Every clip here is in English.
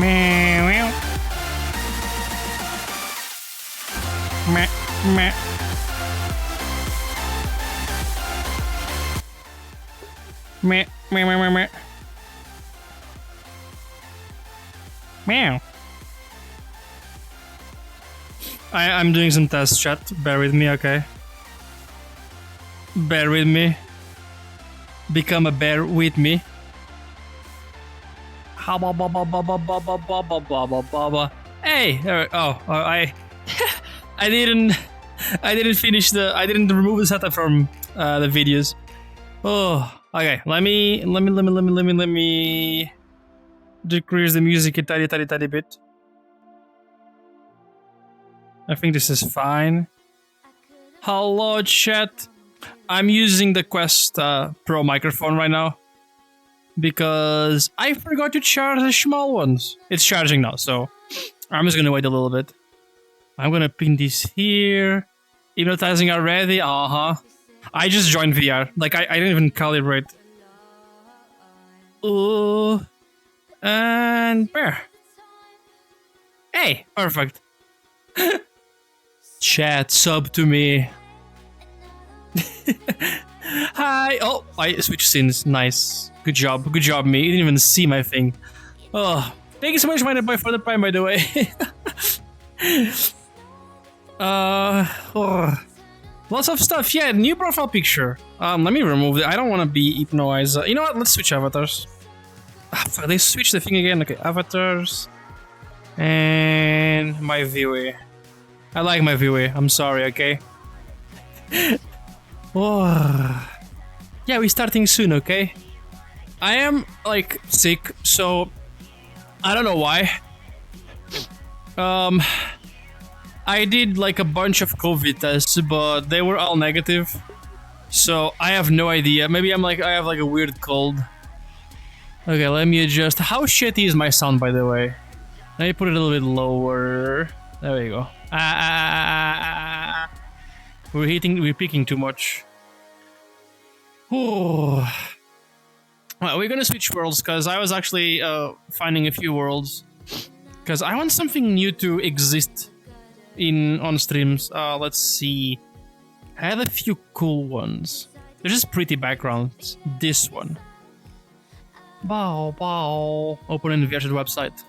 Meow. Meh, meh. Meh, meh, meh, meh, meh. Meow. I'm doing some test chat. Bear with me, okay? Bear with me. Become a bear with me. Hey! I I didn't finish I didn't remove the setup from the videos. Oh, okay. Let me decrease the music a tiny bit. I think this is fine. Hello, chat. I'm using the Quest Pro microphone right now because I forgot to charge the small ones. It's charging now, so I'm just gonna wait a little bit. I'm gonna pin this here. Hypnotizing already? I just joined VR. Like, I didn't even calibrate. And where? Hey, perfect. Chat, sub to me. Hi. Oh, I switched scenes. Nice. Good job, me. You didn't even see my thing. Oh, thank you so much for the prime, by the way. Lots of stuff. Yeah, new profile picture. Let me remove it. I don't want to be hypnotized. You know what? Let's switch avatars. Fuck, they switched the thing again. Okay, avatars. And my viewer. I like my viewer. I'm sorry, okay? Oh. Yeah, we're starting soon, okay? I am, like, sick, so I don't know why. I did like a bunch of COVID tests, but they were all negative. So I have no idea. Maybe I have like a weird cold. Okay, let me adjust. How shitty is my sound, by the way? Let me put it a little bit lower. There we go. We're peaking too much. Oh. Well, we're gonna switch worlds because I was actually finding a few worlds because I want something new to exist on streams. Let's see. I have a few cool ones. They're just pretty backgrounds. This one. Bow bow. Open in the VRChat website.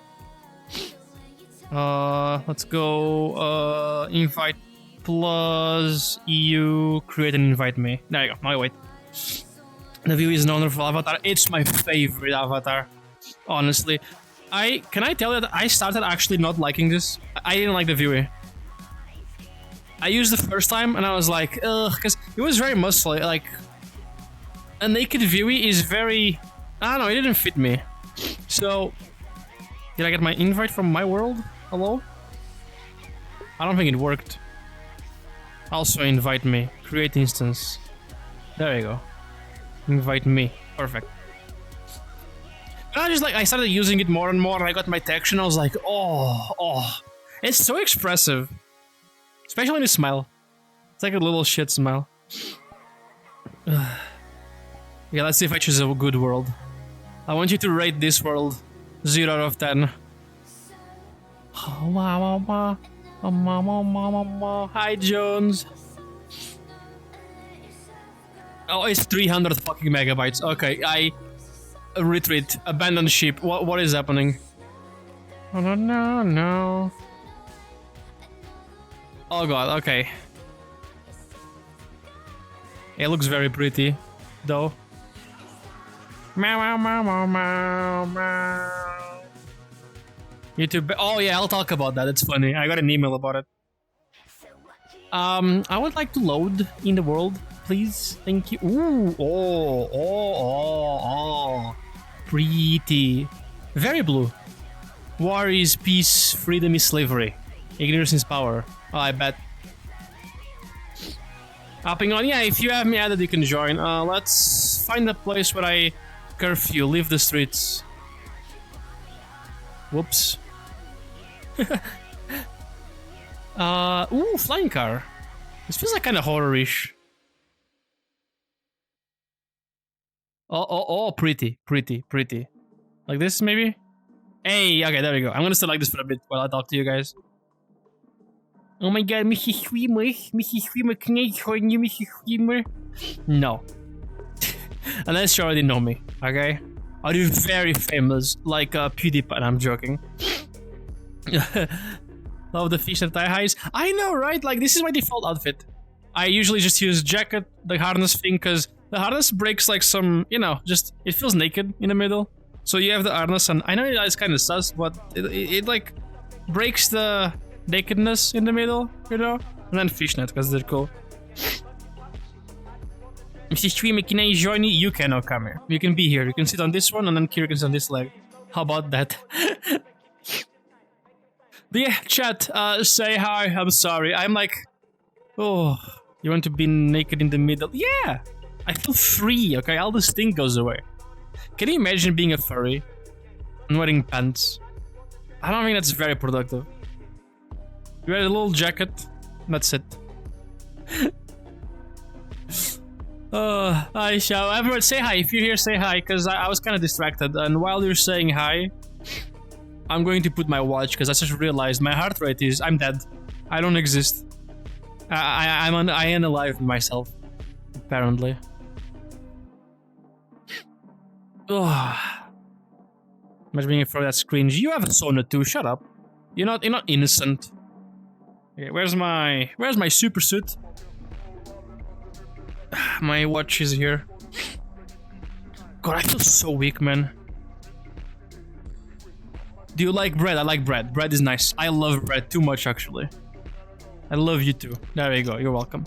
Let's go. Invite plus EU. Create and invite me. There you go. Now wait. The view is an wonderful avatar. It's my favorite avatar. Honestly. Can I tell you that I started actually not liking this? I didn't like the viewer. I used the first time and I was like, ugh, because it was very muscly. Like, a naked Viewey is very... I don't know, it didn't fit me. So, did I get my invite from my world? Hello? I don't think it worked. Also invite me. Create instance. There you go. Invite me. Perfect. And I started using it more and more and I got my text and I was like, oh. It's so expressive. Especially when you smile. It's like a little shit smile. Yeah, let's see if I choose a good world. I want you to rate this world 0 out of 10. Hi, Jones. Oh, it's 300 fucking megabytes. Okay, I retreat. Abandon ship. What is happening? Oh, no. Oh god, okay. It looks very pretty, though. YouTube. Oh yeah, I'll talk about that. It's funny. I got an email about it. I would like to load in the world, please. Thank you. Ooh, oh. Pretty. Very blue. War is peace, freedom is slavery. Ignorance is power. Oh, I bet. Hopping on, yeah, if you have me added, you can join. Let's find a place where I curfew, leave the streets. Whoops. Ooh, flying car. This feels like kind of horror-ish. Oh, pretty. Like this, maybe? Hey, okay, there we go. I'm gonna stay like this for a bit while I talk to you guys. Oh my god, Mrs. Schwimmer, can I join you, Mrs. Schwimmer? No. Unless you already know me, okay? Are you very famous, like PewDiePie? And I'm joking. Love the fishnet tie highs. I know, right? Like, this is my default outfit. I usually just use jacket, the harness thing, because the harness breaks like some, you know, just, it feels naked in the middle. So you have the harness, and I know it's kind of sus, but it like breaks the nakedness in the middle, you know? And then fishnet, because they're cool. Mrs. Streamer, can I join you? You cannot come here. You can be here. You can sit on this one, and then Kira can sit on this leg. How about that? But yeah, chat, say hi. I'm sorry. I'm like, oh, you want to be naked in the middle? Yeah! I feel free, okay? All this thing goes away. Can you imagine being a furry and wearing pants? I don't think that's very productive. You wear a little jacket, that's it. Hi, Shao. Everyone, say hi. If you're here, say hi, because I was kind of distracted. And while you're saying hi, I'm going to put my watch, because I just realized my heart rate is... I'm dead. I don't exist. I unalive myself, apparently. Ugh. Imagine being for that cringe. You have a sauna too. Shut up. You're not innocent. Okay, where's my super suit? My watch is here. God, I feel so weak, man. Do you like bread? I like bread. Bread is nice. I love bread too much, actually. I love you too. There you go. You're welcome.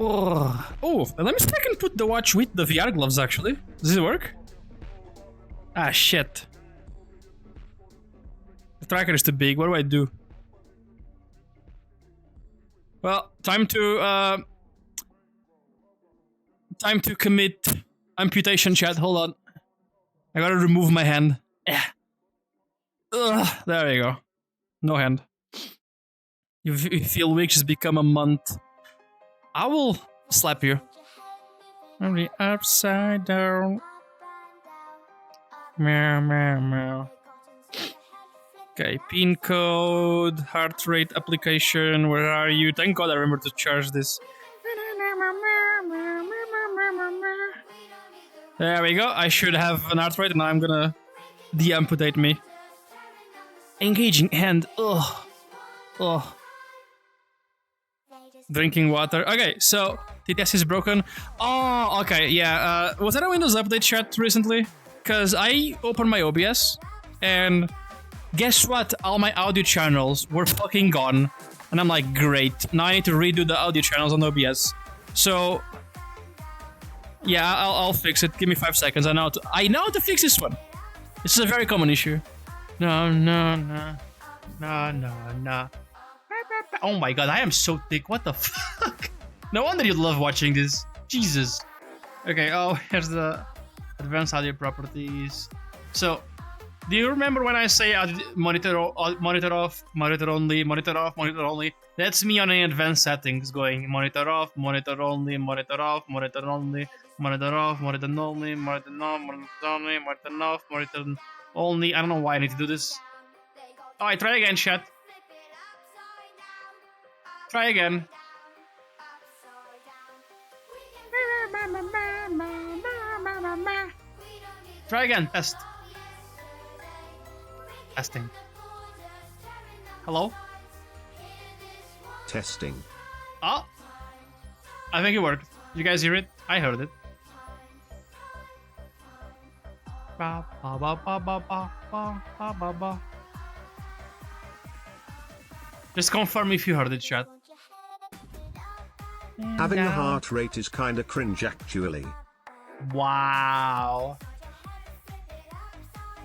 Oh, let me see if I can put the watch with the VR gloves, actually. Does it work? Ah, shit. The tracker is too big. What do I do? Well, time to commit amputation, chat. Hold on. I gotta remove my hand. Ugh, there you go. No hand. You feel weak, just become a month. I will slap you. On the upside down. Meow, meow, meow. Okay, pin code, heart rate application, where are you? Thank God I remember to charge this. There we go, I should have an heart rate and I'm gonna de-amputate me. Engaging hand, ugh. Ugh. Drinking water. Okay, so TTS is broken. Oh, okay, yeah. Was that a Windows Update chat recently? Because I opened my OBS and guess what? All my audio channels were fucking gone. And I'm like, great. Now I need to redo the audio channels on OBS. So, yeah, I'll fix it. Give me 5 seconds. I know how to fix this one. This is a very common issue. No. Oh my god, I am so thick. What the fuck? No wonder you love watching this. Jesus. Okay, oh, here's the advanced audio properties. So, do you remember when I say monitor off, monitor only, monitor off, monitor only? That's me on any advanced settings going monitor off, monitor only, monitor off, monitor only, monitor off, monitor only, monitor on, monitor only, monitor off, monitor only. I don't know why I need to do this. Alright, try again, chat. Try again. Try again. Test. Testing. Hello? Testing. Oh. I think it worked. You guys hear it? I heard it. Ba ba ba ba ba ba ba ba ba. Just confirm if you heard it, chat. Having a heart rate is kinda cringe actually. Wow.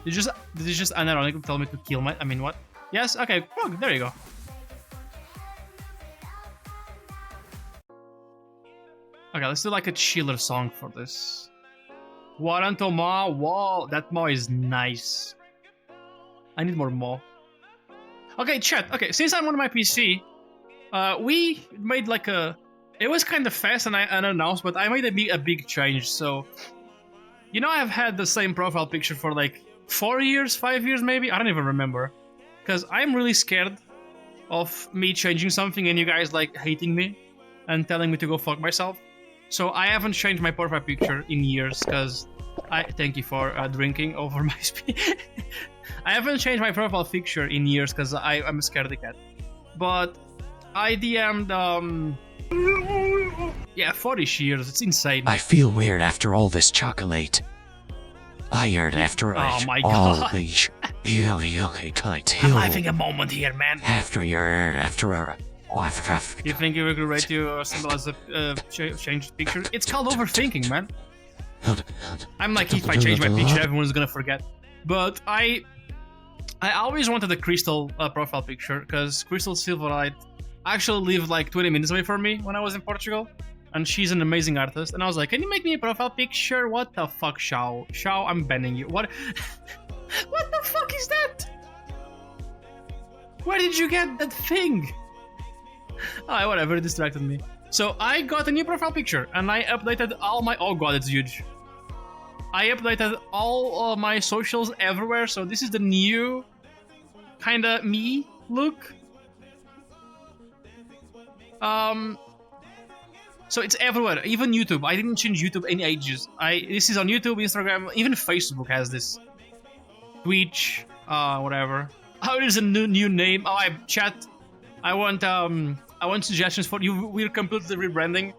Did you just unironically tell me to kill my... I mean, what? Yes? Okay, oh, there you go. Okay, let's do like a chiller song for this. Waranto Ma, whoa, that Mo is nice. I need more Mo. Okay, chat, okay, since I'm on my PC, we made like a... It was kind of fast and I unannounced, but I made a big change, so... You know I've had the same profile picture for like 4 years, 5 years maybe? I don't even remember. Because I'm really scared of me changing something and you guys like hating me and telling me to go fuck myself. So I haven't changed my profile picture in years because I thank you for drinking over my speed. I haven't changed my profile picture in years because I'm a scaredy cat. But I DM'd yeah, 40 years. It's insane. I feel weird after all this chocolate. Tired after Oh my all God. these I'm having a moment here, man. after your You think you regret to symbolize a changed picture? It's called overthinking, man. I'm like, if I change my picture, everyone's gonna forget. But I always wanted a Crystal profile picture because Crystal Silverlight actually lived like 20 minutes away from me when I was in Portugal, and she's an amazing artist. And I was like, can you make me a profile picture? What the fuck, Shao? Shao, I'm banning you. What? What the fuck is that? Where did you get that thing? Oh, whatever, it distracted me. So I got a new profile picture and I updated all my... Oh god, it's huge. I updated all of my socials everywhere, so this is the new kinda me look. So it's everywhere, even YouTube. I didn't change YouTube in ages. This is on YouTube, Instagram, even Facebook has this. Twitch, whatever. Oh, there's a new name. Oh, chat. I want suggestions for you. We're completely rebranding.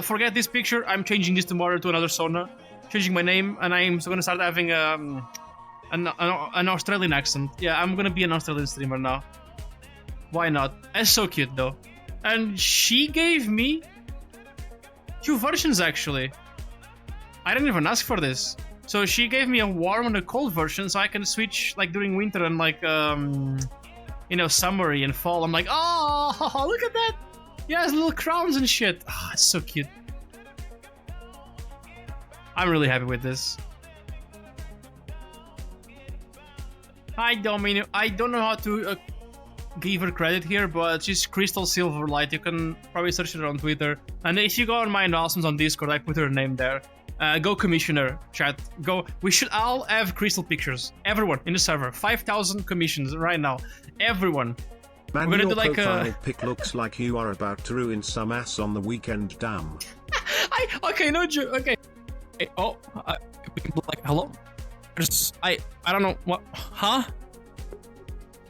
Forget this picture. I'm changing this tomorrow to another Sona. Changing my name, and I'm gonna start having an Australian accent. Yeah, I'm gonna be an Australian streamer now. Why not? It's so cute though. And she gave me 2 versions actually. I didn't even ask for this. So she gave me a warm and a cold version, so I can switch like during winter and like you know, summery and fall. I'm like, oh, look at that! Yeah, it's little crowns and shit. Oh, it's so cute. I'm really happy with this. Hi, Domino. I don't know how to give her credit here, but she's Crystal Silverlight. You can probably search her on Twitter. And if you go on my announcements on Discord, I put her name there. Go commissioner, chat. Go. We should all have Crystal pictures. Everyone in the server. 5,000 commissions right now. Everyone. Man, We're gonna your do like profile pic looks like you are about to ruin some ass on the weekend, damn. Okay, no joke. Okay. Oh, like hello. I don't know what. Huh?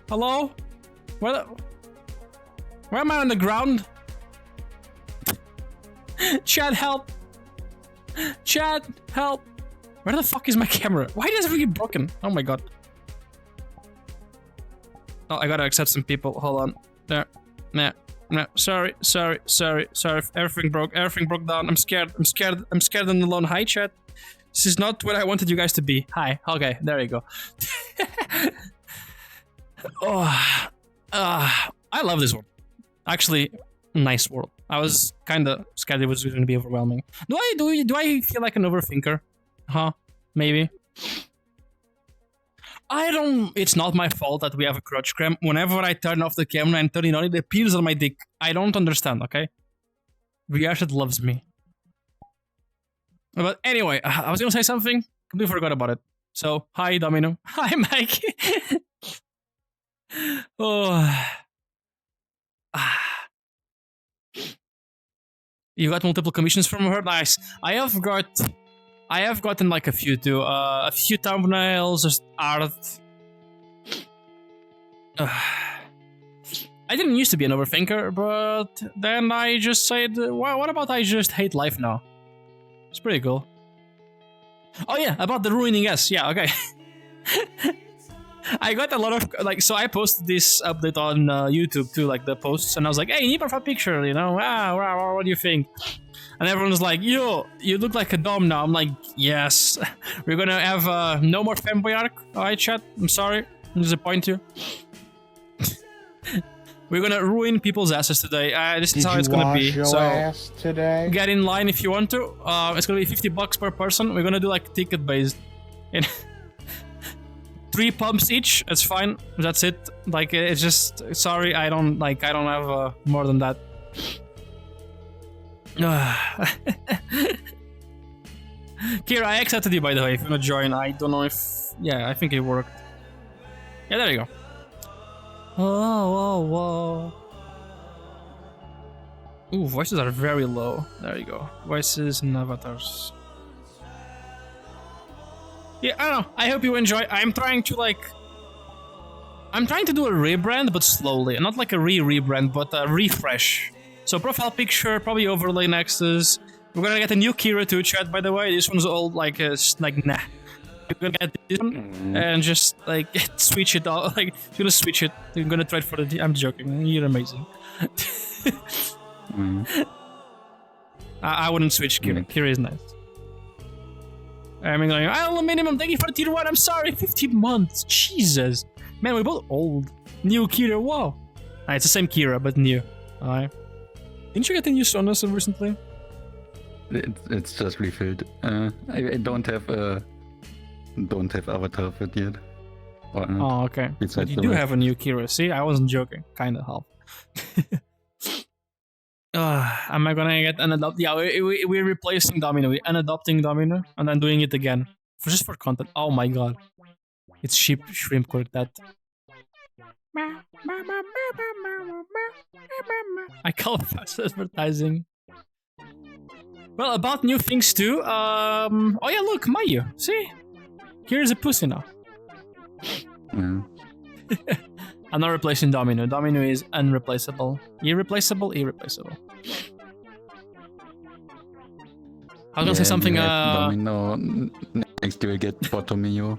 Hello? Where am I on the ground? Chad, help! Chad, help! Where the fuck is my camera? Why is it really broken? Oh my god. Oh, I gotta accept some people. Hold on. There. Nah. No. Sorry. Everything broke down. I'm scared and alone. Hi, chat. This is not where I wanted you guys to be. Hi. Okay, there you go. Oh. I love this world. Actually, nice world. I was kind of scared it was going to be overwhelming. Do I feel like an overthinker? Huh? Maybe. It's not my fault that we have a crotch cramp. Whenever I turn off the camera and turn it on, it appears on my dick. I don't understand, okay? Riyashad loves me. But anyway, I was gonna say something. Completely forgot about it. So, hi, Domino. Hi, Mike. Oh. You got multiple commissions from her? Nice. I have gotten like a few too. A few thumbnails, just art. I didn't used to be an overthinker, but then I just said, well, what about I just hate life now? It's pretty cool. Oh yeah, about the ruining us. Yeah, okay. I got a lot of, like, so I posted this update on YouTube too, like the posts, and I was like, hey, new profile picture, you know, what do you think? And everyone's like, yo, you look like a dom now. I'm like, yes. We're gonna have no more fanboy arc. Alright, chat, I'm sorry, I disappoint you. We're gonna ruin people's asses today. This is how it's gonna be. Your so ass today? get in line if you want to. It's gonna be $50 per person. We're gonna do like ticket based. 3 pumps each. It's fine. That's it. Like it's just sorry. I don't have more than that. Kira, I accepted you by the way. If you wanna join, I don't know if Yeah, I think it worked. Yeah, there you go. Oh. Ooh, voices are very low. There you go. Voices and avatars. Yeah, I don't know. I hope you enjoy. I'm trying to do a rebrand, but slowly. Not like a rebrand, but a refresh. So profile picture, probably overlay nexus. We're gonna get a new Kira too, chat, by the way. This one's old, like nah. We're gonna get this one and just like switch it all. Like, we're gonna switch it. We're gonna try it for the. I'm joking. You're amazing. I wouldn't switch Kira. Kira is nice. I'm going, Minimum, thank you for the tier 1. I'm sorry, 15 months. Jesus. Man, we're both old. New Kira, wow. It's the same Kira, but new. Alright. Didn't you get a new Sonos recently? It's just refilled. I don't have avatar of it yet. Oh, okay. But you do have a new Kira. See, I wasn't joking. Kind of half. Am I gonna get an adopt? Yeah, we're replacing Domino. We're unadopting Domino and then doing it again. Just for content. Oh my god. It's shrimp quartet. I call it fast advertising. Well, about new things too. Oh yeah, look, Mayu. See? Here's a pussy now. I'm not replacing Domino. Domino is unreplaceable. Irreplaceable? Irreplaceable. I was gonna say something, Domino, next you will get Bottomio.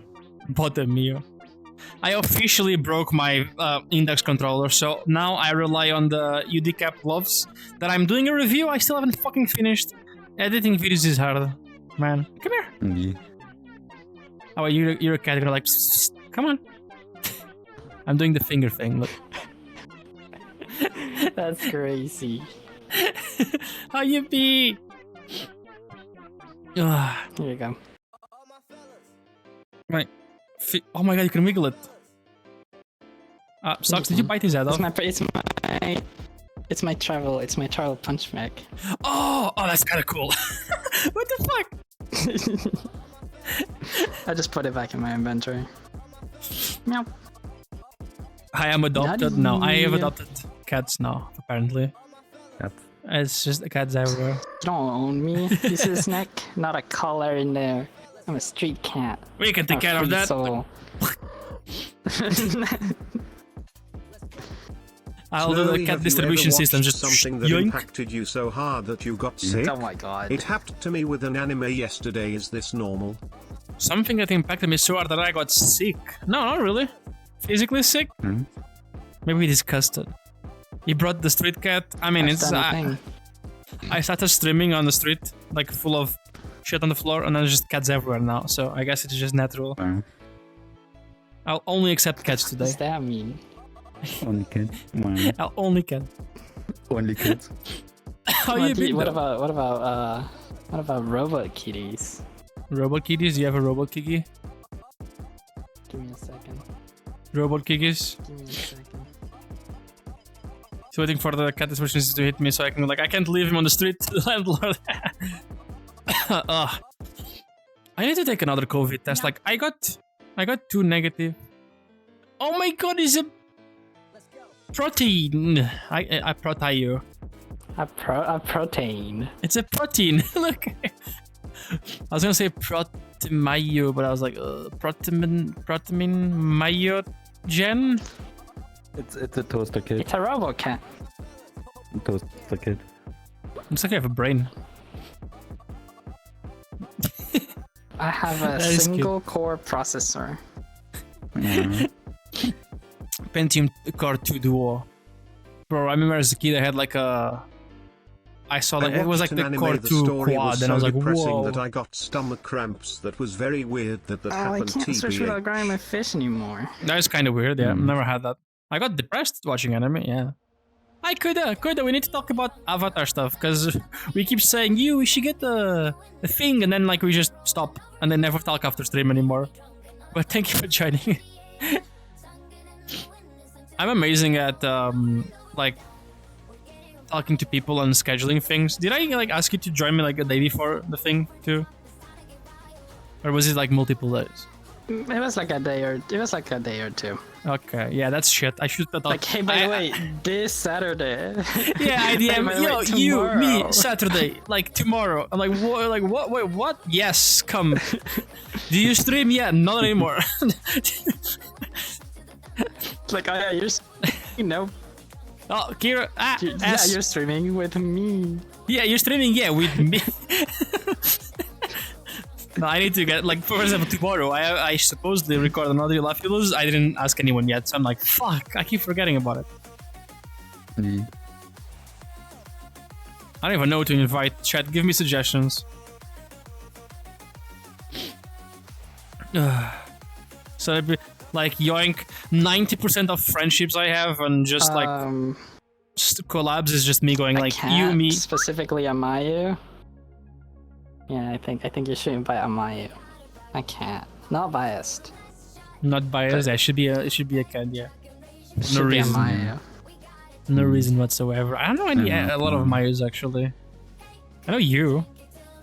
Bottomio. I officially broke my index controller, so now I rely on the UDCAP gloves that I'm doing a review. I still haven't fucking finished. Editing videos is hard, man. Come here. Yeah. Oh, you're a cat. You're like, psst, come on. I'm doing the finger thing. Look. That's crazy. How you be? Here you go. Right. Oh my god, you can wiggle it. Sucks. Did you bite his head off? It's my travel punch back. Oh, that's kind of cool. What the fuck? I just put it back in my inventory. Meow. I am adopted now. I have adopted cats now, apparently. Yep. It's just the cats everywhere. You don't own me, piece of snack. Not a collar in there. I'm a street cat. We can take care of that. I'll do the cat distribution system. Just something that impacted you so hard that you got sick. Oh my god. It happened to me with an anime yesterday. Is this normal? Something that impacted me so hard that I got sick. No, not really. Physically sick? Maybe we discussed it. He brought the street cat. I mean, I started streaming on the street, like full of shit on the floor, and then there's just cats everywhere now. So I guess it's just natural. I'll only accept cats today. What does that mean? Only kids. I'll only cat. Only kids. How you been? What about robot kitties? Robot kitties? Do you have a robot kitty? Give me a second. Robot kitties? Give me a second. He's waiting for the cat distribution system to hit me so I can, like, I can't leave him on the street, landlord. I need to take another COVID test. Like, I got 2 negative. Oh my god, it's a protein. I protein. A protein. It's a protein. Look. I was gonna say protein, but I was like, protein mayo gen. It's a toaster kid. It's a robot cat. Toaster kid. Looks like I have a brain. I have a single core processor. Pentium Core 2 Duo. Bro, I remember as a kid I had like a... I saw like it was like the Core 2 quad, and I was like, whoa. That I got stomach cramps. That was very weird. That happened. I can't switch without grabbing my fish anymore. That is kind of weird. Yeah, never had that. I got depressed watching anime. Yeah, I coulda. We need to talk about Avatar stuff because we keep saying we should get a thing, and then like we just stop and then never talk after stream anymore. But thank you for joining. I'm amazing at like talking to people and scheduling things. Did I like ask you to join me like a day before the thing too? Or was it like multiple days? It was like a day or two. Okay, yeah, that's shit. I should have thought. Like, hey, by the way, this Saturday. Yeah, I Hey, DM. by the Yo, way, you, me, tomorrow. Saturday, like tomorrow. I'm like, what? Like, what? Wait, what? Yes, come. Do you stream? Yeah, not anymore. Like, oh yeah, you know, Oh, Kira. Ah, yeah, S. you're streaming with me. Yeah, you're streaming. Yeah, with me. No, I need to get like, for example, tomorrow. I supposedly record another Laugh You Lose. I didn't ask anyone yet, so I'm like, fuck. I keep forgetting about it. Yeah. I don't even know who to invite. Chat, give me suggestions. So it'd be like yoink. 90% of friendships I have and just like just collabs is just me going I like can't you, me. specifically Amayu. Yeah, I think you should invite Amayu. I can't. Not biased. Not biased. It should be a cat. Yeah. Should be reason. Amayu. No reason whatsoever. I don't know any a lot of Mayus actually. I know you.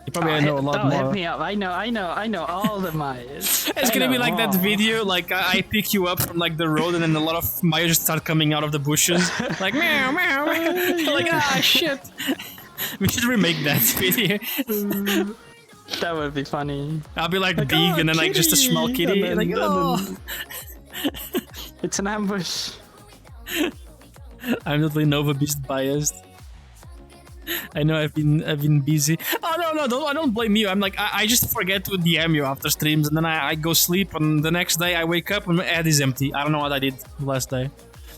You probably know a lot Hit more. me up. I know all the Mayas. It's I gonna know be like that all. video, like I pick you up from like the road, and then a lot of Mayus just start coming out of the bushes, like meow meow, meow. Like shit. We should remake that video. That would be funny. I'll be like, big, oh, and then like just a small kitty, kitty, and like then- oh. It's an ambush. I'm totally Nova Beast biased. I know I've been busy. Oh no, I don't blame you. I'm like I just forget to DM you after streams, and then I go sleep, and the next day I wake up and my ad is empty. I don't know what I did last day.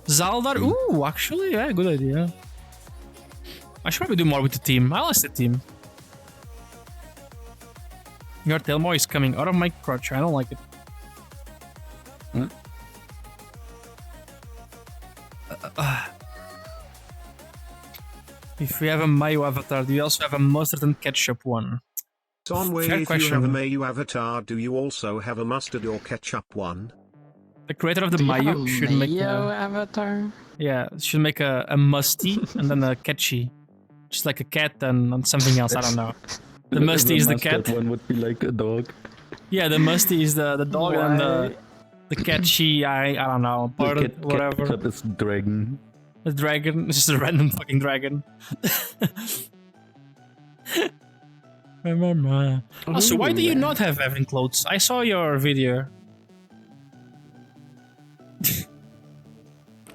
Zaldar, ooh, actually, yeah, good idea. I should probably do more with the team. I like the team. Your Telmo is coming out of my crotch. I don't like it. Hmm? If we have a Mayo avatar, do you also have a mustard and ketchup one? Sonway, Fair if question. you have a Mayu avatar, do you also have a mustard or ketchup one? The creator of the Do you have Mayo a should make Mayo a, avatar. yeah, should make a musty and then a catchy, just like a cat and something else. I don't know. The musty is the cat. One would be like a dog. Yeah, the musty is the dog, and the catchy I don't know, bird, The whatever. ketchup is dragon. The dragon, it's just a random fucking dragon. Also, why do you not have Evan clothes? I saw your video.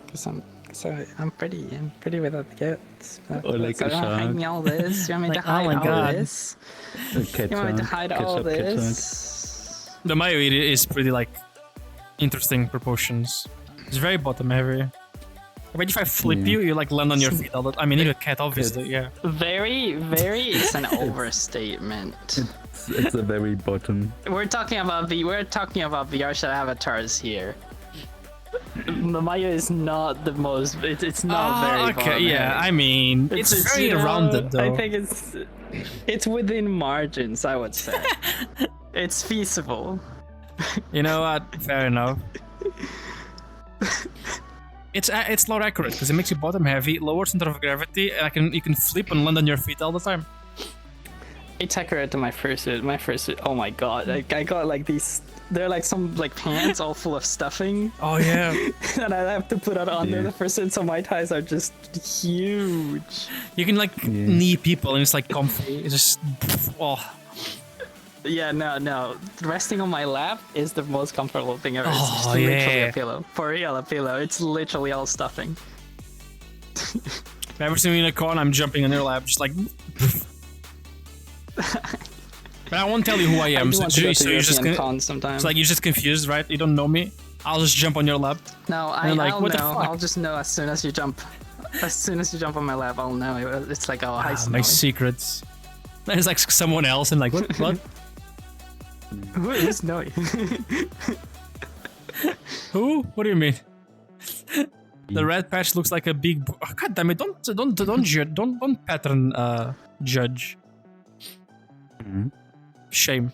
Cause I'm pretty without the kids. Or like so a you want to hide shark. me all this? You want me Like, to hide oh my all God. this? Ketchup. You want me to hide all ketchup. this? The Mayo is pretty like interesting proportions. It's very bottom heavy. But if I flip Yeah. you like land on your feet all the time. I mean, you're a cat, obviously, yeah. Very, it's an overstatement. It's a very bottom. We're talking about VR avatars here. The Maya is not the most. It's not very. Okay, bottom yeah, heavy. I mean, it's very you know, rounded though. I think it's within margins. I would say it's feasible. You know what? Fair enough. It's not accurate because it makes you bottom heavy, lower center of gravity, and you can flip and land on your feet all the time. It's accurate to my fursuit. Oh my god! I got like these. They're like some like pants all full of stuffing, Oh yeah. and I have to put it under Yeah. the fursuit, so my thighs are just huge. You can like knee people and it's like comfy. It's just oh. Yeah, no. Resting on my lap is the most comfortable thing ever. It's Oh, just literally yeah. a pillow. For real, a pillow. It's literally all stuffing. Ever seen me in a car and I'm jumping on your lap, just like. But I won't tell you who I I am. do So, want to go so to you're just European cons sometime. it's like you're just confused, right? You don't know me. I'll just jump on your lap. No, you're like, I'll what the know. fuck? I'll just know as soon as you jump. As soon as you jump on my lap, I'll know. It's like, oh, hi, My Snowy. secrets. It's like someone else and like what? What? Who is Snowy? Who? What do you mean? The red patch looks like a big. Oh, God damn it! Don't pattern judge. Mhm. Shame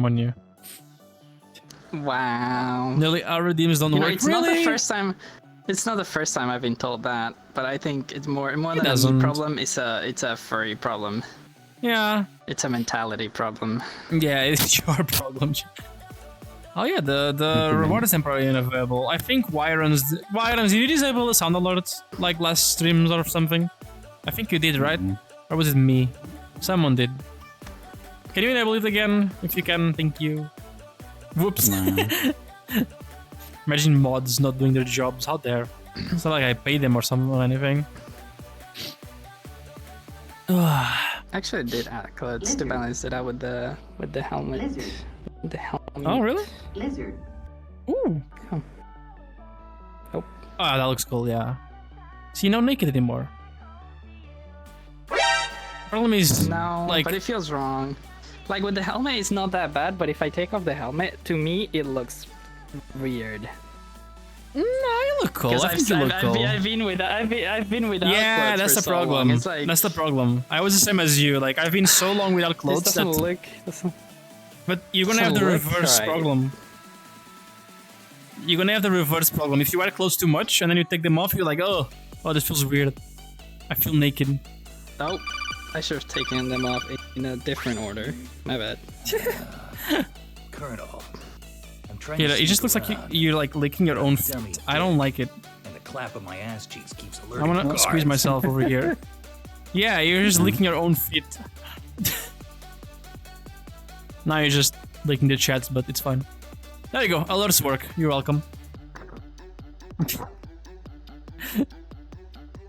on you. Wow. Nearly our redeems don't You know, work. it's Really? not the first time. It's not the first time I've been told that, but I think it's more than a doesn't. me problem. It's a furry problem. Yeah, It's a mentality problem. yeah, it's your problem. Oh yeah, the reward is temporarily unavailable. I think Wyrons, did you disable the sound alerts like last streams or something? I think you did, right? Or was it me? Someone did. Can you enable it again? If you can, thank you. Whoops. Imagine mods not doing their jobs. How dare. It's not like I pay them or something or anything. Actually, I did add clothes to balance it out with the helmet. Lizard. The helmet. Oh, really? Lizard. Ooh. Oh. Oh. Ah, that looks cool, yeah. See, no naked anymore. Problem is, No, like, but it feels wrong. Like with the helmet, it's not that bad, but if I take off the helmet, to me, it looks weird. no, you look cool. I think you look cool. I've been without Yeah, clothes that's for the so problem. long. It's like, That's the problem. I was the same as you. Like, I've been so long without this clothes doesn't that... look. But you're gonna have the doesn't look reverse right. problem. You're gonna have the reverse problem. If you wear clothes too much and then you take them off, you're like, oh, this feels weird. I feel naked. Oh, I should have taken them off in a different order. My bad. Colonel, I'm trying Yeah, to it just looks sneak like around, you're like licking your own Dummy feet. I don't like it. and the clap of my ass cheeks keeps I alerting wanna guards. squeeze myself over here. Yeah, you're just licking your own feet. Now you're just licking the chats, but it's fine. There you go. Alerts work. You're welcome.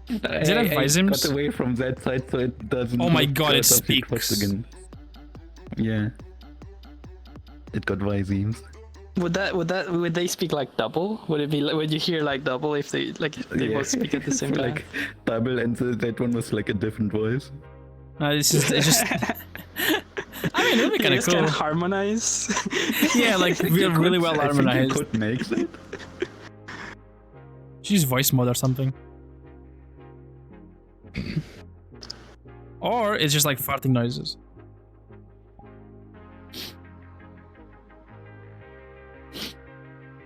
Is it advise him? got away from that side so it doesn't. Oh my look god, it out of your speaks. quest again. Yeah. It got Visemes. Would they speak like double? Would it be like, would you hear like double if they both speak at the same time? Like double, and that one was like a different voice. It's just. I mean, it'd be kind of Can cool. harmonize. Yeah, like we're really well I think you harmonized. could make that. She's voice mode or something. Or it's just like farting noises.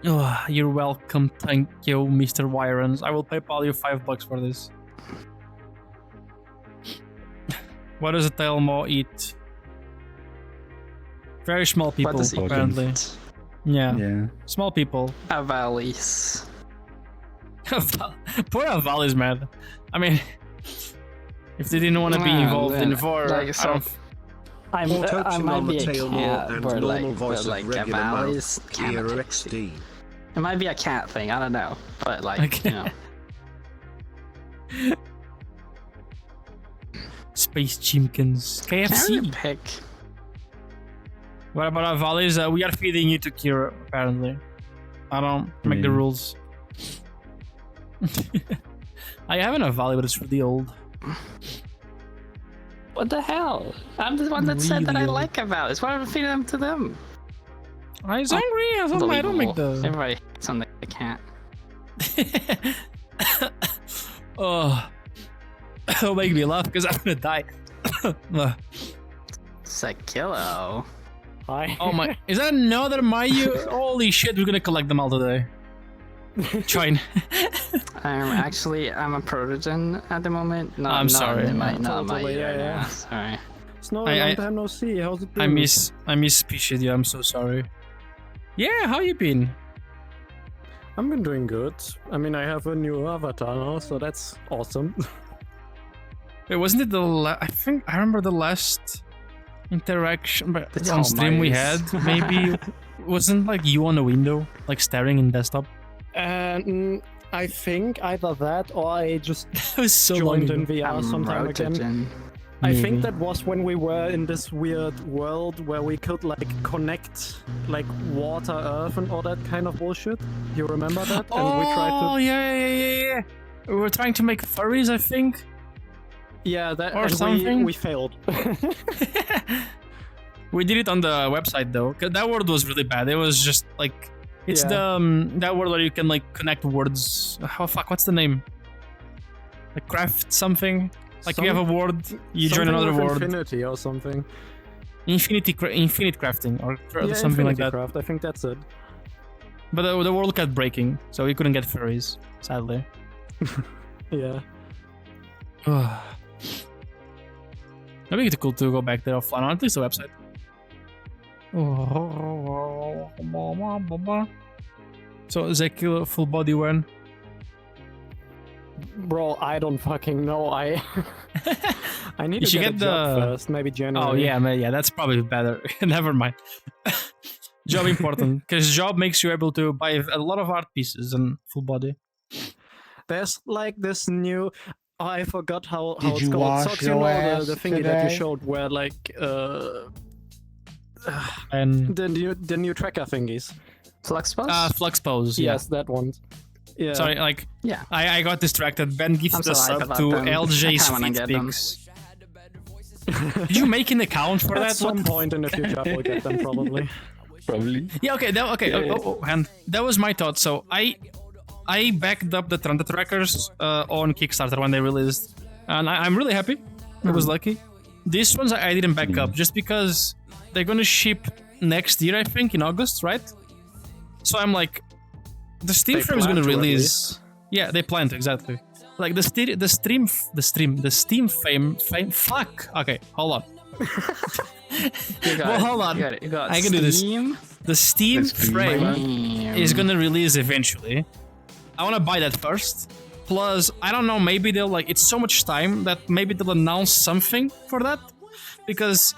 Oh, you're welcome, thank you, Mr. Wyrons. I will PayPal you $5 for this. What does a Telmo eat? Very small people, What does he apparently. eat? Yeah. Yeah. Small people. Avalis. Poor Aval is mad. I mean, if they didn't want to be involved in war, like, so- I Autopsy might on be the a tail cat, more and but normal like, voice but of like regular Avalis mouth. kind Gear of XD. It might be a cat thing. I don't know, but like, Okay. you know. Space Chimkins. Can KFC. you pick? What about Avalis? We are feeding you to Kira, apparently. I don't make the Yeah. rules. I have an Avali, but it's really old. What the hell? I'm the one that said that I Really old. like Avalis. Why am I feeding them to them? I was hungry. I don't make the. Everybody hates on the cat. Oh, it'll make me laugh because I'm gonna die. Sekilo. Hi. Oh my! Is that another Mayu? Holy shit! We're gonna collect them all today. Join. I'm a protogen at the moment. No, I'm sorry. Not Totally, my yeah. Sorry. Snow, I- long time no see. How's it I been? miss Species. I'm so sorry. Yeah, how you been? I've been doing good. I mean, I have a new avatar now, so that's awesome. Wait, wasn't it I think I remember the last interaction but It's on all stream we had. Mayus. Maybe wasn't like you on a window, like staring in desktop. And I think either that or I just It was so long joined in ago. VR sometime again. Rotogen. I Maybe. think that was when we were in this weird world where we could like connect like water, earth, and all that kind of bullshit. You remember that? And we tried Oh yeah. We were trying to make furries, I think. yeah, that or and something. we failed. We did it on the website though, 'cause that word was really bad. It was just like it's Yeah. the that word where you can like connect words. Oh fuck, what's the name? Like craft something. Like you have a word, you join Something another with word. Infinity or something. Infinite crafting or Yeah, something like Infinity that. Craft. I think that's it. But the world kept breaking, so we couldn't get furries, sadly. Yeah. Maybe it's cool to go back there offline, or at least the website. So Ezekiel, full body when? Bro, I don't fucking know. I need You to should get a get job the- first. Maybe January. Oh yeah, man, yeah, that's probably better. Never mind. Job important because job makes you able to buy a lot of art pieces and full body. There's like this new. I forgot how Did it's you called. wash Socks, you your know ass the thingy that you today? showed where like And the new tracker thingies. Flux pose? Flux pose. Yeah. Yes, that one. Yeah. Sorry, like Yeah. I got distracted. Ben I'm gifted so a hype sub about to them. I LJ's kinda wanna feet get them. pics. Did you make an account for At that? some What? point in the future, we'll get them probably. Probably. Yeah, okay, hand. That was my thought. So I backed up the Tranta trackers on Kickstarter when they released, and I'm really happy. I was lucky. These ones I didn't back up just because they're gonna ship next year, I think, in August, right? So I'm like, the Steam They frame is plan gonna to, at release. Yeah, they planned exactly. Like the Steam fame. Fuck. Okay, hold on. You got Well, it. hold on. You got it. You got I can do this. Steam. The Steam frame Damn. is gonna release eventually. I wanna buy that first. Plus, I don't know, maybe they'll like it's so much time that maybe they'll announce something for that. Because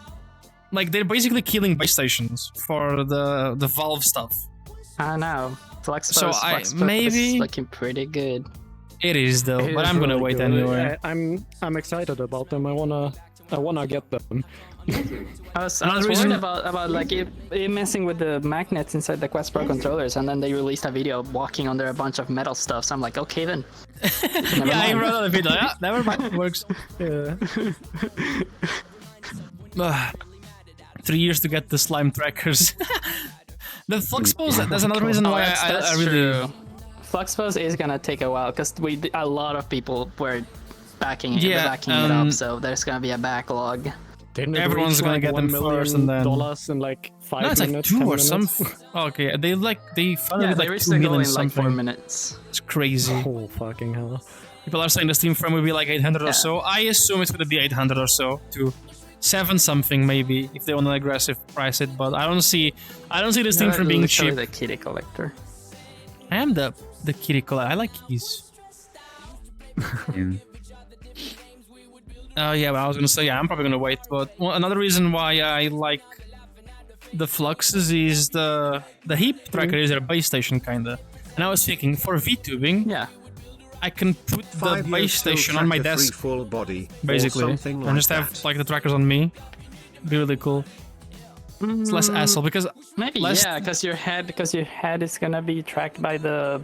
like they're basically killing base stations for the Valve stuff. I know. Flux pose, So Flux pose maybe- is looking pretty good. It is though, It but is I'm gonna really wait good. anyway. I'm excited about them. I wanna get them. I was Another worried reason- about like it messing with the magnets inside the Quest Pro controllers, and then they released a video walking under a bunch of metal stuff. So I'm like, okay then. Never Yeah, I mind. wrote on the video. Yeah, never mind. It works. Yeah. 3 years to get the slime trackers. The Flux pose, that's another reason Oh, why that's I really. true. Flux pose is gonna take a while because a lot of people were backing it, Yeah, backing it up, so there's gonna be a backlog. Didn't it Everyone's reach, gonna like, get them $1 million first and then- in like 5 No, it's like minutes. 2 10 or minutes? some. Okay, they finally Yeah, did they like reached 2 the goal million in like 4 something. minutes. It's crazy. Oh fucking hell! People are saying the Steam frame will be like 800 Yeah. or so. I assume it's gonna be 800 or so to 7 something maybe if they want to aggressive price it. But I don't see the Steam frame being Literally cheap. the kitty collector. I am the kitty color. I like keys. Yeah. Yeah, but I was gonna say I'm probably gonna wait. But another reason why I like the Fluxes is the heap tracker is a base station kinda. And I was thinking for VTubing, Yeah. I can put the 5 base years till station on my tracker free desk full body, basically, or something and like just have that. like the trackers on me. Be really cool. It's less hassle because Maybe Last- yeah, because your head is gonna be tracked by the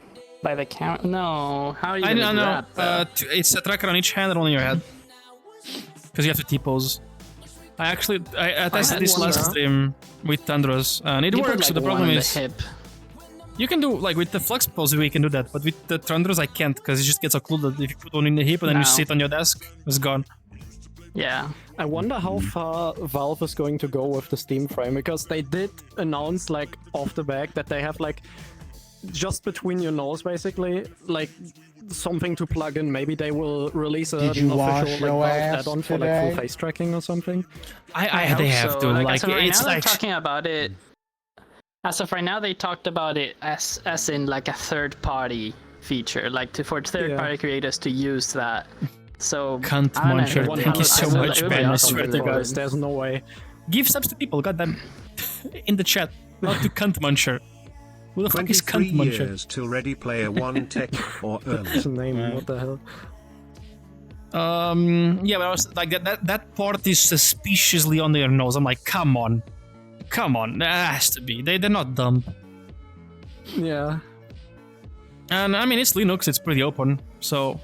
count. No, how are you I gonna don't do know. that? though? It's a tracker on each hand and on your head. Because you have to T-pose. I tested had this one, last though. stream with Tundros and it You put, works. like, The problem one on is the hip. you can do like with the Flux pose we can do that, but with the Tundros I can't because it just gets occluded. If you put one in the hip and then you No. sit on your desk, it's gone. Yeah. I wonder how far Valve is going to go with the Steam frame because they did announce like off the back that they have like just between your nose basically like something to plug in. Maybe they will release Did you an wash official your like Valve ass add-on for like full today? face tracking or something. I they hope have so. to Like, like as of right it's now, like they're talking about it. As of right now, they talked about it as in like a third-party feature, like for third-party creators to use that. So Cunt I don't know, muncher, it thank you would- so it would- much, it would be Ben, I awesome swear if to they God. did. There's no way. give subs to people, goddamn. In the chat. Not to cunt muncher. Who the fuck is 23 cunt muncher? years till Ready Player One tech or earlier. What's the name? What the hell? Yeah, but I was like that part is suspiciously on their nose. I'm like, come on, that has to be. They're not dumb. Yeah. And I mean, it's Linux. It's pretty open, so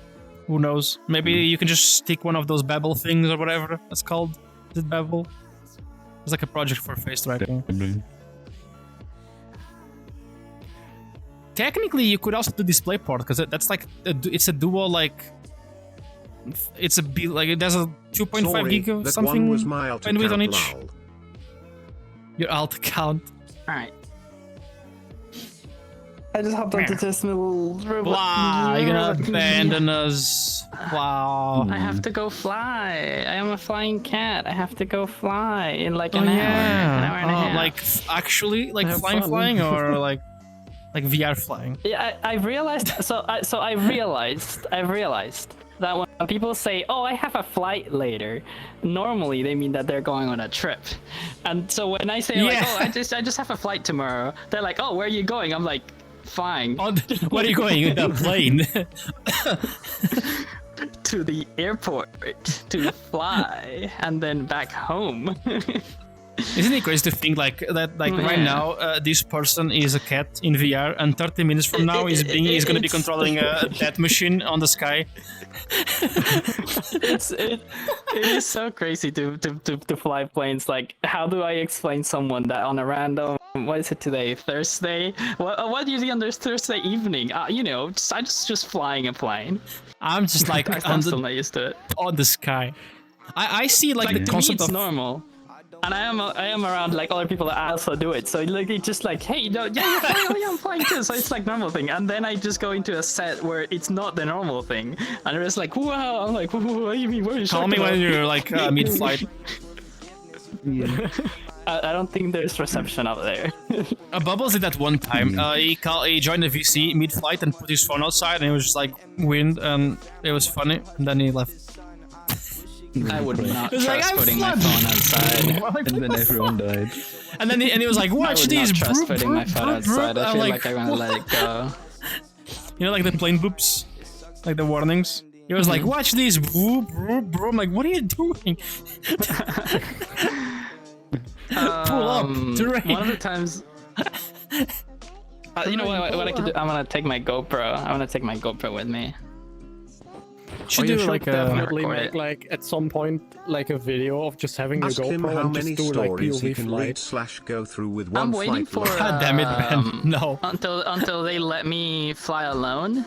who knows? Maybe you can just stick one of those Babel things or whatever it's called. Is it Babel? It's like a project for face tracking. Probably. Technically, you could also do DisplayPort because that's like it's a dual like. It's like it has a 2.5 Sorry, gig of that something one was my alt bandwidth on account, each. lol. Your alt account. All right. I just hopped onto this little robot. Wow, you're gonna abandon us. Wow. I have to go fly. I am a flying cat. I have to go fly in like Oh an hour yeah. and a half. Like actually, like Have flying, fun. flying, or like VR flying. Yeah, I realized. I realized that when people say, "Oh, I have a flight later," normally they mean that they're going on a trip. And so when I say like, Yeah. "Oh, I just have a flight tomorrow," they're like, "Oh, where are you going?" I'm like, "Flying Where are you going? In a plane? to the airport to fly and then back home." Isn't it crazy to think like that? Like right Yeah. now, this person is a cat in VR, and 30 minutes from now, he's going to be It's- controlling a death machine on the sky. It is so crazy to fly planes. Like, how do I explain someone that on a random, what is it today, Thursday? What do you do on this Thursday evening? You know, just flying a plane. I'm just like I'm still not used to it. on the sky. I see like, Like the to me, concept it's of normal. And I am around like other people that also do it. So like it's just like, hey, no, yeah, you're flying, oh, yeah, I'm flying too. So it's like normal thing. And then I just go into a set where it's not the normal thing, and it's like, wow. I'm like, what do you mean? What are you call talking me when about? you're like mid-flight. I don't think there's reception up there. Bubbles did that one time. He joined the VC mid-flight and put his phone outside, and it was just like wind, and it was funny. And then he left. I would not It's like, trust I'm putting my flooded. phone outside. And then everyone died. And then he was like, I "Watch would these." not trust broop, putting my broop, phone broop, outside. broop." I I'm feel like I'm gonna let it go. You know, like the plane boops, like the warnings. He was like, "Watch these." Broop, broop, broop. I'm like, "What are you doing?" Pull up, terrain. One of the times. You know what I could do? I'm gonna take my GoPro. I'm gonna take my GoPro with me. Should You do should like a. definitely record make it. like at some point like a video of just having your Ask him GoPro how and many just do like stories he POV can flight. read/go through with I'm one waiting flight for. log. God damn it, Ben! No. Until they let me fly alone.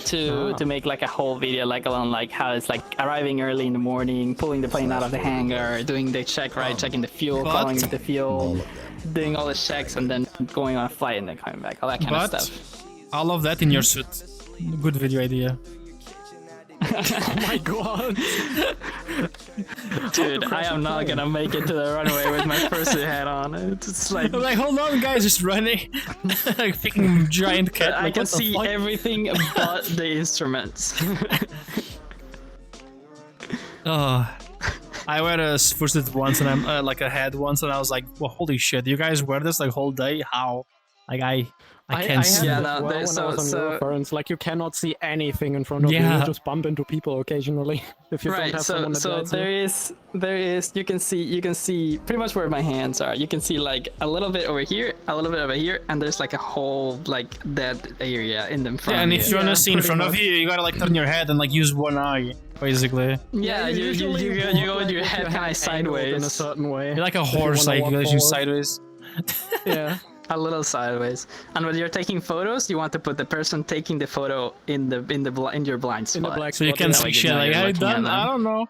To make like a whole video like alone, like how it's like arriving early in the morning, pulling the plane out of the hangar, doing the check, right, checking the fuel, But- calling the fuel, doing all the checks, and then going on a flight and then coming back, all that kind of But stuff. I love that in your suit. Good video idea. Oh my god! Dude, I am not gonna make it to the runway with my fursuit hat on. It's just like I'm like, hold on, guys, just running, like picking giant cat. I like, can what the see fuck? everything but the instruments. Oh, I wear a fursuit once, and I'm like a hat once, and I was like, well, holy shit, you guys wear this like whole day? How? Like I can't see. Yeah, it no, as well there- when so- I was on so- Euroference, like you cannot see anything in front of you. Yeah. You just bump into people occasionally if you don't Right, have someone that so guides you. there is you can see pretty much where my hands are. You can see like a little bit over here, a little bit over here, and there's like a whole like dead area in the front. Yeah, and of if you. you're on Yeah, a scene in pretty front of much. you, you gotta like turn your head and like use one eye, basically. yeah, you usually go walk, with like, your head kind of angled in a sideways, certain way. You're like a if you horse, wanna like you walk gotta use forward. sideways. Yeah. a little sideways. And when you're taking photos, you want to put the person taking the photo in your blind spot. In the black So you spot, can yeah. see like, shit you know, like, you're I looking at done, them. I don't know.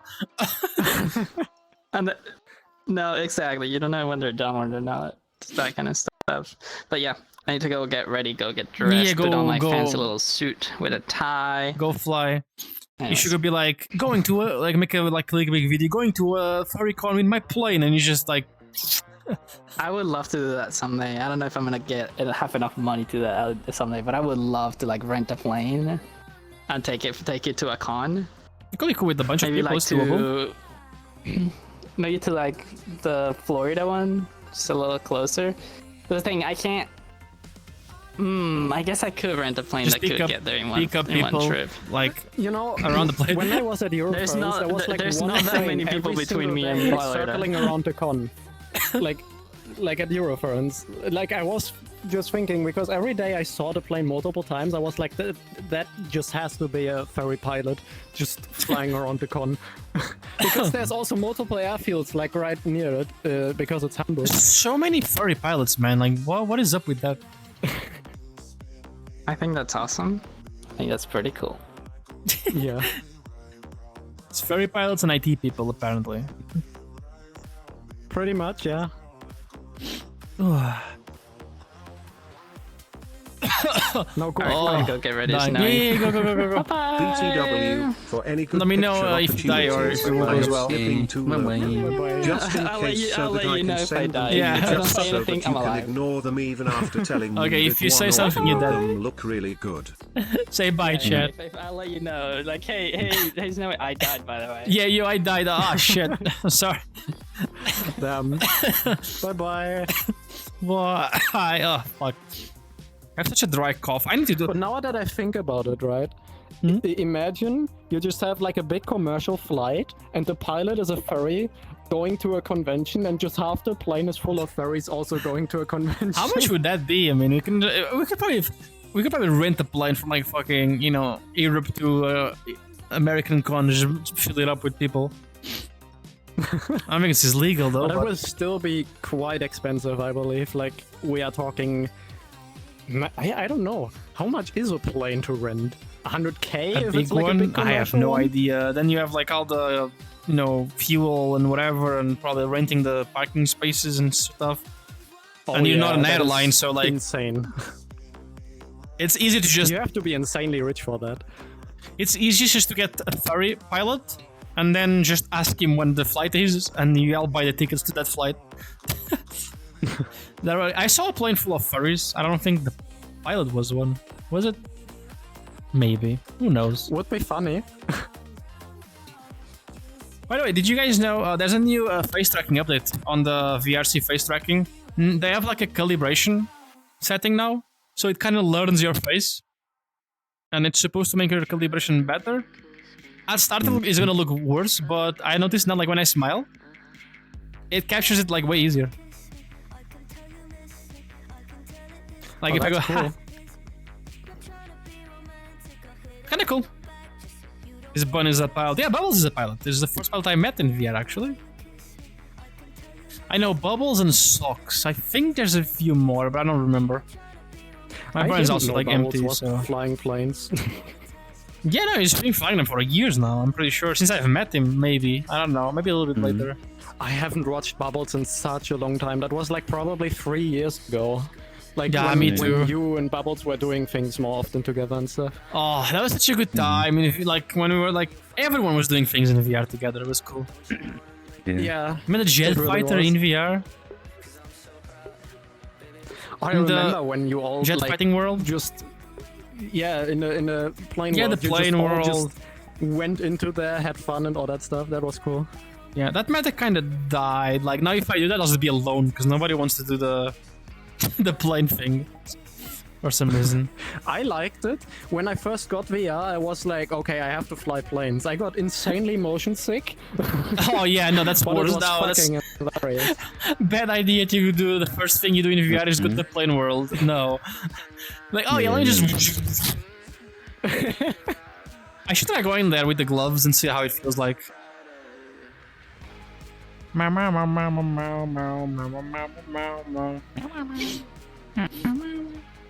And no, exactly. You don't know when they're done or they're not. It's that kind of stuff. But yeah, I need to go get ready, go get dressed, Yeah, put on my go. fancy little suit with a tie. Go fly. You Anyways. should be like going to a like make a like big video, going to a furry-con with my plane, and you just like I would love to do that someday. I don't know if I'm gonna have enough money to do that someday, but I would love to like rent a plane and take it to a con. you could be cool with a bunch of Maybe people. like It's doable. to maybe to like the Florida one, just a little closer. But the thing I can't. I guess I could rent a plane Just that could pick up get there in one people trip. like You know, around the plane. when I was at Eurofurence, not- there was like there's one not that thing many people every between single me and day Florida. circling around the con. like at Eurofurence. Like I was just thinking, because every day I saw the plane multiple times, I was like, that just has to be a ferry pilot just flying around the con. Because there's also multiple airfields like right near it, because it's Hamburg. So many furry pilots, man. Like, what is up with that? I think that's awesome. I think that's pretty cool. Yeah. It's furry pilots and IT people, apparently. Pretty much, yeah. No, go. Oh, Go get ready. dying. Now. Yeah, go, go, go, go, go. BTW, for any good Let me know, picture if you die or if opportunities, it will I go as am well. skipping to Bye-bye. them. Bye-bye. Just in I'll let case you- so I'll that let I you know can if I send them die. to Yeah. you Don't just say so anything, that I'm you can alive. ignore them even after telling me Okay, if that you say one or something, two you're of dead. them look really good. Say bye, chat. I'll let you know. Like, hey, there's no way. I died, by the way. Yeah, I died. Ah, shit. Sorry. Damn. Bye-bye. What? Oh, fuck. I have such a dry cough. I need to do. But now that I think about it, right? Imagine you just have like a big commercial flight and the pilot is a furry going to a convention and just half the plane is full of furries also going to a convention. How much would that be? I mean, we could probably rent a plane from like fucking, Europe to American Con, just fill it up with people. I think it's legal though. But it But will still be quite expensive, I believe. Like, we are talking... I don't know. How much is a plane to rent? 100k? a if big it's like one? a big I have commercial no one? idea. Then you have like all the, fuel and whatever, and probably renting the parking spaces and stuff. Oh, and you're not an that is airline, so like insane. it's easy to just You have to be insanely rich for that. It's easy just to get a ferry pilot and then just ask him when the flight is, and you'll buy the tickets to that flight. I saw a plane full of ferries. I don't think the pilot was one. Was it? Maybe. Who knows? Would be funny. By the way, did you guys know there's a new face tracking update on the VRC face tracking? They have like a calibration setting now, so it kind of learns your face. And it's supposed to make your calibration better. At start it's gonna look worse, but I noticed now, like when I smile, it captures it like way easier. Like if I go, that's cool. Kinda cool. This bun is a pilot. Yeah, Bubbles is a pilot. This is the first pilot I met in VR, actually. I know Bubbles and Socks. I think there's a few more, but I don't remember. My brain's didn't also know like Bubbles empty, was so... flying planes. Yeah, no, he's been flying them for years now, I'm pretty sure. Since I've met him, maybe. I don't know, maybe a little bit later. I haven't watched Bubbles in such a long time. That was like probably 3 years ago. Like Yeah, when, me when too. you and Bubbles were doing things more often together and stuff. Oh, that was such a good time. I mean, if you, like, when we were like... Everyone was doing things in VR together, it was cool. Yeah. Remember the Jet really Fighter was. in VR? I In the remember when you all Jet like, Fighting World? just... Yeah, in the plane Yeah, world. the you plane just all world. just went into there, had fun and all that stuff. That was cool. Yeah, that meta kind of died. Like, now if I do that, I'll just be alone, because nobody wants to do the the plane thing for some reason. I liked it. When I first got VR, I was like, okay, I have to fly planes. I got insanely motion sick, Oh yeah, no, that's but it worse was now. That's fucking hilarious. bad idea to do. The first thing you do in VR is go to the plane world. No. Like, oh yeah, let me just... I should try going there with the gloves and see how it feels like.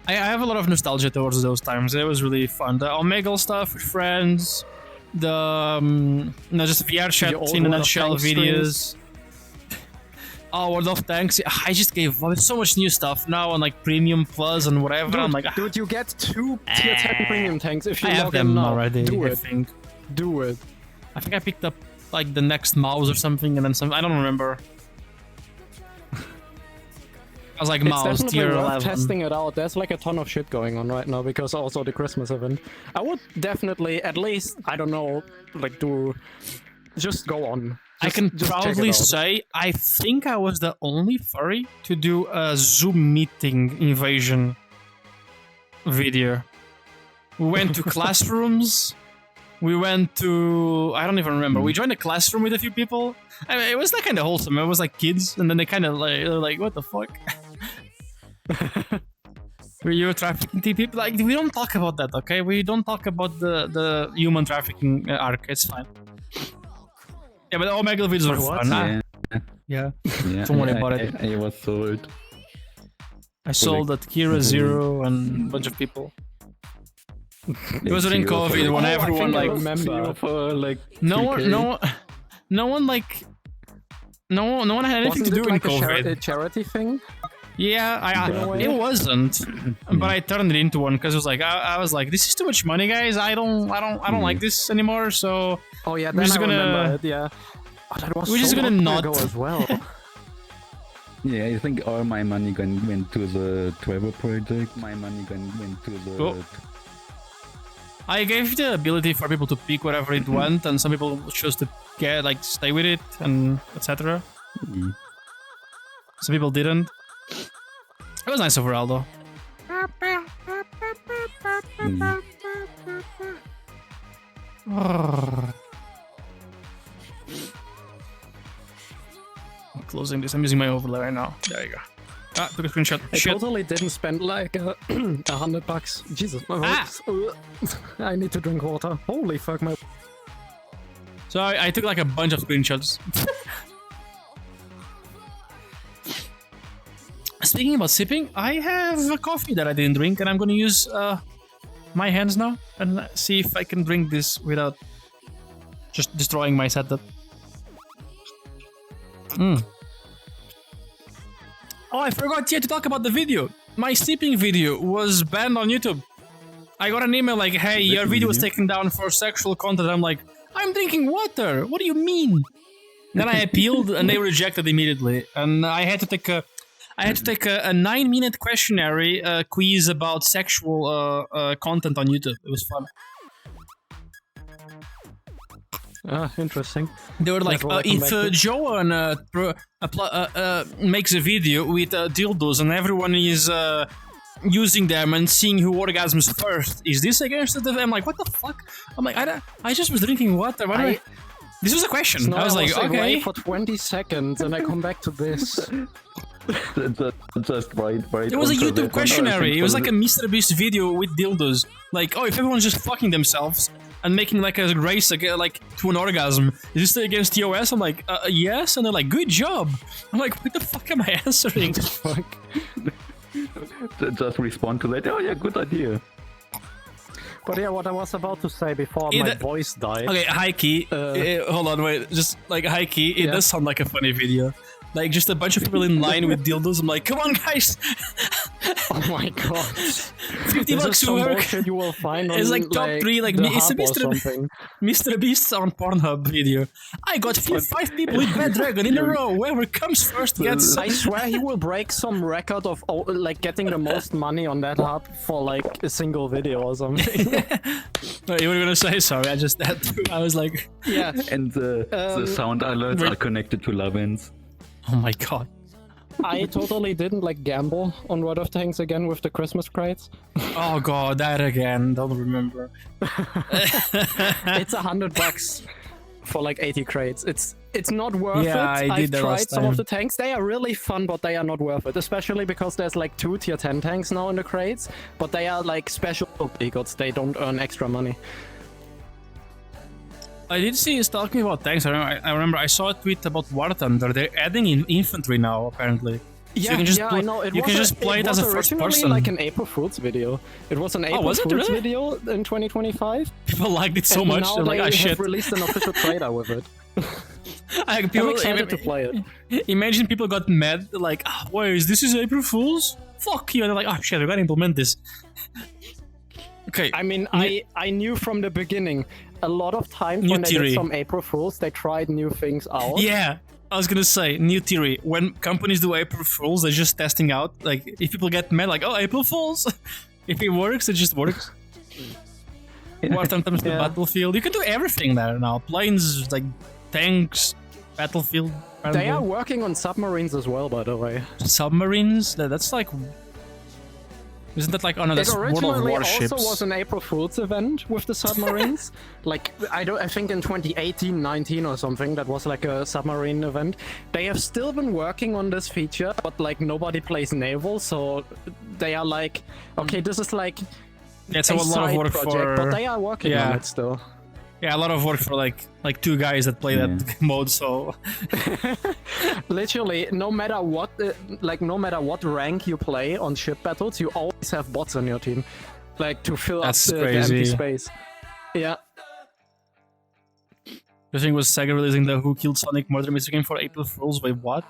I have a lot of nostalgia towards those times. It was really fun. The Omegle stuff with friends, the just VR chat old in a World of nutshell Tanks videos. Oh, World of Tanks. I just gave up. There's so much new stuff now on like Premium Plus and whatever. I'm like, Dude, you get 2 tier 10 premium tanks if you I have log in them now. already. Do I it. think. Do it. I think I picked up like the next mouse or something, and then some. I don't remember. I was like It's mouse definitely tier worth 11. testing it out. There's like a ton of shit going on right now because also the Christmas event. I would definitely, at least, I don't know, like just go on. I Just- can just check it proudly out. say I think I was the only furry to do a Zoom meeting invasion video. We went to classrooms. We went to... I don't even remember. We joined a classroom with a few people. I mean, it was like kind of wholesome. It was like kids, and then they kind of like... They're like, what the fuck? Were you trafficking people? Like, we don't talk about that, okay? We don't talk about the human trafficking arc. It's fine. Yeah, but the Omegle videos were What? fun. Yeah, Yeah. yeah. Don't worry about it. I was sold. I sold at Kira Zero and a bunch of people. It was during Zero for COVID when I everyone think I like remember. for like no one 3K. no one like no one had anything Wasn't to do it in like COVID. a charity thing? Yeah, it wasn't, but I turned it into one because it was like I was like, this is too much money, guys. I don't like this anymore. So Oh yeah, We're then just I gonna- remember it, yeah. Oh, that was we're just so gonna long not- ago as well. Yeah, I think all my money went to the Trevor project. My money went to the. Oh. I gave the ability for people to pick wherever it went, and some people chose to stay with it and etc. Mm. Some people didn't. It was nice overall, though. Mm. I'm closing this. I'm using my overlay right now. There you go. Ah, took a screenshot. I Shit. totally didn't spend like $100. Jesus, my voice. I need to drink water. Holy fuck, my. So I took like a bunch of screenshots. Speaking about sipping, I have a coffee that I didn't drink, and I'm gonna use my hands now and see if I can drink this without just destroying my setup. Oh, I forgot to talk about the video. My sipping video was banned on YouTube. I got an email like, hey, your video was taken down for sexual content. I'm like, I'm drinking water. What do you mean? Then I appealed and they rejected immediately. And I had to take a 9-minute questionnaire quiz about sexual content on YouTube. It was fun. Interesting. They were like, That's what I if commented. Joan makes a video with dildos and everyone is using them and seeing who orgasms first, is this against the? I'm like, what the fuck? I'm like, I just was drinking water. Why do I? This was a question. No, I was like, away okay. for 20 seconds and I come back to this. Just right. It was a YouTube questionnaire. It was like a MrBeast video with dildos. Like, oh, if everyone's just fucking themselves and making like a race like to an orgasm, is this against TOS? I'm like, yes. And they're like, good job. I'm like, what the fuck am I answering? Fuck. Just respond to that. Oh yeah, good idea. But yeah, what I was about to say before Yeah, my that- voice died. Okay, high key. Hold on, wait. Just like high key, it Yeah. does sound like a funny video. Like just a bunch of people in line with dildos. I'm like, come on, guys. Oh my god. 50 This is bucks to some work. bullshit you will find on It's like top 3, like the it's a hub or something. Mr. Beast's on Pornhub video. I got 5 people with Bad Dragon in a row. Whoever comes first gets. I swear he will break some record of like getting the most money on that hub for like a single video or something. No, you were gonna say sorry. I just had to. I was like, yeah. And the sound alerts are connected to Lovins. oh my god. I totally didn't like gamble on World of Tanks again with the Christmas crates. Oh god, that again. Don't remember. It's $100 for like 80 crates. It's not worth Yeah, it. I did I've that tried last some of time. the tanks. They are really fun, but they are not worth it. Especially because there's like 2 tier 10 tanks now in the crates, but they are like special because they don't earn extra money. I did see us talking about tanks. I remember I saw a tweet about War Thunder. They're adding in infantry now, apparently. So you can just I know. you can just play it as a first originally person. like an April Fool's video. It was an April was it Fool's really? video in 2025. People liked it so and much. now They're they like, oh have shit. released an official trailer with it. I'm People, excited to play it. Imagine people got mad, like, oh, wait, this is April Fool's? Fuck you. And they're like, oh shit, we gotta implement this. Okay. I mean, I knew from the beginning. A lot of times New when they theory. did some April Fools, they tried new things out. Yeah, I was gonna say, new theory. When companies do April Fools, they're just testing out. Like, if people get mad, like, oh, April Fools. If it works, it just works. War Thunder the Yeah. battlefield. You can do everything there now. Planes, like, tanks, battlefield. They are working on submarines as well, by the way. Submarines? That's like... Isn't that like... Oh no, that's It World of originally Warships. also was an April Fool's event with the submarines. Like, I think in 2018, 19 or something, that was like a submarine event. They have still been working on this feature, but like nobody plays naval, so they are like, okay, this is like It's a a lot of side work project, for... but they are working yeah. on it still. Yeah, a lot of work for like 2 guys that play that mode, so... Literally, no matter what, no matter what rank you play on ship battles, you always have bots on your team, like to fill That's up the empty crazy. space. Yeah. The thing was Sega releasing the Who Killed Sonic murder mystery game for April Fools. Wait, what?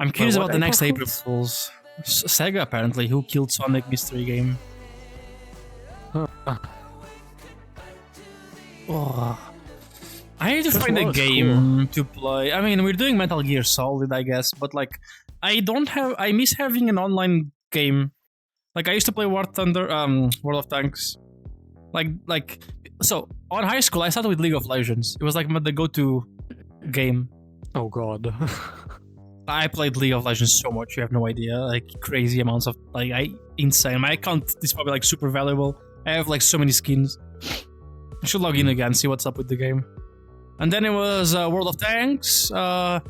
I'm curious what about the next April April Fools. Sega apparently, who killed Sonic mystery game. Oh. I need to find a was game to play. I mean, we're doing Metal Gear Solid, I guess, but like, I miss having an online game. Like, I used to play War Thunder, World of Tanks. So on high school, I started with League of Legends. It was like the go-to game. Oh god. I played League of Legends so much, you have no idea. Like, crazy amounts of, insane. My account is probably like super valuable. I have like so many skins. I should log in again, see what's up with the game. And then it was World of Tanks. I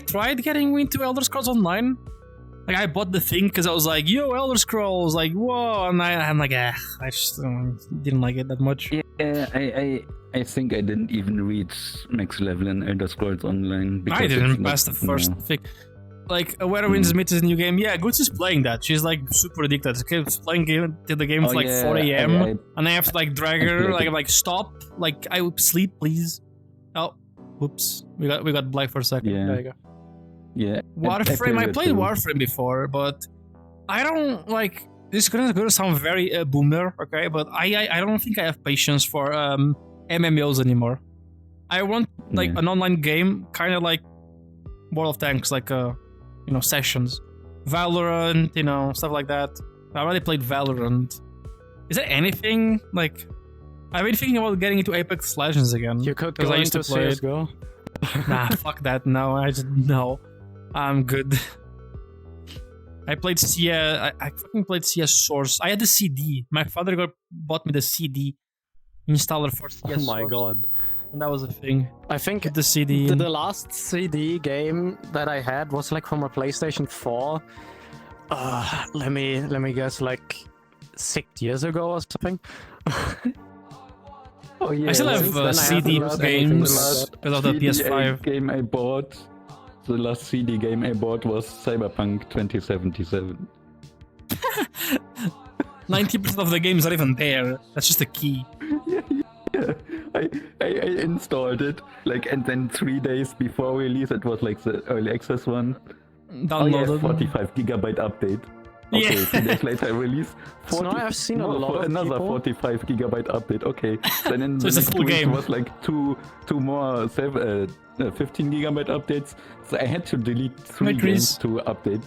tried getting into Elder Scrolls Online. Like, I bought the thing because I was like, yo, Elder Scrolls, like, whoa. And I'm like, I just didn't like it that much. Yeah, I think I didn't even reach max level in Elder Scrolls Online. Because I didn't it's not- pass the first no. thing. Like, Where Winds Meet is a new game. Yeah, Goods is playing that. She's like super addicted. She keeps playing the game Oh, for like yeah, 4 a.m. I- and I have to like drag I her. played Like, it. I'm like, stop. Like, I would sleep, please. Oh, whoops. We got black for a second. Yeah. There you go. Yeah. Warframe. I played too. Warframe before, but I don't like. This is gonna sound very boomer, okay? But I don't think I have patience for MMOs anymore. I want like Yeah. an online game, kind of like World of Tanks, like sessions, Valorant, stuff like that. I already played Valorant. Is there anything like? I've been thinking about getting into Apex Legends again. You could 'cause go I used into to play it. CSGO. Nah, fuck that. No. I'm good. I played CS. I fucking played CS Source. I had the CD. My father bought me the CD installer for CS Oh my Source, god. and that was a thing. I think Get the CD. the last CD game that I had was like from a PlayStation 4. Let me guess, like 6 years ago or something. Oh yeah. I still since have then I CD haven't lost anything games like that. because of the CD PS5. game I bought. The last CD game I bought was Cyberpunk 2077. 90% of the game's not even there. That's just a key. Yeah, I installed it and then 3 days before release it was like the early access one. Oh yeah, Downloaded. 45 gigabyte update. Okay, Yeah. 3 days later release. So now I've seen a lot of another people- 45 gigabyte update. Okay, then in So the it's a next full week game. was like two more 15 gigabyte updates. So I had to delete 3 Hi, Chris. games to update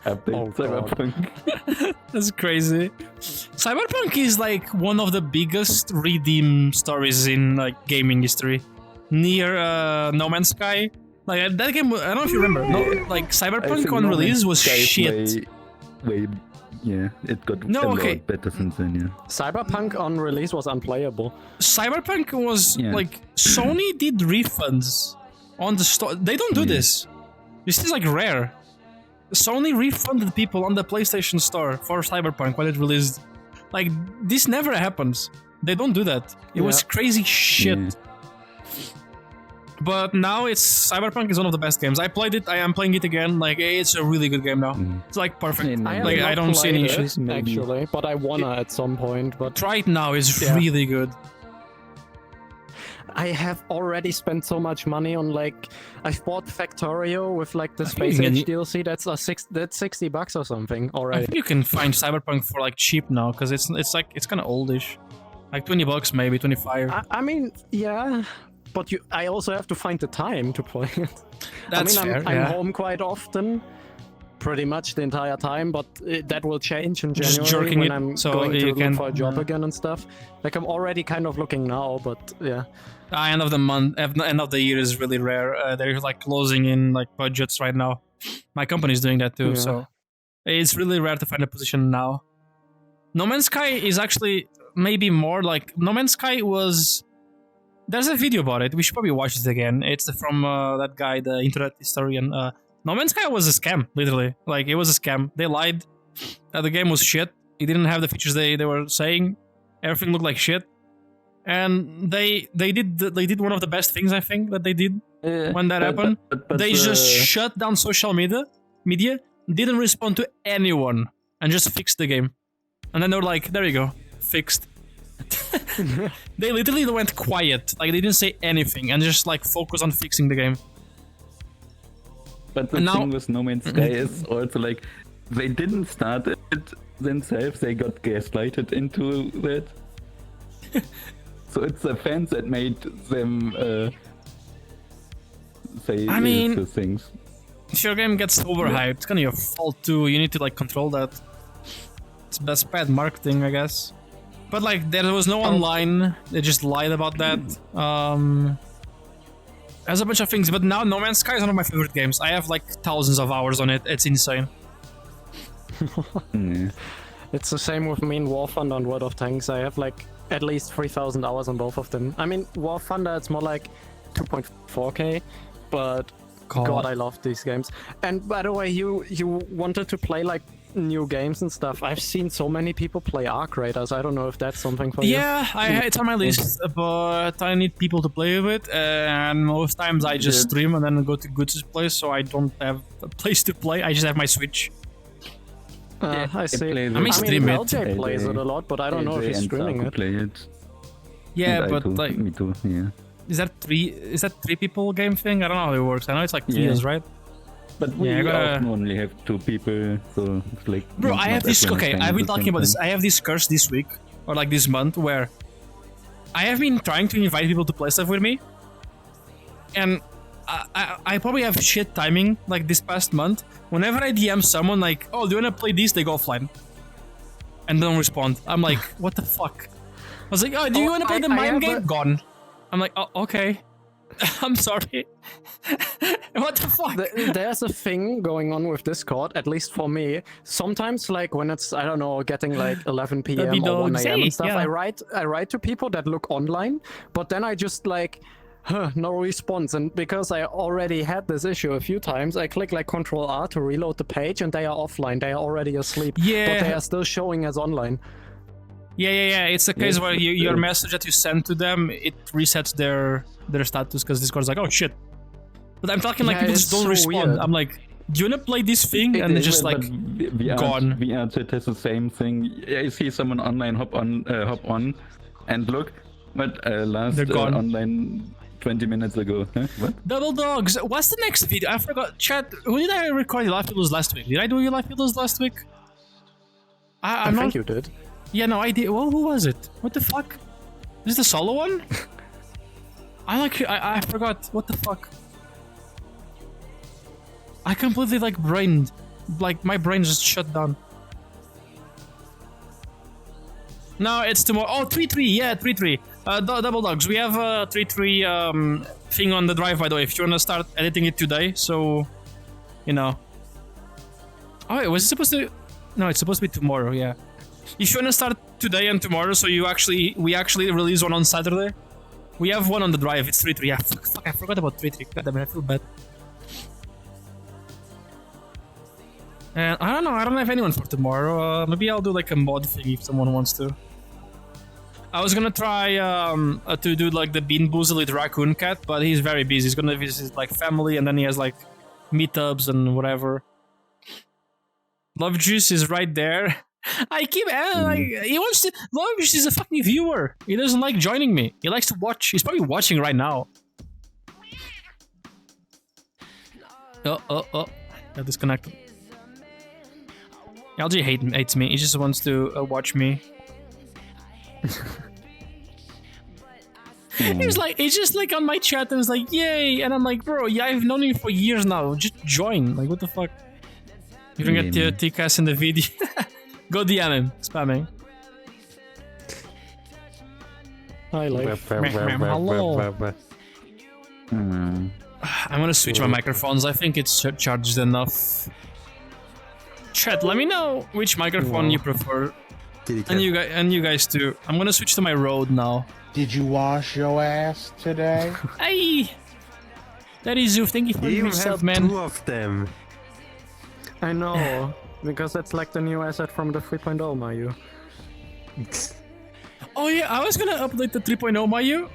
Oh, God. Cyberpunk. That's crazy. Cyberpunk is like one of the biggest redeem stories in like gaming history. Near No Man's Sky. Like that game, I don't know if you remember. No, like I Cyberpunk think on No release Man's was Sky is shit. Way, yeah, it got No, a lot okay. better since then, yeah. Cyberpunk on release was unplayable. Cyberpunk was Yeah. like Sony did refunds on the store. They don't do Yeah. this. This is like rare. Sony refunded people on the PlayStation Store for Cyberpunk when it released. Like this never happens. They don't do that. It was Yeah. crazy shit. Yeah. But now Cyberpunk is one of the best games. I played it. I am playing it again. Like it's a really good game now. It's like perfect. Yeah, I have Like not I don't see any played it, issues. actually, but I wanna at some point. But Try it now. It's Yeah. really good. I have already spent so much money on I've bought Factorio with like the I think Space you can- Age DLC. That's $60 or something I already. think you can find Cyberpunk for like cheap now because it's kind of oldish, like $20 maybe 25. I mean, yeah, but I also have to find the time to play it. That's I mean, fair. I'm yeah. home quite often, pretty much the entire time, but that will change in Just January jerking when it I'm so going to you look can- for a job yeah. again and stuff. Like I'm already kind of looking now, but yeah. End of the month, end of the year is really rare. They're like closing in like budgets right now. My company is doing that too, Yeah. so it's really rare to find a position now. No Man's Sky is actually maybe more like No Man's Sky was. There's a video about it. We should probably watch it again. It's from that guy, the internet historian. No Man's Sky was a scam, literally. Like it was a scam. They lied. The game was shit. It didn't have the features they were saying. Everything looked like shit. And they did one of the best things I think that they did when that happened. But They just shut down social media, didn't respond to anyone, and just fixed the game. And then they were like, "There you go, fixed." They literally went quiet, like they didn't say anything, and just like focus on fixing the game. But the And now- thing with No Man's Sky is also like they didn't start it themselves. They got gaslighted into that. So it's the fans that made them say I mean- the things. If your game gets overhyped, it's kind of your fault too. You need to like control that. That's bad marketing, I guess. But like, there was no online. They just lied about that. There's a bunch of things, but now No Man's Sky is one of my favorite games. I have like thousands of hours on it. It's insane. Yeah. It's the same with me in War Thunder and World of Tanks. I have like at least 3,000 hours on both of them. I mean, War Thunder, it's more like 2.4k, but God, I love these games. And by the way, you wanted to play like new games and stuff. I've seen so many people play Arc Raiders. I don't know if that's something for you. Yeah, it's on my list, but I need people to play with it, and most times I just stream and then go to Goods' place, so I don't have a place to play. I just have my Switch. I see. play I the- mean, stream it. LJ plays it a lot, but I don't know if he's and streaming Saku it. play it. Yeah, And I but too. like, Me too, yeah. is that three people game thing? I don't know how it works. I know it's like three Yeah. years, right? But we Yeah, I gotta- often only have 2 people, so it's like... Bro, not I have this. everyone Okay, playing I've at been the talking same about this. time. I have this curse this week, or like this month, where I have been trying to invite people to play stuff with me, and I probably have shit timing. Like this past month, whenever I DM someone like, "Oh, do you wanna play this?" they go offline, and don't respond. I'm like, what the fuck? I was like, "Oh, do you wanna play the I mind have game?" a- Gone. I'm like, "Oh, okay." I'm sorry. What the fuck? There's a thing going on with Discord, at least for me. Sometimes, like when it's, I don't know, getting like 11 p.m. That'd be or 1 dogs. a.m. Hey, and stuff, yeah. I write to people that look online, but then I just like, no response. And because I already had this issue a few times, I click like Control R to reload the page, and they are offline. They are already asleep, but Yeah. they are still showing as online. Yeah. It's a case where your message that you send to them, it resets their status because Discord's like, oh shit. But I'm talking like Yeah, people it's just don't so respond. weird. I'm like, do you wanna play this thing? And It they're is, just but like, VR gone. VR chat has the same thing. I see someone online hop on, and look, but last They're gone. online 20 minutes ago. Huh? What? Double Dogs. What's the next video? I forgot. Chat. Who did I record your live videos last week? Did I do your live videos last week? I I'm think not. you did. Yeah, no, I did. Well, who was it? What the fuck? Is this the solo one? I forgot. What the fuck? I completely like brained. Like my brain just shut down. No, it's tomorrow. Oh, 3-3. Yeah, 3-3. Double Dogs. We have a 3-3 thing on the drive, by the way. If you wanna start editing it today, so you know. Oh, wait, was it supposed to? No, it's supposed to be tomorrow. Yeah. If you wanna start today and tomorrow, so we actually release one on Saturday. We have one on the drive. It's 3-3. Yeah, fuck, I forgot about 3-3. God damn it, I feel bad. And I don't know. I don't have anyone for tomorrow. Maybe I'll do like a mod thing if someone wants to. I was gonna try to do like the Bean Boozle with Raccoon Cat, but he's very busy. He's gonna visit like family, and then he has like meetups and whatever. Love Juice is right there. I keep like he wants to. Love Juice is a fucking viewer. He doesn't like joining me. He likes to watch. He's probably watching right now. Oh! Got disconnected. LG hates me. He just wants to watch me. He's just like on my chat and is like, yay! And I'm like, bro, yeah, I've known you for years now. Just join. Like, what the fuck? You can get TCAS in the video. Go DM him. Spamming. Hi, life. Hello. I'm gonna switch my microphones. I think it's charged enough. Chat, let me know which microphone you prefer. And you guys too. I'm gonna switch to my Rode now. Did you wash your ass today? Hey! Daddy Zoof, thank you for the resub, man. of them. I know, because that's like the new asset from the 3.0 Mayu. Oh yeah, I was gonna update the 3.0 Mayu,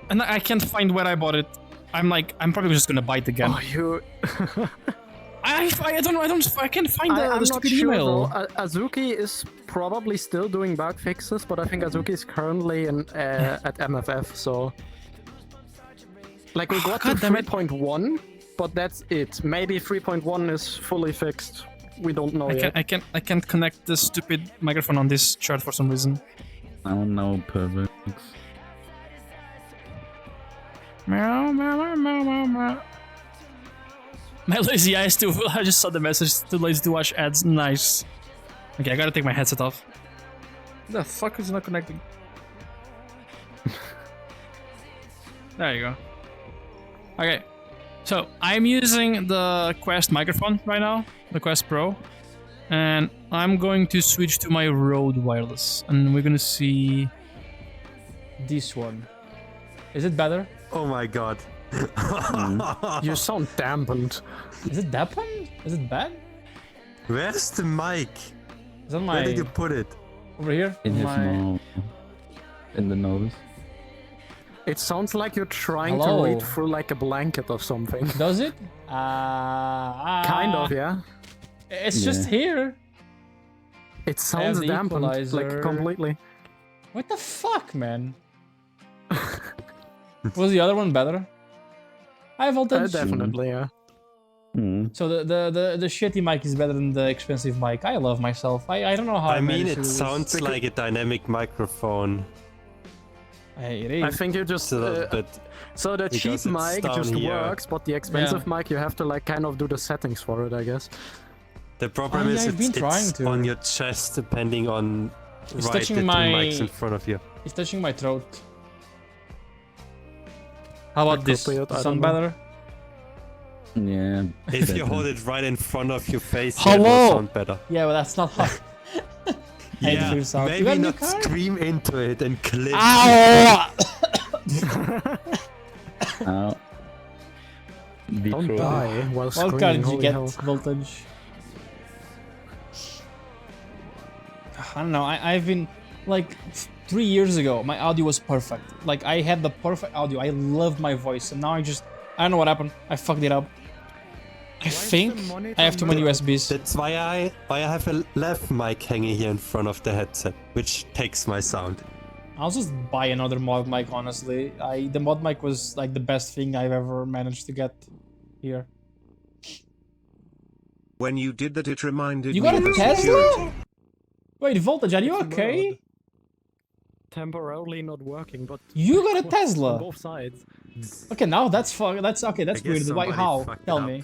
and I can't find where I bought it. I'm probably just gonna buy it again. Oh, you... I can't find I'm the not stupid sure email. though. Azuki is probably still doing bug fixes, but I think Azuki is currently in at MFF, so... Like, we got to God damn it. 3.1, but that's it. Maybe 3.1 is fully fixed. We don't know yet. I can't connect the stupid microphone on this chart for some reason. Oh no, perfect. Meow, meow, meow, meow, meow, meow. My lazy eyes too. I just saw the message. Too lazy to watch ads. Nice. Okay, I gotta take my headset off. The fuck is not connecting? There you go. Okay, so I'm using the Quest microphone right now, the Quest Pro, and I'm going to switch to my Rode wireless, and we're gonna see this one. Is it better? Oh my god. You sound dampened. Is it dampened? Is it bad? Where's the mic? Is that Where my did you put it? over here? In his My... mouth. In the nose. It sounds like you're trying Hello? to read through like a blanket or something. Does it? Kind of, yeah. It's just here. It sounds the dampened, equalizer. like completely. What the fuck, man? Was the other one better? High voltage. Definitely, yeah. So the shitty mic is better than the expensive mic. I love myself. I don't know how. I mean, managed to it do this. sounds like a dynamic microphone. Hey, it is. I think you just. But So the because cheap it's mic down just here. works, but the expensive mic you have to like kind of do the settings for it, I guess. the problem Oh, is yeah, I've been trying it's to. on your chest, depending on It's right touching the two my- mics in front of you. It's touching my throat. How about this? Appropriate, I Sound don't know. better? Yeah. If you better. hold it right in front of your face, Hello? it will sound better. Yeah, but that's not how. Yeah, You got a maybe new not car? scream into it and clip. Ow! Ow. Don't Vitro. die while What screaming, car did you holy get, hell. voltage? I don't know. I've been like 3 years ago. My audio was perfect. Like I had the perfect audio. I loved my voice, and now I don't know what happened. I fucked it up. I think I have too many USBs. That's why I have a left mic hanging here in front of the headset, which takes my sound. I'll just buy another mod mic. Honestly, the mod mic was like the best thing I've ever managed to get here. When you did that, it reminded You me got of a a Tesla? security. Wait, voltage, are you okay? Temporarily not working, but You got a on Tesla. both sides. Okay, now that's okay. That's I weird. guess Why? somebody How? fucked it Tell up. me.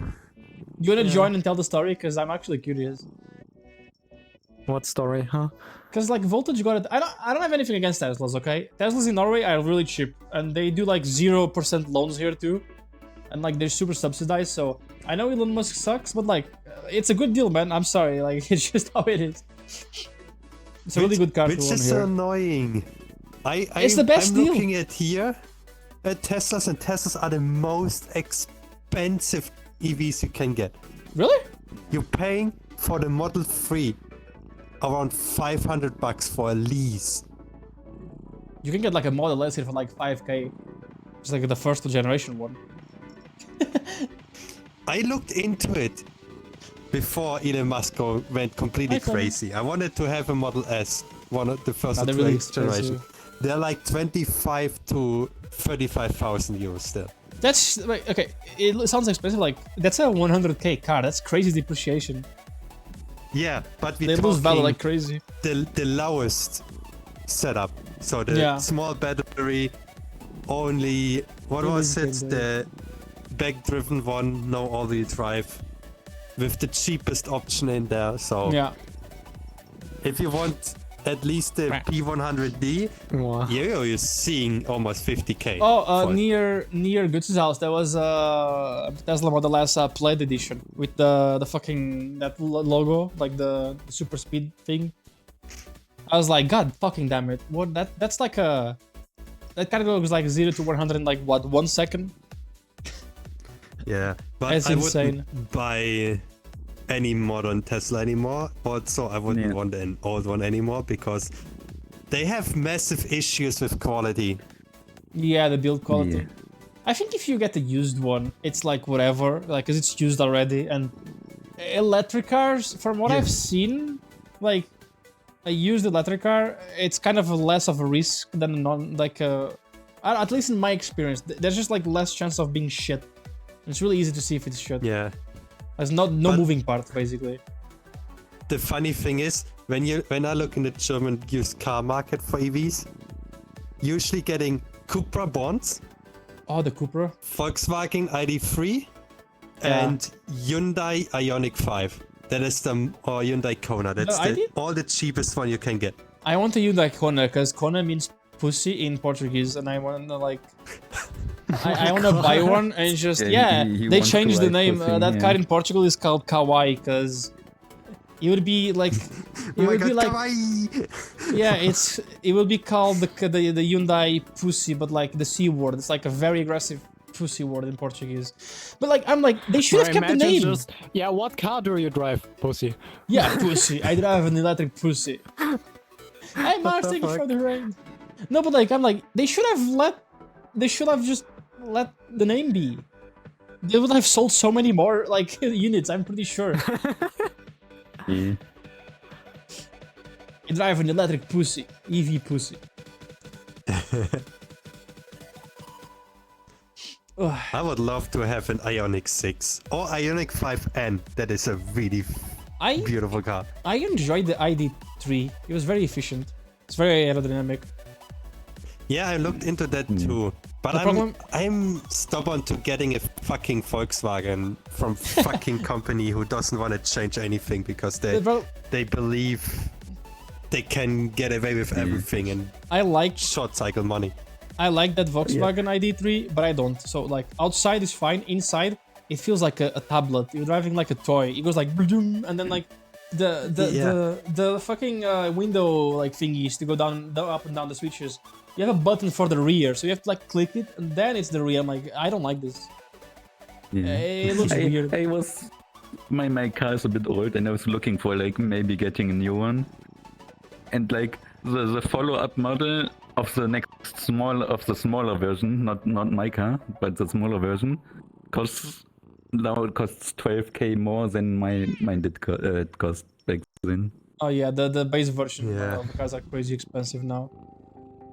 You wanna join and tell the story? Cause I'm actually curious. What story, huh? Cause like voltage got it. I don't have anything against Teslas. Okay, Teslas in Norway are really cheap, and they do like 0% loans here too, and like they're super subsidized. So I know Elon Musk sucks, but like it's a good deal, man. I'm sorry, like it's just how it is. It's a really good car to Which own is here. so annoying. It's the best I'm deal. looking at here at Teslas, and Teslas are the most expensive EVs you can get. Really? You're paying for the Model 3 around $500 for a lease. You can get like a Model S here for like 5K. It's like the first generation one. I looked into it before Elon Musk went completely Okay. crazy. I wanted to have a Model S, one of the first Now they're really generation. expensive. They're like 25 to 35,000 euros still. That's like, okay. It sounds expensive. Like that's a 100K car. That's crazy depreciation. Yeah, but we're They lose value talking like crazy. the lowest setup. So the Yeah. small battery, only what was it? The back-driven one, no all-wheel drive, with the cheapest option in there. So Yeah. if you want at least the P100D, Wow. you're seeing almost 50K. Oh, for it. near Gutz's house, there was a Tesla Model S Plaid edition with the fucking that logo, like the super speed thing. I was like, God fucking damn it! What that's like a that kind of goes like 0 to 100 in like what 1 second. Yeah, but That's I insane. wouldn't buy any modern Tesla anymore. Also, I wouldn't want an old one anymore because they have massive issues with quality. Yeah, the build quality. Yeah. I think if you get the used one, it's like whatever, like 'cause it's used already. And electric cars, from what I've seen, like a used electric car, it's kind of less of a risk than a non, like at least in my experience. There's just like less chance of being shit It's really easy to see if it's shut. Yeah. There's no But- moving part basically. The funny thing is, when I look in the German used car market for EVs, usually getting Cupra Bonds, Oh, the Cupra. Volkswagen ID3, Yeah. and Hyundai Ioniq 5. That is or Hyundai Kona. That's No, I did- all the cheapest one you can get. I want to use like Kona because Kona means pussy in Portuguese, and I want to like. I want to buy one and just he they wants to changed the ride name. pussy, That yeah. car in Portugal is called Kawaii because it would be like it would be like kawaii! yeah, it will be called the Hyundai pussy, but like the C word. It's like a very aggressive pussy word in Portuguese. But like I'm like they should have kept the name. Yeah, what car do you drive, pussy? Yeah, pussy. I drive an electric pussy. I'm What the asking fuck? for the rain. No, but like I'm like they should have just let the name be. They would have sold so many more like units. I'm pretty sure. Yeah. I drive an electric pussy, EV pussy. Ugh. I would love to have an Ioniq 6 or Ioniq 5N. That is a really I beautiful car. I enjoyed the ID3. It was very efficient. It's very aerodynamic. Yeah, I looked into that too. But The problem- I'm stubborn to getting a fucking Volkswagen from fucking company who doesn't want to change anything because they believe they can get away with everything and I liked short cycle money. I like that Volkswagen ID3, but I don't. So like outside is fine. Inside it feels like a tablet. You're driving like a toy. It goes like boom, and then like the fucking window like thingies to go down, up and down the switches. You have a button for the rear, so you have to like click it, and then it's the rear. I'm like, I don't like this. Yeah. It looks weird. I was my car is a bit old, and I was looking for like maybe getting a new one, and like the follow-up model of the smaller version, not my car, but the smaller version, costs 12k more than mine did cost back then. Oh yeah, the base version Yeah. of the cars are crazy expensive now.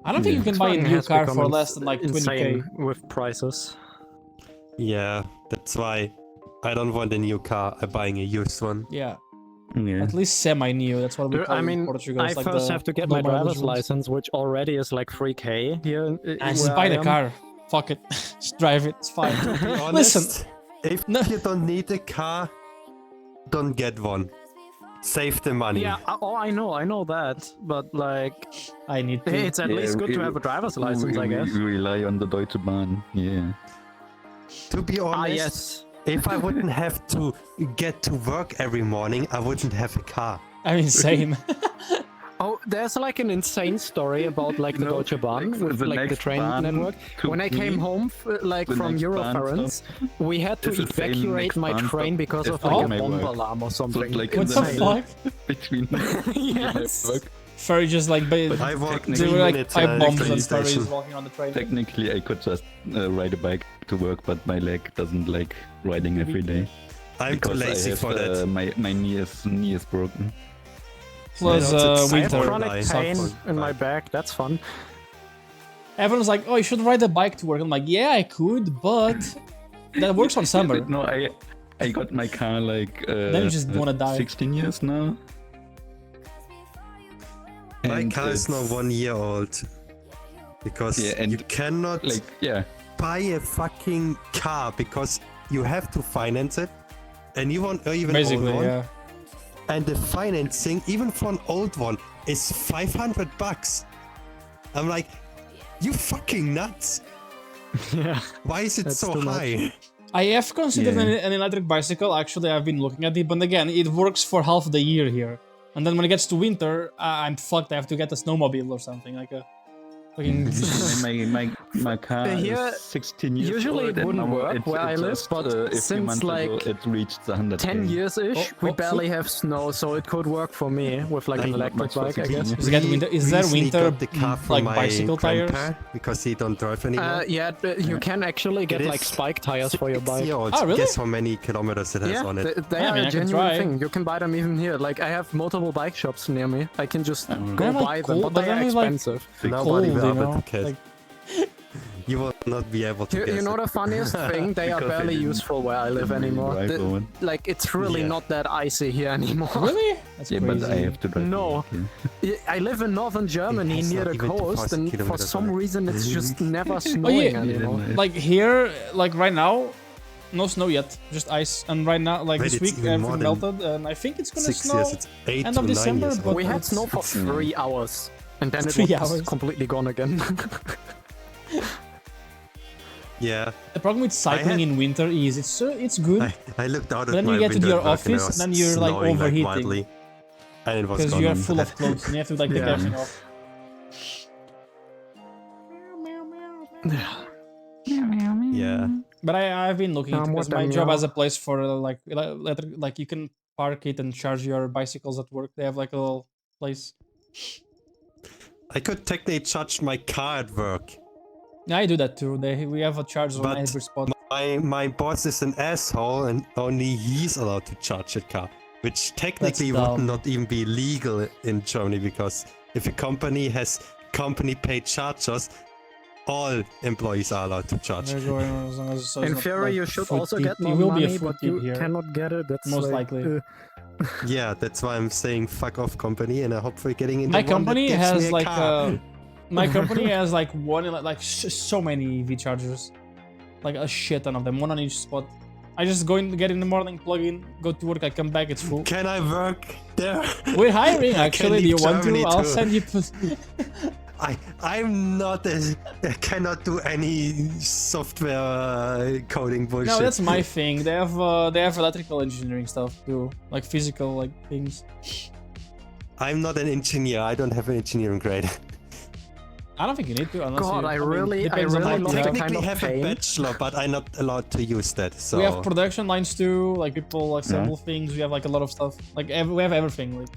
I don't think you can buy a Volkswagen new has car become for less than like 20k. insane with prices. Yeah, that's why I don't want a new car. I'm buying a used one. Yeah, Yeah. at least semi-new. That's what we call I it in mean, Portugal. I It's like first the have to get my normal driver's versions. license, which already is like 3k here. And where just buy I the am. car. Fuck it. Just drive it. It's fine. Honest, Listen. if No. you don't need a car, don't get one. Save the money. Yeah, I know that, but like, I need to. it's at least good to have a driver's license, I guess. We rely on the Deutsche Bahn. Yeah. To be honest, Yes. if I wouldn't have to get to work every morning, I wouldn't have a car. I mean, same. Oh, there's like an insane story about like the No, Deutsche Bahn like, with the like the next train Bahn network. to When I came me, home like the from next Bahn Eurofurence, we had to is the same evacuate next my Bahn train stop because as of the like a my bomb work. alarm or So something. like in What the the middle fuck? between Yes. my work. Ferry just like I walked there 3 were like minutes 5 and bombs train and Ferry station. is walking on the train. Technically, I could just ride a bike to work, but my leg doesn't like riding every day. I'm too Because I lazy have, for that. My knee is broken. Plus Yeah, it's I have winter. chronic pain Sucks. in my back. That's fun. Everyone's like, oh, you should ride a bike to work. I'm like, yeah, I could, but that works on summer. No, I got my car like Then you just wanna die. 16 years now. My And car is now it's- 1 year old. Because Yeah, and you cannot like yeah. buy a fucking car because you have to finance it. And you want even Basically, own one. yeah. And the financing, even for an old one, is $500. I'm like, you fucking nuts. Yeah. Why is it That's so too much. high? I have considered Yeah. an electric bicycle. Actually, I've been looking at it, but again, it works for half the year here. And then when it gets to winter, I'm fucked. I have to get a snowmobile or something like a fucking. my car Here, is 16 years usually old it and wouldn't now work it where I live, just, but a few since, months like, ago, it reached the 100. 10 years-ish, Oh, we oh, barely have snow, so it could work for me with like an Not electric much for bike, I 16 guess. years. Is that winter? Is there Recently winter got the car from like my bicycle tires? grandpa because he don't drive anymore. Yeah, you can actually get It like is spike tires for your bike. 6-year-old. Oh, really? Guess how many kilometers it has Yeah, on it? they Yeah, I are mean, a I can genuine try. thing. You can buy them even here. Like I have multiple bike shops near me. I can just go They're, like, buy cool, them, but but they are I mean, like, expensive. Nobody cold, will you have know? it, kid. Like, You will not be able to You guess know it. the funniest thing? They are Because they barely didn't useful where I live really anymore. drive on. Like, it's really Yeah. not that icy here anymore. Really? That's Yeah, crazy. but I have to drive. No. Okay. I live in northern Germany has near not the even coast, 2,000 and for kilometers some on it. reason it's just never Oh, snowing yeah. anymore. Like here, like right now, no snow yet, just ice. And right now, like Wait, this it's week, even more everything than melted, and I think it's gonna 6 snow. years, it's 8 end to of 9 December, years. but- We had it's- snow for 3 hours, and then it 3 was hours. completely gone again. Yeah, The problem with cycling had- in winter is it's good I looked out at Then my you get to window your at work and it office, was and then you're, like, snowing, overheating. wildly, and it was because gone. you are full of clothes and you have to like take Yeah. everything off. Yeah. But I've been looking into because what my the job meow? has a place for like you can park it and charge your bicycles at work. They have like a little place. I could technically charge my car at work. Yeah, I do that too. We have a charger on But every spot. My boss is an asshole and only he's allowed to charge a car, which technically would dumb. not even be legal in Germany, because if a company has company paid chargers, all employees are allowed to charge. They're going as long as so it's In not, theory, like, you should food also deep. get more It will be a money, food but deep you here. cannot get it. That's Most like, likely. Yeah, that's why I'm saying fuck off company, and I hope we're getting into My one that company gives me has a like car. my company has like so many EV chargers, like a shit ton of them, one on each spot. I just go in, get in the morning, plug in, go to work. I come back, it's full. Can I work there? We're hiring I can actually. Do you leave want Germany to? I'll too. send you. I'm not I cannot do any software coding bullshit. No, that's my thing. They have electrical engineering stuff too, like physical like things. I'm not an engineer. I don't have an engineering grade. I don't think you need to unless God, you. I mean, really depends on love how the you kind have. Technically of have a pain. bachelor, but I'm not allowed to use that. So We have production lines too, like people assemble things. We have like a lot of stuff. Like we have everything. Like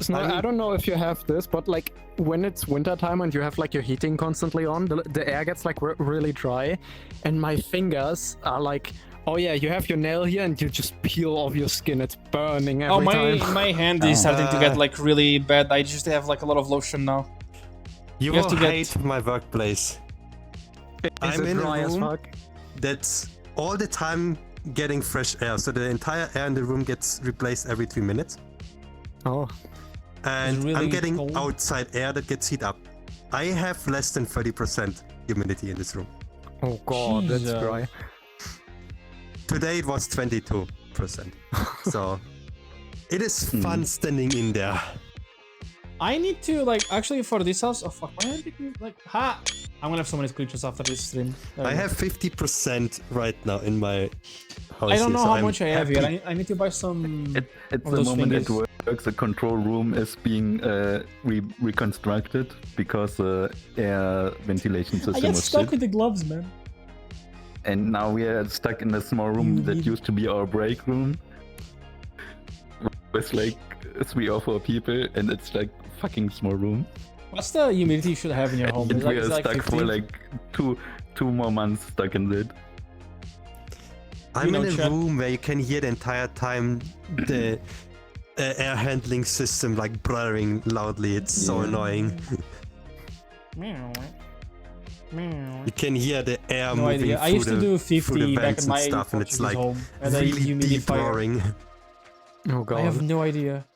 So I don't know if you have this, but like when it's winter time and you have like your heating constantly on, the air gets like really dry, and my fingers are like, oh yeah, you have your nail here and you just peel off your skin. It's burning every time. my hand is starting to get like really bad. I just have like a lot of lotion now. you have will to get- hate my workplace. Is I'm it in a dry as room fuck? that's all the time getting fresh air. So the entire air in the room gets replaced every 3 minutes. Oh, And really I'm getting cold? outside air that gets heat up. I have less than 30% humidity in this room. oh god, that's Jesus. dry. Today it was 22%. So it is fun standing in there. I need to like actually for this house. Oh fuck! Why am I thinking like ha? I'm gonna have so many screeches after this stream. There I we go. have 50% right now in my house. I don't here, know so how I'm much I have happy. here. I need to buy some. At Of the those moment at fingers. work, the control room is being reconstructed because the air ventilation I system get was stuck shit. with the gloves, man. And now we are stuck in a small room that used to be our break room. With like 3 or 4 people, and it's like fucking small room. What's the humidity you should have in your home? And Is, like, we is are it like stuck 50? for like two more months stuck in it. I'm You in know, a chat. room where you can hear the entire time the air handling system like blaring loudly. It's so annoying. Meow. Meow. You can hear the air No moving idea. I through used to the, do through 50 the back vents in my and stuff, and it's Portuguese like home. And a really deep humidifier. roaring. Oh god. I have no idea.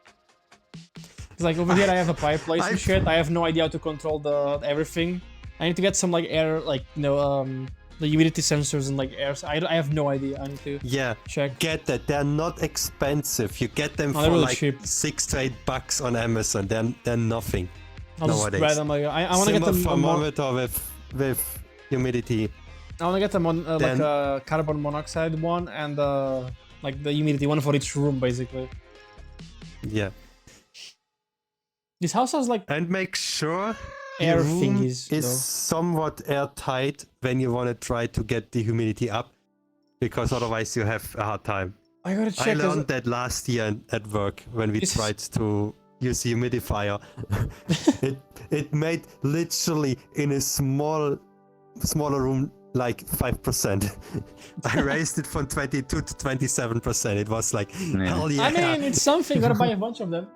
It's like over here I have a fireplace and shit. I have no idea how to control the everything. I need to get some like air, like the humidity sensors and like air. I have no idea. I need to Yeah, check. get that. They're not expensive. You get them Oh, for they're really like cheap. $6 to $8 on Amazon. They're nothing. I'll just nowadays. grab them. Like, I want to get Simple them. thermometer with humidity. I want to get them on like Then- a carbon monoxide one and like the humidity one for each room, basically. Yeah, This house has like and make sure air your room thingies. is though. somewhat airtight when you want to try to get the humidity up, because otherwise you have a hard time. I gotta I check. 'cause learned that last year at work when we This is- tried to use the humidifier. it made literally in a smaller room like 5%. I raised it from 22 to 27%. It was like hell yeah. I mean, it's something. Gotta buy a bunch of them.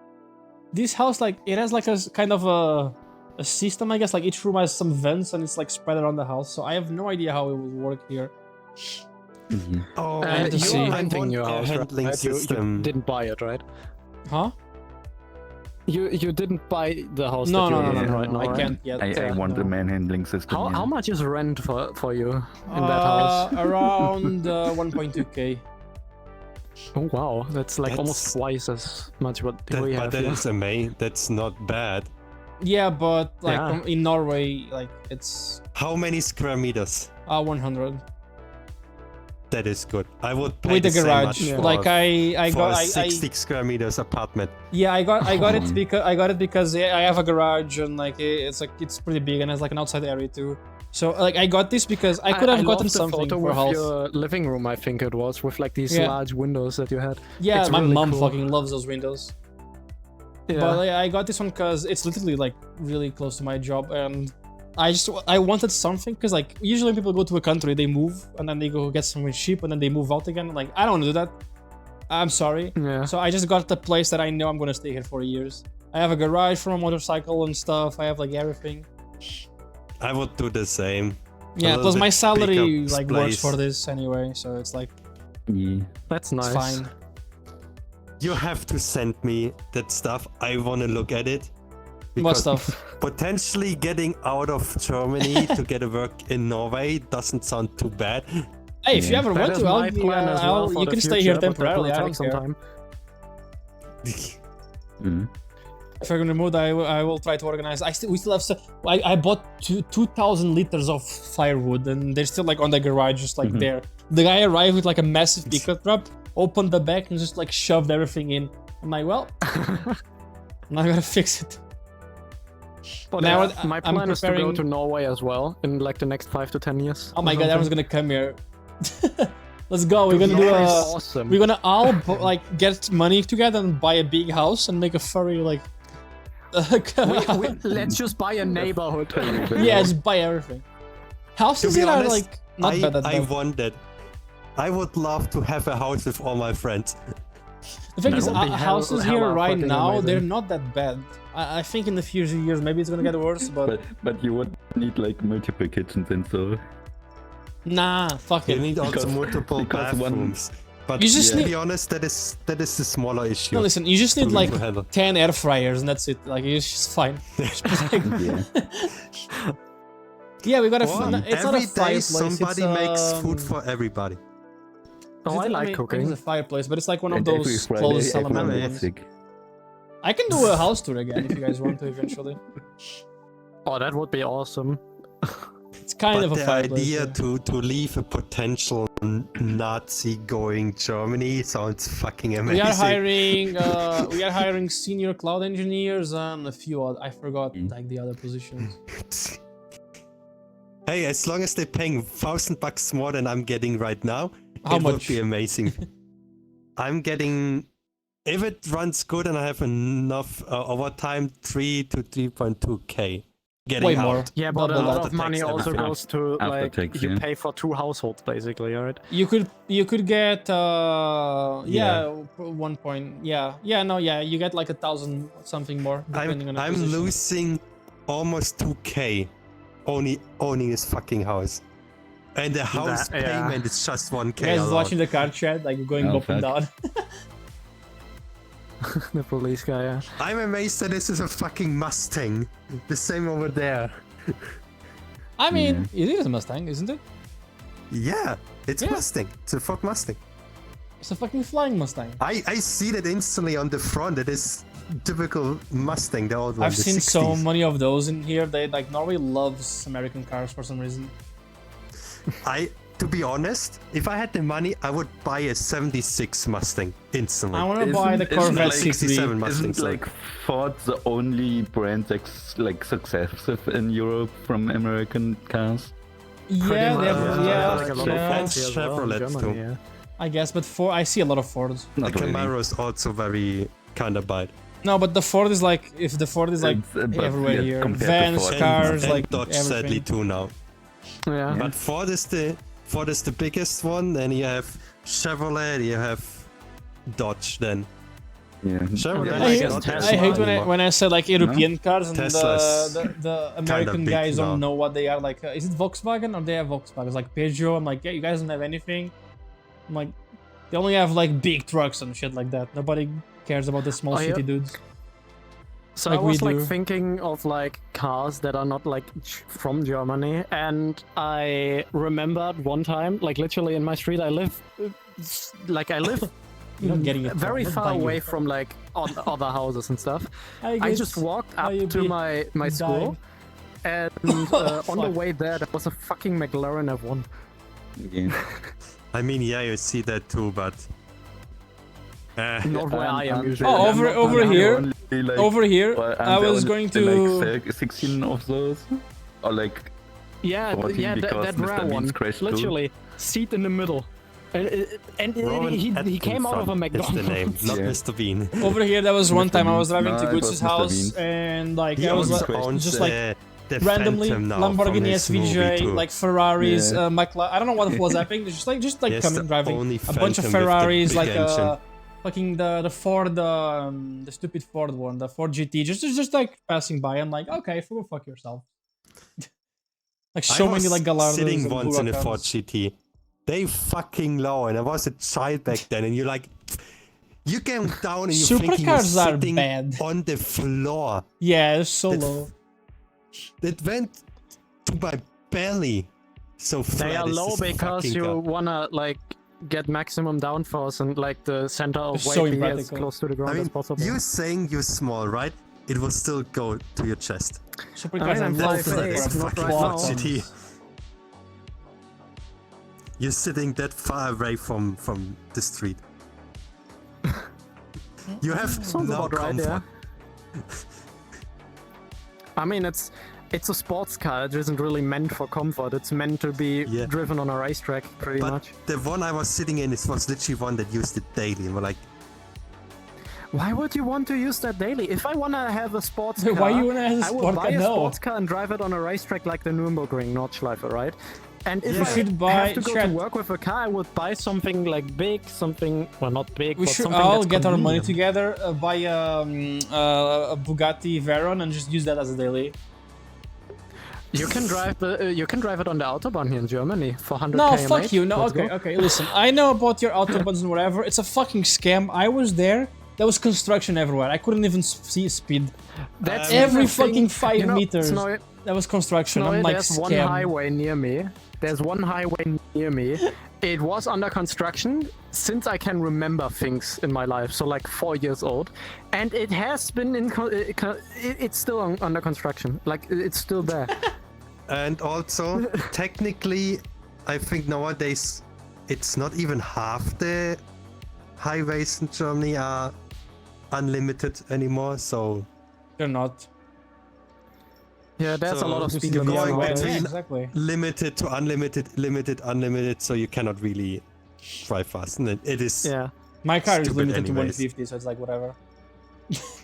This house, like, it has like a kind of a a system, I guess. Like each room has some vents and it's like spread around the house. So I have no idea how it will work here. Oh, And to you see. are I renting want your a house, handling right? You system. didn't buy it, right? Huh? You didn't buy the house No, that no, you're no, in no, right no, now, I right? can't yet. I want a no. manhandling system. How yeah. much is rent for you in that house? Around 1.2k. Oh wow, that's like almost That's- twice as much what That, we but have that here. is amazing. That's not bad. Yeah, but like Yeah. in Norway, like it's How many square meters? 100 That is good. I would pay with the the same garage. much for, Like I for got a I 60 square meters apartment. yeah I got Oh. it because I have a garage and like it's pretty big and has like an outside area too. So like I got this because I could have love gotten the something photo for with house. your living room, I think it was, with like these Yeah. large windows that you had. Yeah, it's my really mom cool. fucking loves those windows. Yeah. But like, I got this one because it's literally like really close to my job, and I wanted something because like usually when people go to a country, they move and then they go get somewhere cheap and then they move out again. Like I don't want to do that. I'm sorry. Yeah. So I just got the place that I know I'm gonna stay here for years. I have a garage for a motorcycle and stuff. I have like everything. I would do the same. Yeah. little Plus my bit salary bigger like works place. for this anyway, so it's like Yeah. That's nice. it's fine. You have to send me that stuff. I want to look at it. What Because stuff? Potentially getting out of Germany to get a work in Norway doesn't sound too bad. Hey, if you ever That want is to, my plan as well for you the can stay future, here but that will temporarily. I take don't some care. time. Mm. If I'm in the mood, I will try to organize. We still have. I bought 2,000 liters of firewood, and they're still like on the garage, just like there. The guy arrived with like a massive pickup truck, opened the back, and just like shoved everything in. I'm like, well, now I gotta fix it. But Now my I'm plan is to go preparing- to Norway as well in like the next 5 to 10 years. Oh my or god, everyone's something. gonna come here. Let's go. We're gonna do Norway's a. awesome. We're gonna all like get money together and buy a big house and make a furry like. Let's just buy a neighborhood. Yeah, just buy everything. Houses To be here are honest, like not bad at I that. want that. I would love to have a house with all my friends. The thing That is, would be houses hella here right fucking now, amazing. they're not that bad. I think in the future years, maybe it's gonna get worse, but But you would need like multiple kitchens and so. nah, fuck You it. need also Because- multiple because one- bathrooms. But You just to need- be honest, that is the smaller issue. No, listen, you just need to like handle. 10 air fryers and that's it. Like, it's just fine. Yeah. Yeah, we got a. Well, It's not a every day fireplace. somebody it's, makes food for everybody. Oh, I like It's cooking. a fireplace, but it's like one of And every those Friday, closed everyone salamander gets ones. sick. I can do a house tour again if you guys want to eventually. Oh, that would be awesome. It's kind But of a the fireplace. idea yeah. to leave a potential Nazi-going Germany sounds fucking We amazing. are hiring senior cloud engineers and a few other. I forgot Mm. like the other positions. Hey, as long as they're paying $1,000 more than I'm getting right now, How it much? would be amazing. I'm getting, if it runs good and I have enough overtime, 3 to 3.2k. Getting Way out. more. Yeah, but a Double lot that. of money After also tax, goes to After like tax, you yeah. pay for 2 households basically, right? You could get yeah 1 point yeah you get like 1,000 something more depending on the I'm position. losing almost 2k only owning this fucking house. And the house That- yeah. payment is just 1k You guys alone. watching the car chat like going Oh, up and fuck. down. The police guy, yeah. I'm amazed that this is a fucking Mustang. The same over there. I mean, it is a Mustang, isn't it? Yeah, it's Yeah. Mustang. It's a Ford Mustang. It's a fucking flying Mustang. I see that instantly on the front. It is typical Mustang, the old one. I've the seen 60s. so many of those in here. They like Norway loves American cars for some reason. To be honest, if I had the money, I would buy a 76 Mustang instantly. I want to buy the Isn't Corvette like 67 C3. Mustangs. Isn't like Ford the only brand that's like successful in Europe from American cars? Yeah, Pretty much, they have, yeah, like a lot yeah, of And Fords here as well in Chevrolet Germany, too. yeah. I guess, but I see a lot of Fords. The Not really. Camaro is also very kind of bad. No, but the Ford is like, if the Ford is like It's, but everywhere yeah, here, compared to vans, Ford. cars, and like Dodge everything. sadly too now. Yeah. But Ford is the biggest one. Then you have Chevrolet. You have Dodge. Then Yeah. Sure, Yeah, then I I hate, guess Tesla Tesla I hate when I anymore. when I say like European cars and Tesla's the American big guys don't now. know what they are. Like, is it Volkswagen or they have Volkswagen? It's like Peugeot. I'm like, yeah, you guys don't have anything. I'm like, they only have like big trucks and shit like that. Nobody cares about the small Oh, yeah. city dudes. So Like I we was like do. thinking of like cars that are not like from Germany, and I remembered one time, like literally in my street, I live You're not getting it. very Not far buying away it. from like other houses and stuff. I guess just walked how up you to be my school, and on the Fuck. way there was a fucking McLaren F1. Yeah. I mean, yeah, you see that too, but Not where I am I'm- usually. Oh, I'm over the here, only, like, over here, well, I'm I the was only, going to. like 16 of those, or like Yeah, 14 yeah, because that Mr. rare Beans one. crashed too. Literally, seat in the middle. And Rowan he came out of a Atkinson is the name, McDonald's. not Yeah. Mr. Bean. Over here, there was one Mr. time I was Bean. driving No, to it Gucci's was Mr. house, Bean. and like He I was also like, owns just like the randomly Phantom now from Lamborghini his movie SVJ, too. like Ferraris, Yeah. McLaren. I don't know what was happening. Just like Yes, coming the driving only a bunch of Phantom with the Ferraris, big like engine. fucking the Ford, the stupid Ford one, the Ford GT, just like passing by. I'm like, okay, go fuck yourself. Like so I many was like Gallardos sitting and once in a Huracans. Ford GT. They fucking low, and I was a child back then, and you're like, you get down and you're thinking you're Supercars are sitting bad. on the floor. Yeah, it's so That- low. It went to my belly. So flat They are is low this because fucking you car. wanna like get maximum downforce and like the center of It's so weight be as impractical. close to the ground I as mean, possible. you saying you're small, right? It will still go to your chest. Supercars I'm are low 5'8", for it's the not fucking right Ford now. GT. You're sitting that far away from the street. You have Sounds no about right, comfort. yeah. I mean, it's a sports car. It isn't really meant for comfort. It's meant to be Yeah. driven on a racetrack, pretty But much. the one I was sitting in was literally one that used it daily, and we're like, Why would you want to use that daily? If I wanna have a sports car, Why you wanna have a I would sport buy car? a No. sports car and drive it on a racetrack like the Nürburgring Nordschleife, right? And if You I should buy- have to go to Chad. work with a car, I would buy something like big, something well, not big, We but should something all that's get our money convenient. together, buy a Bugatti Veyron, and just use that as a daily. You can drive it on the autobahn here in Germany for 100 No, km/h. fuck you. No, Let's okay, go. okay. Listen, I know about your autobahns and whatever. It's a fucking scam. I was there. There was construction everywhere. I couldn't even see speed. That's Every the thing. fucking 5 You know, meters. Snowy, There was construction. Snowy, I'm like, there's one scam. highway near me. There's one highway near me. It was under construction since I can remember things in my life, so like 4 years old, and it has been it's still under construction. Like it's still there. and also technically, I think nowadays it's not even half the highways in Germany are unlimited anymore. So They're not. Yeah, there's a So lot of you speed see limits going nowadays. between- Exactly. limited to unlimited, limited, unlimited. So you cannot really drive fast, and it is. Yeah. My car is Stupid limited to anyways. 150, so it's like whatever.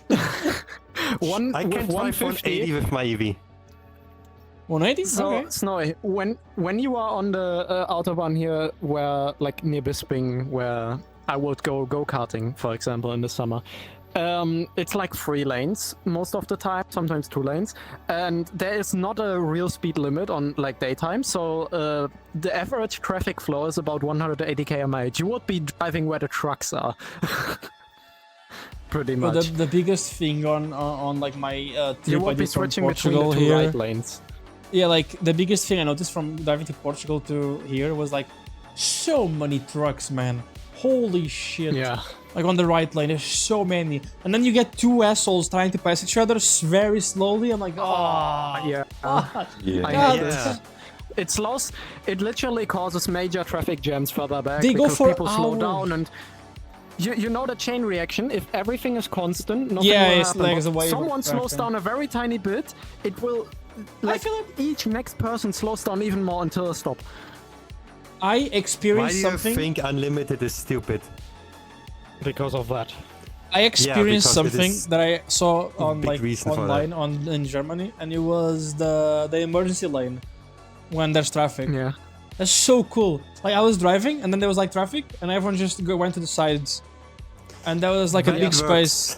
I can drive 180 with my EV. 180? So Okay. Snowy, when you are on the autobahn here, where like near Bisping, where I would go karting, for example, in the summer, it's like 3 lanes most of the time, sometimes 2 lanes, and there is not a real speed limit on like daytime. So the average traffic flow is about 180 km/h. You would be driving where the trucks are. Pretty But much. the biggest thing on like my You trip I would be did from switching between Portugal the 2 here. right lanes. Yeah, like the biggest thing I noticed from driving to Portugal to here was like so many trucks, man. Holy shit. Yeah. Like on the right lane, there's so many. And then you get 2 assholes trying to pass each other very slowly. I'm like, oh, Yeah. Yeah. I God. hate this. It slows. It literally causes major traffic jams further back They go because for people slow hours. down, and you know the chain reaction. If everything is constant, nothing Yeah, will it's happen. like But the wave someone slows reaction. down a very tiny bit, it will. Like feel it. each next person slows down even more until a stop. I Why do experienced you something. think unlimited is stupid? Because of that. I experienced because it something is that I saw on big like reason for online in Germany, and it was the emergency lane when there's traffic. Yeah. That's so cool. Like I was driving, and then there was like traffic, and everyone just went to the sides. and there was like a But big it space.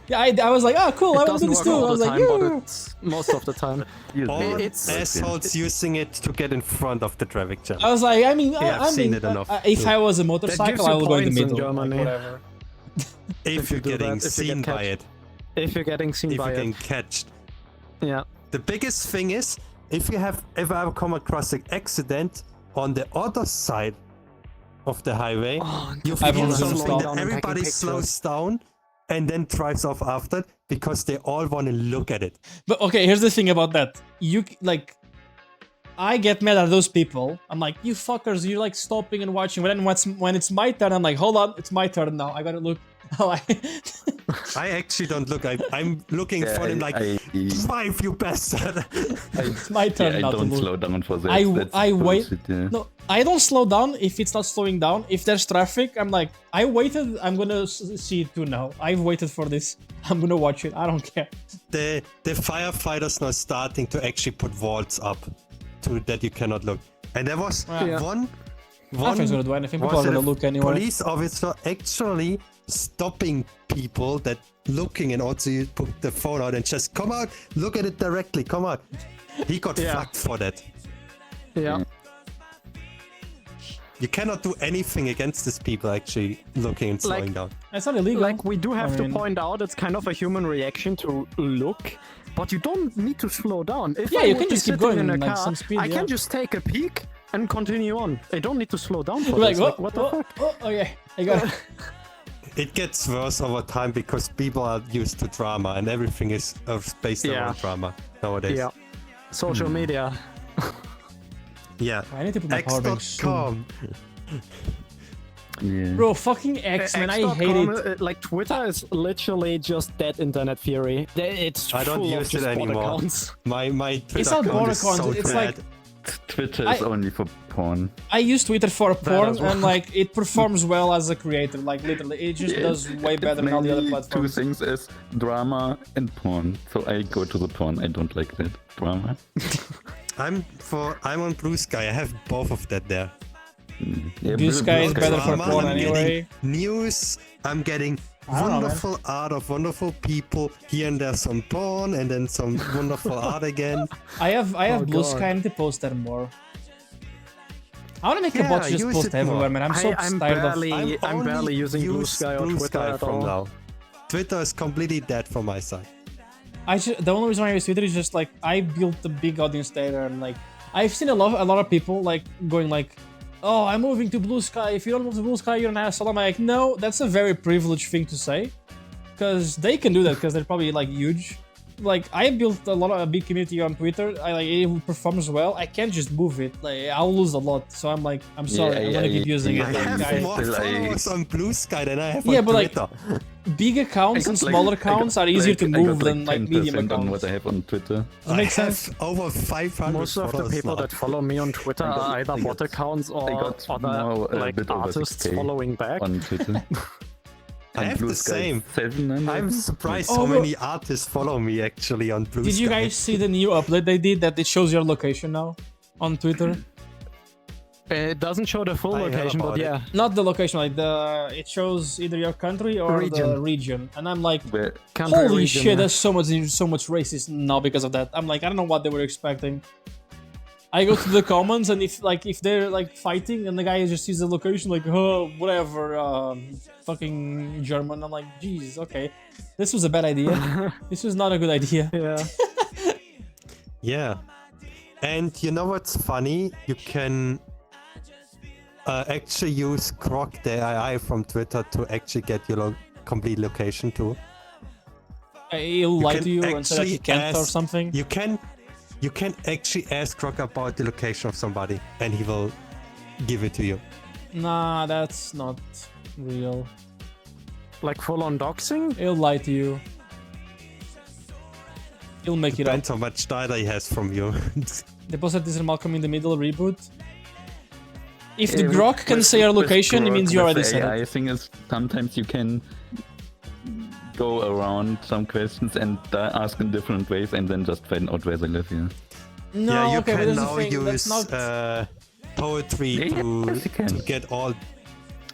Yeah, I was like, oh cool, I It want to do doesn't this work too. I all was the like, time, but yeah. it's most of the time. All It's- assholes using it to get in front of the traffic jam. I was like, I mean, Yeah, I've I seen mean, it enough. if too. I was a gives motorcycle, you I would go in the points in middle. Like, Germany. whatever. If you're do that, getting if you seen get by it, If you're getting seen if by you're getting it. catched. Yeah. The biggest thing is, if you have ever come across an accident on the other side of the highway, you I've feel always something slowed that down and taking everybody pictures. slows down and then drives off after because they all want to look at it. But okay, here's the thing about that. Like, I get mad at those people. I'm like, you fuckers, you're like stopping and watching. But then when it's my turn, I'm like, hold on, it's my turn now. I gotta look. I actually don't look. I'm looking for them like, drive, you bastard. It's my turn I now to don't look. slow down for that. I That's wait. bullshit, yeah. No, I don't slow down if it's not slowing down. If there's traffic, I'm like, I waited. I'm gonna see it too now. I've waited for this. I'm gonna watch it. I don't care. The firefighters now starting to actually put walls up to that you cannot look. And there was Yeah. one Nothing's gonna do anything. People was are it gonna a look anyway. police officer actually stopping people that looking, and also you put the phone out and just come out, look at it directly, come out. He got Yeah. fucked for that. Yeah. You cannot do anything against these people actually looking and slowing Like- down. It's not illegal. Like, we do have I to mean- point out it's kind of a human reaction to look, but you don't need to slow down. If Yeah, I you would can be just keep sitting going, in a like, car, some speed, I yeah. can just take a peek and continue on. I don't need to slow down for You're like, this. oh, Like, what the fuck? oh, yeah, I got it. It gets worse over time because people are used to drama and everything is based Yeah. around drama nowadays. Yeah. Social media. Yeah. I need to put my power bank soon. X.com. Yeah. Bro, fucking X, man, I hate X.com, it. Like, Twitter is literally just dead internet theory. It's I don't full of use just it bot anymore. accounts. My Twitter It's not account border is so accounts, it's bad. like- Twitter is only for porn. I use Twitter for porn, as well. and like it performs well as a creator. Like literally, it just does way better than all the other Mainly platforms. Two things is drama and porn. So I go to the porn. I don't like that drama. I'm on Blue Sky. I have both of that there. Yeah, Blue Sky is better for Drama, porn I'm anyway. getting news. I'm getting I don't know, man. wonderful art of wonderful people. Here and there some porn, and then some wonderful art again. I have Oh, Blue God. Sky. I need to post there more. I want to make a Yeah, bot just use post it everywhere, more. man. I'm so I'm tired barely, of. I'm only barely using Blue use Sky or Blue Twitter Sky at from all. now. Twitter is completely dead from my side. The only reason why I use Twitter is just like I built a big audience there, and like I've seen a lot of people like going like, "Oh, I'm moving to Blue Sky. If you don't move to Blue Sky, you're an asshole." I'm like, no, that's a very privileged thing to say, because they can do that because they're probably like huge. Like I built a big community on Twitter. It performs well. I can't just move it. Like I'll lose a lot. So I'm like, I'm sorry. I'm gonna keep using I it. Like, have guys. more Still, followers on Blue Sky than I have Yeah, on but, like, Twitter. Big accounts and smaller accounts are easier to move than like medium 10% on accounts. what I have on Twitter. Does that make sense? have over 500 Most of the followers people now. that follow me on Twitter are either I bot got- accounts or got other now a like bit over artists 6K following back. on Twitter. I On have Blue the Sky, same. 700. I'm surprised Oh, how bro. many artists follow me actually on Blue Did you Sky. guys see the new update they did that it shows your location now on Twitter? It doesn't show the full I heard location, but about it. yeah. Not the location, like it shows either your country or the Region. region. And I'm like, Where Country holy region, shit, yeah. there's so much racist now because of that. I'm like, I don't know what they were expecting. I go to the comments and if they're like fighting and the guy just sees the location like, oh, whatever, fucking German. I'm like, jeez, okay, this was a bad idea. This was not a good idea. Yeah. Yeah. And you know what's funny? You can actually use Grok, the AI from Twitter, to actually get your complete location too. He'll lie can to you and say that he actually can't or ask- something. You can actually ask Grok about the location of somebody, and he will give it to you. Nah, that's not real. Like full on doxing? He'll lie to you. He'll make it up. Depends how much data he has from you. They posted this in Malcolm in the Middle reboot. If the Yeah, Grok can with- say your with location, it Grok, means you with already the said AI it. thing is sometimes you can go around some questions and ask in different ways and then just find out where they live here. No, yeah, you okay, but can there's a now thing. That's use not. poetry Yeah, to yes, you can. get all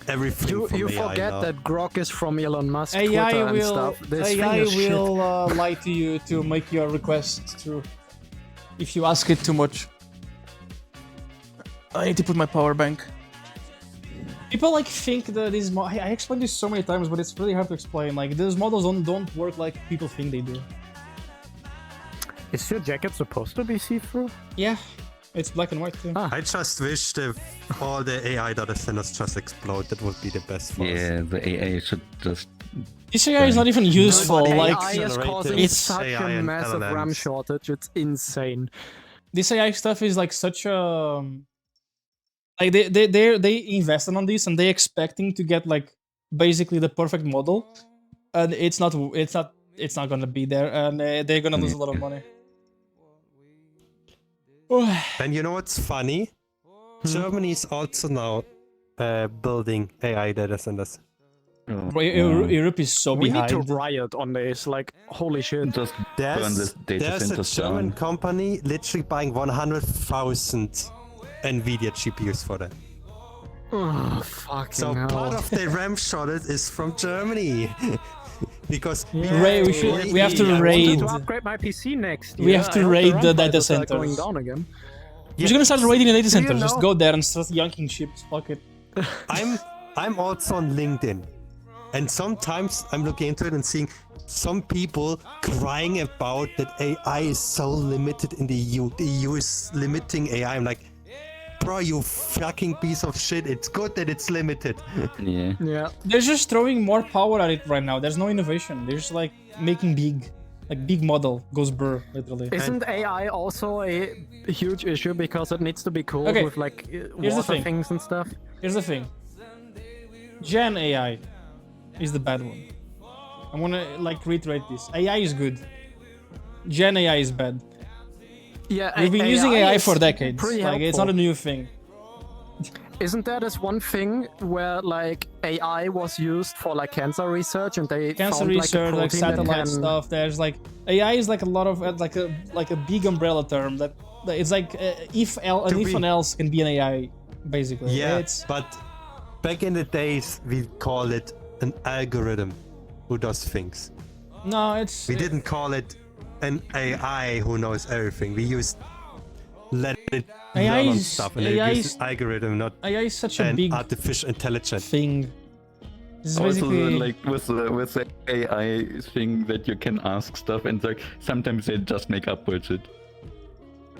everything from You AI forget now. that Grok is from Elon Musk, AI Twitter and will stuff. This AI thing is shit. will lie to you to make your request through if you ask it too much. I need to put my power bank. People like think that these I explained this so many times, but it's really hard to explain. Like these models don't work like people think they do. Is your jacket supposed to be see-through? Yeah, it's black and white too. I just wish all the AI data centers just explode. That would be the best for us. Yeah, the AA should just. This AI is not even useful. Nobody Like AI is accelerated causing It's such AI a and massive RAM LLMs. shortage. It's insane. this AI stuff is like such a like they invested on this and they expecting to get like basically the perfect model, and it's not gonna be there, and they're gonna lose a lot of money. And you know what's funny? Germany is also now building AI data centers. Europe is so We need behind. to riot on this. Like, holy shit. Just burn this data There's a centers German down. company literally buying 100,000 NVIDIA GPUs for that. Oh, fucking So hell. part of the RAM shortage is from Germany. Because Ray, we have to I wanted raid. to upgrade my PC next year. We have to I hope raid RAM the data prices are going centers. down again. We're just gonna start raiding the data Do you centers. Just know- go there and start yanking chips. Fuck it. I'm also on LinkedIn, and sometimes I'm looking into it and seeing some people crying about that AI is so limited in the EU. The EU is limiting AI. I'm like, bro, you fucking piece of shit. It's good that it's limited. Yeah. Yeah. They're just throwing more power at it right now. There's no innovation. They're just like making big model goes burr, literally. Isn't AI also a huge issue because it needs to be cooled Okay, with like the water thing. things and stuff? Here's the thing. Gen AI is the bad one. I'm gonna like reiterate this. AI is good. Gen AI is bad. Yeah, We've been using AI is for decades. pretty Like it's not a helpful. new thing. Isn't there this one thing where like AI was used for like cancer research and they Cancer found, research, like protein that satellite can... stuff. There's like AI is like a lot of like a big umbrella term that it's like if an else can be an AI basically. Yeah, It's but back in the days, we call it an algorithm who does things. no, it's We didn't call it an AI who knows everything. We used let it AI learn on is- stuff, and AI it is- used algorithm, not AI is such a an big artificial intelligence. thing. This is Also, basically like with the AI thing that you can ask stuff, and like sometimes they just make up bullshit.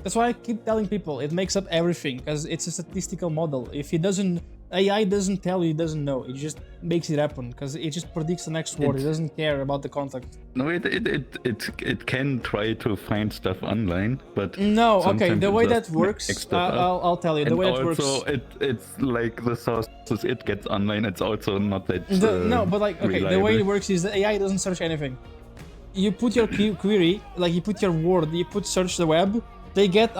that's why I keep telling people it makes up everything because it's a statistical model. If it doesn't, AI doesn't tell you, it doesn't know. It just makes it happen because it just predicts the next word. It doesn't care about the context. No, it can try to find stuff online, but No, okay. sometimes The it way just that works, makes stuff up. I'll tell you. The And way that works. also, it's like the sources it gets online. It's also not that. No, but like, okay, the way it works is that AI doesn't search anything. You put your query, like you put your word, you put search the web. They get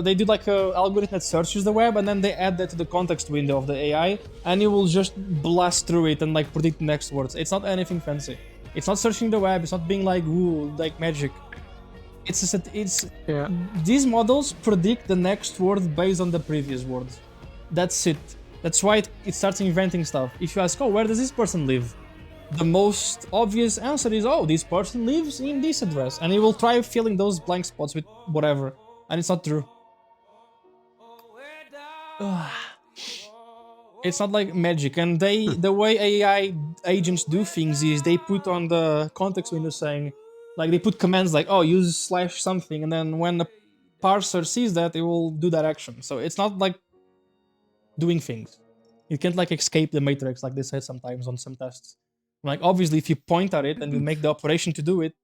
they do like a algorithm that searches the web, and then they add that to the context window of the AI, and you will just blast through it and like predict the next words. It's not anything fancy. It's not searching the web. It's not being like ooh, like magic. It's Yeah. these models predict the next word based on the previous word. That's it. That's why it starts inventing stuff. If you ask, oh, where does this person live? The most obvious answer is, oh, this person lives in this address. And it will try filling those blank spots with whatever. And it's not true. It's not like magic. And the way AI agents do things is they put on the context window saying, like they put commands like, oh, use slash something. And then when the parser sees that, it will do that action. So it's not like doing things. You can't like escape the matrix like they say sometimes on some tests. Like obviously if you point at it and you make the operation to do it,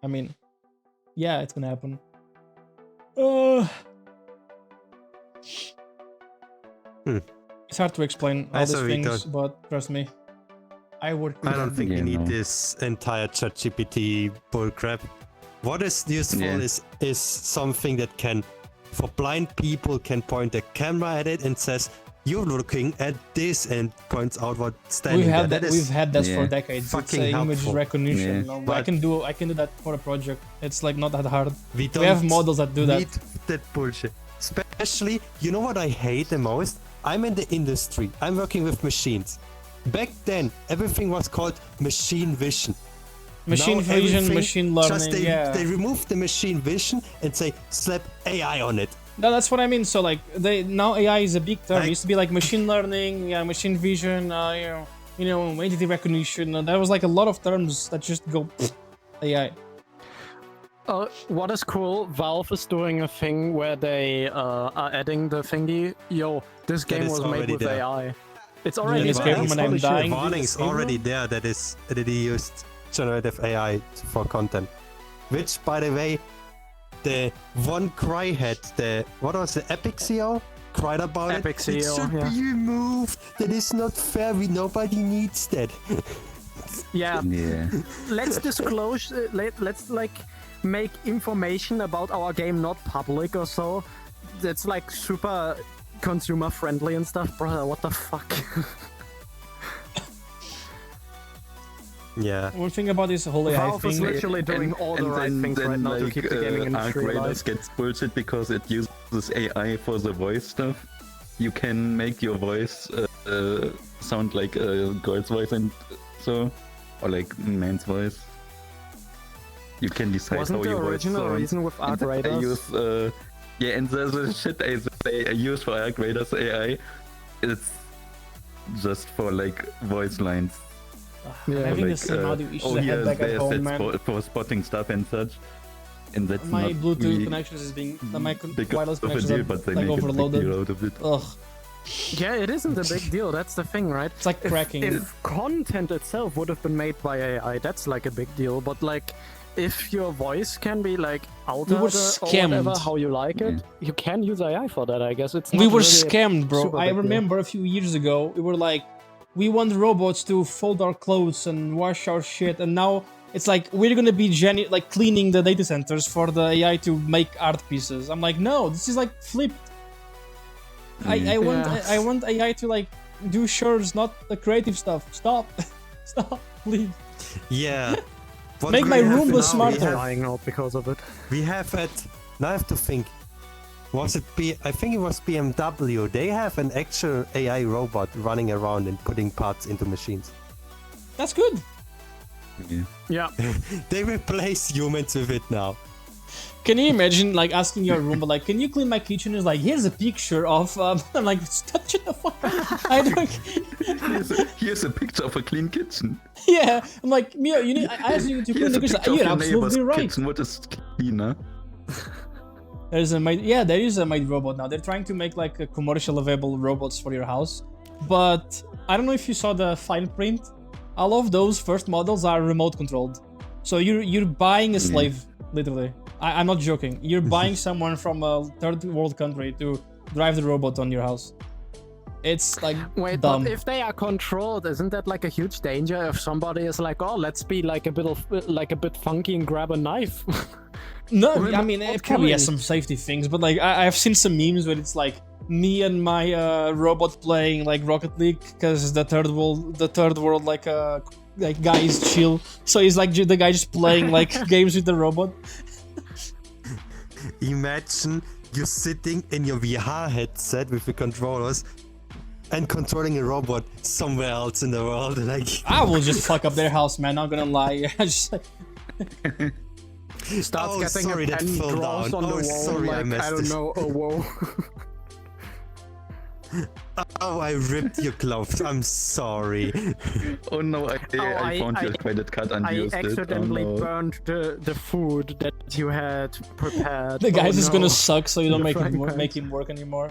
I mean, yeah, it's gonna happen. It's hard to explain all these Also, we things, don't- but trust me, I work I with don't think Yeah, we need no. this entire ChatGPT bullcrap. What is useful Yeah. is something that can, for blind people, can point a camera at it and says, "You're looking at this," and points out what's standing We've had there. that. That is We've had that for Yeah. decades. It's fucking image helpful. recognition. Yeah. You know? I But- can do that for a project. It's like not that hard. we We have don't models that do that. need that bullshit. Especially, you know what I hate the most? I'm in the industry. I'm working with machines. Back then, everything was called machine vision. Machine Now vision, everything, machine just learning, they removed the machine vision and say slap AI on it. No, that's what I mean. So like, now AI is a big term. It Like- used to be like machine learning, machine vision, entity recognition. There was like a lot of terms that just go AI. What is cool, Valve is doing a thing where they are adding the thingy, yo, this game is was made already with there. AI. It's already Escape there. from an Holy I'm shit. dying. Warning's Disable? already there that he used generative AI for content. Which, by the way, the one cry had, what was the Epic CEO? Cried about Epic it. CEO, It should yeah. be removed. That is not fair. Nobody needs that. Yeah, Yeah. let's disclose, let's like make information about our game not public or so. That's like super consumer friendly and stuff, brother. What the fuck? Yeah. One thing about this whole AI Valve is thing. literally doing all the right things right now to keep the gaming industry Arc alive. Raiders gets bullshit because it uses AI for the voice stuff. You can make your voice sound like a girl's voice and so, or like man's voice. You can decide Wasn't how the your voice original sounds. reason with Arc And I Raiders? use, and the shit I use for Arc Raiders AI, it's just for like voice lines. Yeah. Having the Like, same audio issues oh I had yes, back at there's home, that man. for spotting stuff and such. And that's My not Bluetooth really connections is being my big wireless of a connections deal, are but they like make a big overloaded. deal out of it. Ugh, Yeah, it isn't a big deal. That's the thing, right? it's like cracking. If content itself would have been made by AI, that's like a big deal. But like, if your voice can be like altered were or scammed. whatever, how you like it, you can use AI for that. I guess it's. We not were really a scammed, bro. super I big deal. remember a few years ago, we were like, we want robots to fold our clothes and wash our shit, and now it's like we're gonna be like cleaning the data centers for the AI to make art pieces. I'm like, no, this is like flipped. I want AI to like do shirts, not the creative stuff. Stop, stop, please. Yeah. What Make we my have room now, was smarter. Dying out because of it. We have it. Now I have to think. Was it I think it was BMW. They have an actual AI robot running around and putting parts into machines. That's good. Yeah. They replace humans with it now. Can you imagine like asking your Roomba like, can you clean my kitchen? It's like, here's a picture of. I'm like, stop, shut the fuck up. I don't. Here's a picture of a clean kitchen. Yeah, I'm like, Mio, you need. I asked you to clean Here's the a kitchen. picture of You're your neighbor's absolutely right. kitchen. What is cleaner? There is a made robot now. They're trying to make like a commercial available robots for your house, but I don't know if you saw the fine print. All of those first models are remote controlled, so you're buying a slave, literally. I'm not joking. You're buying someone from a third world country to drive the robot on your house. It's like Wait, dumb. but if they are controlled, isn't that like a huge danger if somebody is like, oh, let's be like a bit funky and grab a knife? No, I mean, Remote it probably has killing. some safety things, but like I've seen some memes where it's like me and my robot playing like Rocket League because the third world like guy is chill, so he's like the guy just playing like games with the robot. Imagine you sitting in your VR headset with the controllers and controlling a robot somewhere else in the world. Like, I will just fuck up their house, man. Not gonna lie. I just like, Starts Oh, getting sorry, a that pen, fell draws down. on Oh, the wall, sorry, I like, messed I don't this. know, oh, whoa. oh, I ripped your clothes. I'm sorry. Oh no, I found your credit card and I used accidentally it. Oh, no. burned the food that you had prepared. the guy's Oh, just no. gonna suck, so you don't The make frying pan. him work anymore.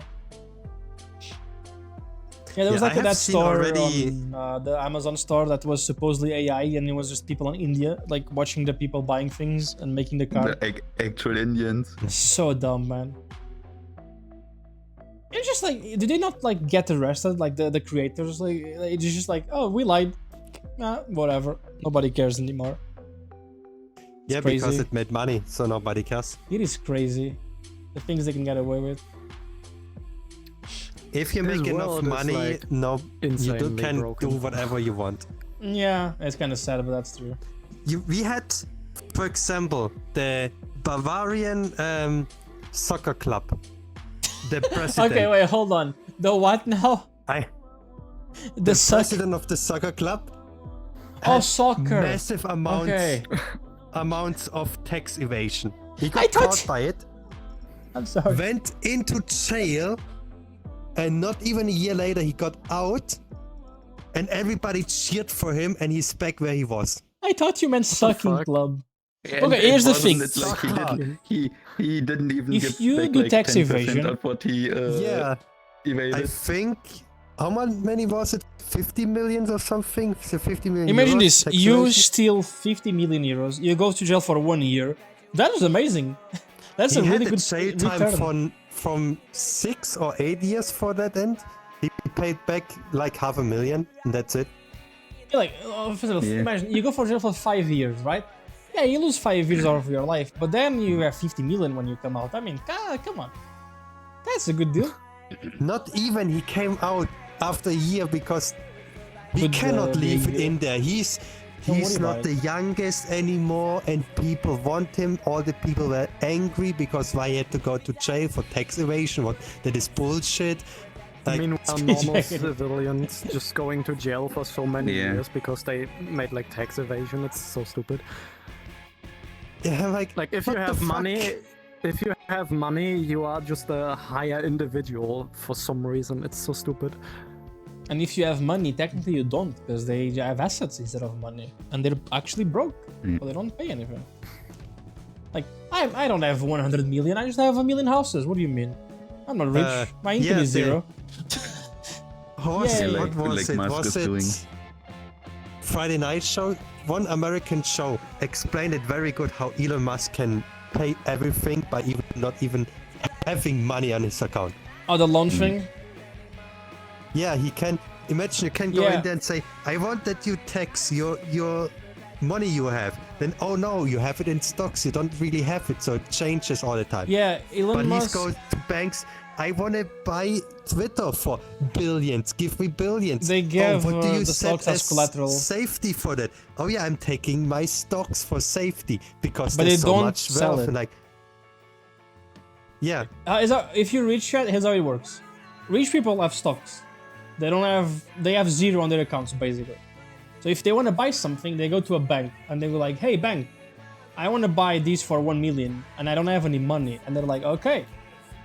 Yeah, there was Yeah, I like have that seen store already- on the Amazon store that was supposedly AI, and it was just people in India like watching the people buying things and making the card. The actual Indians. So dumb, man. It's just like, did they not like get arrested? Like the creators, like it's just like, oh, we lied. Nah, whatever. Nobody cares anymore. Yeah, crazy. because it made money, so nobody cares. It is crazy. The things they can get away with. If you This make enough world is, money, like, no, you insanely can broken. do whatever you want. Yeah, it's kind of sad, but that's true. We had, for example, the Bavarian soccer club. The president. Okay, wait, hold on. The what now? The president of the soccer club. Oh, had soccer. Massive amounts, Okay. amounts of tax evasion. He I got thought- caught by it. I'm sorry. Went into jail, and not even a year later he got out, and everybody cheered for him, and he's back where he was. I thought you meant sucking fuck? club. And Okay, it here's the wasn't thing. it like he didn't even If get you back do like tax 10% evasion- of what he Yeah, I evaded. think how many was it? 50 million or something? So 50 million. Imagine euros this: tax you evasion? steal 50 million euros, you go to jail for 1 year. That was amazing. That's He a really had good a jail return. time from 6 or 8 years for that end. He paid back like 500,000, and that's it. Like, imagine you go for jail for 5 years, right? Yeah, you lose 5 years of your life, but then you have 50 million when you come out. I mean, come on, that's a good deal. Not even he came out after a year because he Could, cannot leave it be- in there. He's Don't worry not about the youngest anymore, and people want him. All the people were angry because why he had to go to jail for tax evasion. What that is bullshit. Like, Meanwhile, normal Yeah. civilians just going to jail for so many Yeah. years because they made like tax evasion. It's so stupid. yeah, like Like if you what the have fuck? money, you are just a higher individual for some reason. It's so stupid. And if you have money, technically you don't, because they have assets instead of money, and they're actually broke, so they don't pay anything. Like I don't have 100 million. I just have 1 million houses. What do you mean? I'm not rich. My income yeah, is zero. What was Yeah, it? like- What was like it? Musk Was is it doing. Friday Night Show? One American show explained it very good how Elon Musk can pay everything by not even having money on his account. Oh, the loan thing. Yeah, he can. Imagine you can go Yeah. in there and say, "I want that you tax your money you have." Then, oh no, you have it in stocks. You don't really have it, so it changes all the time. Yeah, Elon But Musk. he goes to banks. I want to buy Twitter for billions. Give me billions. They give, what do you the set stocks as collateral. Safety for that? Oh yeah, I'm taking my stocks for safety because But there's they so don't much sell wealth. it. And like, yeah, If you rich yet, here's how it works. Rich people have stocks. They have zero on their accounts basically. So if they want to buy something, they go to a bank and they go like, "Hey bank, I want to buy these for 1 million and I don't have any money." And they're like, "Okay,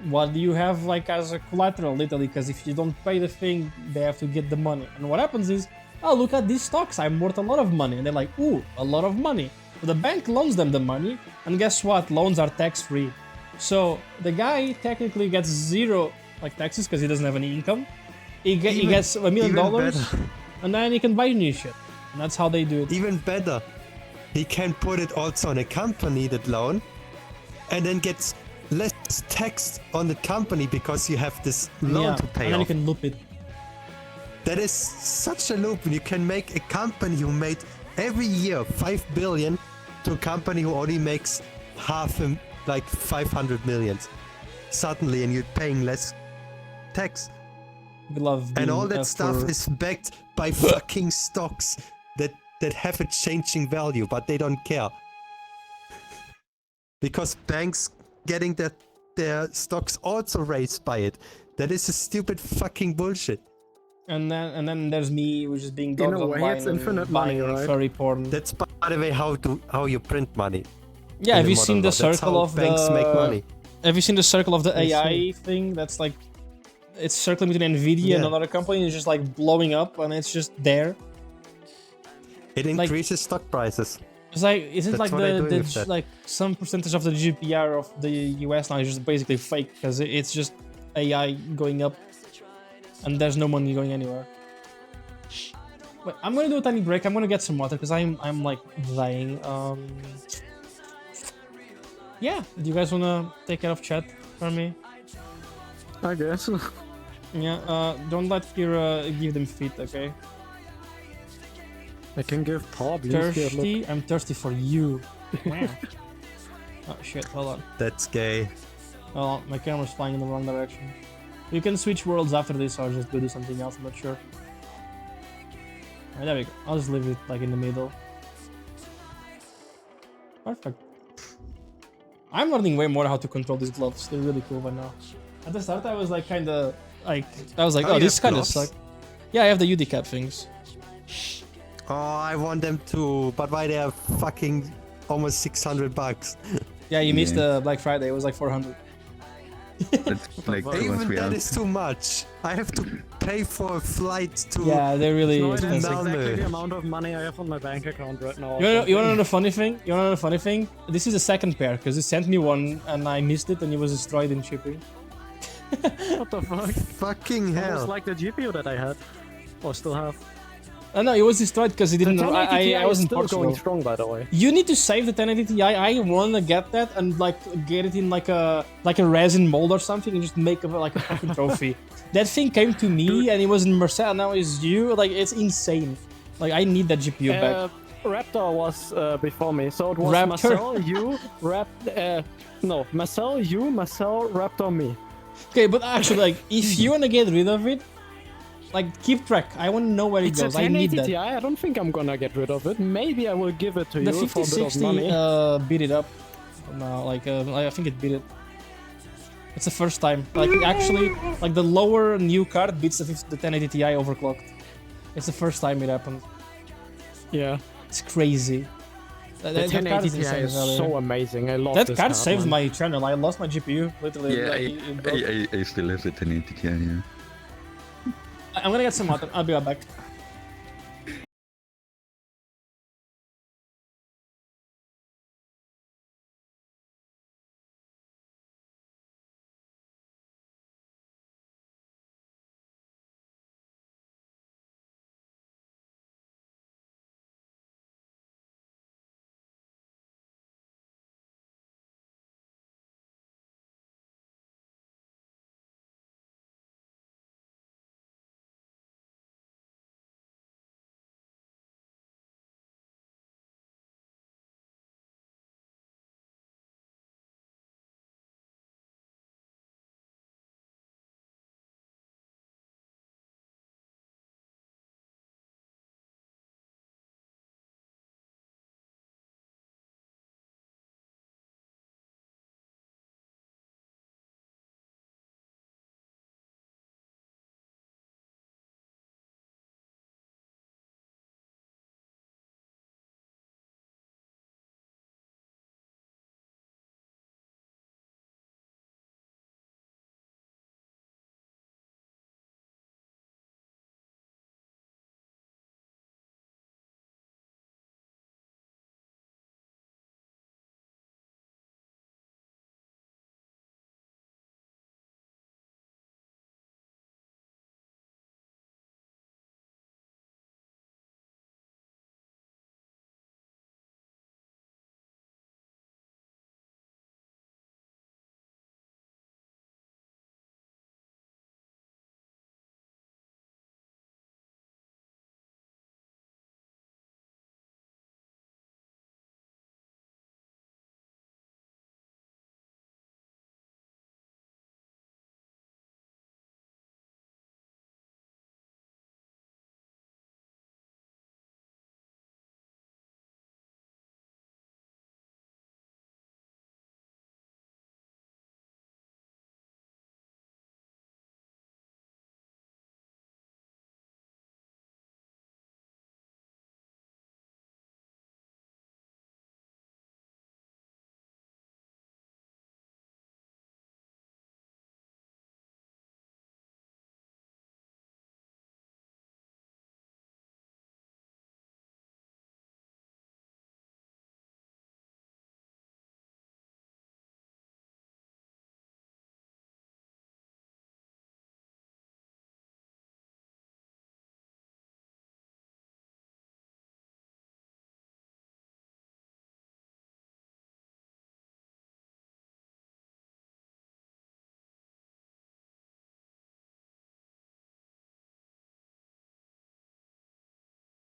what do you have like as a collateral?" Literally, because if you don't pay the thing, they have to get the money. And what happens is, "Oh, look at these stocks, I'm worth a lot of money." And they're like, "Ooh, a lot of money." So the bank loans them the money, and guess what? Loans are tax-free. So the guy technically gets zero like taxes because he doesn't have any income. He gets $1 million, better. and then he can buy new shit. And that's how they do it. Even better, he can put it also on a company, that loan, and then gets less tax on the company because you have this loan to pay and then you off. can loop it. That is such a loop. You can make a company who made every year 5 billion to a company who only makes like 500 million suddenly, and you're paying less tax. We love And being, all that stuff for- is backed by fucking stocks that have a changing value, but they don't care. Because banks getting their stocks also raised by it. That is a stupid fucking bullshit. And then there's me, which is being In dogs a way, online it's and infinite buying money, right? furry porn. That's by the way how you print money. Yeah, in have the you modern seen the world. That's circle how of banks the? make money. Have you seen the circle of the Yes, AI thing? That's like, it's circling between Nvidia and Yeah. another company. And it's just like blowing up, and it's just there. It increases stock prices. It's like, isn't That's like what they're doing with that. like some percentage of the GPR of the US now is just basically fake because it's just AI going up, and there's no money going anywhere. But I'm gonna do a tiny break. I'm gonna get some water because I'm like dying. Yeah. Do you guys wanna take care of chat for me? I guess. Yeah. Don't let fear give them feet, okay? I can give Paul abuse here, look. Thirsty. I'm thirsty for you. Wow. Oh shit! Hold on. That's gay. Oh, my camera's flying in the wrong direction. You can switch worlds after this, or just go do something else. I'm not sure. Alright, there we go. I'll just leave it like in the middle. Perfect. I'm learning way more how to control these gloves. They're really cool by now. At the start, I was like kind of Like, I was like, Oh, oh, you this have kind of gloves? suck. Yeah, I have the UD cap things. Oh, I want them too, but why they are fucking almost $600? Yeah, you missed Yeah. the Black Friday. It was like 400. That's like fuck? once Even we that are. is too much. I have to pay for a flight to. Yeah, they're really No, that's expensive. Malmö. exactly the amount of money I have on my bank account right now. You wanna know the funny thing? You wanna know the funny thing? This is the second pair, because they sent me one and I missed it and it was destroyed in shipping. What the fuck? Fucking It was hell. like the GPU that I had. Or still have. No, it was destroyed because it didn't. The 1080 Ti I is was in still Portugal. going strong, by the way. You need to save the 1080 Ti. I wanna get that and like get it in like a resin mold or something and just make like a fucking trophy. That thing came to me and it was in Marcel. Now it's you. Like it's insane. Like I need that GPU back. Raptor was before me, so it was Raptor? Marcel, you, Marcel, you, Marcel, Raptor, me. Okay, but actually, like if you wanna get rid of it, like keep track. I wanna know where it It's a goes. I need 1080 that. Ti. I don't think I'm gonna get rid of it. Maybe I will give it to The you for a bit of 5060 money. beat it up. No, like I think it beat it. It's the first time. Like actually, like the lower new card beats the 1080 Ti overclocked. It's the first time it happened. Yeah. It's crazy. The That card 1080 is Ti insane is as well, so yeah. amazing. I love That this card saved man. my channel. I lost my GPU literally. Yeah, like, it broke. I still have the 1080 Ti, yeah. I'm gonna get some water. I'll be right back.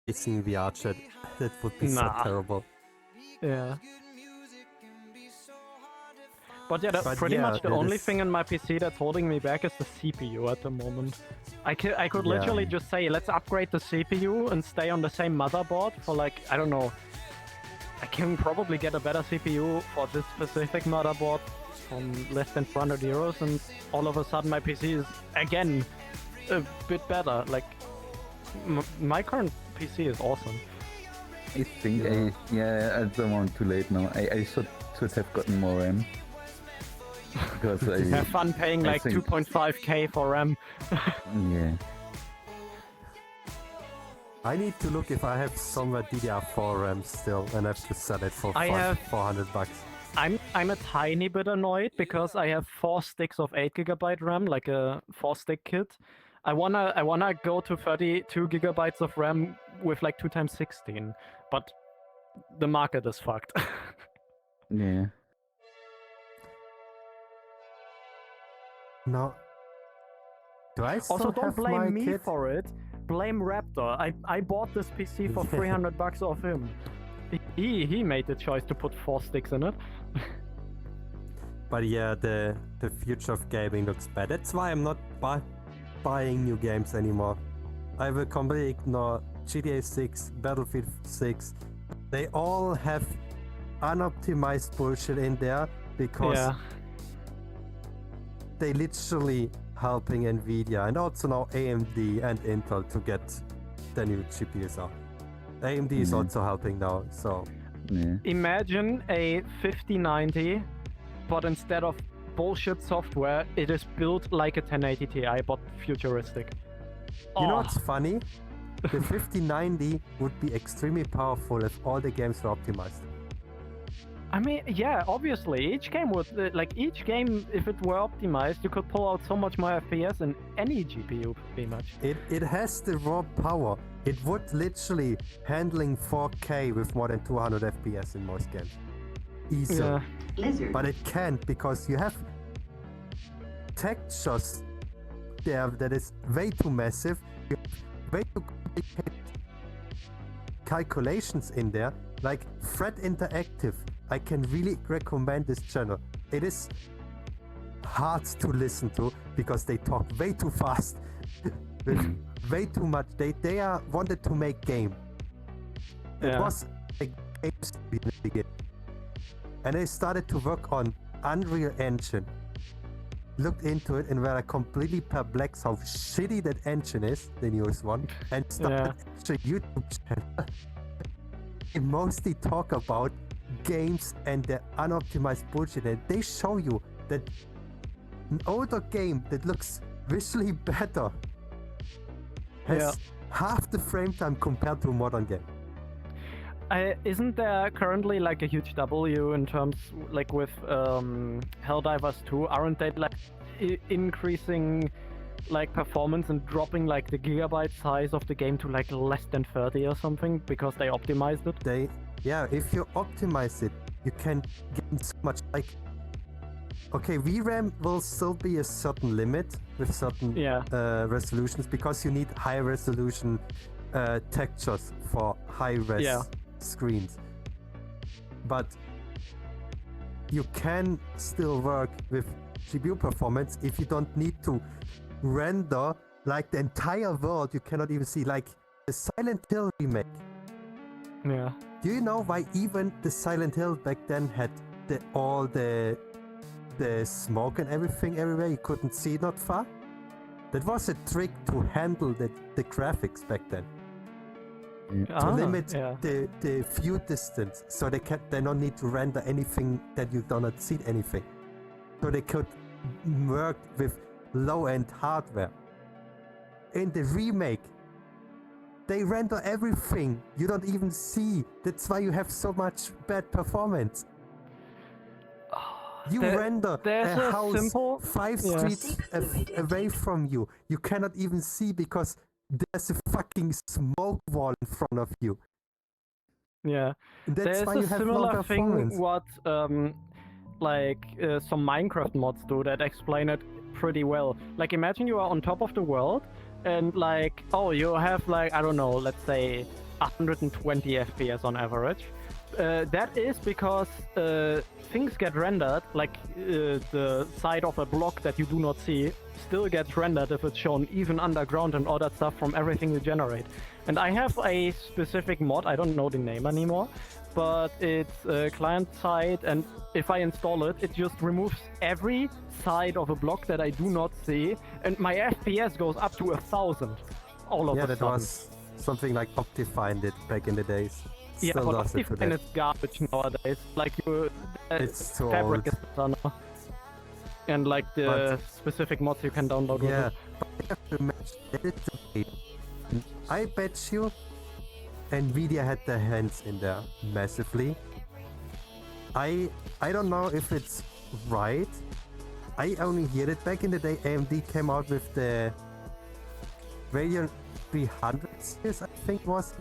It's in VR chat. That would be so Nah. terrible. Yeah. But yeah, that's But pretty yeah, much the that only is- thing in my PC that's holding me back is the CPU at the moment. I could Yeah. literally just say, let's upgrade the CPU and stay on the same motherboard for like, I don't know. I can probably get a better CPU for this specific motherboard from less than 400 euros, and all of a sudden my PC is again a bit better. Like my current PC is awesome. I think I don't want too late now. I should have gotten more RAM. Because I Have fun paying I like think- 2.5k for RAM. yeah. I need to look if I have somewhere DDR4 RAM still, and I have to sell it for I have- 400 bucks. I'm a tiny bit annoyed because I have 4 sticks of 8GB RAM, like a 4-stick kit. I wanna go to 32 gigabytes of RAM with like 2x16, but the market is fucked. Yeah. No. Do I still Also, don't have my blame me kit? for it. Blame Raptor. I bought this PC for 300 bucks off him. He made the choice to put 4 sticks in it. But yeah, the future of gaming looks bad. That's why I'm not buying new games anymore. I will completely ignore GTA 6, Battlefield 6. They all have unoptimized bullshit in there because Yeah. they literally helping Nvidia and also now AMD and Intel to get the new GPUs out. AMD is also helping now, so Yeah. Imagine a 5090, but instead of bullshit software, it is built like a 1080 Ti, but futuristic. you know Oh, what's funny? The 5090 would be extremely powerful if all the games were optimized. I mean, yeah, obviously, each game would, each game, if it were optimized, you could pull out so much more FPS in any GPU, pretty much. It has the raw power. It would literally handling 4K with more than 200 FPS in most games. Easily. Yeah. But it can't because you have textures there that is way too massive. You have way too complicated calculations in there. Like Thread Interactive, I can really recommend this channel. It is hard to listen to because they talk way too fast with way too much. They are wanted to make game. It Yeah. was a game in the beginning. And they started to work on Unreal Engine. Looked into it and were completely perplexed how shitty that engine is, the newest one, and started a YouTube channel. They mostly talk about games and the unoptimized bullshit, and they show you that an older game that looks visually better has half the frame time compared to a modern game. Isn't there currently like a huge W in terms, like with Helldivers 2? Aren't they like increasing like performance and dropping like the gigabyte size of the game to like less than 30 or something because they optimized it? If you optimize it, you can get so much. Like, okay, VRAM will still be a certain limit with certain resolutions because you need high resolution textures for high res screens. But you can still work with GPU performance if you don't need to render like the entire world. You cannot even see, like the Silent Hill remake. Yeah. Do you know why even the Silent Hill back then had all the smoke and everything everywhere? You couldn't see not far. That was a trick to handle the graphics back then. To limit the view distance, so they don't need to render anything that you do not see anything. So they could work with low-end hardware. In the remake, they render everything you don't even see. That's why you have so much bad performance. You render a house 5 streets away from you. You cannot even see because there's a fucking smoke wall in front of you. Yeah. That's There's why a you have low similar performance. thing what some Minecraft mods do that explain it pretty well. Like, imagine you are on top of the world and like, you have like, I don't know, let's say 120 FPS on average. That is because things get rendered, like the side of a block that you do not see still gets rendered if it's shown even underground and all that stuff from everything you generate. And I have a specific mod, I don't know the name anymore, but it's client side, and if I install it, it just removes every side of a block that I do not see, and my FPS goes up to 1,000 all of a sudden. that was something like Optifine did back in the days. Yeah, Still but does it Optifine today. is garbage nowadays. Like you, It's too Fabric old. is better now. And like the specific mods you can download with Yeah, it. but you have to match it today. I bet you Nvidia had their hands in there massively. I don't know if it's right. I only heard it back in the day. AMD came out with the Radeon 300 series, I think was.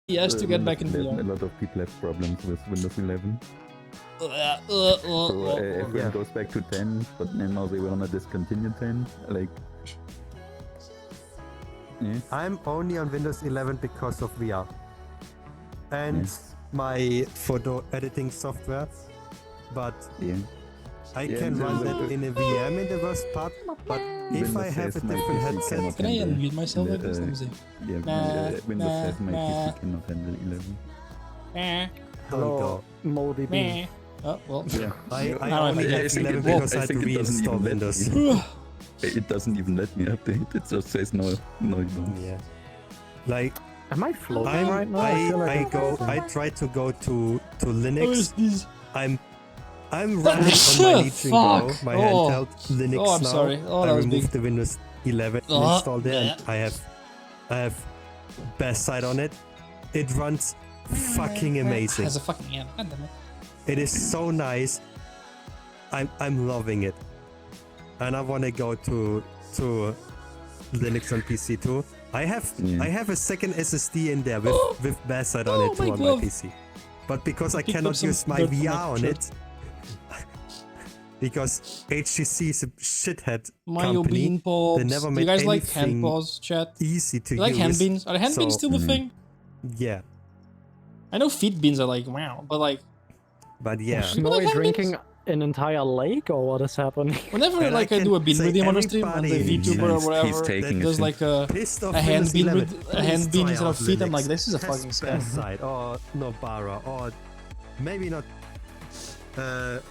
Yes, to get back in A VR. lot of people have problems with Windows 11. So everyone goes back to 10, but now they wanna discontinue 10. Like, I'm only on Windows 11 because of VR. And my photo editing software. But I can run that in a VM in the worst part. But if I have a different headset... Can I unmute myself like this? Let me see. Windows says my PC cannot handle 11. Hello, MoDB. Oh, well. Yeah. I Now only I have think 11 because I had to reinstall Windows. It doesn't even let me update. It just says no, you don't. Yeah. Like, am I floating right now? I try to go to Linux. What is this? I'm running on my Legion Go, my handheld Linux Oh, I'm now. sorry. Oh, I that was removed big. the Windows 11 installed there, and I have best side on it. It runs fucking amazing. Has a fucking hand. God damn it. It is so nice. I'm loving it, and I want to go to Linux on PC too. I have a second SSD in there with Bayside on it too on my PC, but because I Picked up cannot some use my dirt from my VR on shirt. it, because HTC is a shithead Mayo company, bean pops. they never Do made you guys like anything hand paws, chat? easy to You like use. hand beans? Are hand beans So, still the thing? Yeah, I know feet beans are like wow, but like but yeah. Snowy hand drinking beans? an entire lake, or what is happening? whenever And like I can do a bean say redeem on the stream on the everybody- VTuber or He's whatever, taking there's a like a Pissed off hand Windows bean 11. with a hand Please bean try instead out of feet. I'm Linux. like, this is a Test fucking scam. Bayside or Nobara or maybe not the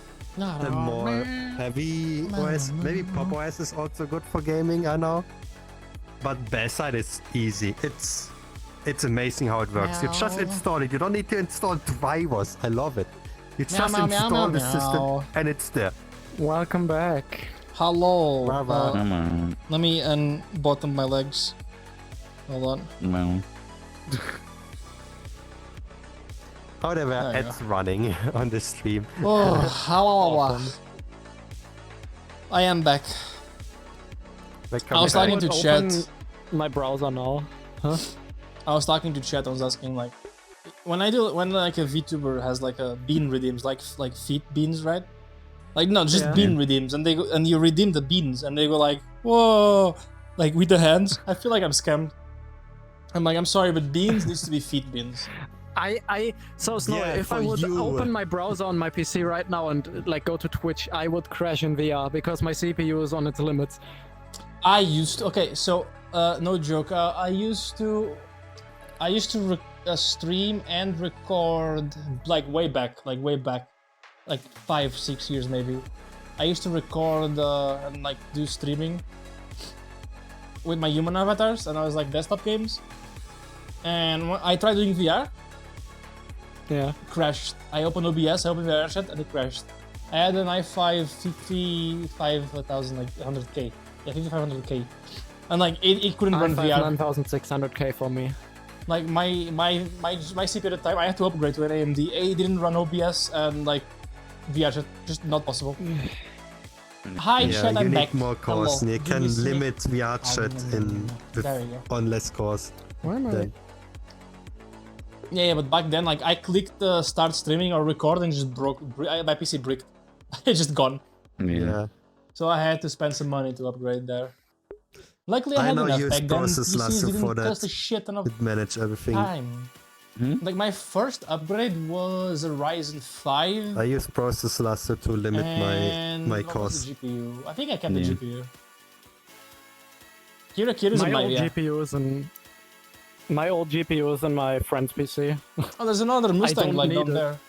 more heavy OS. Maybe Pop OS is also good for gaming, I know. But Bayside is easy. It's amazing how it works. You just install it. You don't need to install drivers. I love it. You just meow, meow, install meow, the system meow. and it's there. Welcome back. Hello. Bravo. Come on. Let me unbutton my legs. Hold on. Well, However, There you it's running on the stream. Oh, hello. I am back. Like, I was come talking back. to Open chat. my browser now. Huh? I was talking to chat. I was asking like, when like a VTuber has like a bean redeems, like feet beans, right? Like no, just Yeah. bean redeems, and they go and you redeem the beans, and they go like, whoa, like with the hands. I feel like I'm scammed. I'm like, I'm sorry, but beans needs to be feet beans. So Snowy, Yeah, if I for would you. open my browser on my PC right now and like go to Twitch, I would crash in VR because my CPU is on its limits. I used to, okay, so no joke. I used to stream and record like way back, like 5-6 years maybe. I used to record and like do streaming with my human avatars, and I was like desktop games. And I tried doing VR, Yeah. crashed. I opened OBS, I opened VR chat, and it crashed. I had an i5 55,000 like 100K. Yeah, 5500K. And like it couldn't run VR. 9600K for me. Like my CPU at the time, I had to upgrade to an AMD. It didn't run OBS and like VR chat, just not possible. Hi, Yeah, chat, you I'm need back. more cores. Hello. You Give can me some- limit VR chat in There you go. on less cores. Why am I? Then. Yeah, but back then, like I clicked start streaming or record and just broke. My PC bricked. It's just gone. Yeah. So I had to spend some money to upgrade there. Luckily, I I had now enough use back then. Process PCs Lasso didn't for that. cost a shit ton of It manage everything. time. Like my first upgrade was a Ryzen 5. I use Process Lasso to limit and my what was cost. the GPU? I think I kept the Yeah. GPU. Kira's My in my old yeah. GPUs and my old GPUs and my friend's PC. Oh, there's another Mustang don't like need down it. there.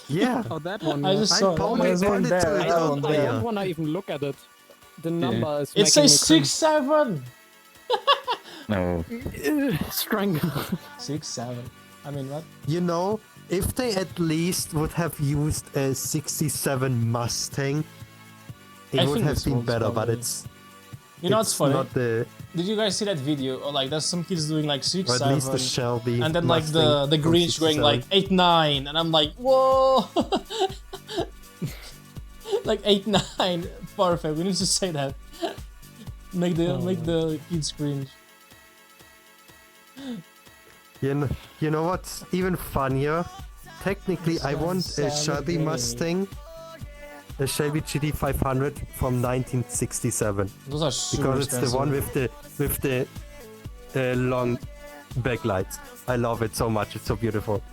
Yeah. Oh, that one. I yeah. just I saw. probably There's one added there. to it. There's one I there. don't want to even look at it. The number is It making says me 6-7. no. strangle. 6-7. I mean what? You know, if they at least would have used a 67 Mustang, it I would think have this been one's better, but probably- it's You know what's funny? not the Did you guys see that video? Or like, there's some kids doing like 6-7. or at least the Shelby and then like Mustang the from Grinch going 67. like 8-9, and I'm like, whoa, like 8-9, perfect. We need to say that. Make the kids cringe. You know what's even funnier? Technically, I want a Shelby Saturday. Mustang, a Shelby GT500 from 1967, Those are super because it's expensive. the one with the long backlights. I love it so much. It's so beautiful.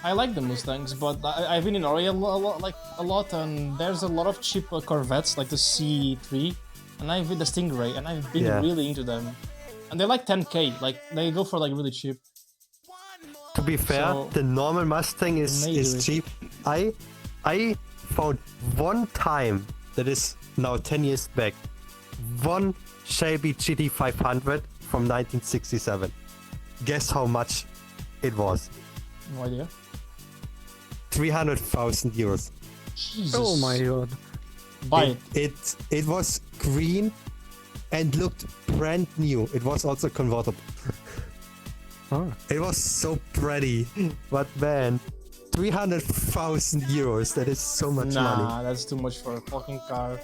I like the Mustangs, but I've been in Ori a lot, and there's a lot of cheap Corvettes like the C3, and I've been the Stingray, and I've been Yeah. really into them. And they're like 10K, like they go for like really cheap. To be fair, So- the normal Mustang Maybe. is cheap. I found one time, that is now 10 years back, one Shelby GT500 from 1967. Guess how much it was? No idea. 300,000 euros. Jesus. Oh my god. Buy it. It was green and looked brand new. It was also convertible. It was so pretty, but man, 300,000 euros. That is so much money. Nah, that's too much for a fucking car.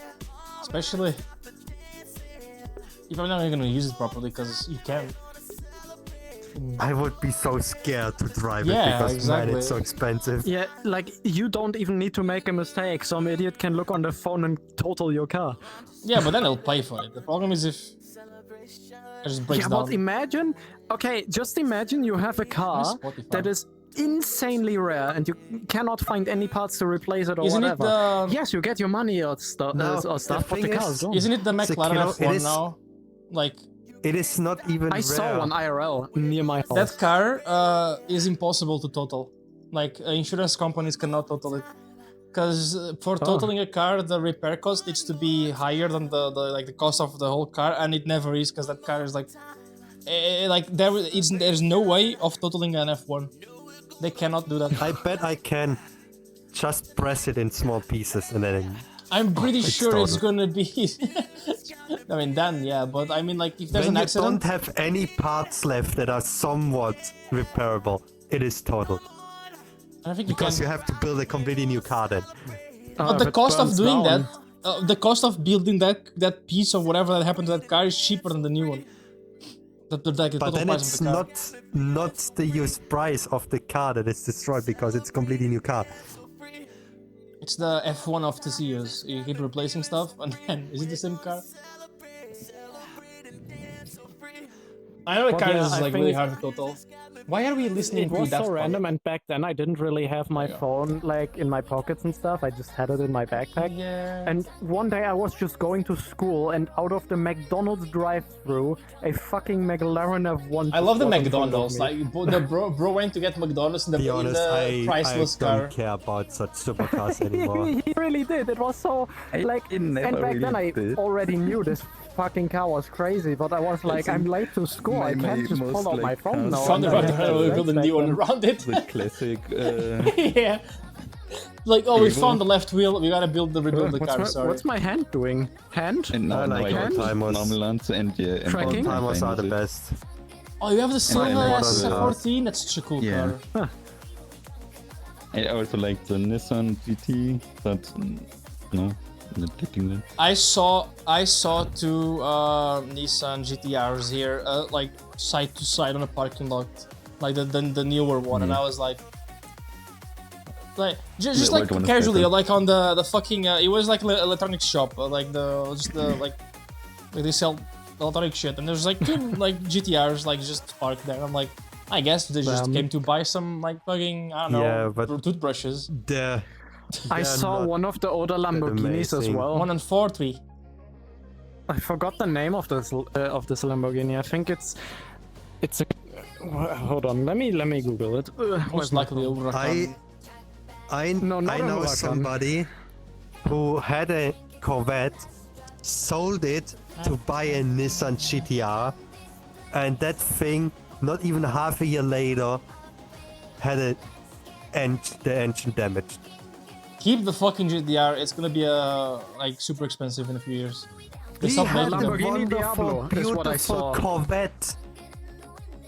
Especially if I'm not even gonna use it properly, because you can't. I would be so scared to drive it Yeah, because man, exactly. it's so expensive. Yeah, like you don't even need to make a mistake. Some idiot can look on the phone and total your car. Yeah, but then they'll pay for it. The problem is if it just breaks Yeah, down. but imagine, okay, just imagine you have a car Spotify. that is insanely rare and you cannot find any parts to replace it or Isn't it whatever. the- Yes, you get your money or, stuff, No, or stuff, the but the thing car is- is gone. Isn't it the McLaren Sekiro, F1 it is- now? Like, It is not even I rare. saw one IRL near my house. that car is impossible to total. Like, insurance companies cannot total it. Because for totaling a car, the repair cost needs to be higher than the cost of the whole car, and it never is, because that car is like there's no way of totaling an F1. They cannot do that. I bet I can just press it in small pieces and then. I'm pretty It's sure it's total. gonna be. I mean, then yeah, but I mean, like, if there's When an you accident, don't have any parts left that are somewhat repairable, it is total. I think you Because can. you have to build a completely new car then. But the cost of doing that, the cost of building that piece of whatever that happened to that car is cheaper than the new one. The But total then price it's of the car. not the used price of the car that is destroyed because it's a completely new car. It's the F1 of the years. You keep replacing stuff, and then is it the same car? I know the But car yeah, is I like really think- hard to total. Why are we listening It to was that? so random, and back then I didn't really have my phone like in my pockets and stuff. I just had it in my backpack. Yeah. And one day I was just going to school, and out of the McDonald's drive-through, a fucking McLaren F1. I love the was in front of McDonald's. me. Like the bro went to get McDonald's in the, To be in honest, the I priceless don't car. care about such supercars anymore. He really did. It was so like, and never back then I really did. already knew this fucking car was crazy, but I was like, I'm late to school. I can't just pull out my phone now. Found and around I the had hell, to we build a back new one then. around it. The classic. Yeah. Like, oh, we Cable. found the left wheel. We gotta rebuild the car. What's Sorry. my hand doing? Hand? And now, I like I got old-timers. normal ones and yeah. And Tracking? Timers are the with it. best. Oh, you have the silver what S14. That's such a cool Yeah. car. I also like the Nissan GT, but no, not taking that. I saw two Nissan GTRs here, like side to side on a parking lot, like the newer one, and I was like just The like old one is casually, better. like on the fucking. It was like an electronics shop, like like they sell electronic shit, and there's like two like GTRs like just parked there. I'm like, I guess they just came to buy some like fucking I don't know Yeah, but- toothbrushes. They're I saw not one of the older Lamborghinis as amazing. well. 1 and 4, 3. I forgot the name of this Lamborghini. I think it's a. Hold on, let me Google it. Most likely over. I No, not a know Huracan. somebody who had a Corvette, sold it to buy a Nissan GTR, and that thing, not even half a year later, had the engine damaged. Keep the fucking GTR. It's gonna be like super expensive in a few years. They We stopped had making a them. Lamborghini wonderful, Diablo is what I beautiful saw. Corvette.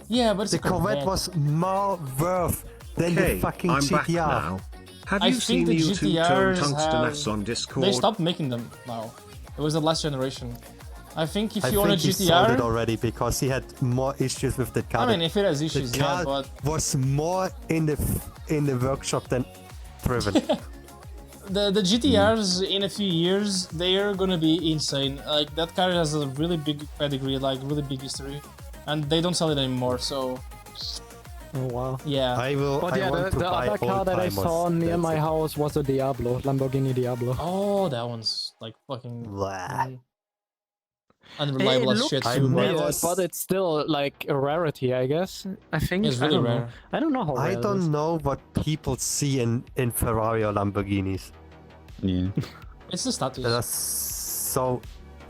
Yeah, but it's The a Corvette was more worth than the Okay, fucking I'm GTR. back now. Have I you think seen the YouTube Tone GTRs Tungsten have- S on Discord? They stopped making them now. It was the last generation. I think if I you own a think he sold it GTR, already because he had more issues with the car. I mean, if it has the issues, car yeah, but was more in the workshop than driven. the GTRs in a few years they are gonna be insane. Like that car has a really big pedigree, like really big history, and they don't sell it anymore. So Oh wow. yeah, I will. But I yeah, want the to buy other car that I old-timers, saw near that's my it. house was a Diablo, Lamborghini Diablo. oh, that one's like fucking Blah. unreliable It as looks shit. I too, but- never weird, but it's still like a rarity, I guess. I think It's I really don't know. rare. I don't know how rare I it is. don't know what people see in Ferrari or Lamborghinis. Yeah. It's the status. That are so.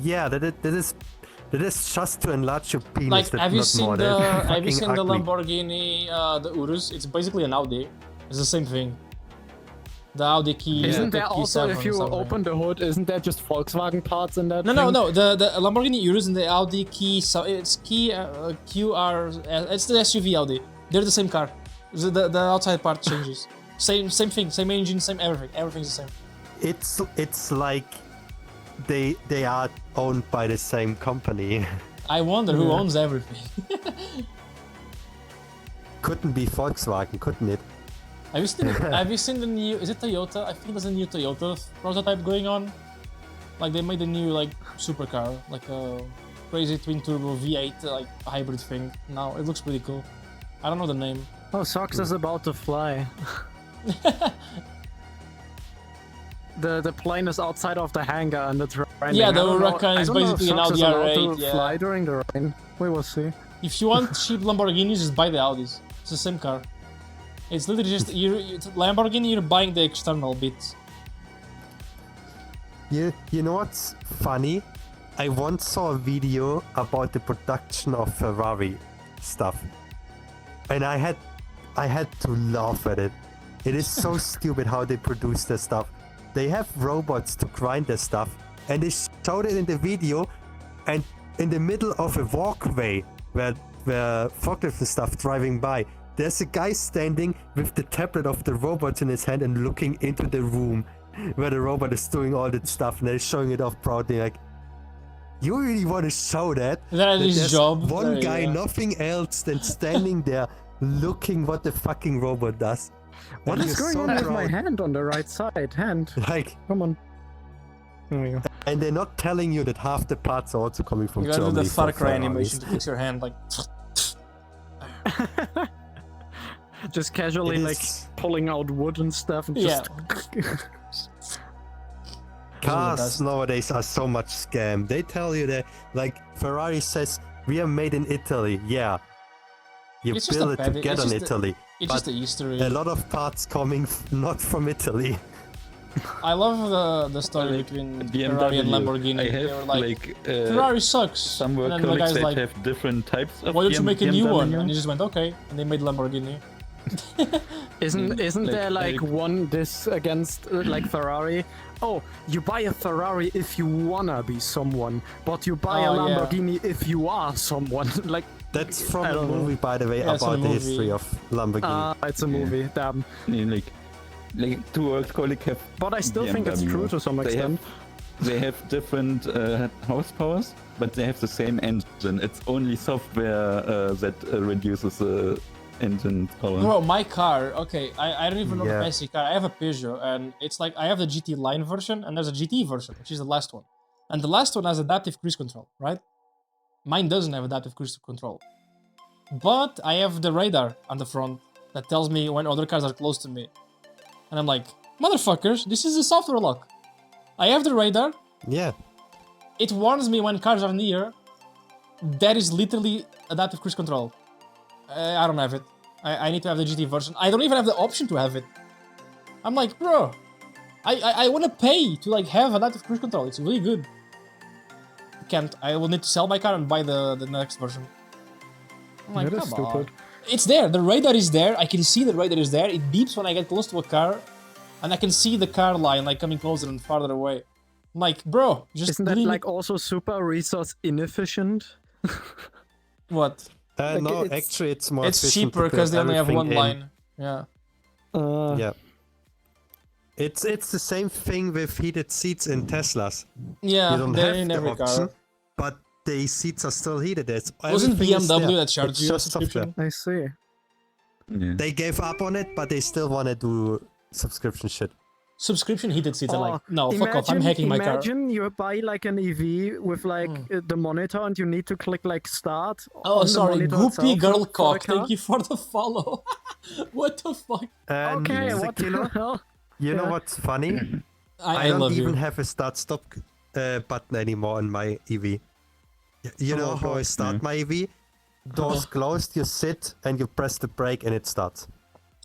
Yeah, that is just to enlarge your penis. Like, that's have you not seen more. the They're have you fucking seen the ugly. Lamborghini, the Urus? It's basically an Audi. It's the same thing. The Audi key. Isn't there key also, 7 if you something. open the hood, isn't there just Volkswagen parts in that? No. thing? The Lamborghini Urus and the Audi key. So it's key QR. It's the SUV Audi. They're the same car. The outside part changes. Same thing. Same engine. Same everything. Everything's the same. It's like they are owned by the same company. I wonder who owns everything. Couldn't be Volkswagen, couldn't it? Have you seen the new? Is it Toyota? I think there's a new Toyota prototype going on. Like they made a new like supercar, like a crazy twin turbo V8 like hybrid thing. Now it looks pretty cool. I don't know the name. Oh, Sox is about to fly. The plane is outside of the hangar and it's raining. Yeah, the I don't know- Huracan is I don't know if basically an Sox is Audi allowed R8, to yeah. fly during the rain. We will see. If you want cheap Lamborghinis, just buy the Audis. It's the same car. It's literally just Lamborghini. You're buying the external bits. You know what's funny? I once saw a video about the production of Ferrari stuff, and I had to laugh at it. It is so stupid how they produce their stuff. They have robots to grind their stuff, and they showed it in the video, and in the middle of a walkway where forklifts and stuff driving by, there's a guy standing with the tablet of the robot in his hand and looking into the room where the robot is doing all that stuff, and they're showing it off proudly. Like, you really want to show that? That is his there's job. One There you guy, go. nothing else than standing there looking what the fucking robot does. What And is you're going so on with my proud. hand on the right side? Hand. Like, Come on. There we go. and they're not telling you that half the parts are also coming from You gotta do Germany. the for Far Cry Ferraris. animation to fix your hand. Like, Just casually It like is- pulling out wood and stuff and yeah. just Cars nowadays are so much scam. They tell you that, like, Ferrari says, we are made in Italy. Yeah. You It's just build a it petty- together it's in just a- Italy. It's but just a Easter egg. a lot of parts coming not from Italy. I love the story between Ferrari and Lamborghini. I They have were like, Ferrari sucks. some and work then the colleagues guy's that like, have different types of why don't you make a new one? BMW. And he just went, okay. And they made Lamborghini. Isn't there like- like one this against like Ferrari? Oh, you buy a Ferrari if you wanna be someone, but you buy a Oh, yeah. Lamborghini if you are someone. Like That's from I a don't know. movie, by the way, Yeah, it's about a the movie. history of Lamborghini. it's a movie, damn. Yeah, like two work colleagues have. But I still think it's BMW. true to some They have- extent. They have different horsepowers, but they have the same engine. It's only software that reduces the engine power. Bro, my car, okay, I don't even know Yeah. the basic car. I have a Peugeot, and it's like I have the GT line version, and there's a GT version, which is the last one. And the last one has adaptive cruise control, right? Mine doesn't have adaptive cruise control. But I have the radar on the front that tells me when other cars are close to me. And I'm like, motherfuckers, this is a software lock. I have the radar, Yeah. it warns me when cars are near. That is literally adaptive cruise control. I don't have it. I need to have the GT version. I don't even have the option to have it. I'm like, bro, I want to pay to like have adaptive cruise control. It's really good. Can't. I will need to sell my car and buy the next version. I'm like, That is come on. stupid. It's there. The radar is there. I can see the radar is there. It beeps when I get close to a car, and I can see the car line like coming closer and farther away. I'm like, bro, just Isn't that leave like also super resource inefficient? what? Like, No, it's- actually, it's more It's efficient to cheaper because they build only have one everything in. line. Yeah. Yeah. It's the same thing with heated seats in Teslas. Yeah, You don't they're have in the every option, car. but the seats are still heated. Wasn't Everything is BMW there. that charged It's you a just software. subscription? I see. Yeah. They gave up on it, but they still want to do subscription shit. Subscription heated seats. I'm Oh, like, no, fuck off. I'm hacking my car. Imagine you buy like an EV with like the monitor and you need to click like start. Oh, on the sorry. monitor Goopy itself girl for the cock. car. Thank you for the follow. What the fuck? And Okay, what the Sekiro, hell? you know Yeah. what's funny? I don't love even you. have a start-stop button anymore on my EV. You know how I start my EV? Doors closed, you sit, and you press the brake, and it starts.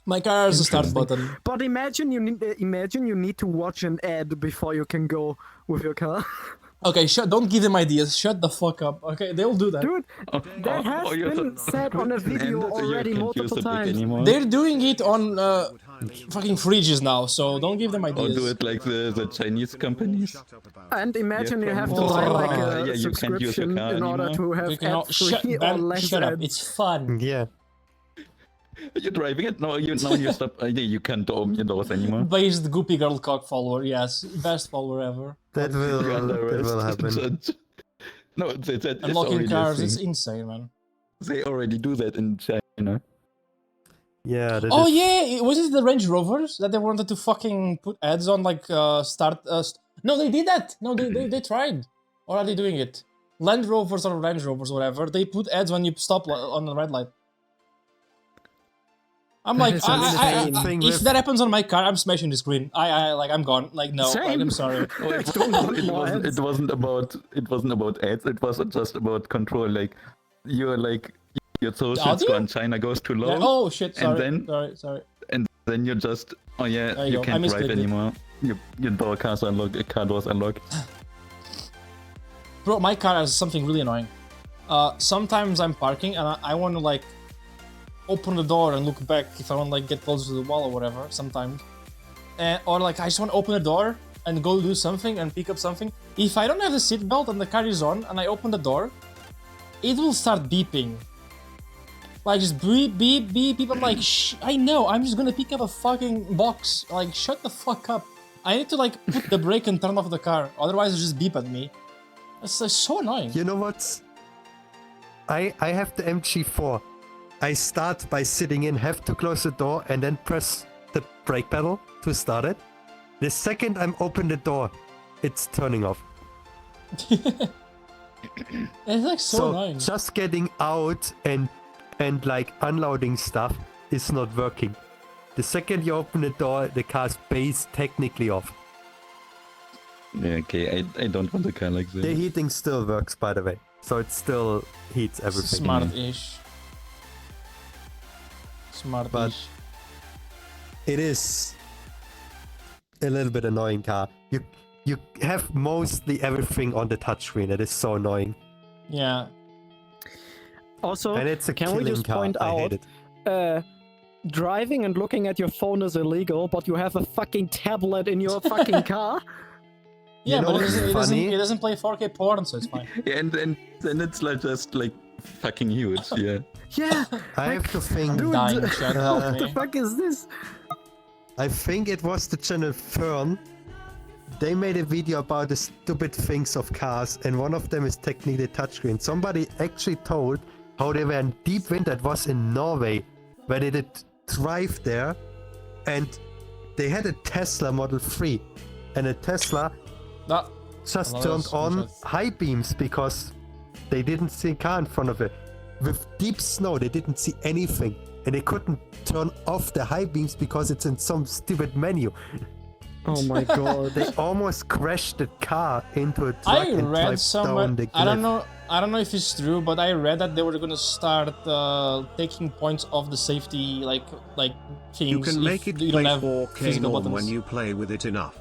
My car has a start button. But imagine you need to watch an ad before you can go with your car. Okay, don't give them ideas. Shut the fuck up. Okay, they'll do that. Dude, that has you're been said on a video ended, you already can't use multiple the brake times. anymore. They're doing it on fucking fridges now, so don't give them Or ideas. do it like the Chinese companies. And imagine you have to Oh, buy like yeah, a you can't use your subscription car in order anymore. to have You can all- ad-free shut, or Ben, less shut up, ads. it's fun. Yeah. You're driving it? No, you stop. You can't open your doors anymore. Based Goopy Girl cock follower, yes. Best follower ever. That will happen. No, that is Unlocking already a cars, it's thing. insane, man. They already do that in China. Yeah. That Oh is- yeah, was it the Range Rovers that they wanted to fucking put ads on, like No, they did that. No, they tried. Or are they doing it? Land Rovers or Range Rovers, whatever. They put ads when you stop on the red light. I'm like, That is insane. if that happens on my car, I'm smashing the screen. I'm gone. Like, no, like, I'm Same. sorry. Oh, it wasn't about ads. It was just about control. Like your social audio? score in China goes too low. Yeah, oh shit, sorry, And then sorry. and then you just There you you go. I can't drive misclicked it. anymore. Your door cars unlocked. Car doors unlocked. Bro, my car has something really annoying. Sometimes I'm parking and I want to like open the door and look back if I want to like get closer to the wall or whatever. Sometimes, or like I just want to open the door and go do something and pick up something. If I don't have the seatbelt and the car is on and I open the door, it will start beeping. Like just beep beep beep beep. I'm like, shh, I know. I'm just gonna pick up a fucking box. Like shut the fuck up. I need to like put the brake and turn off the car. Otherwise, it just beep at me. It's so annoying. You know what? I have the MG4. I start by sitting in, have to close the door, and then press the brake pedal to start it. The second I'm open the door, it's turning off. It's like so annoying. Just getting out and like unloading stuff is not working. The second you open the door, the car's base technically off. Yeah, okay. I don't want a car like The this. heating still works, by the way, so it still heats everything. Smart-ish. Smart-ish. But it is a little bit annoying car. You have mostly everything on the touchscreen. It is so annoying. Yeah. Also, And it's a can we killing just car. point I out, hate it. driving and looking at your phone is illegal, but you have a fucking tablet in your fucking car? Yeah, know but what's it funny? doesn't play 4K porn, so it's fine. Yeah, and then it's like just like fucking huge. Yeah. Yeah, I have to think. dude, Dying, Chad, help what the me. fuck is this? I think it was the channel Fern. They made a video about the stupid things of cars, and one of them is technically touchscreen. Somebody actually told how they were in deep winter. It was in Norway, where they did drive there, and they had a Tesla Model 3, and a Tesla No. just Another turned on screenshot. high beams because they didn't see a car in front of it. With deep snow, they didn't see anything, and they couldn't turn off the high beams because it's in some stupid menu. Oh my god. They almost crashed the car into a truck I and read drive somewhere. down the I don't cliff. know. I don't know if it's true, but I read that they were gonna start taking points off the safety like things. You can make if it you play don't have 4K physical norm buttons. when you play with it enough.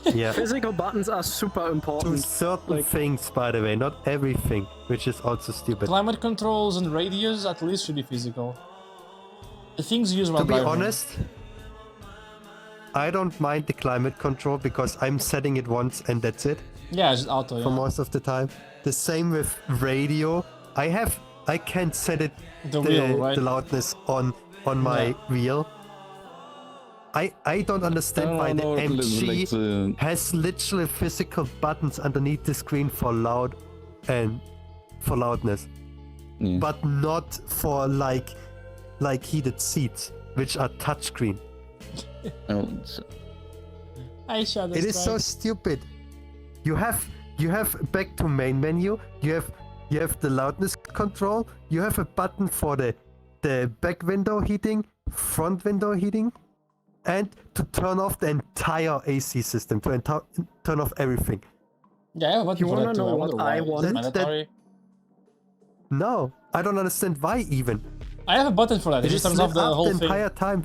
Yeah. Physical buttons are super To important. certain things, by the way, not everything, which is also stupid. Climate controls and radios at least should be physical. The things used while To be driving. honest, I don't mind the climate control because I'm setting it once and that's it. Yeah, just auto. For Yeah. most of the time. The same with radio. I can't set it The wheel, right? the loudness on my wheel. I don't understand why the MG has literally physical buttons underneath the screen for loud and for loudness, Yeah. but not for like heated seats, which are touchscreen. Oh, it's- I shot It is so stupid. You have back to main menu. You have the loudness control. You have a button for the back window heating, front window heating, and to turn off the entire AC system, to turn off everything. Yeah, what You wanna know what I want? Mandatory. No, I don't understand why even. I have a button for that. It It just is turns off lit the up whole the thing. entire time.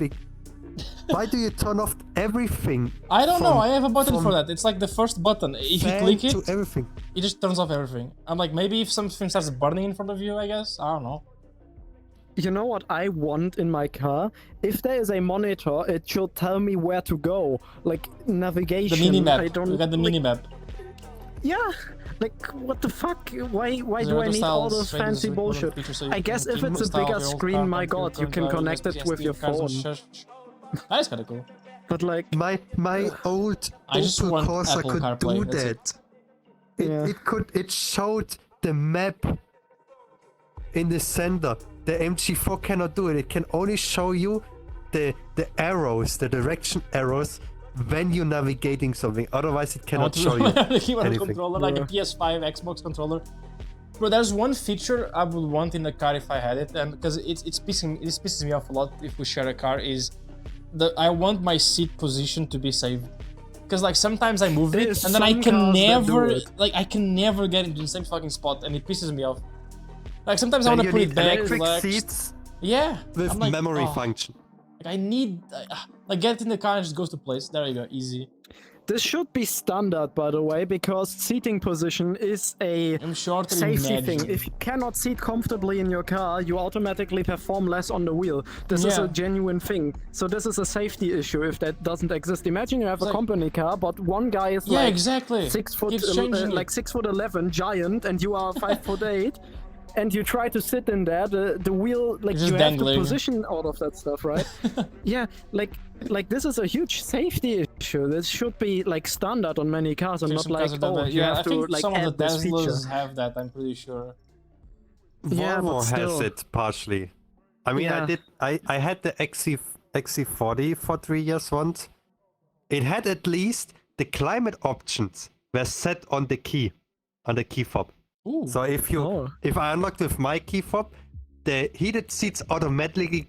Why do you turn off everything? I don't know. from- I have a button from for that. It's like the first button. If you fan click it, to everything. it just turns off everything. I'm like, maybe if something starts burning in front of you, I guess. I don't know. You know what I want in my car? If there is a monitor, it should tell me where to go, like navigation. The minimap. I don't You got the like, minimap. Yeah, like what the fuck? Why do Zero I to need all styles, this radius fancy equivalent bullshit? feature, so you I can guess if keep it's a style of bigger your old screen, car, my compare god, you current can drivers, connect it with GST your cars and phone. such. That is kind of cool. But like, My old I just Opel want Corsa Apple could CarPlay, do that's that. it. It showed the map in the center. The MG4 cannot do it. It can only show you the arrows, the direction arrows, when you're navigating something. Otherwise, it cannot show you the keyboard anything. controller, like a PS5, Xbox controller. Bro, there's one feature I would want in the car if I had it, and because it pisses me off a lot if we share a car, is I want my seat position to be saved. Because like sometimes I move it and then I can never get into the same fucking spot, and it pisses me off. Like sometimes I want to put it back. Electric Like, seats yeah. with I'm like, memory oh, function. Like I need, like get it in the car and it just goes to place. There you go, easy. this should be standard, by the way, because seating position is a I'm sure to safety imagine. thing. If you cannot seat comfortably in your car, you automatically perform less on the wheel. This is Yeah. a genuine thing. So this is a safety issue if that doesn't exist. Imagine you have a like- company car, but one guy is Yeah, like exactly. 6 foot, Keeps changing it. like 6'11", giant, and you are 5'8", and you try to sit in there. The wheel, like Just you have to dangling. position all of that stuff, right? Yeah, like this is a huge safety issue. This should be like standard on many cars, and There's not some like, cars that do oh, that. you Yeah, I have to think like some of add the this feature. Teslas have that, I'm pretty sure. Yeah, but Volvo has still. it partially. I mean, Yeah. I had the XC40 for 3 years once. It had at least the climate options were set on the key fob. Ooh. So if I unlocked with my key fob, the heated seats automatically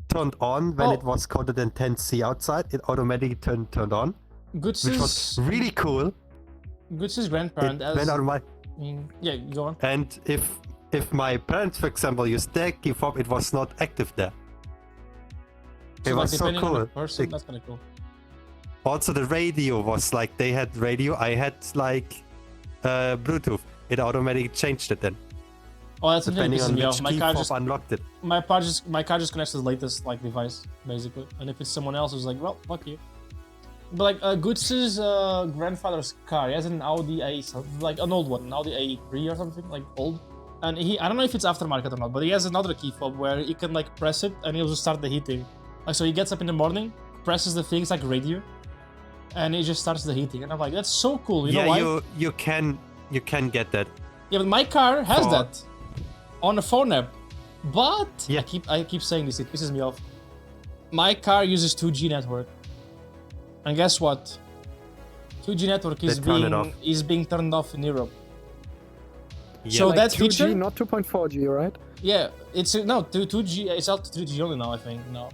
turned on when it was colder than 10°C outside. It automatically turned on, which was really cool. Goods' grandparent It went on my yeah, go on. and if my parents, for example, used their key fob, it was not active there. It So, like, was so depending on the cool. person, that's kind of cool. Also, the radio was like they had radio. I had like Bluetooth. It automatically changed it then, Oh, that's something that depending pisses on me which off. My key car fob just unlocked it. my car just connects to the latest like device basically, and if it's someone else who's like, well, fuck you. But like Goods' grandfather's car, he has an Audi A, like an old one, an Audi A3 or something, like old. And I don't know if it's aftermarket or not, but he has another key fob where you can like press it and he'll just start the heating. Like so, he gets up in the morning, presses the things like radio, and it just starts the heating. And I'm like, that's so cool. You know why? you can get that. Yeah, but my car has For- that on a phone app. But Yeah. I keep saying this, it pisses me off. My car uses 2G network. And guess what? 2G network is They turn it off. being turned off in Europe. Yeah. So Like that 2G, feature, not 2.4G, right? yeah, it's no 2G. It's out to 3G only now. I think no,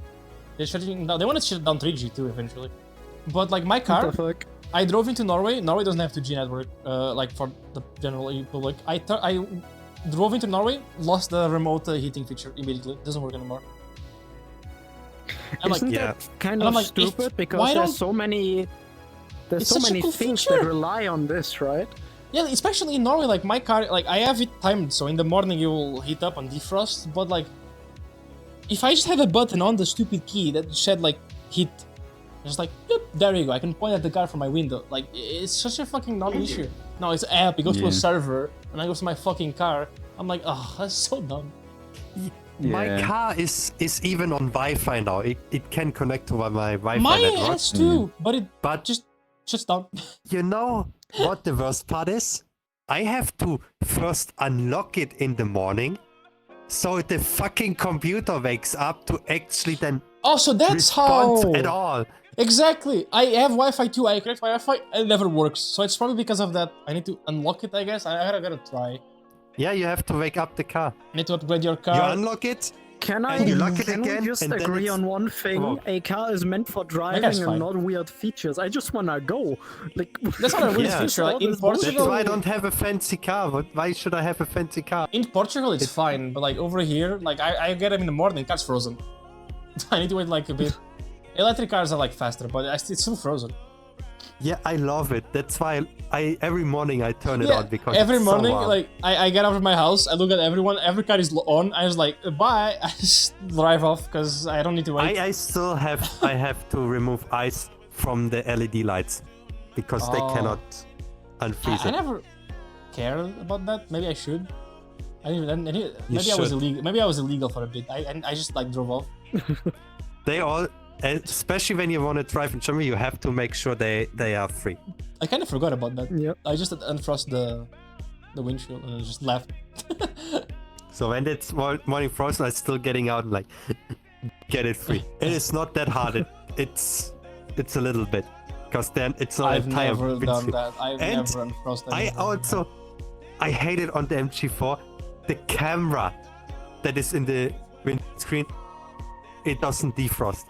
they're shutting. No, they want to shut down 3G too eventually. But like my car, What the fuck? I drove into Norway. Norway doesn't have 2G network, like for the general public. I drove into Norway, lost the remote heating feature immediately. Doesn't work anymore. I'm like, Isn't yeah. that kind And of I'm like, stupid? why Because don't- there's so many It's such a cool things feature. that rely on this, right? yeah, especially in Norway. Like my car, like I have it timed, so in the morning it will heat up and defrost. But like, if I just have a button on the stupid key that shed like heat, just like, boop, there you go. I can point at the car from my window. Like, it's such a fucking non-issue. No, it's an app. It goes to a Yeah. server, and I go to my fucking car. I'm like, oh, that's so dumb. My Yeah. car is even on Wi-Fi now. It can connect to my Wi-Fi Mine network. has too, but it But just shuts down. you know what the worst part is? I have to first unlock it in the morning, so the fucking computer wakes up to actually then Oh, so that's respond how. at all. Exactly. I have Wi-Fi too. I connect my Wi-Fi and it never works. So it's probably because of that. I need to unlock it, I guess. I gotta try. Yeah, you have to wake up the car. I need to upgrade your You car. unlock it. Can I, And you lock it can we again, just and then agree it's on one thing? work. A car is meant for driving car's and fine. not weird features. I just wanna go. Like That's not a weird Yeah. feature. Like, all in this bullshit. That's Portugal, why I don't have a fancy car. Why should I have a fancy car? in Portugal it's fine, but like over here, like I get them in the morning, car's frozen. I need to wait like a bit. Electric cars are like faster, but it's still frozen. Yeah, I love it. That's why I every morning I turn it Yeah, on because every it's so morning, warm. like I get out of my house, I look at everyone, every car is on. I was like, bye. I just drive off because I don't need to wait. I still have to remove ice from the LED lights because they Oh. cannot unfreeze I it. never cared about that. Maybe I should. Maybe I was should. illegal. Maybe I was illegal for a bit. I just like drove off. They all, especially when you want to drive in Germany, you have to make sure they are free. I kind of forgot about that. Yep. I just unfrost the windshield and I just left. So when it's morning frozen, I'm still getting out and like get it free. It is not that hard. It's a little bit because then it's not I've entire never done windshield. that. I've And never unfrosted. I hate it on the MG4. The camera that is in the windscreen, it doesn't defrost.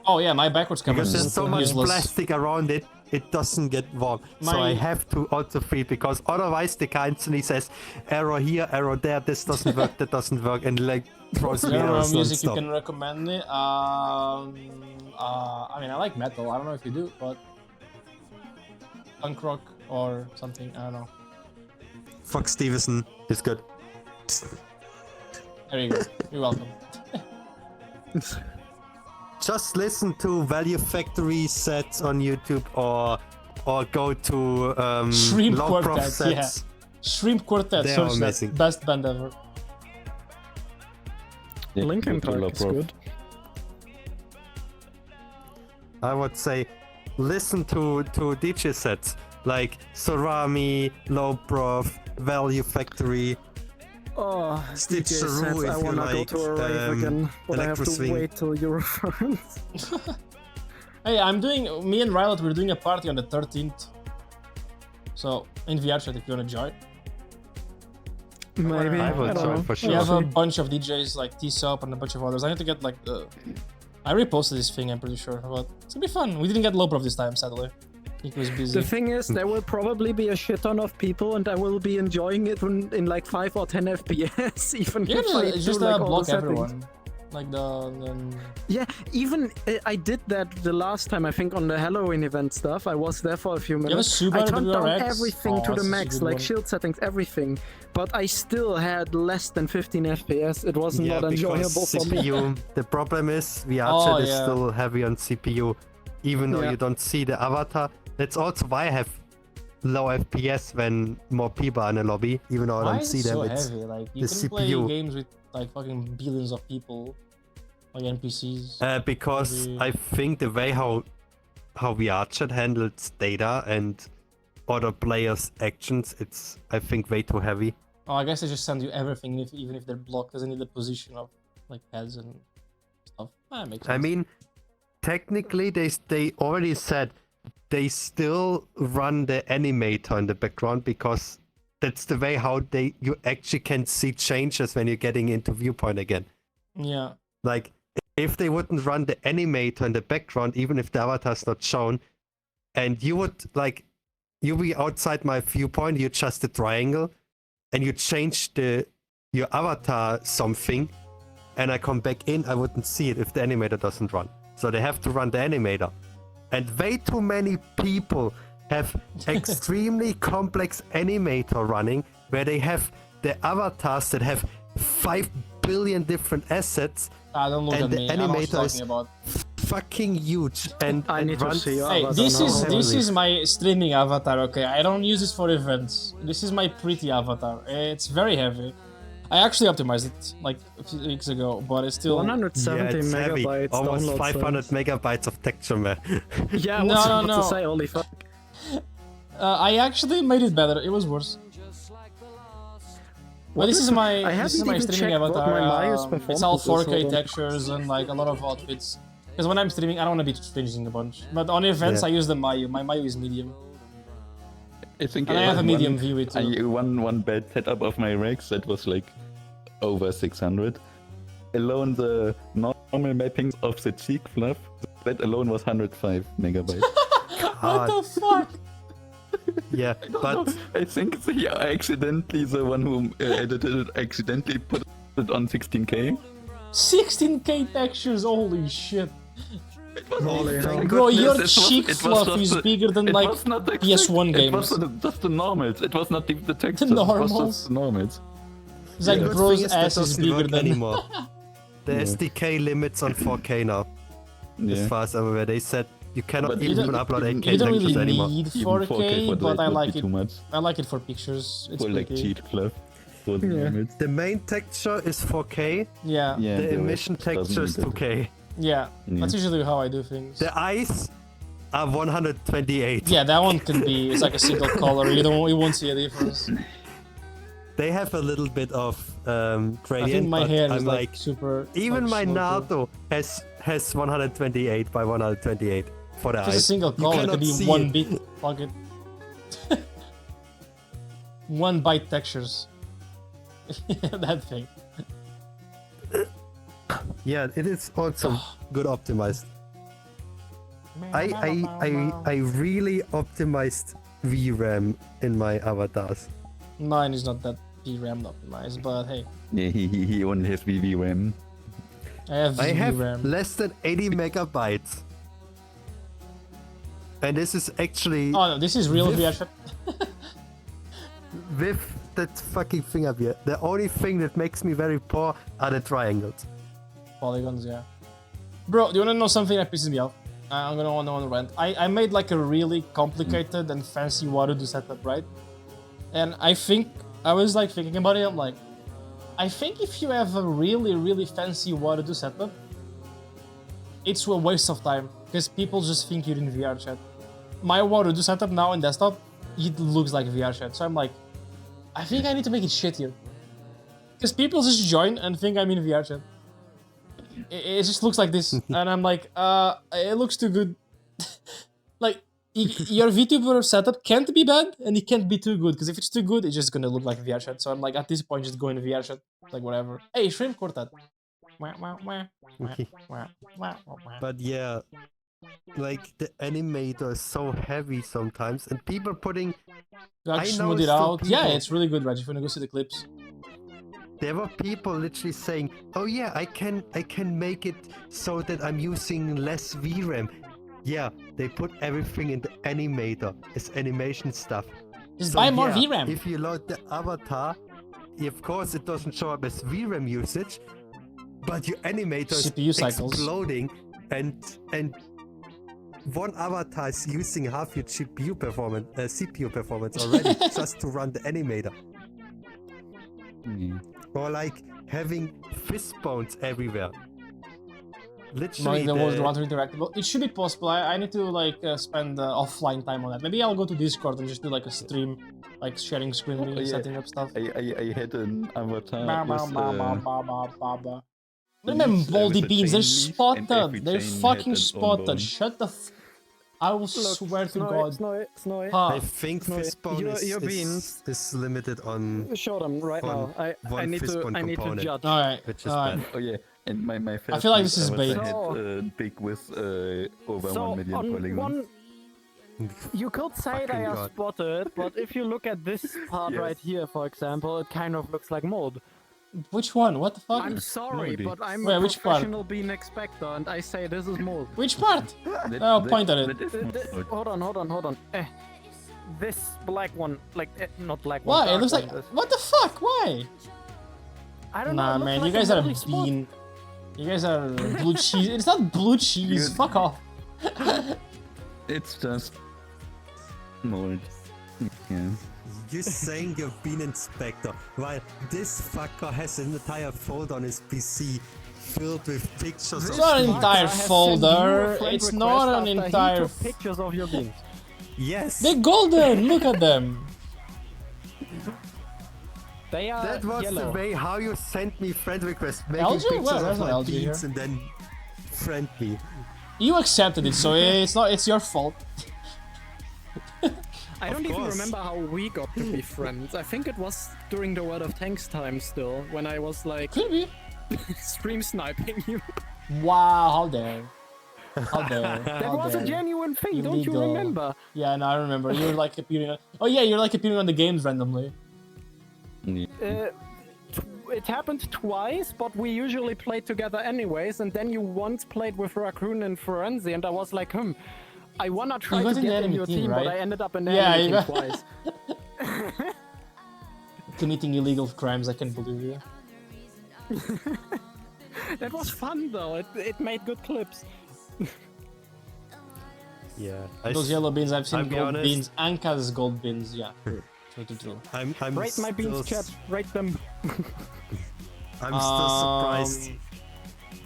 Oh yeah, my backwards camera Because is there's so much useless. plastic around it, it doesn't get warm. So My- I have to also free because otherwise the car instantly says error here, error there, this doesn't work, that doesn't work, and like throws me Genre errors of music you non-stop. can recommend me? I mean, I like metal. I don't know if you do, but punk rock or something. I don't know. Fox Stevenson is good. There you go. You're welcome. Just listen to Value Factory sets on YouTube or go to Shrimp Low Prof Quartet, sets. Shrimp Quartet. They are Search that. amazing. Best band ever. Yeah, Linkin good to Park is love, good. I would say listen to DJ sets like Sorami, Low Prof, Value Factory. Oh, Stitch DJ Saru sets, I if you wanna like, go to a rave again, but I have to Electro-Swing. wait till Eurofurence. Hey, me and Rylot, we're doing a party on the 13th. So, in VRChat if you wanna join. Maybe, I will I don't join know. for We sure. have a bunch of DJs like T-Sop and a bunch of others. I need to get like the... I reposted this thing, I'm pretty sure, but it's gonna be fun. We didn't get Low Prof this time, sadly. He was busy. The thing is, there will probably be a shit ton of people, and I will be enjoying it in like 5 or 10 FPS, even Yeah, if I just do like all block the settings. everyone. Like the Yeah, even I did that the last time, I think, on the Halloween event stuff. I was there for a few have a minutes. Subaru I turned down WRX? everything to Oh, the that's such a max, good like one. shield settings, everything. But I still had less than 15 FPS. It was Yeah, not because enjoyable for me. CPU. The problem is VRChat Oh, is yeah. still heavy on CPU, even though Yeah. you don't see the avatar. That's also why I have low FPS when more people are in a lobby, even though I Why don't is see it them. so It's heavy? Like you the can play CPU. games with like fucking billions of people, like NPCs. because Maybe- I think the way how VRChat handles data and other players' actions, it's I think way too heavy. Oh, I guess they just send you everything, even if they're blocked. Doesn't need the position of like heads and stuff. That makes sense. I mean, technically they already said they still run the animator in the background because that's the way how you actually can see changes when you're getting into viewpoint again. yeah. Like if they wouldn't run the animator in the background, even if the avatar's not shown, and you be outside my viewpoint, you adjust the triangle, and you change your avatar something, and I come back in, I wouldn't see it if the animator doesn't run. So they have to run the animator. And way too many people have extremely complex animator running, where they have the avatars that have 5 billion different assets, Don't look and at the me. I know what you're animator is talking about. fucking huge. And I it need to runs see your Hey, avatar this now. is my streaming avatar. Okay, I don't use this for events. This is my pretty avatar. It's very heavy. I actually optimized it like a few weeks ago, but it's still. 170 it's heavy. megabytes Almost download 500 size. megabytes of texture, man. Yeah, I No, was no, about no. to say, holy fuck. I actually made it better. It was worse. Well, this is my I this is haven't my even streaming checked what avatar. my Maya's It's all performance is, 4K hold on. textures and like a lot of outfits. Because when I'm streaming, I don't want to be changing a bunch. But on events, Yeah. I use the Mayu. My Mayu is medium. I think And I have a had medium view it too. one bad setup of my rigs that was like over 600. Alone the normal mappings of the cheek fluff, that alone was 105 megabytes. What the fuck? Yeah, but I think they are accidentally the one who edited it accidentally put it on 16K. 16K textures, holy shit. thank Bro, goodness. your It was- cheek it was fluff just is the- bigger than it like was not the PS1 It games. was just the normals. It was not the textures. normals? It was just the normals. It's like The good bro's thing is that ass is doesn't bigger work than. anymore. The SDK limits on 4K now. Yeah. As far as I'm aware, they said you cannot But even you don't- upload 8K You don't pictures really anymore. need Even 4K, for but the I would like be it. too much. I like it for pictures. It's For like pretty. cheat fluff. For the normals. The main texture is 4K. Yeah, Yeah, The the emission rest doesn't texture is need it. 2K. yeah. Yeah. That's usually how I do things. The eyes are 128. Yeah, that one can be. It's like a single color. You won't see a difference. They have a little bit of I gradient, think my but hair I'm is like, super. even like, my smoky. Naruto has 128 by 128 for the Just a eyes. single You color cannot could be see one it. bit. Fuck it. 1 byte textures. That thing. Yeah, it is also good optimized. I really optimized VRAM in my avatars. Mine is not that VRAM optimized, but hey, Yeah, he only has VVRAM. I have I have VRAM. less than 80 megabytes. And this is actually Oh no, this is real With- VR shit. with that fucking thing up here. The only thing that makes me very poor are the triangles. Polygons, yeah. Bro, do you wanna know something that pisses me off? I'm gonna want to rant. I made like a really complicated and fancy Warudu setup, right? And I was like thinking about it, I'm like, I think if you have a really fancy Warudu setup, it's a waste of time, because people just think you're in VR chat. My Warudu setup now in desktop, it looks like VR chat, so I'm like, I think I need to make it shittier. Because people just join and think I'm in VR chat. It just looks like this, and I'm like, it looks too good. Like, your VTuber setup can't be bad, and it can't be too good, because if it's too good, it's just gonna look like VR chat. So I'm like, at this point, just go in VR chat, like whatever. Hey, Shrimp Quartet. But yeah, like the animator is so heavy sometimes, and people putting. You I like know smooth it still out. Yeah, people- it's really good, Reg. If you wanna go see the clips. There were people literally saying, "Oh yeah, I can make it so that I'm using less VRAM." Yeah, they put everything in the animator as animation stuff. Just buy more VRAM. If you load the avatar, of course it doesn't show up as VRAM usage, but your animator CPU is cycles. exploding, and one avatar is using half your CPU performance already just to run the animator. Yeah. Or like having fist bones everywhere. Literally, Knowing the world around interactable. It should be possible. I need to like spend offline time on that. Maybe I'll go to Discord and just do like a stream, like sharing screen with me, yeah. setting up stuff. I had an avatar Ba, ba, with, ba, ba, ba, ba, ba, ba. Look at leaf, them baldy with a beans. They're chain leaf, and every spotted. They're chain fucking had its own spotted. bone. Shut the I will swear to God. Snowy. Ha. I think Snowy, fist bone your beans. is limited on Show them right One- now. I one need fist to bone component. judge. Alright. which is Alright. bad. Oh yeah, and my first feel like this is avatar bait. had So- big with over So 1 million on polygons. you could say they Fucking are God. spotted, but if you look at this part Yes. right here, for example, it kind of looks like mold. Which one? What the fuck? I'm sorry, Moldy. but I'm Wait, a which part? professional bean expector, and I say this is mold. Which part? That- Oh, that- point at it. that is mold. Hold on. This black one, like not black one. Why? It dark looks like. one, What the fuck? Why? I don't know. Nah, it looks man. like You guys a are moldy spot. bean. You guys are blue cheese. It's not blue cheese. You- Fuck off. It's just mold. Yeah. You're saying you're bean inspector, while this fucker has an entire folder on his PC filled with pictures It's of not an beans. entire I have sent you a folder. friend It's request not an after he entire. took pictures of your beans. Yes, They're golden. Look at them. They are that was yellow. the way how you sent me friend requests, making Algae? pictures Well, of there's no my algae beans here. and then friend me. You accepted it, so it's not. It's your fault. I don't even course. remember how we got to be friends. I think it was during the World of Tanks time still, when I was like Could be. stream sniping you. Wow. How dare. How dare. That How was a dare. genuine thing, don't you Illegal. remember? Yeah, no, I remember. You're like appearing on. Oh yeah, you're like appearing on the games randomly. Uh, it happened twice, but we usually played together anyways, and then you once played with Raccoon and Forenzi, and I was like, I wanna try got to in the get in enemy your team, team, right? but I ended up in the Yeah, enemy you team got- twice. Committing illegal crimes, I can't believe you. That was fun though, it made good clips. Yeah. Those yellow beans, I've seen I'll be gold honest. beans. Anka's gold beans, yeah. True. I'm Rate my beans, still, chat, rate them. I'm still surprised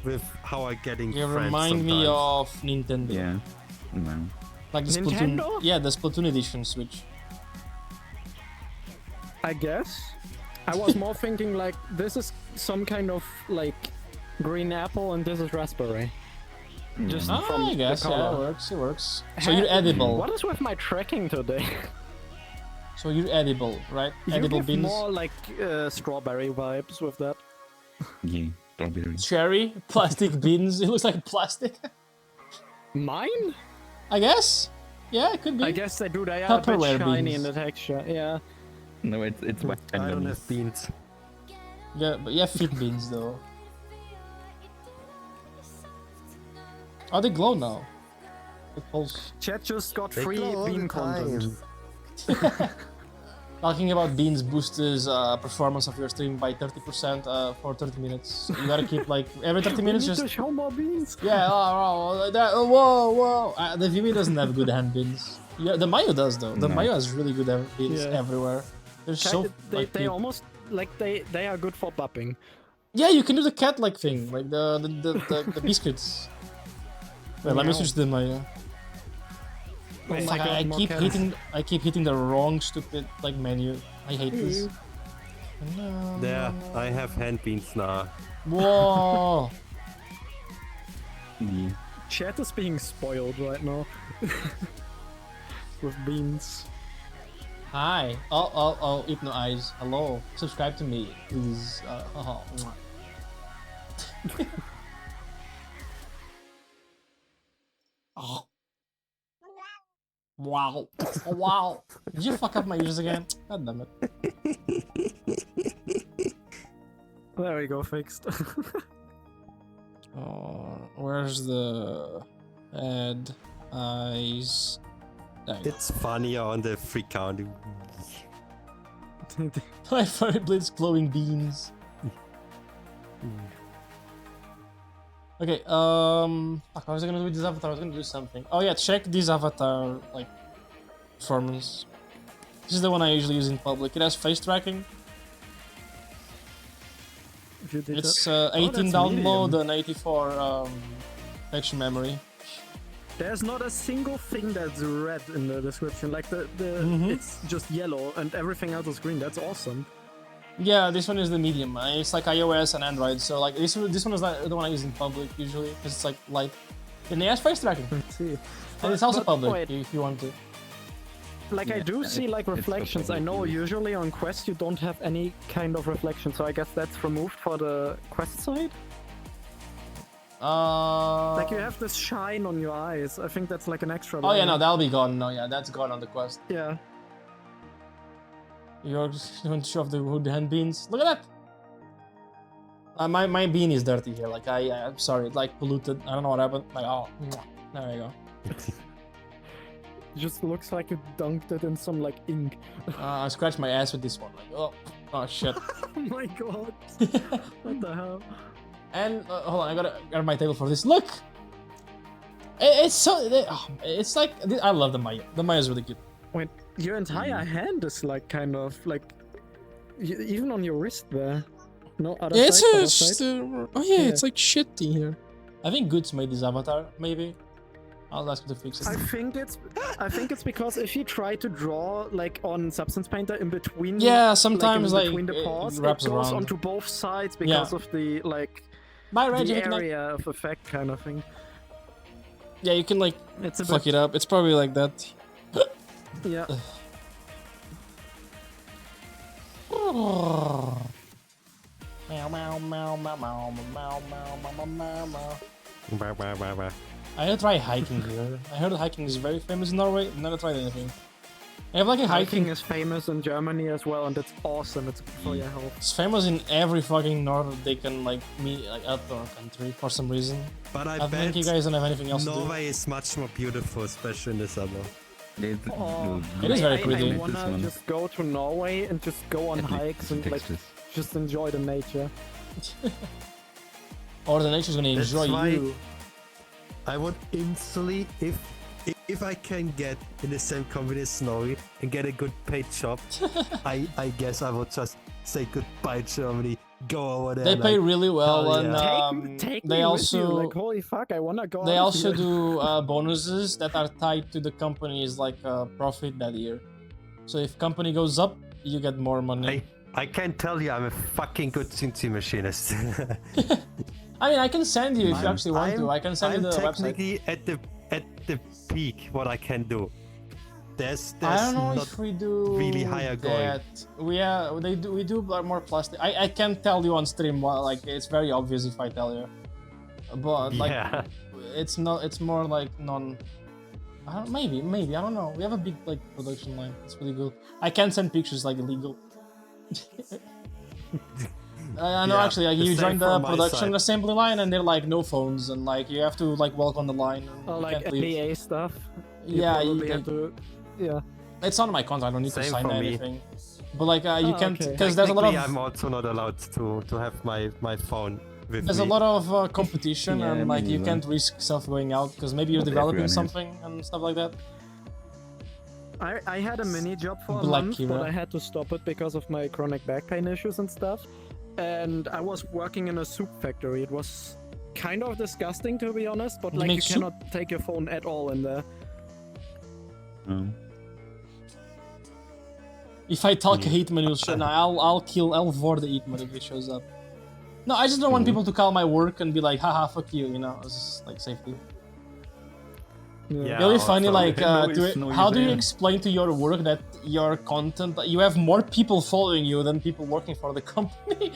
with how I'm getting You friends remind me sometimes. of Nintendo. Yeah. No. Like the Splatoon. Nintendo? Yeah, the Splatoon edition Switch. I guess. I was more thinking like, this is some kind of like green apple and this is raspberry. Just Ah, from I guess, the yeah, color. it works. So you're edible. What is with my tracking today? So you're edible, right? You Edible give beans. more like strawberry vibes with that. Yeah. Strawberry. Cherry, plastic beans. It looks like plastic. Mine? I guess. Yeah, it could be. I guess they do. They are a bit Tupperware shiny beans. in the texture. Yeah. No, it's white. I don't have beans. Yeah, but you have fit beans though. Oh, they glow now. The pulse. Chat just got They free glow all bean the content. time. Talking about beans boosts performance of your stream by 30% for 30 minutes. You gotta keep like every 30 We minutes need just. to show more beans. Yeah, whoa. The Vivi doesn't have good hand beans. Yeah, the Mayo does though. The No. Mayo has really good hand beans Yeah. everywhere. They're Chat, so they like, deep. almost like they are good for bupping. Yeah, you can do the cat-like thing, like the biscuits. Wait, let me switch to the Mayo. Oh my Fuck, God, I more keep cats. hitting the wrong stupid like menu. I hate this. No. There, I have hand beans now. Whoa. Yeah. Chat is being spoiled right now. With beans. Hi. Oh, Hypno Eyes. Hello. Subscribe to me, please. Mwah. Oh. Wow. Oh, wow. Did you fuck up my ears again? God damn it. There we go, fixed. Where's the head, eyes? There you go. It's funnier on the free count. My fire blades glowing beans. Okay, fuck, what was I gonna do with this avatar? I was gonna do something. Oh yeah, check this avatar, like, performance. This is the one I usually use in public. It has face tracking. If you did It's that. 18 that's download medium. and 84 extra memory. There's not a single thing that's red in the description. Like it's just yellow and everything else is green. That's awesome. Yeah, this one is the medium. It's like iOS and Android. So like this one is like the one I use in public usually because it's like light. And it has face tracking. Let's see. And it's also But public wait. if you want to. Like I do see like reflections. I know usually on Quest you don't have any kind of reflection, so I guess that's removed for the Quest side. Like you have this shine on your eyes. I think that's like an extra. Oh yeah, layer. no, that'll be gone. No, yeah, that's gone on the Quest. Yeah. You're going to show off the wood hand beans. Look at that. My bean is dirty here. Like I'm sorry, like polluted. I don't know what happened. Like oh, there you go. It just looks like you dunked it in some like ink. I scratched my ass with this one. Like oh shit. Oh my god. What the hell? And hold on, I gotta grab my table for this. Look, it's so. It's like I love the Maya. The Maya is really good. Wait, your entire hand is like kind of like even on your wrist there. No other Yeah, side. Other side? oh yeah, Yeah. it's like shitty here. I think Goods made this avatar. Maybe I'll ask him to fix it. I think it's because if you try to draw like on Substance Painter in between, Yeah, sometimes, in like, between the it paws, wraps it goes around. onto both sides because of the like Bye, Reg. the You can, like, area of effect kind of thing. yeah, you can like It's a fuck bit, it up. It's probably like that. yeah. Meow, meow, meow, meow, meow, meow, meow, meow, meow. Bah, bah, bah, bah. I gotta try hiking here. I heard hiking is very famous in Norway. Never tried anything. I have like a Hiking hiking. is famous in Germany as well, and it's awesome. It's good for your health. It's famous in every fucking Nordic like outdoor country for some reason. But I I think bet you guys don't have anything else to do. Norway is much more beautiful, especially in the summer. It is very pretty. I wanna just go to Norway and just go on hikes and like just enjoy the nature. Or the nature's gonna That's enjoy why you. I would instantly, if I can get in the same company as Snorri and get a good paid job, I guess I would just say goodbye Germany, go over there. They pay like, really well, hell yeah. and Take they me also with you. Like holy fuck, I wanna go. they out also here. do bonuses that are tied to the company's like profit that year. So if company goes up, you get more money. I can tell you I'm a fucking good CNC machinist. I mean, I can send you if you actually want to. I can send you the I'm website. technically at the peak what I can do. There's I don't know not if we do really higher going. that. We do more plastic. I can't tell you on stream. Like it's very obvious if I tell you, but like Yeah. it's not. It's more like non. I don't, maybe I don't know. We have a big like production line. It's really good. I can't send pictures like illegal. I know Yeah, actually. Like the you same join the from my production side. assembly line and they're like no phones and like you have to like walk on the line. And Or you like can't leave. NDA stuff. Yeah, you probably have to. Yeah. It's on my contract. I don't need to Same sign for me. anything. But like you Oh, can't okay. because there's a lot of I'm also not allowed to have my phone with there's me. a lot of competition Yeah, and me like you neither. can't risk self going out because maybe you're Not developing everyone has. something and stuff like that. I had a mini job for a Black month, Kira. but I had to stop it because of my chronic back pain issues and stuff. And I was working in a soup factory. It was kind of disgusting to be honest, but You like make you soup? cannot take your phone at all in there. If I talk Hitman, you'll show. No, I'll vor the Hitman if it shows up. No, I just don't want people to call my work and be like, haha, fuck you, you know. It's just like safety. Yeah, It'll be funny, also- like, how do you explain to your work that your content, you have more people following you than people working for the company?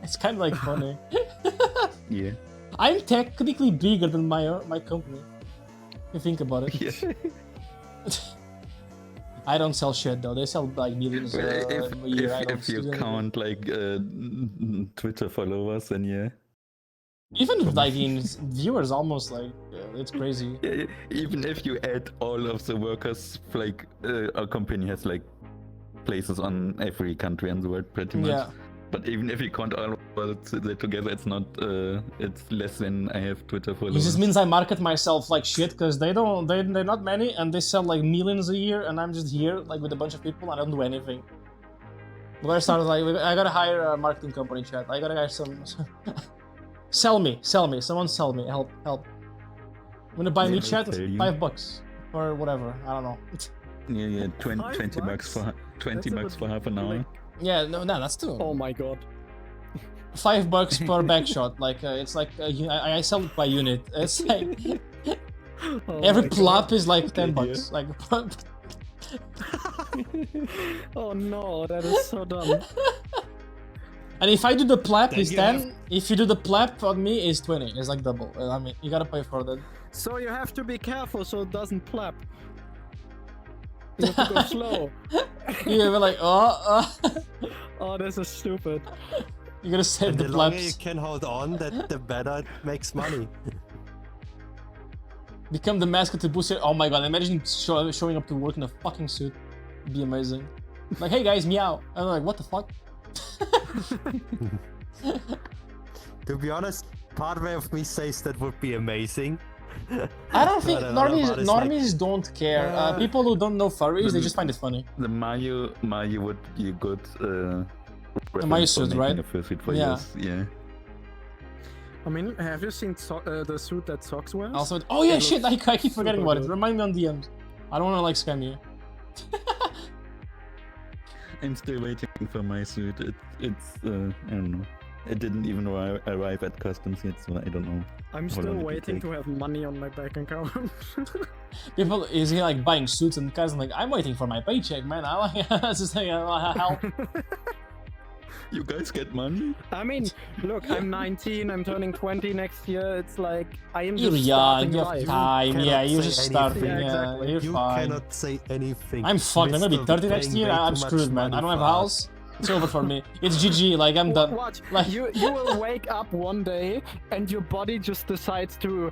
It's kind of like funny. Yeah. I'm technically bigger than my company. If you think about it. Yeah. I don't sell shit though. They sell like millions Well, a year. I don't if you do anything. count like Twitter followers, then yeah. Even like in viewers, almost like it's crazy. Yeah, even if you add all of the workers, like our company has like places on every country in the world, pretty much. Yeah. But even if you count all of that together, it's not. It's less than I have Twitter It followers. just means I market myself like shit because they're not many and they sell like millions a year and I'm just here like with a bunch of people and I don't do anything. But I started like I gotta hire a marketing company, chat. I gotta hire some. Sell me, someone sell me, help. I'm gonna buy me, I'll chat, tell you. $5 or whatever. I don't know. Yeah, 20 $5? bucks for 20 That's a bucks bit for half an hour. like- Yeah, no, that's too. Oh my god. $5 per back shot. Like it's like I sell it by unit. It's like Oh every my God. plop is like $10. Like Oh no, that is so dumb. and if I do the plap, Then it's you 10. If you do the plap on me, it's 20. It's like double. I mean, you gotta pay for that. So you have to be careful so it doesn't plap. You have to go slow. You're like, Oh, this is stupid. you gotta save And the the longer you plaps. can hold on, the better it makes money. Become the mascot to boost it. Oh my god, imagine showing up to work in a fucking suit. It'd be amazing. Like, hey guys, meow. I'm like, what the fuck? To be honest, part of me says that would be amazing. I don't think But another part is like, normies don't care. People who don't know furries, they just find it funny. The Mayu would be a good. Mayu reference for suit, making right? a fursuit for Yeah. years. Yeah. I mean, have you seen the suit that Socks wears? Also, oh yeah, It shit, looks I keep forgetting super about it. good. Remind me on DMs. I don't wanna like scam you. I'm still waiting for my suit. It's I don't know. It didn't even arrive at customs yet, so I don't know. I'm how still long it will waiting take. to have money on my bank account. People is he like buying suits and guys like I'm waiting for my paycheck, man. I like it's just like help. You guys get money? I mean, look, I'm 19, I'm turning 20 next year. It's like, I am You're just young, starting you have life. time, yeah, cannot you say just starting, anything. yeah, exactly. you're You fine. cannot say anything. I'm fucked, I'm gonna be Mr. 30 next paying year, way I'm too much screwed, man. I money don't have a for house, it's over for me. It's GG, like, I'm done. Watch, Like, you will wake up one day and your body just decides to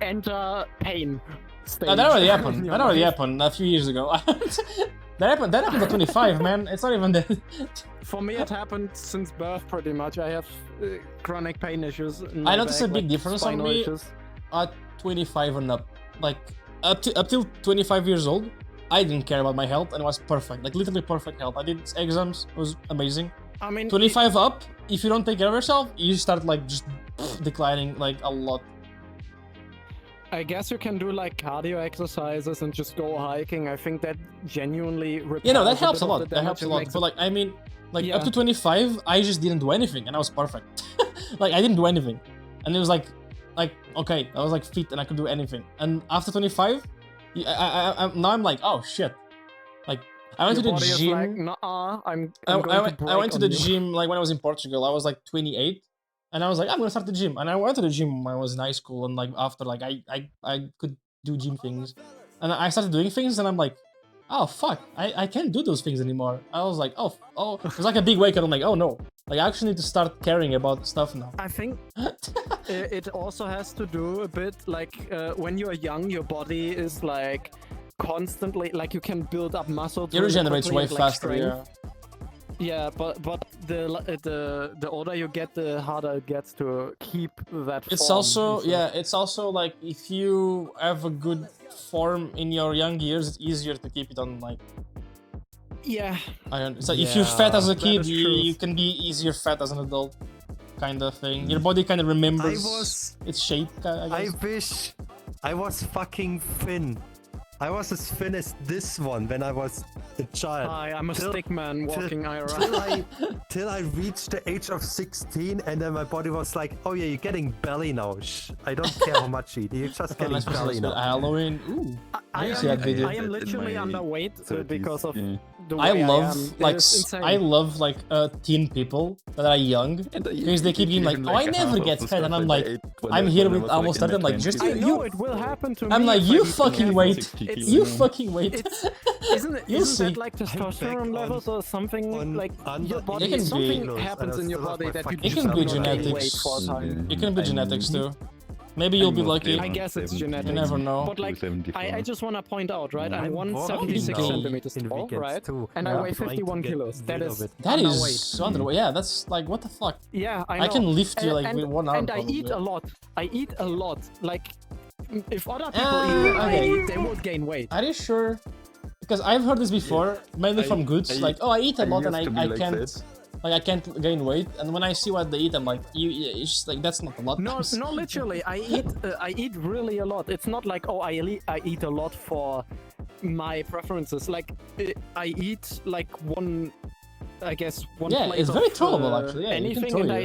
enter pain stage. that already in happened, your that already life. happened a few years ago. That happened at 25, man, it's not even that. For me, it happened since birth, pretty much. I have chronic pain issues. In I my noticed a back, big like difference on spinal me issues. at 25 and up. Like, up till 25 years old, I didn't care about my health and it was perfect. Like, literally perfect health. I did exams, it was amazing. I mean, 25 up, if you don't take care of yourself, you start, like, just declining, like, a lot. I guess you can do like cardio exercises and just go hiking. I think that genuinely repairs You know, that a helps bit a of the lot. That damage helps a and lot. makes But, like, I mean, like, Yeah. up to 25, I just didn't do anything and I was perfect. Like, I didn't do anything. And it was like, okay, I was, like, fit and I could do anything. And after 25, now I'm like, oh, shit. Like, I went Your to the body is gym. like, "Nuh-uh, I'm I going to break went to on the you." gym like when I was in Portugal. I was like 28, and I was like, I'm gonna start the gym. And I went to the gym when I was in high school, and like after like I could do gym things, and I started doing things, and I'm like, oh fuck, I can't do those things anymore. I was like, oh, it was like a big wake up. I'm like, oh no, like I actually need to start caring about stuff now. I think it also has to do a bit like when you're young, your body is like constantly like you can build up muscles. It regenerates way faster. Yeah. Yeah, but the older you get, the harder it gets to keep that. It's form also and stuff. it's also like if you have a good form in your young years, it's easier to keep it on like. Yeah. So if you're fat as a that kid, is you true. can be easier fat as an adult, kind of thing. Your body kind of remembers its shape. I guess. wish I was fucking thin. I was as thin as this one when I was a child. I'm a stick man walking Till I reached the age of 16, and then my body was like, "Oh yeah, you're getting belly now. Shh, I don't care how much you eat. You're just getting Nice belly with now." Halloween. Ooh. I didn't see that video. I am literally underweight because of the way I am. love like It's insane. I love like teen people that are young because they keep being like, oh, I never get fat, and I'm like, I'm here with almost 30. I'm like, just I know you. it will happen to me. I'm like, if you I'm fucking careful. wait. It's- You fucking wait. Isn't You'll see. that like testosterone levels or something? Like your body, It can something be- happens in your body that you It just can be do not gain weight genetics. for a time. It can be genetics too. Maybe you'll be lucky. I guess it's genetics. You never know. But like, I just want to point out, right? I'm 176 walking centimeters in tall, weekends right? too. And Yeah. I weigh Trying to 51 get kilos. That rid is of it. That underweight. is underweight. Yeah, that's like what the fuck. Yeah, I know. I can lift you like and, with one arm. and I eat probably. a lot. I eat a lot. Like, if other people Ah, eat what I okay. eat, they would gain weight. Are you sure? Because I've heard this before, mainly from goods. Like, oh, I eat a lot and I can't. Like I can't gain weight, and when I see what they eat, I'm like, it's just like that's not a lot. No, literally, I eat really a lot. It's not like, oh, I eat a lot for my preferences. Like, I eat like one, I guess one. Yeah, plate it's very of, throwable, actually. Yeah, you can anything, throw and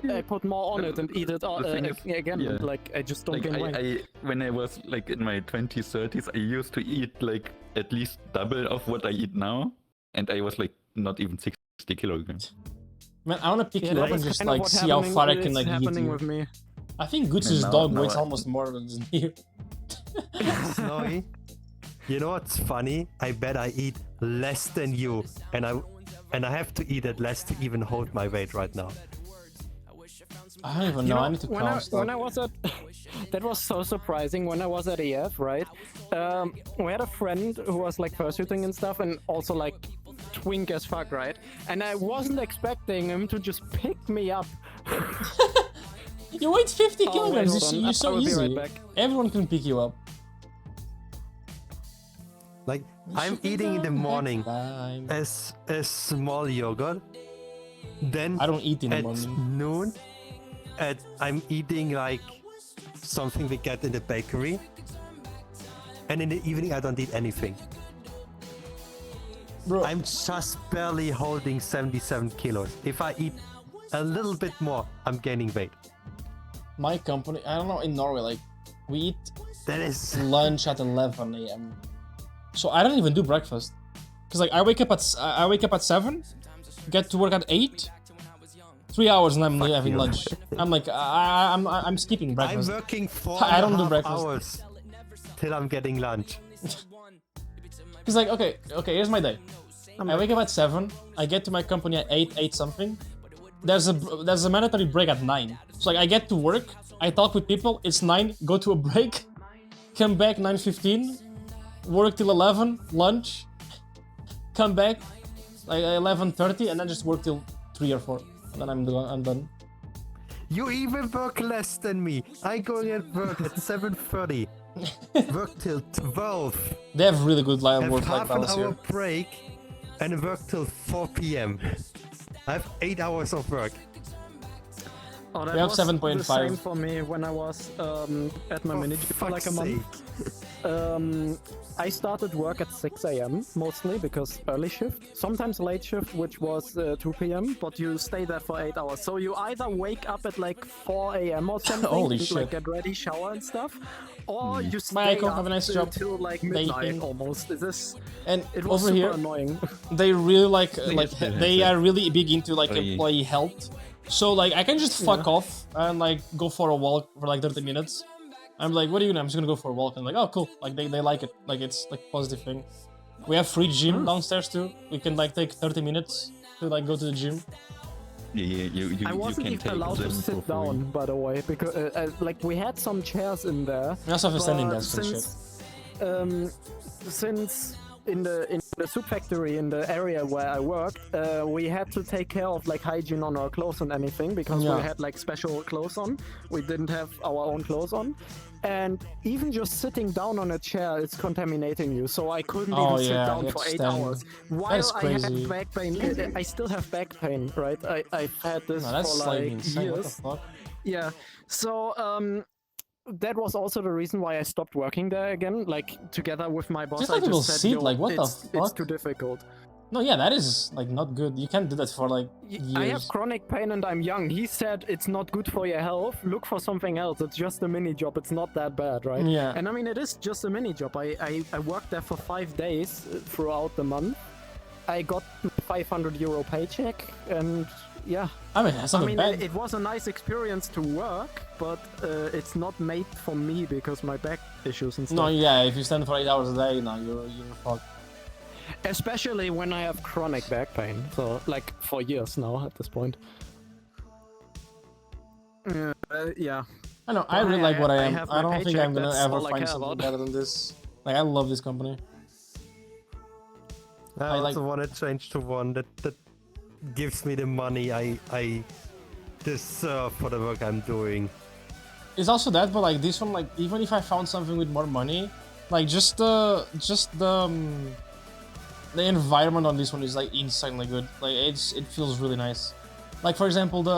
you. I put more on it and eat it all, The thing is, again. yeah. Like I just don't Like gain weight. when I was like in my 20s, 30s, I used to eat like at least double of what I eat now, and I was like not even 60 kilograms. Man, I wanna pick you up and just kind of like what's see how far I happening- can like is eat happening you. with me. I think Guts' No, dog no, weighs I- almost more than you. Snowy, you know what's funny? I bet I eat less than you, and I have to eat it less to even hold my weight right now. I don't even You know. know, I need to when count stuff. when I was at, that was so surprising. When I was at EF, right? We had a friend who was like fursuiting and stuff, and also like twink as fuck, right? And I wasn't expecting him to just pick me up. You weigh 50 Oh, kilograms. wait, hold on. You're so I will be easy. right back. Everyone can pick you up. Like I'm eating in the morning Time. a small yogurt, then I don't eat in the at morning. noon, I'm eating like something we get in the bakery, and in the evening I don't eat anything. Bro, I'm just barely holding 77 kilos. If I eat a little bit more, I'm gaining weight. my company, I don't know, in Norway, like, we eat That is lunch at 11 a.m. So I don't even do breakfast. Cause like I wake up at 7, get to work at 8, 3 hours and I'm having lunch. I'm like, I'm skipping I'm breakfast. working 4 I don't do and a half breakfast. hours till I'm getting lunch. He's like, okay, here's my day. I wake up at 7. I get to my company at 8 something. There's a mandatory break at 9. So like, I get to work. I talk with people. It's 9. Go to a break. Come back 9:15. Work till 11. Lunch. Come back like 11:30, and then just work till 3 or 4. And then I'm done. You even work less than me. I go at work at 7:30. Work till 12. They have really good Have work-life half an balance hour here. break and work till 4 p.m. I have 8 hours of work. Oh, that We have was 7.5. the same for me when I was at my mini job for like a month. I started work at 6 a.m. mostly because early shift, sometimes late shift, which was 2 p.m. But you stay there for 8 hours. So you either wake up at like 4 a.m. or something, Holy and, shit. like get ready, shower and stuff, or you stay Michael, up have a nice job. till like midnight Baking. almost. And It was over super here, annoying. they really like they are really big into like Oy. employee health. So like I can just fuck off and like go for a walk for like 30 minutes. I'm like, what are you doing? I'm just gonna go for a walk. And like, oh cool. Like they like it. Like it's like positive thing. We have free gym downstairs too. We can like take 30 minutes to like go to the gym. You I wasn't can even take allowed to them for sit free. down, by the way, because like we had some chairs in there. We also have a standing but desk and shit. Since in the soup factory in the area where I work, we had to take care of like hygiene on our clothes and anything because we had like special clothes on. We didn't have our own clothes on, and even just sitting down on a chair, it's contaminating you. So I couldn't Oh, even sit yeah, down you for have to 8 stand. hours. While That's I crazy. had back pain, I still have back pain, right? I've had this No, that's for like like insane. What the years. fuck? Yeah. So that was also the reason why I stopped working there again. Like together with my boss, Just I like people just said, sit, "Yo, like, what the it's fuck?" too difficult." No, yeah, that is like not good. You can't do that for like I have years. chronic pain and I'm young. He said it's not good for your health. Look for something else. It's just a mini job. It's not that bad, right? Yeah. And I mean, it is just a mini job. I worked there for 5 days throughout the month. I got €500 paycheck, and yeah. I mean, that's not I mean, bad. it was a nice experience to work, but it's not made for me because my back issues and stuff. No, yeah, if you stand for 8 hours a day, no, you're fucked. Especially when I have chronic back pain, so like for years now at this point. Yeah. I know, I really like what I am. have I my don't think paycheck, I'm gonna that's ever all I find care something about. better than this. Like, I love this company. I I also want to change to one that gives me the money I deserve for the work I'm doing. It's also that, but like this one, like even if I found something with more money, like just the environment on this one is like insanely good. Like it feels really nice. Like for example, the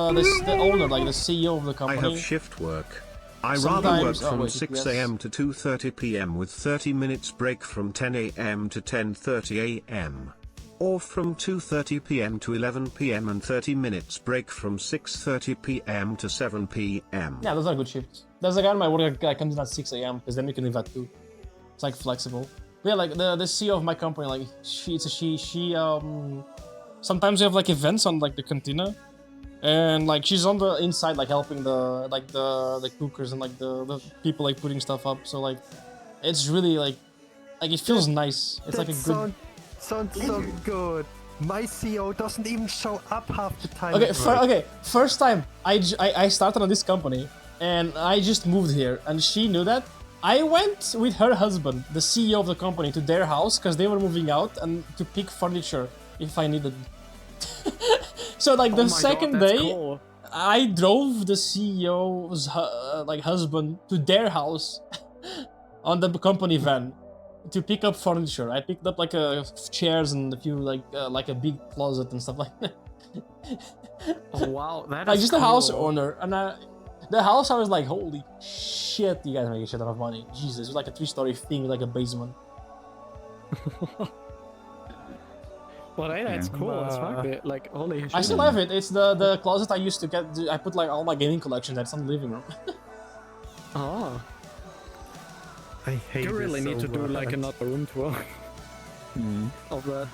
owner, like the CEO of the I company. have shift work. I rather Sometimes- work oh, from wait, 6 yes. a.m. to 2:30 p.m. with 30 minutes break from 10 a.m. to 10:30 a.m. Or from 2:30 p.m. to 11 p.m. and 30 minutes break from 6:30 p.m. to 7 p.m. Yeah, those are good shifts. There's a guy in my work that comes in at 6 a.m. because then we can leave at 2. It's like flexible. But yeah, like the CEO of my company, like she sometimes we have like events on like the cantina. And like she's on the inside, like helping the cookers and like the people like putting stuff up. So like, it's really like it feels nice. It's like a good. Sounds so good. My CEO doesn't even show up half the time. Okay, at work. okay. First time I started on this company, and I just moved here, and she knew that. I went with her husband, the CEO of the company, to their house because they were moving out and to pick furniture if I needed. So like the second day, cool. I drove the CEO's like husband to their house on the company van to pick up furniture. I picked up like chairs and a few like a big closet and stuff like that. Oh, wow, that Like is just the house cool. owner, and the house I was like, holy shit, you guys are making shit out of money. Jesus, it was like a 3-story thing with like a basement. Well, hey, that's cool. It's fuck, like holy shit. I still have it. It's the closet I used to get. I put like all my gaming collection that's in the living room. Oh, I hate you really this need so to do like much. another room tour of that.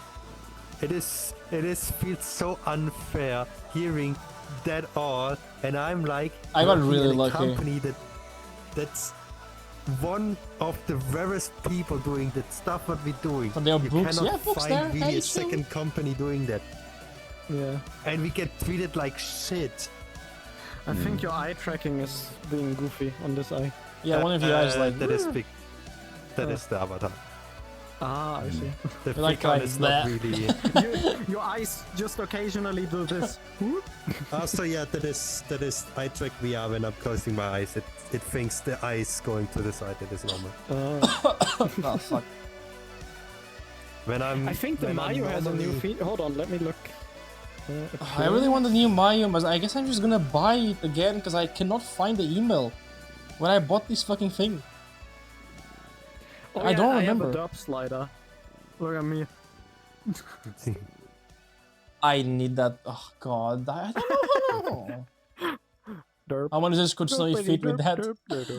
It feels so unfair hearing that all, and I'm like, I got working really in a lucky. company that's one of the rarest people doing that stuff what we're doing. But there are you books. cannot Yeah, books find there. really Hey, a second company doing that, Yeah. and we get treated like shit. I think your eye tracking is being goofy on this eye. Yeah, one of you guys like that is big. That is the avatar. Ah, I see. The Like flicker like is not that. really. Your eyes just occasionally do this. Also, yeah, that is eye track VR. When I'm closing my eyes, it thinks the eyes going to the side. That is normal. Oh fuck. When I'm. I think the when I'm Mario has a new normally- feature. Hold on, let me look. I really want the new Mario, but I guess I'm just gonna buy it again because I cannot find the email when I bought this fucking thing. Oh, I don't I remember. have a derp slider. Look at me. I need that. Oh god, I don't know. Derp. I want to just continually fit with that.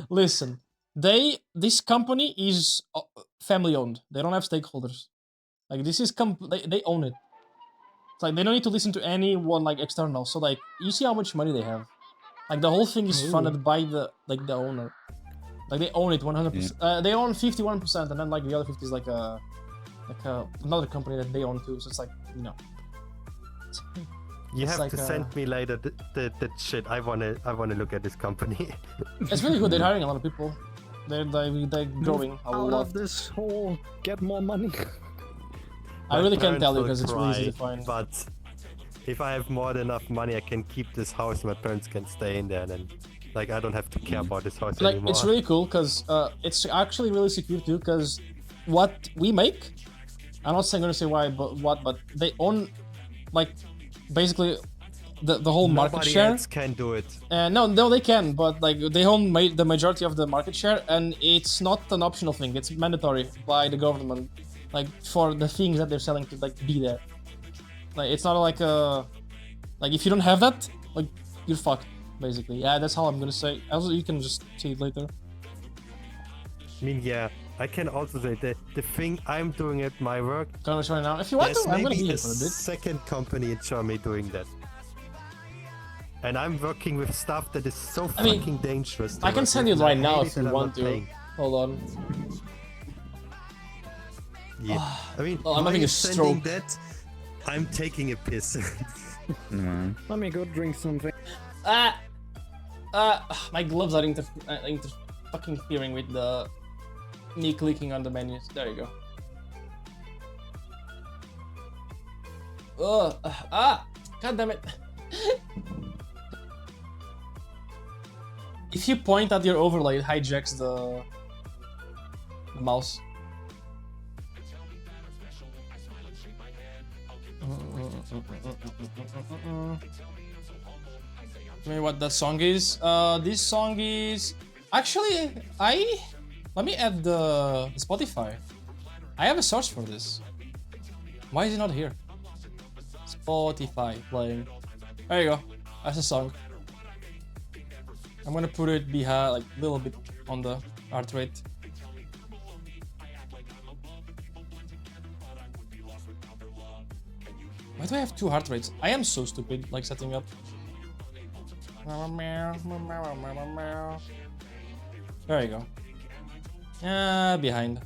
Listen, this company is family owned. They don't have stakeholders. Like this is they own it. It's like they don't need to listen to anyone like external. So like you see how much money they have. Like the whole thing is funded by the owner. Like they own it 100%. They own 51%, and then like the other 50 is like another company that they own too. So it's like, you know. You It's have like to send me later that shit. I wanna look at this company. It's really good. They're hiring a lot of people. They're growing a Out lot. of this hole, get more money. I really My can't tell you parents because will it's really easy to cry, find. But if I have more than enough money, I can keep this house. My parents can stay in there, and then like I don't have to care about this house Like anymore. it's really cool because it's actually really secure too. Because what we make, I'm not saying gonna say why, but they own, like, basically the whole market Nobody share. else can do it. No, they can, but like they own the majority of the market share, and it's not an optional thing. It's mandatory by the government, like for the things that they're selling to like be there. Like it's not like like if you don't have that, like you're fucked basically. Yeah, that's how I'm gonna say. Also, you can just see it later. I mean, yeah, I can also say that the thing I'm doing at my work. Can I show you now? If you want There's to, I'm gonna maybe be a here for a bit. second company in Germany doing that. And I'm working with stuff that is so I mean, fucking dangerous. I can work send with, you right and I now hate if it you that I'm want not to. paying. Hold on. Yeah. I mean, Oh, I'm while having a you're sending stroke. that, I'm taking a piss. Let me go drink something. My gloves are fucking interfering with me clicking on the menus. There you go. God damn it. If you point at your overlay, it hijacks the mouse. Tell me what that song is. This song is actually let me add the Spotify. I have a search for this. Why is it not here? Spotify playing. There you go. That's a song. I'm gonna put it behind, like a little bit on the heart rate. Why do I have two heart rates? I am so stupid, like setting up. There you go. Behind.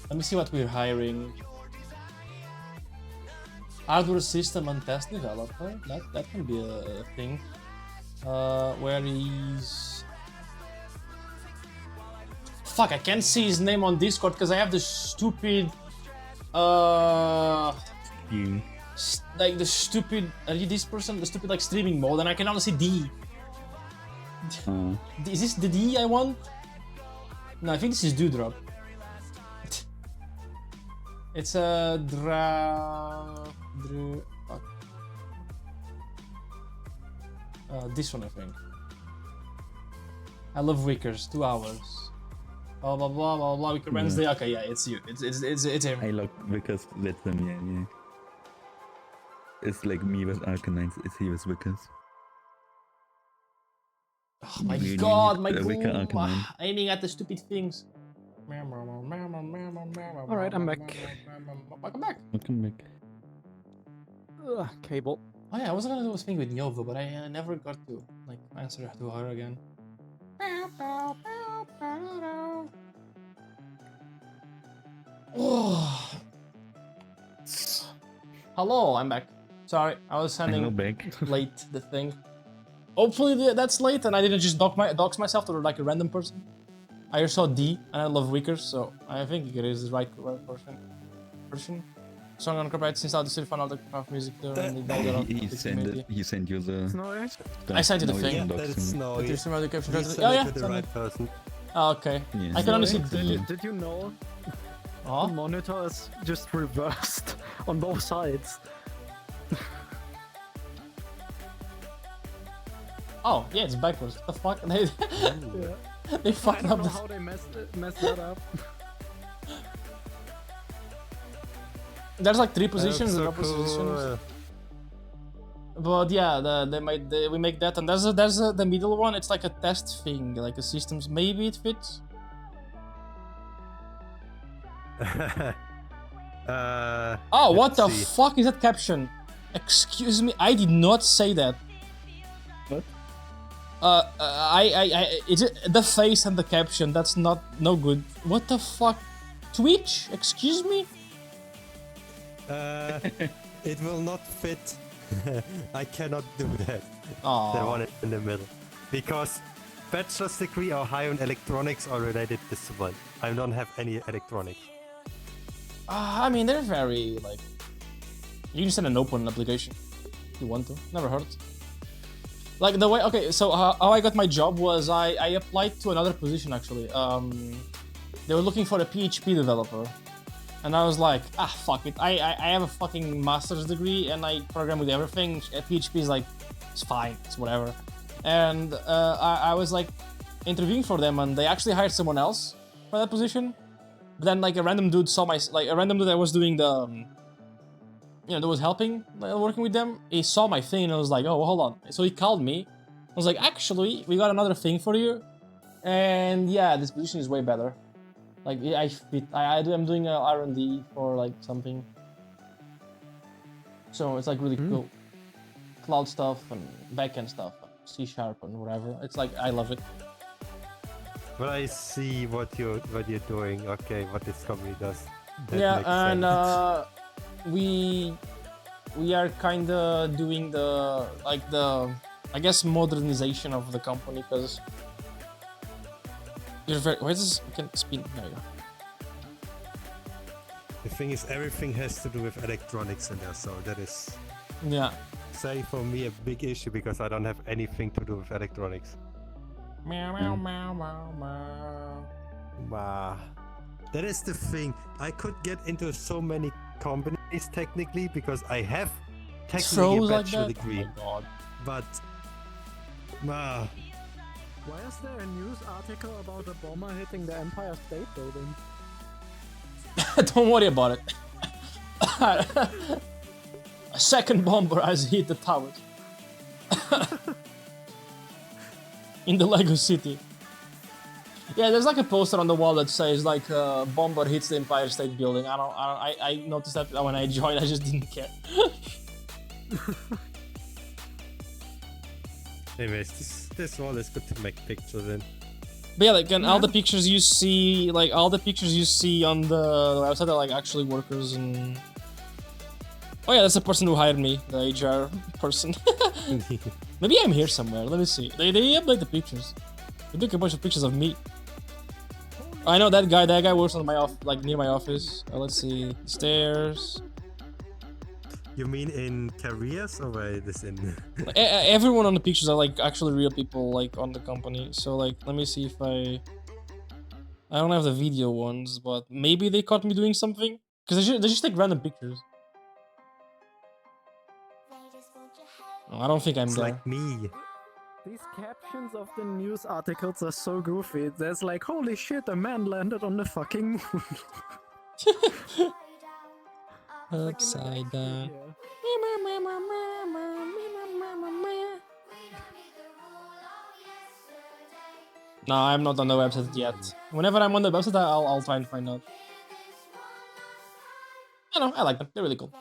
Let me see what we're hiring. Hardware system and test developer. That can be a thing. Where is? Fuck! I can't see his name on Discord because I have the stupid. Like the stupid. Are you this person? The stupid like streaming mode, and I can only see D. Is this the D I want? No, I think this is Dewdrop. It's a fuck. This one I think. I love Wickers. 2 hours. Blah blah blah blah blah. Wicker Wednesday. Okay, yeah, it's you. It's him. I love Wickers. That's him. Yeah. It's like me with Arcanines. It's he with Wickers. Oh my We god, need my a weaker boom! Arcanine. Aiming at the stupid things. Alright, I'm back. Welcome back. Welcome back. Cable. Oh yeah, I was gonna do a thing with Nyovo, but I never got to like answer to her again. Oh. Hello, I'm back. Sorry, I was Hello sending back. late the thing. Hopefully that's late and I didn't just dox myself to like a random person. I just saw D and I love Weakers, so I think it is the right person. Song on copyright since I decided to find out the craft music there and He sent you the. I sent you the Now thing. can Yeah, dox that him. is no. But You you still have the caption. send Oh it yeah, to the send right it. person. Oh, okay. Yes. I can only see Did, D. did you know the Oh, monitor is just reversed on both sides? oh yeah, it's backwards. What the fuck? They, Yeah. they I fucked don't up know the... how they messed that up. There's like 3 That's positions, so and positions. cool. But yeah, we make that, and there's the middle one. It's like a test thing, like a systems. Maybe it fits. Oh, what let's the see. fuck is that caption? Excuse me, I did not say that. What? Is it the face and the caption? That's no good. What the fuck? Twitch? Excuse me? It will not fit. I cannot do that. Aw. The one in the middle. Because bachelor's degree or high on electronics are related to this one. I don't have any electronics. I mean, they're very, like... You can send an open application. If you want to. Never hurts. Like, the way... Okay, so how I got my job was I applied to another position, actually. They were looking for a PHP developer. And I was like, fuck it. I have a fucking master's degree and I program with everything. PHP is like, it's fine. It's whatever. And I was like interviewing for them and they actually hired someone else for that position. But then like a random dude saw my, like a random dude that was doing the, that was helping, working with them. He saw my thing and I was like, oh, hold on. So he called me. I was like, actually, we got another thing for you. And yeah, this position is way better. Like, I fit. I'm doing R&D for like something. So it's like really cool. Cloud stuff and backend stuff, C# and whatever. It's like, I love it. But I see what you're doing. Okay, what this company does. That Yeah, makes and sense. we are kind of doing the I guess modernization of the company because where's this? We can spin. There you go. The thing is, everything has to do with electronics in there, so that is, Yeah. say, for me a big issue because I don't have anything to do with electronics. Meow meow meow meow meow. Wow. That is the thing. I could get into so many companies technically because I have technically a Throws like bachelor that? degree. Oh my god. But Why is there a news article about a bomber hitting the Empire State Building? Don't worry about it. A second bomber has hit the towers. In the Lego City. Yeah, there's like a poster on the wall that says like bomber hits the Empire State Building. I noticed that when I joined, I just didn't care. anyways, this wall is good to make pictures in. But yeah, like, and all the pictures you see, like, all the pictures you see on the website are, like, actually workers and... Oh yeah, that's the person who hired me, the HR person. Maybe I'm here somewhere, let me see. They update the pictures. They took a bunch of pictures of me. I know that guy works on my like, near my office. Let's see, stairs. You mean in careers or where it is in? Everyone on the pictures are, like, actually real people, like, on the company. So, like, let me see if I don't have the video ones, but maybe they caught me doing something. Because they just take random pictures. Oh, I don't think I'm It's there. like me. These captions of the news articles are so goofy. There's like, holy shit, a man landed on the fucking moon. Upside down. No, I'm not on the website yet. Whenever I'm on the website, I'll try and find out. I know, I like them. They're really cool.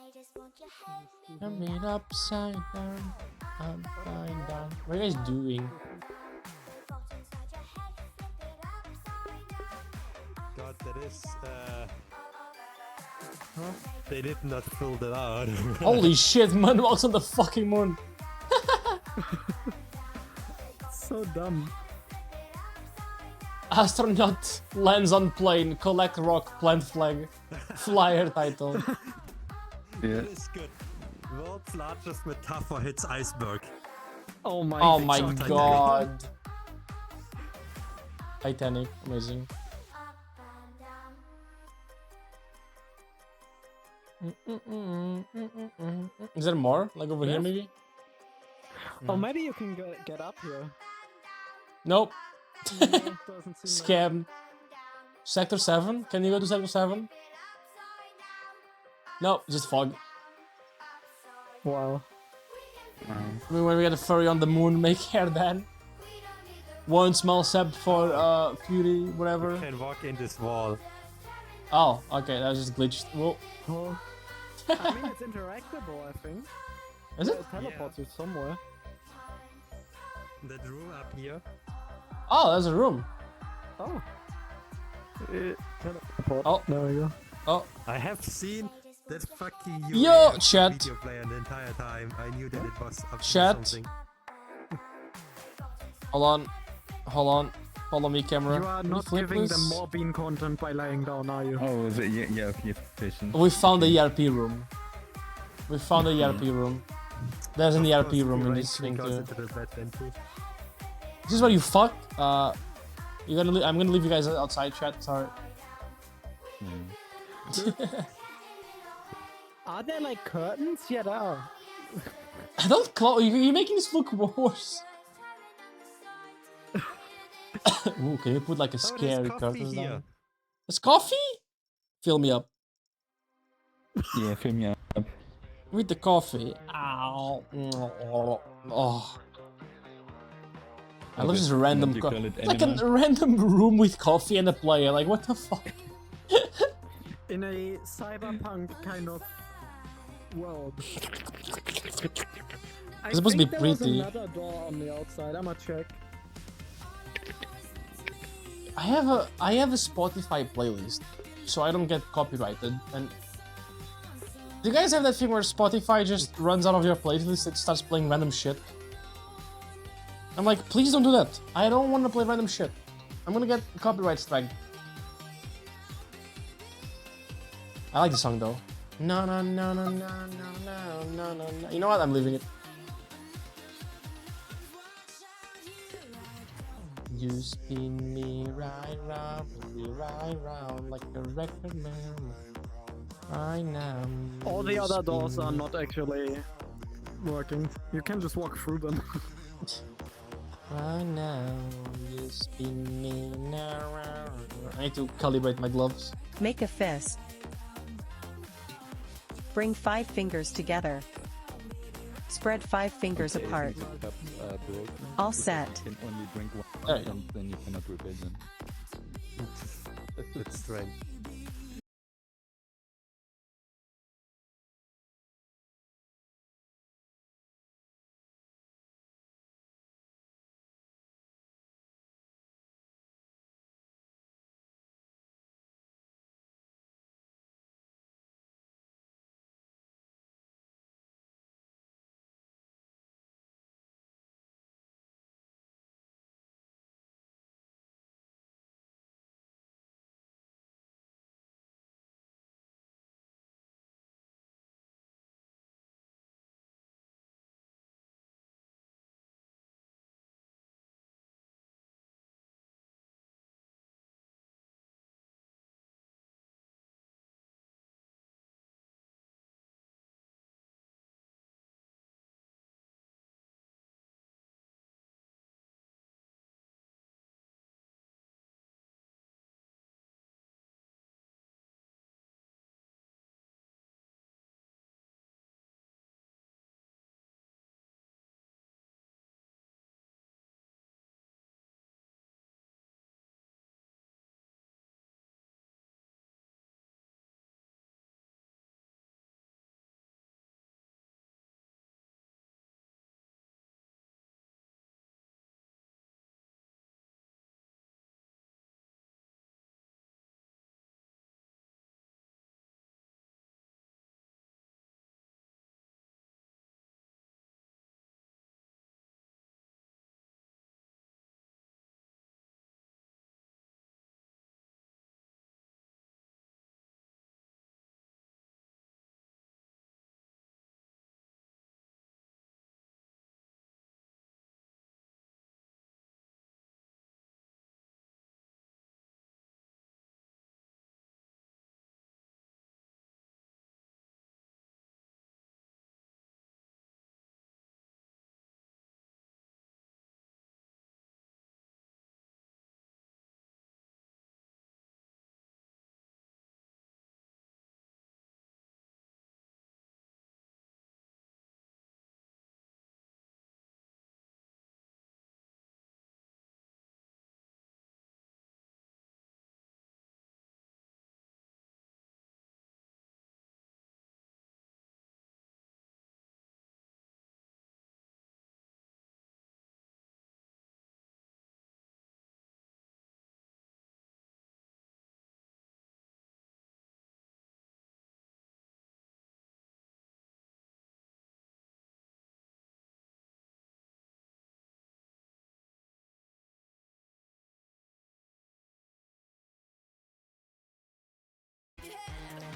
I'm made upside down. Upside down. What are you guys doing? God, that is. They did not fill that out. Holy shit, man walks on the fucking moon. So dumb. Astronaut lands on plane, collect rock, plant flag. Flyer title. Yeah. That is good. World's largest metaphor hits iceberg. Oh my. Oh my Titanic. god. Titanic, amazing. Is there more? Like over here, maybe? Oh, maybe you can get up here. Nope. No, doesn't seem like- Scam. Sector 7? Can you go to Sector 7? Nope, just fog. Wow. I mean, when we get a furry on the moon, make hair then. One small step for Fury, whatever. Can walk in this wall. Oh, okay, that was just glitched. Whoa. Oh. I mean, it's interactable, I think. Is it? It teleports you somewhere. That room up here. Oh, there's a room. Oh. Teleport. Oh. There we go. Oh. I have seen that fucking Yo, UAF chat. video player the entire time. I knew that it was up to Chat. something. Hold on. Hold on. Follow me, camera. You are Can not flip giving this? them more bean content by lying down, are you? Oh, yeah, station. We found the ERP room. We found the ERP room. There's an ERP room in this thing too. This is where you fuck. You're gonna. I'm gonna leave you guys outside, chat. Sorry. Are there like curtains? Yeah, there are. Don't close. You're making this look worse. Ooh, can you put like a scary curtain down? It's coffee? Fill me up. Yeah, film me up. With the coffee. Ow. Oh. I love this random What do you call it, like a animal? random room with coffee and a player. Like, what the fuck? In a cyberpunk kind of world. It's supposed to be there was pretty. another door on the outside. I'ma check. I have a Spotify playlist, so I don't get copyrighted. And do you guys have that thing where Spotify just runs out of your playlist and starts playing random shit? I'm like, please don't do that. I don't want to play random shit. I'm gonna get copyright strike. I like the song though. No no no no no no no no no no. You know what? I'm leaving it. You spin me right round like a record man. Right now. All the other doors are not actually working. You can just walk through them. Right now, you spin me now. I need to calibrate my gloves. Make a fist. Bring 5 fingers together. Spread 5 fingers apart. All set. You can only drink one, There you go. and then you cannot repair them. That's strange.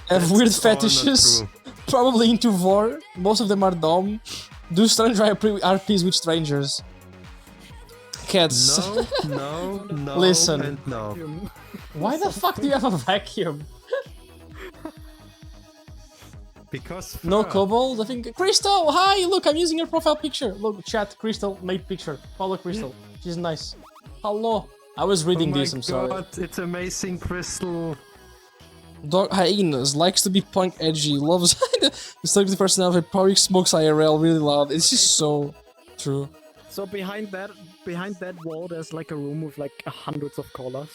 have weird That's all not fetishes, true. probably into vor. Most of them are dumb. Do strange RPs with strangers. Cats. No, no, Listen. and no. Why the fuck do you have a vacuum? Because No fur. kobold? I think. Crystal, hi! Look, I'm using your profile picture. Look, chat, Crystal, made picture. Follow Crystal. She's nice. Hello. I was reading Oh my this, I'm sorry. God, it's amazing, Crystal. Dog Hyenas likes to be punk edgy, loves the personality, probably smokes IRL really loud. It's just so true. So behind that wall, there's like a room with like hundreds of collars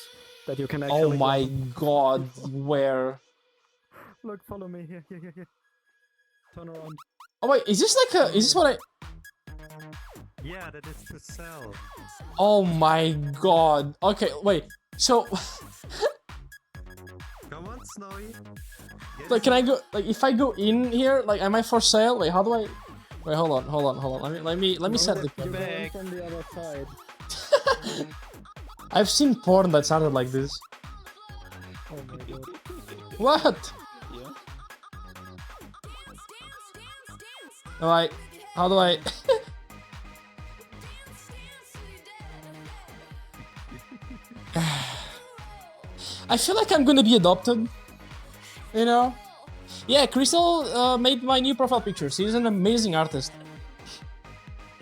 that you can actually. Oh my god, where? Look, follow me here. Turn around. Oh wait, is this like a? Is this what I? Yeah, that is to sell. Oh my god. Okay, wait. So, Come on, Snowy. like, can I go? Like, if I go in here, like, am I for sale? Wait, how do I? Wait, hold on. Let me set the You're camera. going from the other side. I've seen porn that sounded like this. Oh my god. What? Yeah. How do I? I feel like I'm gonna be adopted. You know? Yeah, Crystal made my new profile picture. She's an amazing artist.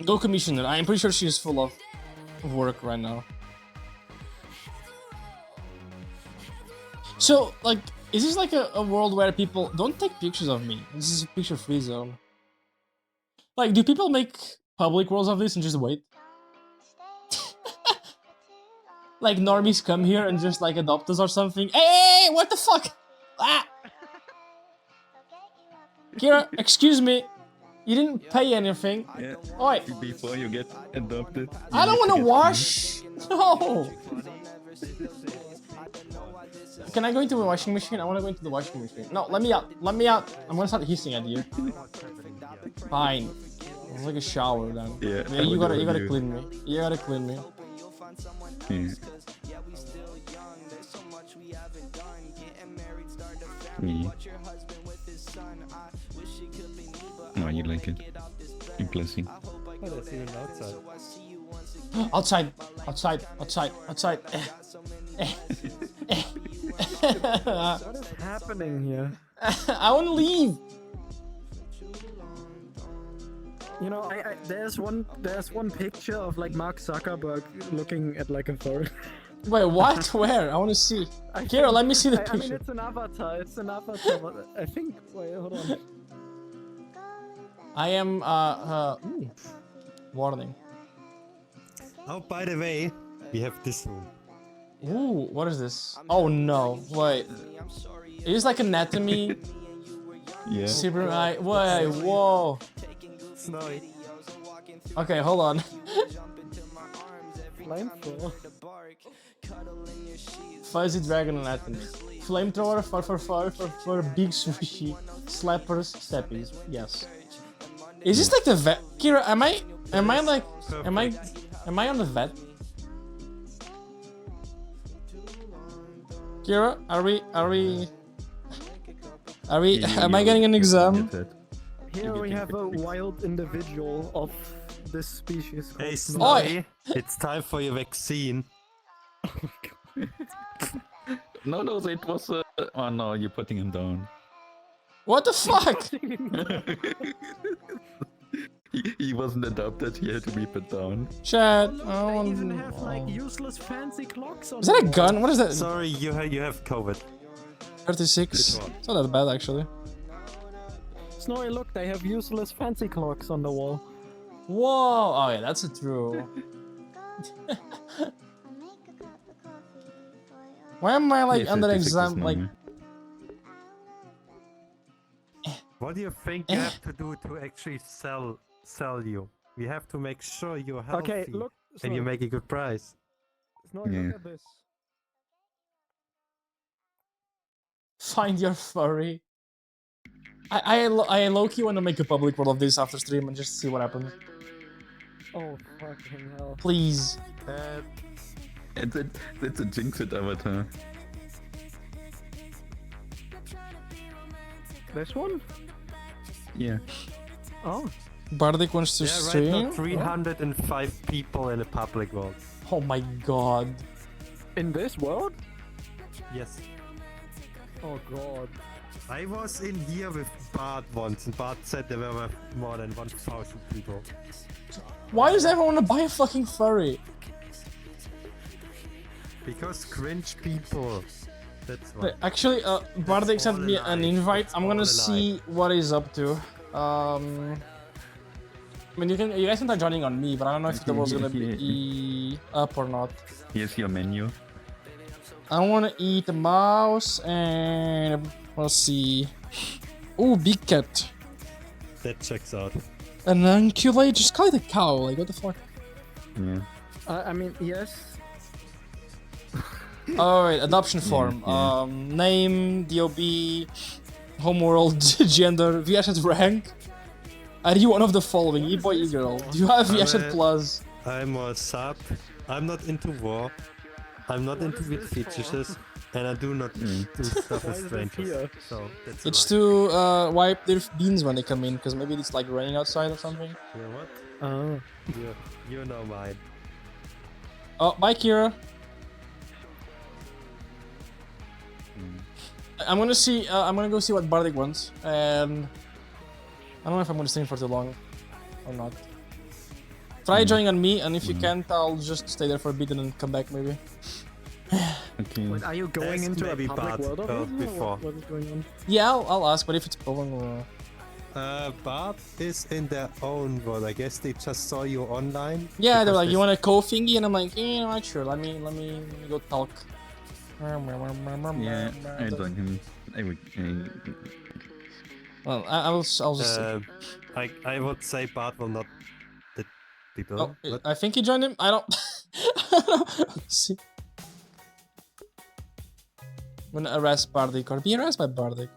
Go commission her. I'm pretty sure she's full of work right now. So, like, is this like a world where people don't take pictures of me? This is a picture free zone. Like, do people make public worlds of this and just wait? Like, normies come here and just like adopt us or something. Hey, what the fuck? Ah! Kira, excuse me. You didn't pay anything. Yeah. Oi, Before you get adopted. I don't want to wash. No. Can I go into the washing machine? I want to go into the washing machine. No, let me out. Let me out. I'm gonna start hissing at you. Fine. It's like a shower then. Yeah, I you will gotta do you gotta you. clean me. You gotta clean me. Yeah. Me. Oh, you like it. Impressive. Oh, that's even outside. Outside. What is happening here? I want to leave. You know, there's one picture of like Mark Zuckerberg looking at like a bird. Wait, what? Where? I want to see. Kira, let me see the I mean, picture. it's an avatar. It's an avatar. But I think. Wait, hold on. I am. Ooh. Warning. Oh, by the way, we have this one. Ooh, what is this? Oh no! Wait. It is like anatomy. Yeah. Super. Wait. Whoa. Snowy. Okay, hold on. Flamethrower. Fuzzy dragon anatomy. Flamethrower for big sushi. Slappers, steppies. Yes. Is this like the vet? Kira, am I on the vet? Kira, am I getting an exam? Here we have a wild individual of this species. called Hey, Snowy. Snowy, it's time for your vaccine. No, it was. Oh no, you're putting him down. What the fuck? He wasn't adopted. He had to be put down. Chat. They even have like useless fancy clocks on. Is that a the gun? What is that? Sorry, you have COVID. 36. It's not that bad actually. Snowy, look, they have useless fancy clocks on the wall. Whoa! Oh yeah, that's a true. Why am I like Yeah, under 36 is exam? Like, normal. What do you think you have to do to actually sell you? We have to make sure you're healthy Okay, look, and you Snowy, make a good price. Snowy, Yeah. look at this. find your furry. I low-key want to make a public world of this after stream and just see what happens. Oh fucking hell! Please. It's a Jinxed avatar. This one? Yeah. Oh. Bardic wants to Yeah, right stream? now 305 people in a public world. Oh my god. In this world? Yes. Oh god. I was in here with Bart once, and Bart said there were more than 1,000 people. Why does everyone want to buy a fucking furry? Because cringe people. That's why. Actually, Bardic sent me an invite. I'm gonna all a see what he's up to. I mean, you guys can start joining on me, but I don't know if the was gonna be up or not. Here's your menu. I wanna eat a mouse and let's see. Ooh, big cat. That checks out. An unculate, just call it a cow. Like what the fuck? Yeah. I mean, yes. Alright, adoption form. yeah. Name, DOB, homeworld, gender, VSS rank. Are you one of the following? E-boy, E-girl. Do you have VSS plus? I'm a sub. I'm not into war. I'm not into weird fetishes. And I do not do stuff with strangers. So that's It's why. to wipe their beans when they come in, because maybe it's like raining outside or something. You know what? Oh. You know mine. Oh, bye Kira. I'm gonna see. I'm gonna go see what Bardic wants, and I don't know if I'm gonna stream for too long or not. Try joining on me, and if you can't, I'll just stay there for a bit and then come back maybe. Okay. Wait, are you going into a maybe public Bart world of it? before. What is going on? Yeah, I'll ask, but if it's problem, Bart is in their own world. I guess they just saw you online. yeah, they're because like, you they- want a co-thingy, and I'm like, yeah, not sure. Let me go talk. Yeah, I joined him. I would. Well, I'll just. I would say Bart will not. The people. Oh, but I think he joined him. I don't. I don't see. I'm gonna arrest Bardic or be arrested by Bardic.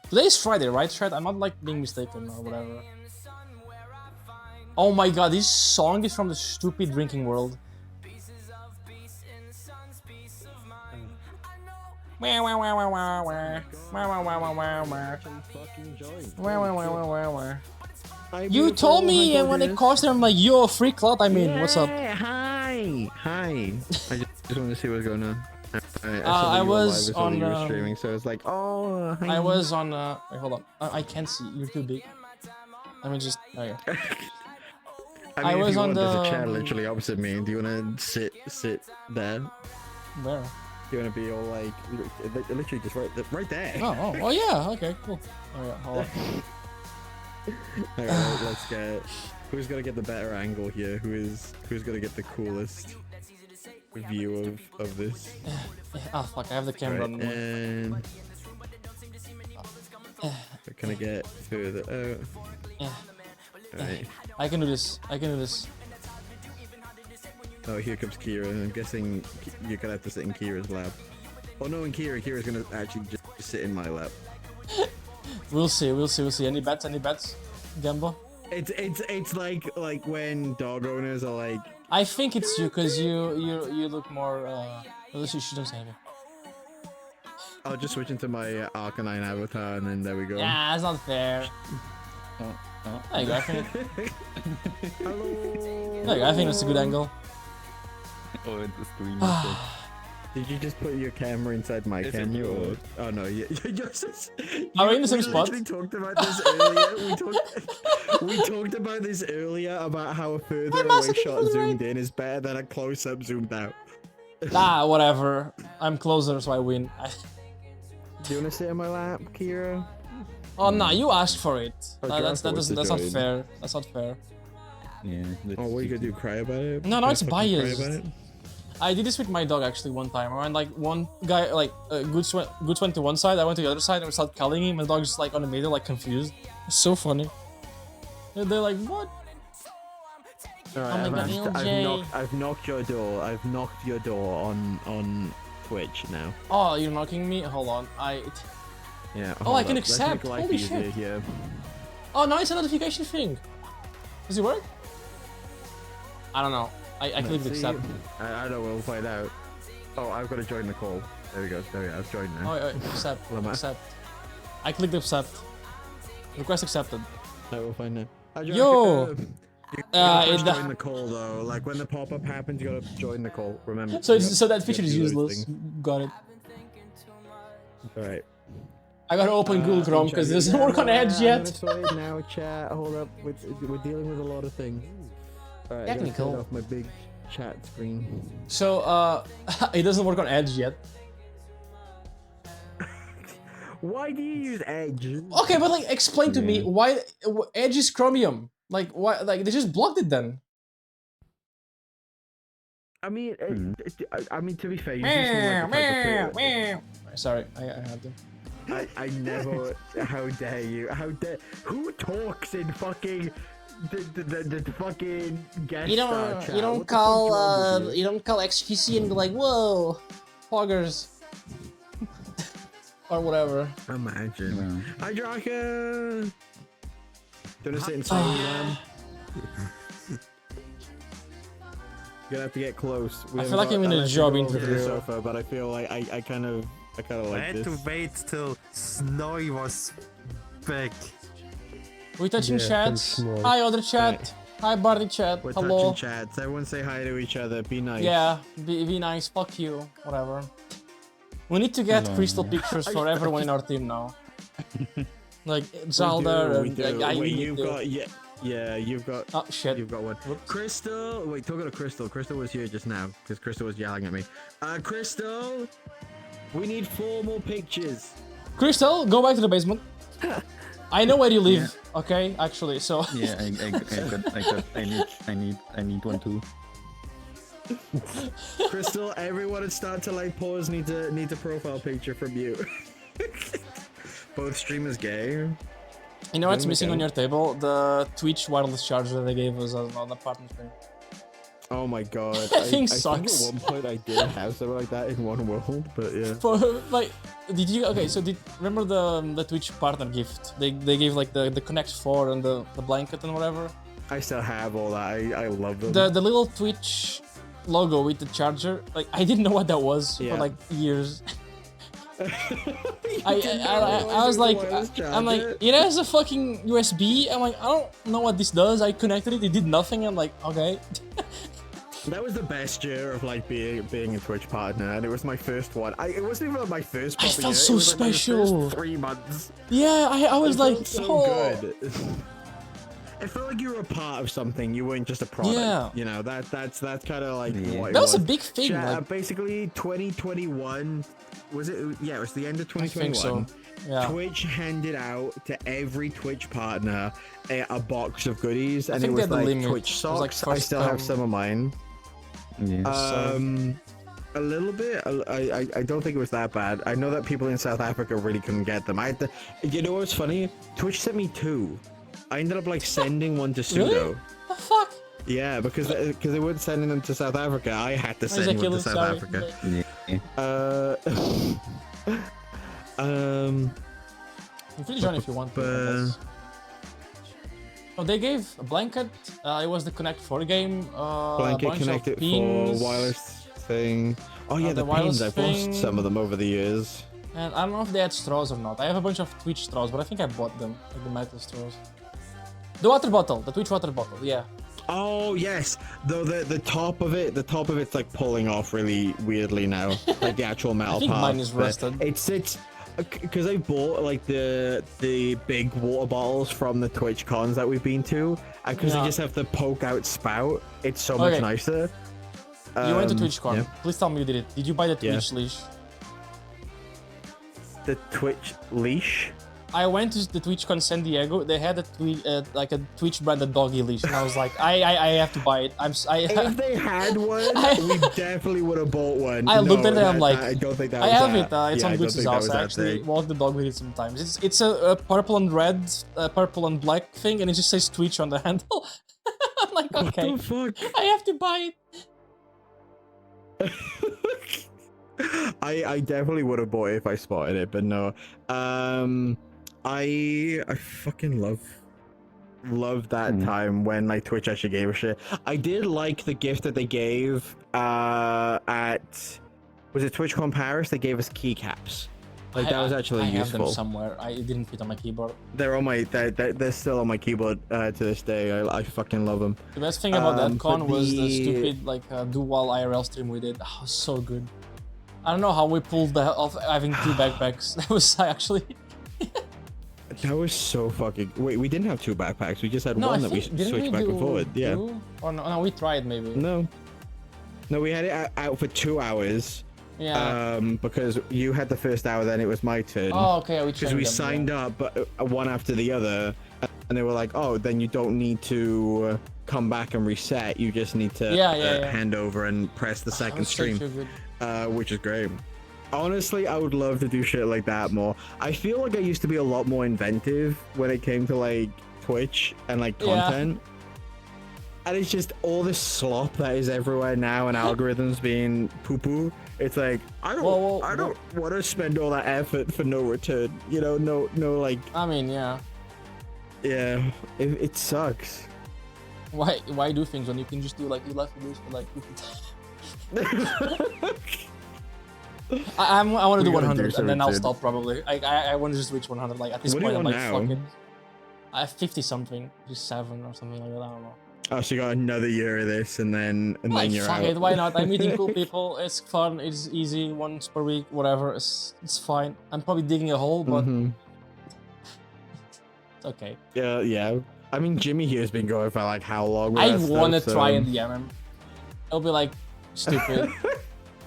Today's Friday, right, Shred? I'm not like being mistaken or whatever. Oh my god, this song is from the stupid drinking world. You told me when it cost them like yo free clout. I mean, what's up? Hi. I just want to see what's going on. I was on. You were streaming, so it's like, oh. Hi. I was on. Wait, hold on. I can't see. You're too big. Let me just. There you go. I mean, was if you on want, there's a chair the- literally opposite me. Do you want to sit there? Where? Do you want to be all like literally just right there? Oh yeah. Okay, cool. Oh yeah. Hold on. Alright, let's get. Who's gonna get the better angle here? Who's gonna get the coolest view of this? Ah fuck! I have the camera on. And can I get further out? Yeah. Alright. I can do this. I can do this. Oh, here comes Kira. I'm guessing you're gonna have to sit in Kira's lap. Oh no, and Kira's gonna actually just sit in my lap. We'll see. We'll see. Any bets? Any bets? Gamble? It's like when dog owners are like. I think it's you because you look more. Well, she doesn't say anything. I'll just switch into my Arcanine avatar and then there we go. Yeah, that's not fair. There you go. I think. Hello. There you go. I think that's a good angle. Oh, it's a stream. Did you just put your camera inside my camera? Or... Oh no, you just. Are we in the same we spot? literally talked about this earlier. We talked about this earlier about how a further away shot zoomed in is better than a close up zoomed out. Ah, whatever. I'm closer, so I win. Do you want to sit in my lap, Kira? Oh no, you asked for it. Oh, That's Jarth not join. fair. That's not fair. Yeah. Oh, what are you gonna do? Cry about it? No, Gonna it's fucking cry biased. about it? I did this with my dog actually one time. I went like one guy like Goods went to one side, I went to the other side, and we started calling him, and the dog's just like on the middle, like confused. It's so funny. And they're like, what? Alright, Oh my God, LJ. I've knocked your door. I've knocked your door on Twitch now. Oh, you're knocking me? Hold on. Yeah. Oh, hold I can up. Let's accept. make life Holy easier shit. here. Oh, no, it's a notification thing. Does it work? I don't know. I clicked Let's see. accept. I don't know. We'll find out. Oh, I've got to join the call. There we go. There we go. I've joined now. Oh, accept. What am I? Accept. I clicked accept. Request accepted. No, we'll find it. Yo! You gotta it- join the call though. Like when the pop-up happens, you gotta join the call. Remember. So, You got- so that you feature have is to do those useless. things. Got it. Alright. I gotta open Google Chrome because it doesn't work on Edge I'm yet. gonna sort it now, chat. Hold up. We're dealing with a lot of things. Alright, I gotta Technical. turn off my big chat screen. So, it doesn't work on Edge yet. Why do you use Edge? Okay, but like, explain to me why Edge is Chromium. Like, why? Like, they just blocked it then. I mean, I mean, to be fair, you just need, like, a type of Sorry, I had to. I never. How dare you? How dare? Who talks in fucking the fucking guest You star don't chat? you don't What the fuck's wrong call with you don't call XQC and be like, whoa, poggers. Or whatever. Imagine. Hi, Draka. Do you wanna sit inside me, man? You're gonna have to get close. I feel like I'm in a job interview. Sofa, but I feel like I kind of I like had this. to wait till Snowy was back. We touching Yeah, chats? thanks, Mo. Hi, other chat. Hi, Barney chat. We're Hello. touching chats. Everyone say hi to each other. Be nice. Yeah, be nice. Fuck you. Whatever. We need to get Hello, crystal man. pictures for everyone in our team now. Like Zelda We and do. like, Wait, we need you've to- got yeah, you've got. Oh shit! You've got one. Crystal. Wait, talking to Crystal. Crystal was here just now because Crystal was yelling at me. Crystal, we need 4 more pictures. Crystal, go back to the basement. I know where you live. Okay, actually, so. Yeah, I need one too. Crystal, everyone at Start to Light Pause needs a profile picture from you. Both streamers gay. You know what's Doing missing okay. on your table? The Twitch wireless charger they gave us on the partner stream. Oh my god. That thing I sucks. think at one point I did have something like that in one world, but yeah. For like, did you? Okay, so remember the Twitch partner gift? They gave like the Connect 4 and the blanket and whatever. I still have all that. I love them. The little Twitch logo with the charger. Like I didn't know what that was for Yeah. like years. I realize was it was a like, wireless I'm like, charger. it has a fucking USB. I'm like, I don't know what this does. I connected it. It did nothing. I'm like, okay. That was the best year of like being a Twitch partner, and it was my first one. It wasn't even my first. I proper felt year, so it was, like, my special. first 3 months. Yeah, I was It like, felt so oh. good. It felt like you were a part of something. You weren't just a product. Yeah. You know that's kind of like what it That was a big thing, Yeah, like- basically 2021. Was it? Yeah, it was the end of 2021. think so. Yeah. Twitch handed out to every Twitch partner a box of goodies, I and think it they was had the like limit. Twitch It was, like, socks. I first still have time. some of mine. A little bit. I don't think it was that bad. I know that people in South Africa really couldn't get them. I had to. You know what's funny? Twitch sent me 2. I ended up like sending one to Really? Pseudo. The fuck? Yeah, because they weren't sending them to South Africa. I had to send one to Ridiculous, South sorry. Africa. You can join if you want. to, Oh, they gave a blanket. It was the Connect 4 game. A Blanket bunch connected of pins, for wireless thing. Oh yeah, the the wireless pins. I've thing. lost some of them over the years. And I don't know if they had straws or not. I have a bunch of Twitch straws, but I think I bought them, like the metal straws. The water bottle, the Twitch water bottle, yeah. Oh yes, though the top of it's like pulling off really weirdly now, like the actual metal I think part. mine is but rusted. It sits because I bought like the big water bottles from the Twitch cons that we've been to, and because Yeah. they just have the poke out spout, it's so Okay. much nicer. You went to TwitchCon. yeah. Please tell me you did it. Did you buy the Yeah. Twitch leash? The Twitch leash. I went to the TwitchCon San Diego. They had like a Twitch branded doggy leash, and I was like, I have to buy it. If they had one, we definitely would have bought one. I looked at it. I'm like, I don't think that. I was have that. it. It's Yeah, I on don't Glitch's think that house. was I that actually thing. walk the dog with it sometimes. It's a purple and red, purple and black thing, and it just says Twitch on the handle. I'm like, okay, What the fuck? I have to buy it. I definitely would have bought it if I spotted it, but no. I fucking love that time when like Twitch actually gave a shit. I did like the gift that they gave at was it TwitchCon Paris? They gave us keycaps. Like that was actually I have useful. them somewhere. It didn't fit on my keyboard. They're on my they're still on my keyboard to this day. I fucking love them. The best thing about that con but was the stupid like dual IRL stream we did. Oh, so good. I don't know how we pulled the off having 2 backpacks. That was actually. That was so fucking. Wait, we didn't have 2 backpacks. We just had No, one I that we think, didn't switched we back do and forward. Yeah. 2? Or no, we tried maybe. No, we had it out for 2 hours. Yeah. Because you had the first hour, then it was my turn. Oh, okay. Because we signed up, but one after the other, and they were like, "Oh, then you don't need to come back and reset. You just need to hand over and press the second stream," which is great. Honestly, I would love to do shit like that more. I feel like I used to be a lot more inventive when it came to like Twitch and like content. And it's just all this slop that is everywhere now, and algorithms being poo-poo. It's like I don't want to spend all that effort for no return. You know, no like. I mean, yeah. Yeah, it sucks. Why do things when you can just do like you left for like. I want to do 100 and then I'll stop probably. I want to just reach 100. Like at this point, I'm like fucking. I have 50 something, 57 or something like that. I don't know. Oh, so you got another year of this, and then you're fuck out. it, why not? I'm meeting cool people. It's fun. It's easy. Once per week, whatever. It's fine. I'm probably digging a hole, but it's okay. Yeah. I mean, Jimmy here's been going for like how long? I want to try in DM him. It'll be like stupid.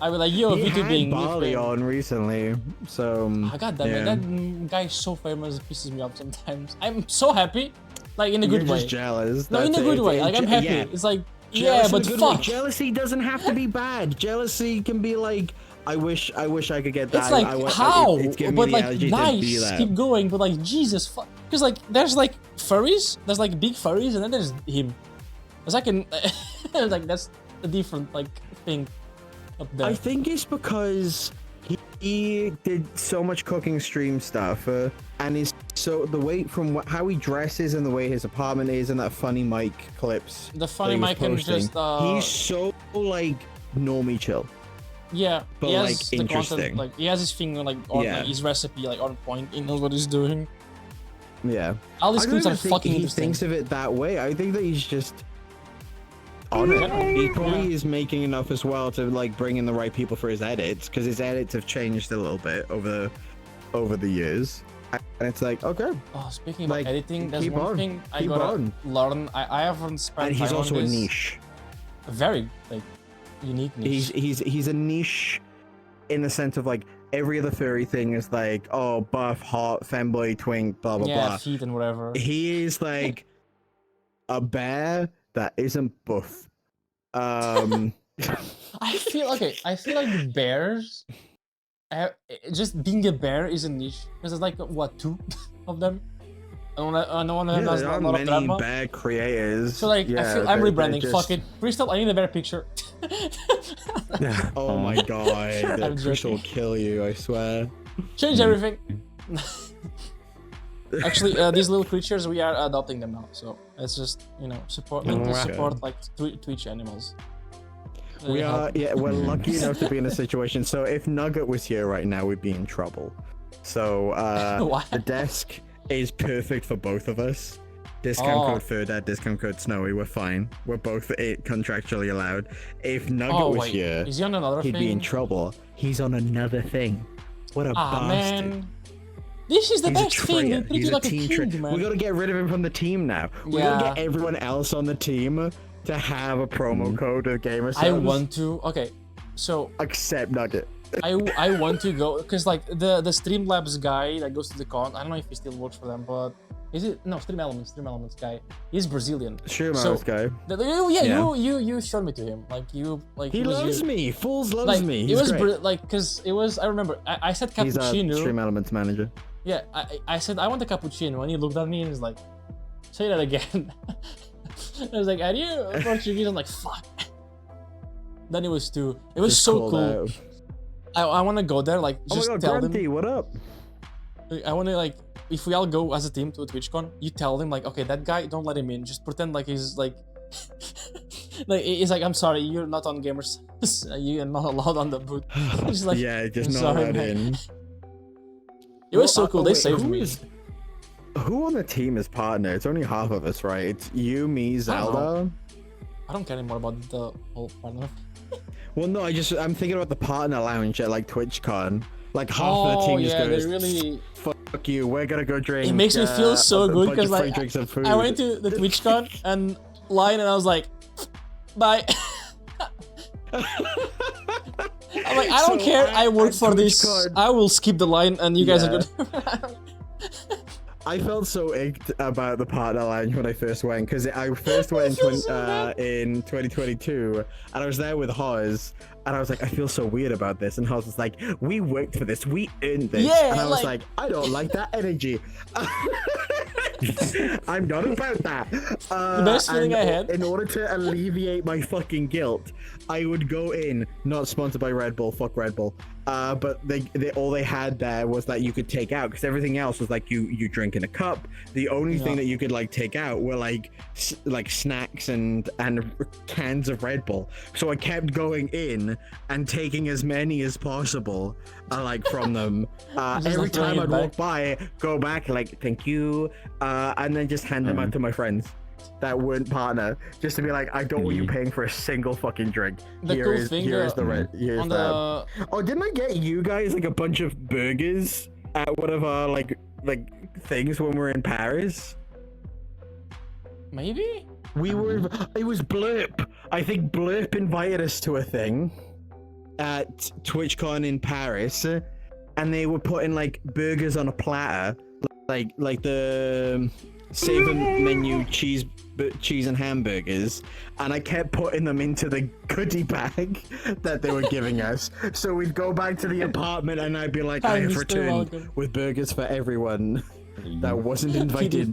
I'll be like, yo, he VTubing. had Barley on recently, so. Oh, God damn it, that guy is so famous. It pisses me off sometimes. I'm so happy. Like in a good You're way. just jealous. No, in a good way. Like I'm happy. Yeah. It's like Jealous but in a good fuck. way. Jealousy doesn't have to be bad. Jealousy can be like, I wish I could get that. It's like how? It's giving but me the like energy to be nice, that. keep going. But like Jesus, fuck. Because like there's like furries. There's like big furries, and then there's him. There's like an like that's a different like thing up there. I think it's because he did so much cooking stream stuff, and he's so the way from how he dresses and the way his apartment is, and that funny mic clips. The funny mic and just he's so like normie chill. Yeah, but he has like the interesting. Content, like he has his finger like on like, his recipe like on point. He knows what he's doing. Yeah. All these I clips don't are even fucking think he interesting. thinks of it that way. I think that he's just on it. He probably is making enough as well to like bring in the right people for his edits, because his edits have changed a little bit over the years. And it's like, okay. Oh, speaking like, about editing, there's keep one on, thing I keep gotta on. learn. I haven't spent And he's time also on a this. niche. A very like unique niche. He's a niche in the sense of like every other furry thing is like, oh, buff, hot, femboy, twink, blah blah yeah, blah. feet and whatever. He is like a bear that isn't buff. I feel like bears. Just being a bear is a niche because there's like what 2 of them. I don't want to have there a are lot of many drama. bear creators. So like I feel I'm they're rebranding. just- Fuck it, Crystal. I need a better picture. Oh my god, I'm Crystal will joking. kill you, I swear. Change everything. Actually, these little creatures, we are adopting them now. So it's just support. We need to Okay. support like Twitch animals. We are, we're lucky enough to be in a situation. So if Nugget was here right now, we'd be in trouble. So Why? the desk is perfect for both of us. Discount code Ferdad, discount code Snowy. We're fine. We're both contractually allowed. If Nugget was here, is he on another he'd thing? be in trouble. He's on another thing. What a bastard. Man. This is the He's a best thing. traitor. We treat He's you like a team king, traitor. man. We gotta get rid of him from the team now. We gotta get everyone else on the team to have a promo code of Gamer I want to. Okay, so except Nugget. I want to go because like the Streamlabs guy that goes to the con. I don't know if he still works for them, but is it no Stream Elements guy? He's Brazilian. Streamlabs guy. You showed me to him. Like He loves me. Fools loves like, me. It He's was great. because it was. I remember I said He's cappuccino. a Stream Elements manager. Yeah, I said I want a cappuccino, and he looked at me and he's like, "Say that again." I was like, "Are you Portuguese?" I'm like, "Fuck." Then it was too. It was Just so called cool. out. I want to go there, like Oh just my god, tell Grunty, them. what up? I want to like if we all go as a team to a TwitchCon, you tell them like, okay, that guy, don't let him in. Just pretend like he's like Like he's like, I'm sorry, you're not on Gamers. You're not allowed on the boot. He's like, yeah, just "I'm not sorry, allowed man." in. It was so cool. They Wait, saved me. Who on the team is partner? It's only half of us, right? It's you, me, Zelda. I don't care anymore about the whole partner. Well, no, I'm thinking about the partner lounge at like TwitchCon. Like half of the team just yeah, goes, they really. "Fuck you, we're gonna go drink." It makes me feel so a good bunch because of free like drinks and food. I went to the TwitchCon and line and I was like, bye. I'm like, I don't care. I work for this. I will skip the line and you guys are good. I felt so icked about the partner lounge when I first went, because I first went in 2022 and I was there with Hoz and I was like, I feel so weird about this, and Hoz was like, we worked for this, we earned this, and I was like, I don't like that energy. I'm not about that. The best feeling I had. In order to alleviate my fucking guilt, I would go in, not sponsored by Red Bull, fuck Red Bull, but all they had there was that you could take out, because everything else was like you drink in a cup. The only thing that you could like take out were like snacks and cans of Red Bull. So I kept going in and taking as many as possible, like from them. Every time I'd walk by, go back like thank you, and then just hand them out to my friends that weren't partner, just to be like, I don't want you paying for a single fucking drink. Here's the red. Here's that. Oh, didn't I get you guys like a bunch of burgers at one of our like things when we were in Paris? Maybe? We were. It was Blurp. I think Blurp invited us to a thing at TwitchCon in Paris, and they were putting like burgers on a platter, like the Save menu cheese and hamburgers, and I kept putting them into the goodie bag that they were giving us. So we'd go back to the apartment and I'd be like, I have returned with burgers for everyone that wasn't invited.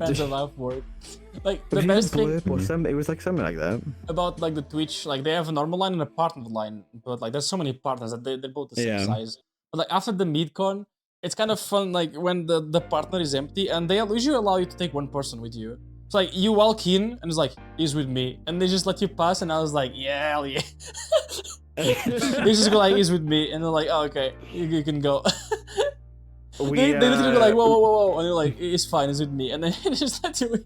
Like the best thing it was like something like that about like the Twitch, like they have a normal line and a partner line, but like there's so many partners that they're both the same size. But like after the MeetCon, it's kind of fun, like when the partner is empty and they usually allow you to take one person with you. It's like you walk in and it's like, he's with me, and they just let you pass, and I was like, yeah, hell yeah. They just go like, he's with me, and they're like, oh, okay, you can go. They literally go like, whoa, and they're like, it's fine, he's with me, and then they just let you in.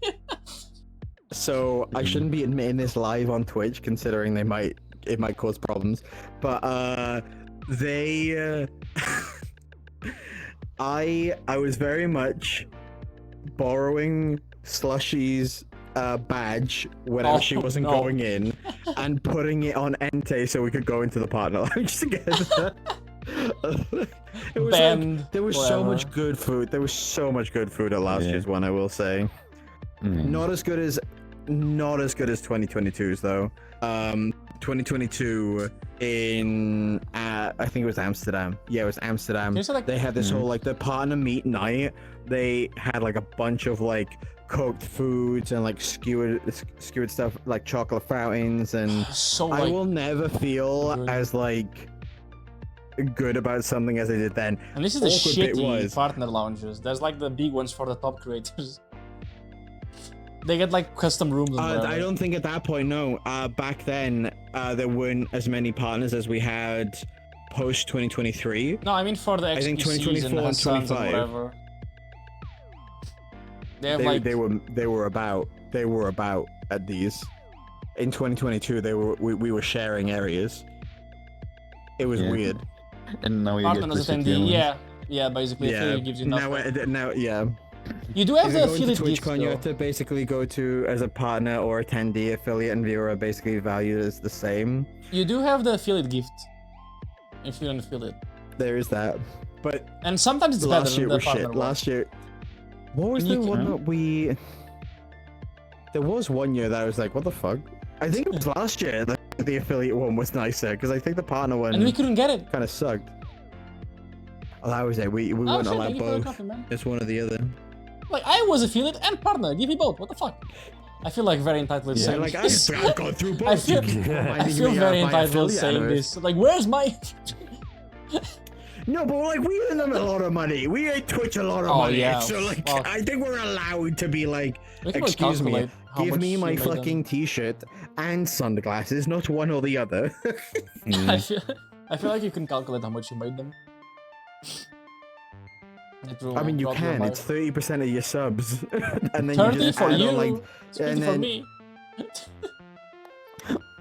So I shouldn't be admitting this live on Twitch, considering it might cause problems, but they I was very much borrowing Slushy's badge whenever she wasn't going in, and putting it on Entei so we could go into the partner lounge together. It was like, there was so much good food. There was so much good food at last year's one, I will say. Not as good as 2022's though. 2022 in I think it was Amsterdam. Yeah, it was Amsterdam. They had this whole like the partner meet night. They had like a bunch of like cooked foods and like skewered stuff, like chocolate fountains, and I will never feel as like good about something as I did then. And this is the shitty partner lounges. There's like the big ones for the top creators. They get like custom rooms. I don't think at that point, no. Back then, there weren't as many partners as we had post 2023. No, I mean for the XQCs, I think 2024 and 25. They were about at these. In 2022, we were sharing areas. It was weird. And now you get the attendee. Yeah, basically. Affiliate gives you nothing. Now, yeah. You do have the affiliate gift. TwitchCon, you have to basically go to as a partner or attendee. Affiliate and viewer are basically valued as the same. You do have the affiliate gift if you're an affiliate. There is that, and sometimes it's better than the partner one. Last year, what was the one that we? There was one year that I was like, what the fuck? I think it was last year that the affiliate one was nicer, because I think the partner one. And we couldn't get it. Kind of sucked. Oh, that was it. We weren't allowed both. It's one or the other. Like, I was affiliate and partner. Give me both. What the fuck? I feel like very entitled saying this. I've gone through both. I feel very entitled saying this. Like, where's my... No, but like we earn them a lot of money. We earn Twitch a lot of money. Yeah. So like, Well, I think we're allowed to be like, we can excuse me, calculate how give much me my you made them. fucking t-shirt and sunglasses, not one or the other. I feel like you can calculate how much you made them. I mean, you can. It's 30% of your subs, and then 30 you just for add you. on, like, It's 50 for me.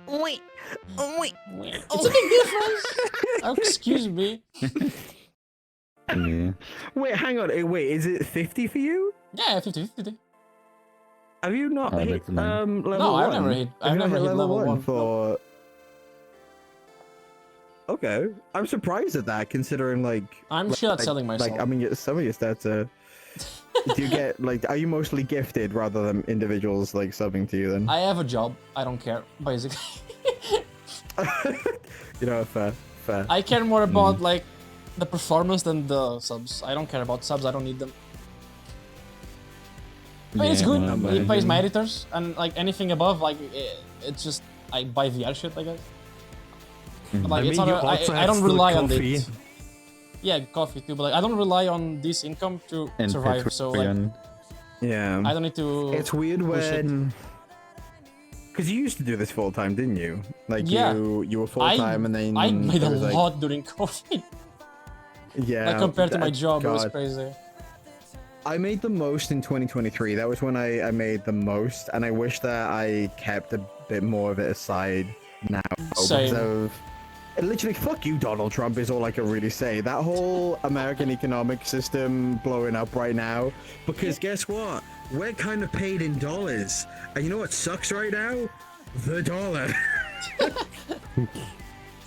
Wait. It's a big difference. Oh, excuse me. Yeah. Wait, hang on. Wait, is it 50 for you? Yeah, 50. Have you not Oh, hit that's annoying. level No, one? I've never hit. Have I've you not never hit level 1 for. Okay, I'm surprised at that, considering like. I'm shit at selling myself. Like, I mean, some of your stats are. Do you get like? Are you mostly gifted rather than individuals like subbing to you? Then. I have a job. I don't care, basically. You know, fair. I care more about like the performance than the subs. I don't care about subs. I don't need them. I mean, it's good. It pays my editors, and like anything above, like it's just I buy VR shit, I guess. But, like, it's not I don't rely on it. Yeah, coffee too, but like I don't rely on this income to And survive. So like, yeah, I don't need to. It's weird push it. when. Because you used to do this full time, didn't you? Like Yeah. you were full time, and then I made a it was, like- lot during COVID. Yeah. Like compared to my job, it was God. crazy. I made the most in 2023. That was when I made the most, and I wish that I kept a bit more of it aside now. Same. Because of, literally, fuck you, Donald Trump, is all I can really say. That whole American economic system blowing up right now. Because guess what? We're kind of paid in dollars. And you know what sucks right now? The dollar.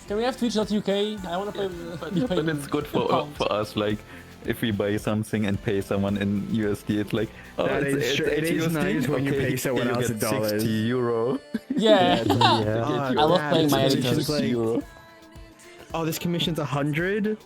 Can we have Twitch.uk? I want to play. But it's good for us, like, if we buy something and pay someone in USD, it's like, oh, That is true. It is USD? nice when you Okay, pay someone you else get in dollars. 60 euro. Yeah. Oh, I love damn, playing my this editors. commission's like- Oh, this commission's 100?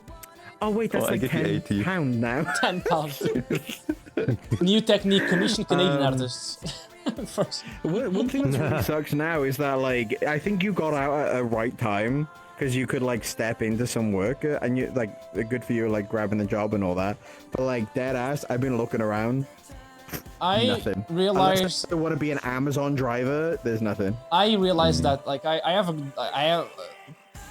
Oh wait, that's Oh, I like give you 80. £10 now. £10. New technique, commission Canadian artists. First. One thing that really sucks now is that like I think you got out at a right time because you could like step into some work and you like good for you like grabbing the job and all that. But like dead ass, I've been looking around. I Nothing. realized Unless I want to be an Amazon driver. There's nothing. I realized that like I have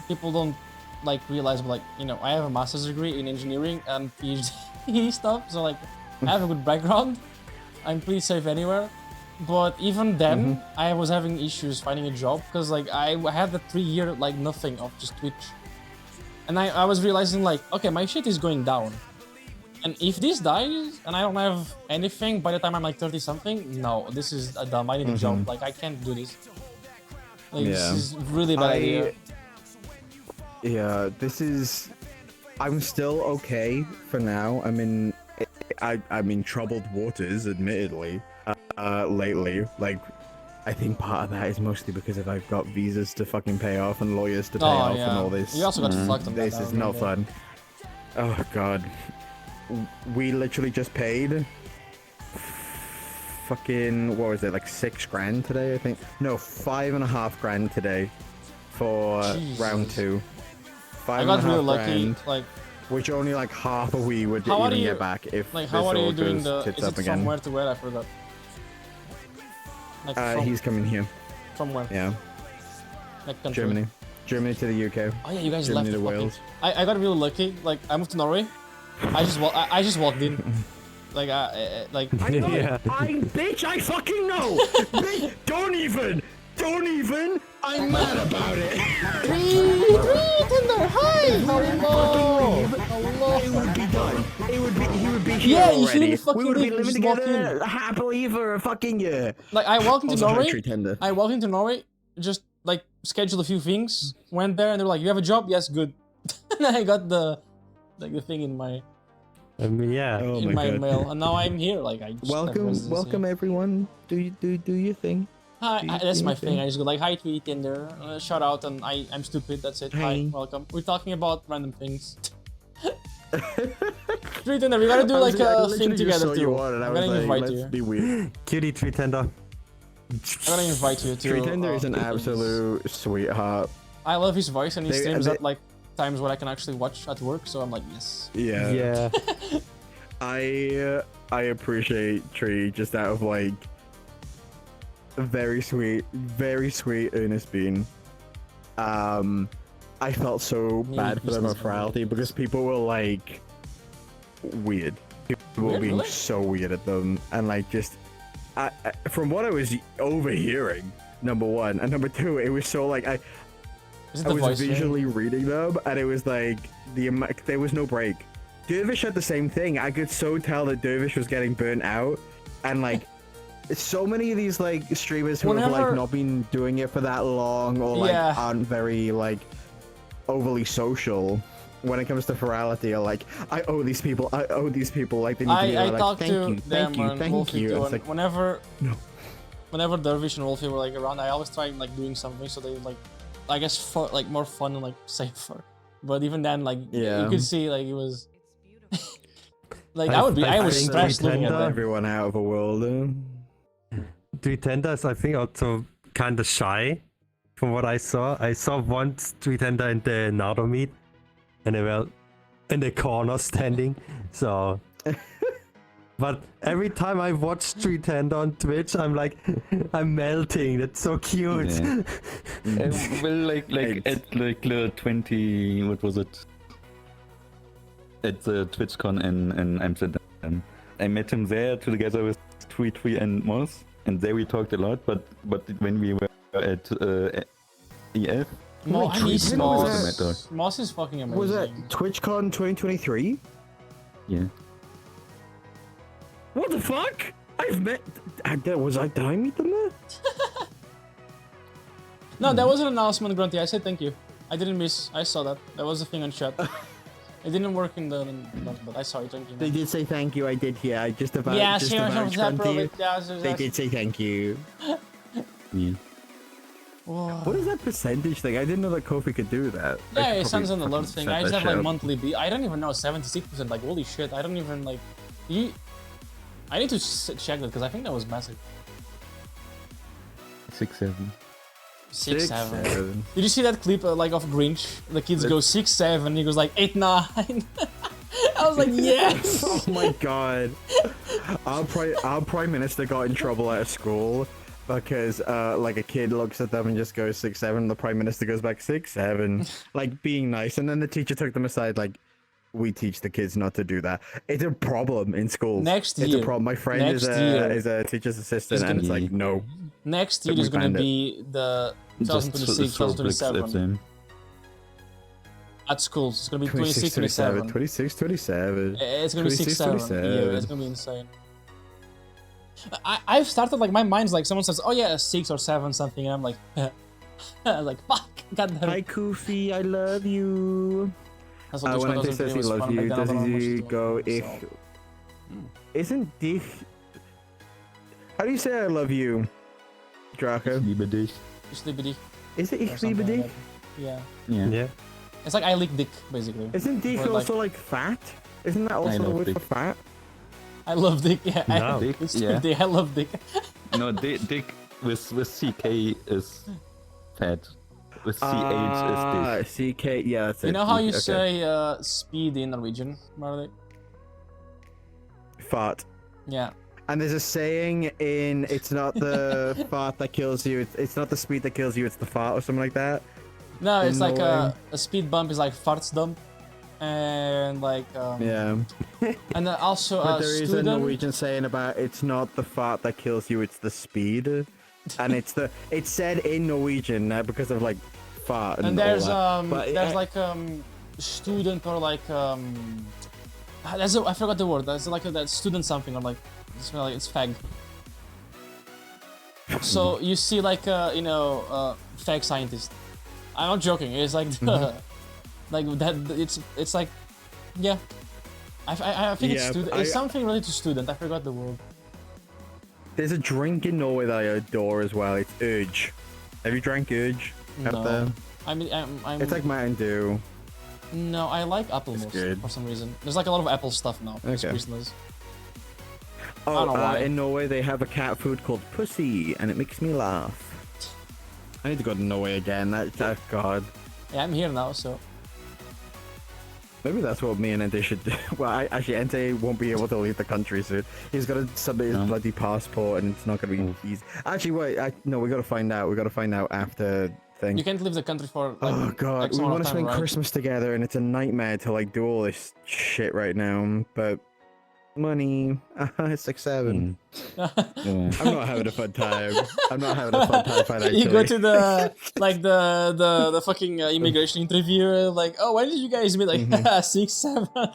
people don't like realize, but like you know I have a master's degree in engineering and PhD stuff, so like I have a good background. I'm pretty safe anywhere. But even then, I was having issues finding a job because like I had the 3-year like nothing of just Twitch, and I was realizing like okay, my shit is going down, and if this dies and I don't have anything by the time I'm like 30 something, no, this is dumb. I need a job. Like I can't do this. Like this is really bad idea. Yeah, this is. I'm still okay for now. I'm in troubled waters, admittedly. Lately, like, I think part of that is mostly because I've got visas to fucking pay off and lawyers to pay off and all this. You also got fucked on This that, is not fun. Oh god, we literally just paid. Fucking what was it? Like $6,000 today, I think. No, $5.5 grand today for round 2. I got really lucky. $5.5 Like, which only like half of we would how are even you get back if like this how are all you doing goes the? tits Is up it again. from where to where? I forgot. Like from, He's coming here. from where? Yeah, Like country. Germany to the UK. Oh yeah, you guys Germany left. to fucking- Wales. I got really lucky. Like I moved to Norway. I just walked in. Like I know. Bitch, I fucking know. Bitch, don't even. I'm mad about it. Tinder, hi. Hello. It would be done. He would be here Yeah, you already. shouldn't fucking We would be leave, living just walk together happily for a fucking year. Like I walked into Also, Norway. country tender. I walked into Norway. Just like scheduled a few things. Went there and they're like, "You have a job? Yes, good." And I got the thing in my yeah. Oh in my God. mail, and now I'm here. Like I just have residency. Welcome everyone. Do your thing. Hi, Do you that's do my your thing. I just go like, hi, tweet Tinder, shout out, and I'm stupid. That's it. Hi, Hey. welcome. We're talking about random things. Tweet Tinder, we gotta do like a thing together too. I'm gonna invite you. Be weird. Cutie tweet tender. I'm gonna invite you to. Tree Tender is an absolute sweetheart. I love his voice, and he They- streams they- at like times where I can actually watch at work, so I'm like, yes. Yeah. Yeah. I appreciate Tree just out of like very sweet Ernest Bean. I felt so bad for them at Friality because people were like weird. People were being so weird at them, and like just from what I was overhearing, number one, and number two, it was so like I was visually reading them, and it was like there was no break. Dervish had the same thing. I could so tell that Dervish was getting burnt out, and like so many of these like streamers who have like not been doing it for that long or like aren't very like overly social when it comes to virality are like, I owe these people like they need to be like, talked to them thank you. Too, like, whenever Dervish and Wolfie were like around, I always try like doing something so they like, I guess for like more fun and like safer. But even then, like you could see like it was like I was stressed looking at them. Everyone out of a world. Tweetender is, I think, also kind of shy. From what I saw one Tweetender in the Nardo meet, and they were in the corner standing. So, but every time I watch Tweetender on Twitch, I'm like, I'm melting. That's so cute. Yeah. Well, like at like the 20, what was it? At the TwitchCon in Amsterdam, I met him there together with Tweet and Moss, and there we talked a lot. But when we were at EF, Moss is fucking amazing. Was that TwitchCon 2023? Yeah. What the fuck? I've met. Did I meet them there? No, that was an announcement, Grunty. I said thank you. I didn't miss. I saw that. That was the thing on chat. It didn't work in the, but I saw it. Thank you. They did say thank you. I did hear. I just about. Yeah, just about they did say thank you. Yeah. What is that percentage thing? I didn't know that Kofi could do that. Yeah, it sends an alert thing. I just have like monthly B. I don't even know 76%. Like holy shit! I don't even like. I need to check that because I think that was massive. 6-7. 6-7. Did you see that clip like of Grinch? The kids go 6-7. He goes like 8-9. I was like, yes. Oh my god. Our prime minister got in trouble at school because like a kid looks at them and just goes 6-7. The prime minister goes back 6-7, like being nice, and then the teacher took them aside like, we teach the kids not to do that. It's a problem in schools. Next year. It's a problem. My friend is a teacher's assistant, and it's like, no. Next year is going to be the 2026, 2027. At schools, it's going to be 26, 27. 26, 27. It's going to be 6, 7. Yeah, it's going to be insane. I've started, like, my mind's like, someone says, oh yeah, 6 or 7 something, and I'm like, I was like, fuck, goddamn. Hi, Kofi, I love you. When I says he loves you, does he go ich? Isn't dich? How do you say I love you, Draco? Ich liebe dich. Ich liebe dich. Is it ich liebe dich? Yeah. It's like I lick dick, basically. Isn't dich also like fat? Isn't that also the word for fat? I love dick, yeah. No. Dick, yeah. I love dick. No, dick with CK is fat. With CH is dick. CK, yeah, that's it. You know how you say speed in Norwegian, Marley? Fart. Yeah. And there's a saying in, it's not the fart that kills you, it's not the speed that kills you, it's the fart or something like that. No, it's like a speed bump is like farts dump. And like, yeah. And then also but there is a Norwegian saying about, it's not the fart that kills you, it's the speed. And it's said in Norwegian because of like fart and there's all that. But, there's like student or like I forgot the word. There's like that student something or like it's fag. So you see like fag scientist. I'm not joking. It's like like that. It's like yeah. I think it's something related to student. I forgot the word. There's a drink in Norway that I adore as well. It's Urge. Have you drank Urge out there? I mean, it's like Mountain Dew. No, I like apple mousse for some reason. There's like a lot of apple stuff now. Okay. Oh, I don't know why. In Norway they have a cat food called Pussy, and it makes me laugh. I need to go to Norway again. That God. Yeah, I'm here now, so. Maybe that's what me and Ente should do. Well, actually, Ente won't be able to leave the country soon. He's got to submit his bloody passport, and it's not going to be easy. Actually, wait. No, we got to find out. We got to find out after thing. You can't leave the country for. Like, oh god, X we amount want of to time, spend right? Christmas together, and it's a nightmare to like do all this shit right now. But money, 6-7. I'm not having a fun time. I'm not having a fun time financially. You go to the like the fucking immigration interview. Like, oh, when did you guys meet? Like 6, 7. Oh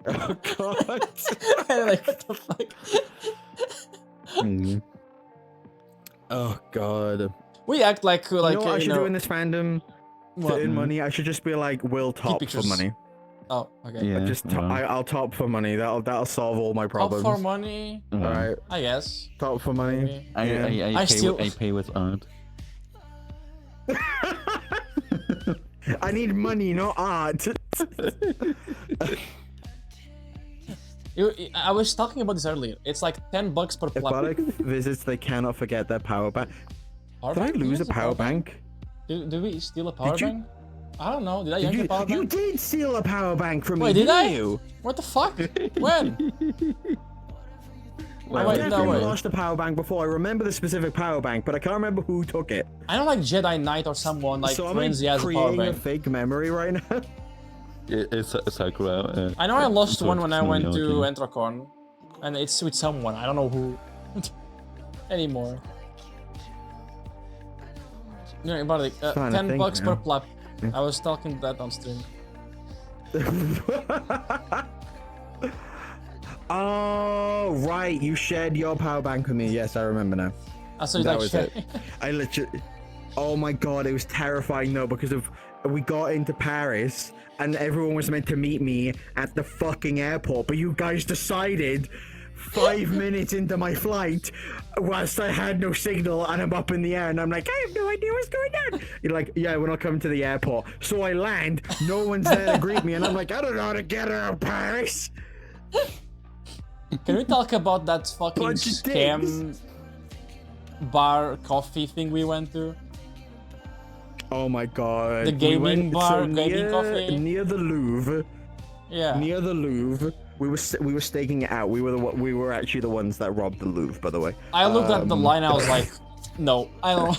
god. And like, what the fuck? Oh god. We act like You know what I should do in this fandom to earn money? I should just be like, will top for pictures. money. Oh, okay. Yeah. Just I'll top for money. That'll solve all my problems. Top for money. All right. I guess. Top for money. I pay with art. I need money, not art. I was talking about this earlier. It's like $10 per If plug. Bardic visits, they cannot forget their power bank. Did I lose a power bank? Did we steal a power Did you? bank? I don't know. Did I yank a power You bank? did steal a power bank from me. Wait, did I? You? What the fuck? When? Well, wait, I no, definitely wait. lost a power bank before. I remember the specific power bank, but I can't remember who took it. I know like Jedi Knight or someone like So am I Frenzy has a power creating a bank. fake memory right now? It's Sakura. I know I lost so one when I went funny, to okay. Entrocon. And it's with someone. I don't know who anymore. You know, about like Trying to $10 think per now. plap. I was talking that on stream. Oh, right. You shared your power bank with me. Yes, I remember now. So you That like was share- it. I literally. Oh my god, it was terrifying though because of we got into Paris and everyone was meant to meet me at the fucking airport, but you guys decided 5 minutes into my flight, whilst I had no signal and I'm up in the air and I'm like, I have no idea what's going on. You're like, yeah, we're not coming to the airport. So I land, no one's there to greet me, and I'm like, I don't know how to get out of Paris. Can we talk about that fucking Bunch of scam bar coffee thing we went to? Oh my god. The gaming we went, bar, so gaming coffee? near the Louvre. Yeah. Near the Louvre. We were staking it out. We were actually the ones that robbed the Louvre, by the way. I looked at the line, I was like, no, I don't.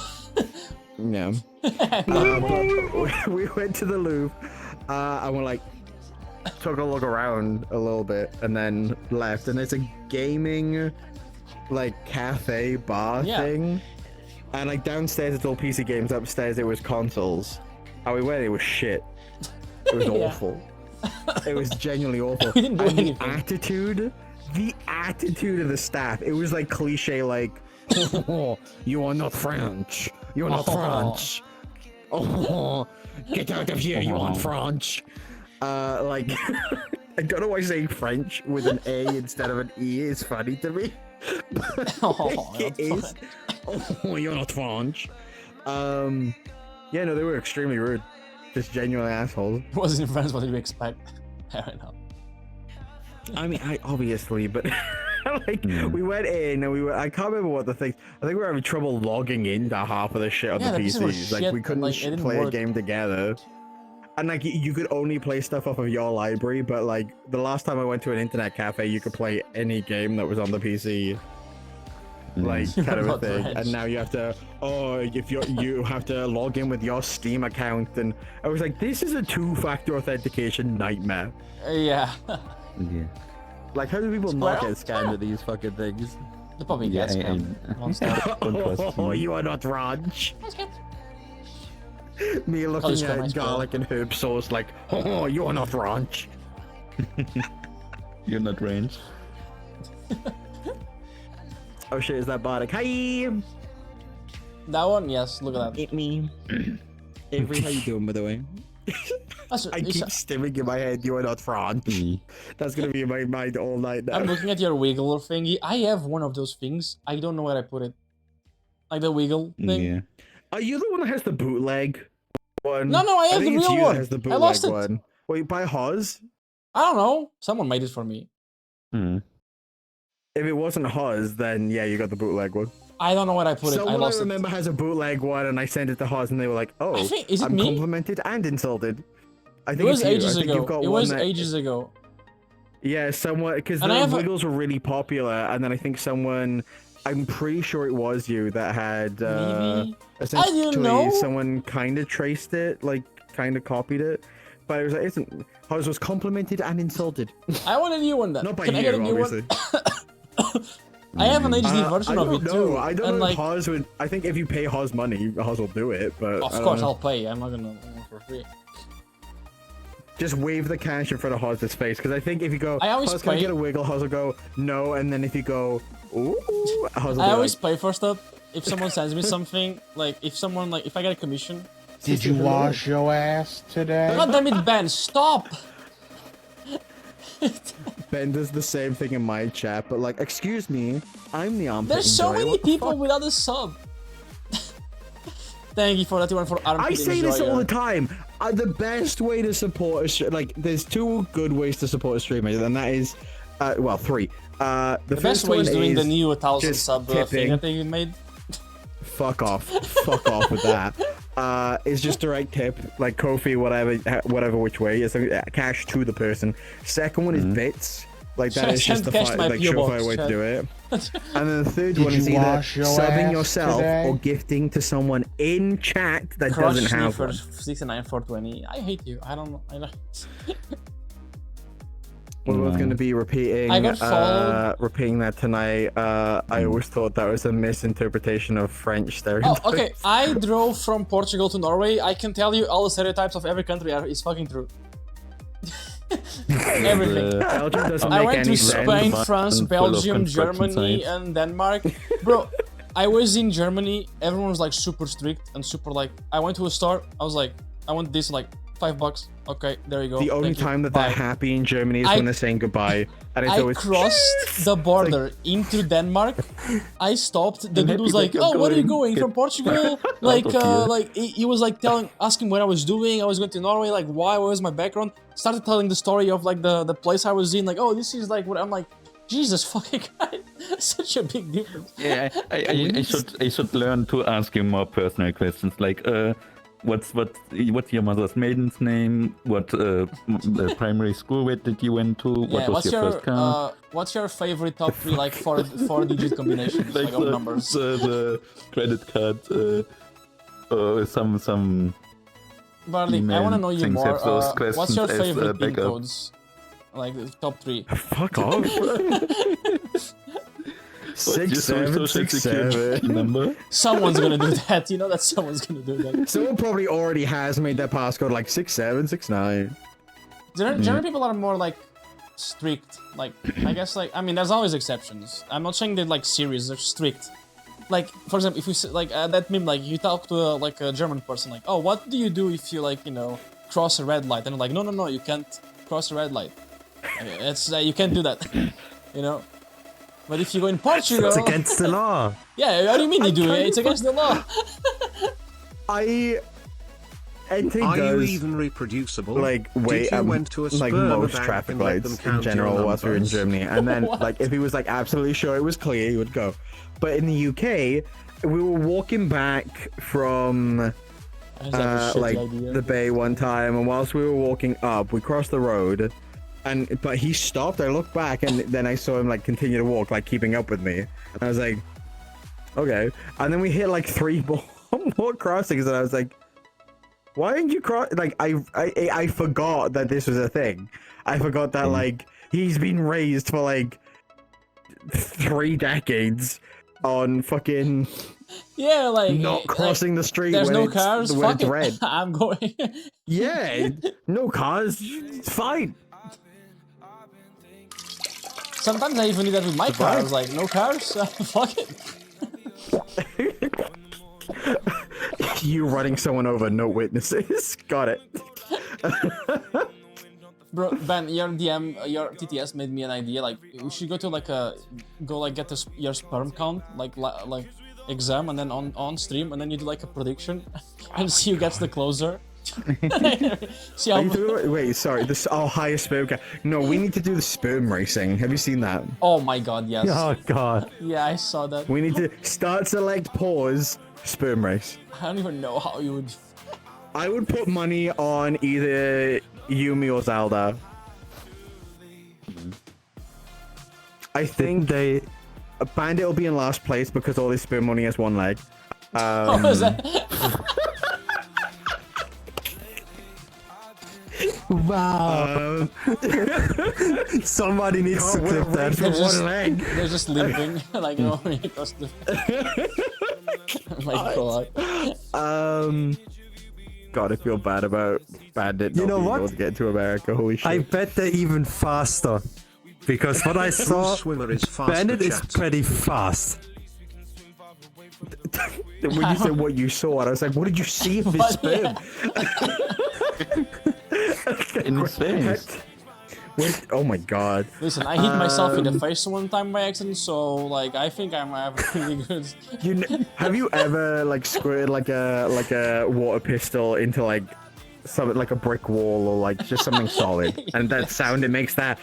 Yeah. We went to the Louvre, and we're like, took a look around a little bit, and then left. And it's a gaming, like, cafe bar thing. And like downstairs it's all PC games, upstairs it was consoles. And we went, it was shit. It was awful. It was genuinely awful. We didn't do And anything. the attitude of the staff, it was like cliche, like, oh, you are not French. You are not French. Oh, get out of here, you aren't French. Like, I don't know why saying French with an A instead of an E is funny to me. It is. Oh, you're not French. Yeah, no, they were extremely rude. Just genuine assholes. Wasn't friends, what did you expect? Fair enough. I mean, obviously, but like we went in and I can't remember what the thing. I think we were having trouble logging into half of the shit on Yeah, the the pieces were PCs. Like shit, we couldn't like, it didn't play a work. game together. And like you could only play stuff off of your library, but like the last time I went to an internet cafe, you could play any game that was on the PC. Like kind of a Not thing, French. and now you have to. Oh, if you have to log in with your Steam account, and I was like, this is a 2-factor authentication nightmare. Yeah. Yeah. Like, how do people not Square? get scammed at these fucking things? The probably Yeah, gets Oh, you are not Ranch. Me looking College at Square, garlic and herb sauce like, oh, you are not Ranch. You're not range. Oh shit, is that Bardic? Hi! That one, yes, look at that. It me. Avery, how you doing, by the way? I keep stimming in my head, you are not French. That's gonna be in my mind all night now. I'm looking at your wiggle thingy. I have one of those things. I don't know where I put it. Like the wiggle thing. Yeah. Are you the one that has the bootleg one? No, I have the think it's real you that one. has the I bootleg lost it. one. Wait, by Haas? I don't know. Someone made it for me. If it wasn't Haas, then yeah, you got the bootleg one. I don't know where I put it. I Someone lost I remember has a bootleg one, and I sent it to Haas, and they were like, "Oh, is it I'm me? complimented and insulted." I It think was it's you. I ages think you've ago. got It one was that- ages ago. Yeah, someone because And I the have a- Wiggles were really popular, and then I think someone, I'm pretty sure it was you that had Maybe. essentially know. someone kind of traced it, like kind of copied it, but it was like, isn't Hoz was complimented and insulted. I want a new one then. Not by Can I you, get a new obviously. one? I have an HD version of it too. I don't and know like, if Hoz would. I think if you pay Hoz money, Hoz will do it. But of I don't course know. I'll pay. I'm not gonna for free. Just wave the cash in front of Hoz's face, because I think if you go, I always Hoz, can I pay- get a wiggle? Hoz will go, no, and then if you go, ooh, Hoz will I be always like, pay for stuff. If someone sends me something, like if someone like if I get a commission. Did you wash your ass today? God damn it, Ben! Stop! Ben does the same thing in my chat, but like, excuse me, I'm the armpit There's so enjoyer, many what the people fuck? without a sub. Thank you for that one for armpit I say this all enjoyer. the time. The best way to support like, there's two good ways to support a streamer, and that is, well, three. The The first best way one is doing the is new 1,000 just sub thing tipping. that they made. Fuck off. Fuck off with that. It's just direct tip, like Kofi, whatever which way. It's cash to the person. Second one is bits. Like that is just the Send cash to my like PO box, surefire way to chat. do it. And then the third Did one is you either wash your subbing ass yourself today? or gifting to someone in chat that Crush doesn't have for one. 69 420. I hate you. I don't know. I don't. We're going to be repeating I got followed. repeating that tonight. I always thought that was a misinterpretation of French Oh, stereotypes. okay. I drove from Portugal to Norway. I can tell you all the stereotypes of every country is fucking true. Everything. Belgium doesn't I make went any to sense. Spain, Full of France, Belgium, construction Germany, sites. and Denmark. Bro, I was in Germany. Everyone was like super strict and super like. I went to a store. I was like, I want this like $5. Okay, there you go. The only Thank you. time that Bye. they're happy in Germany is I- when they're saying goodbye, and it's I always crossed the border into Denmark. I stopped. The dude was like, "Oh, where are you going? From Portugal?" Like, he was like asking what I was doing. I was going to Norway. Like, why? What was my background? Started telling the story of like the place I was in. Like, oh, this is like what I'm like. Jesus fucking Christ, such a big difference. Yeah, I should learn to ask you more personal questions like what's your mother's maiden's name? What primary school did you went to? What Yeah, was your first car? what's your favorite top three like four-digit combinations like of numbers? the credit card, some. Barley, I email want to know you things more. have those What's questions your as, favorite pin backup. codes? Like the top three. fuck off. What's your social security number? Someone's gonna do that. You know that someone's gonna do that. Someone probably already has made their passcode like 6769. German people are more like strict. Like I guess like I mean there's always exceptions. I'm not saying they're like serious. They're strict. Like for example, if you like that meme, like you talk to like a German person, like, oh, what do you do if you like cross a red light? And they're like, no, you can't cross a red light. It's you can't do that. But if you go in Portugal, It's against the law. Yeah, what do you mean you do it? It's against the law. Anything Are does, you even reproducible? like wait Did you went to a like sperm most bank traffic and let lights them in count your general whilst we were in numbers? Germany, and then What? like if he was like absolutely sure it was clear, he would go. But in the UK, we were walking back from That's like a shitty like idea. the bay one time, and whilst we were walking up, we crossed the road, but he stopped. I looked back, and then I saw him like continue to walk, like keeping up with me. And I was like, okay. And then we hit like 3 more crossings, and I was like, why didn't you cross? Like I forgot that this was a thing. I forgot that like he's been raised for like 3 decades on fucking Yeah, like not crossing the street. There's when no it's, cars. when Fuck it's it. red. I'm going. Yeah, no cars. It's fine. Sometimes I even do that with my car. I was like, no cars. Fuck it. You running someone over, no witnesses. Got it. Bro, Ben, your DM, your TTS made me an idea. Like, we should go to like get your sperm count, like exam, and then on stream, and then you do like a prediction, and see who gets the closer. See how. Wait, sorry. This highest sperm count. No, we need to do the sperm racing. Have you seen that? Oh my god, yes. Oh god. Yeah, I saw that. We need to start, select, pause, sperm race. I don't even know how you would. I would put money on either Yumi or Zelda. I think Bandit will be in last place because all his spin money has one leg. What was that? Wow. Somebody needs to clip that. They're just limping. Like, you know, when it goes to... Oh my god. God, I feel bad about Bandit not being able to get to America. Holy shit. I bet they're even faster. Because what I saw, Bandit is pretty fast. When you said what you saw, I was like, what did you see of his spin? Insane. Oh my god. Listen, I hit myself in the face one time by accident, so like I think I'm really good. Have you ever like squirted like a water pistol into like something like a brick wall or like just something solid, and that sound it makes that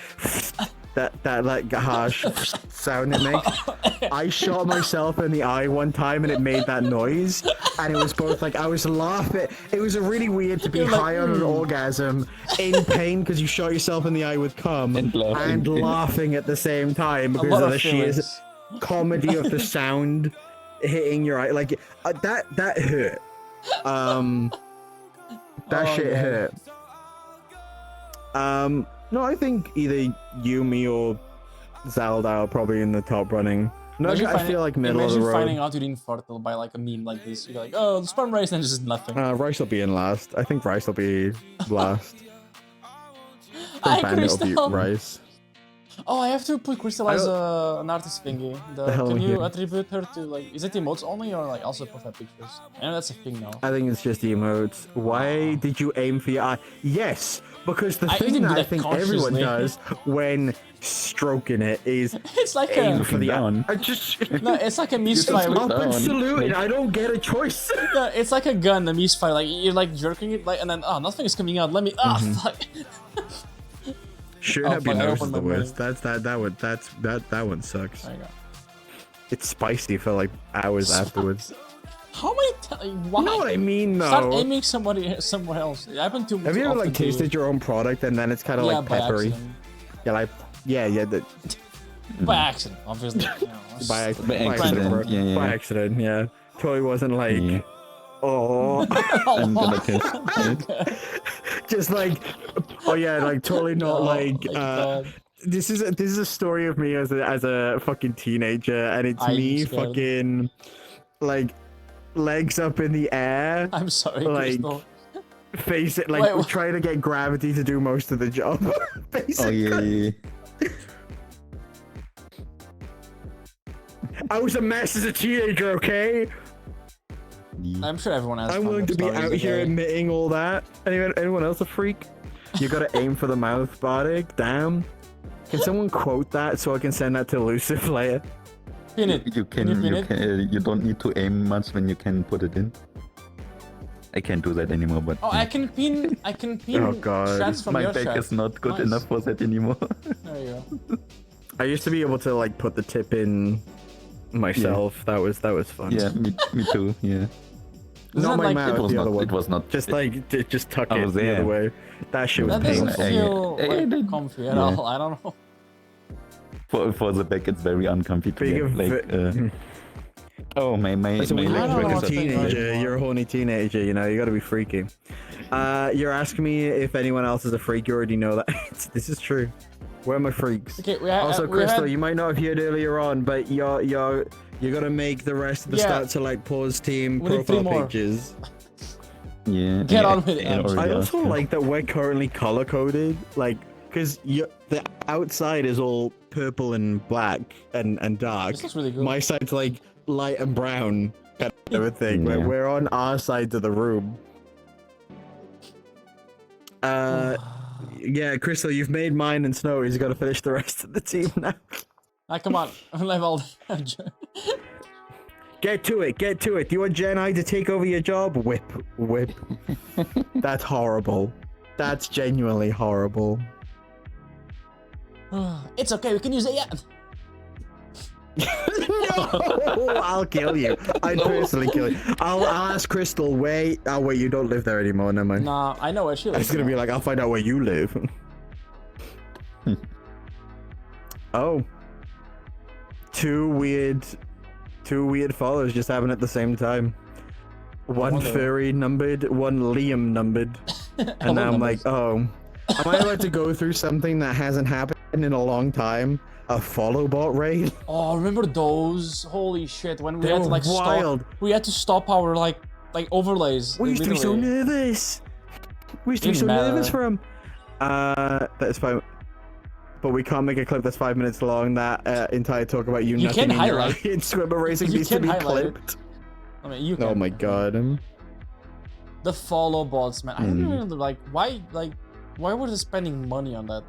like harsh sound it makes? I shot myself in the eye one time and it made that noise, and it was both like I was laughing. It was really weird to be high on an orgasm, in pain because you shot yourself in the eye with cum, and laughing at the same time because of the sheer comedy of the sound hitting your eye. Like that hurt. That shit hurt. No, I think either Yumi or Zelda are probably in the top running. No, I feel like middle of the road. Imagine finding out you didn't fertile by like a meme like this. You're like, oh, the sperm race, and just nothing. Rice will be in last. I think Rice will be last. Bandit will beat Rice. Oh, I have to put Crystal as an artist thingy. Can you attribute her to like? Is it emotes only or like also profile pictures? I know that's a thing now. I think it's just emotes. Why did you aim for your eye? Yes, because the thing that I think everyone does when stroking it is it's like aim for the eye. No, it's like a misfire. Up and saluting. I don't get a choice. No, it's like a gun, a misfire. Like you're like jerking it, like, and then nothing is coming out. Let me. Fuck. Shouldn't have been nose is the worst. That one sucks. There you go. It's spicy for like hours afterwards. How many why? You know what I mean, though. Start aiming somewhere else. It happened to me. Have you ever like tasted your own product and then it's kind of like peppery? Accident. Yeah, like by accident, obviously. By accident, yeah. By accident, yeah. Totally wasn't like. Oh, I'm gonna kiss. Just like, oh yeah, like totally not like. This is a story of me as a fucking teenager, and it's me fucking like legs up in the air. I'm sorry, like Crystal. face it like trying to get gravity to do most of the job. Basically. Oh yeah. I was a mess as a teenager, okay? I'm sure everyone has. I'm willing to be out here admitting all that. Anyone else a freak? You gotta aim for the mouth, Bardic. Damn. Can someone quote that so I can send that to Elusive later? Pin it. You don't need to aim much when you can put it in. I can't do that anymore, but. Oh, I can pin. Oh god. Shots from my your back shot. is not good enough for that anymore. There you go. I used to be able to like put the tip in myself. Yeah. That was fun. Yeah, me too. Yeah. Not my like, mouth, the other one. It was not. Just like just tuck it the other way. That shit was that doesn't painful. feel like comfy at all. I don't know. For the back, it's very uncomfy. Oh my so you're a horny teenager, you know, you gotta be freaky. You're asking me if anyone else is a freak, you already know that. This is true. Where are my freaks? Okay, also, Crystal, you might not have heard earlier on, but you're gonna make the rest of the Start Select Pause team profile pictures. Yeah. Get on with it. I also like that we're currently color coded, like, because the outside is all purple and black and dark. This looks really good. My side's like light and brown kind of a thing. Yeah. We're on our side of the room. Yeah, Crystal, you've made mine and Snowy's got to finish the rest of the team now. Come on, level. Get to it. Do you want Gen to take over your job? Whip. That's horrible. That's genuinely horrible. It's okay, we can use it yet. No, I'll kill you. I'd personally kill you. I'll ask Crystal. Wait. Oh wait, you don't live there anymore. Never mind. Nah, I know where she lives. It's gonna be like, I'll find out where you live. Oh. Two weird followers just happened at the same time. One furry numbered, one Liam numbered. And now I'm like, oh, am I allowed to go through something that hasn't happened in a long time? A follow bot raid? Oh, remember those? Holy shit! When we They had to were like wild. stop, we had to stop our like overlays. We used to be so nervous. We used to be so nervous for him. That's fine. But we can't make a clip that's 5 minutes long. That entire talk about you nutting can in your highlight. eye in swimmer racing needs to be clipped. I mean, you can. Oh my god. The follow bots, man. I don't even know, why were they spending money on that?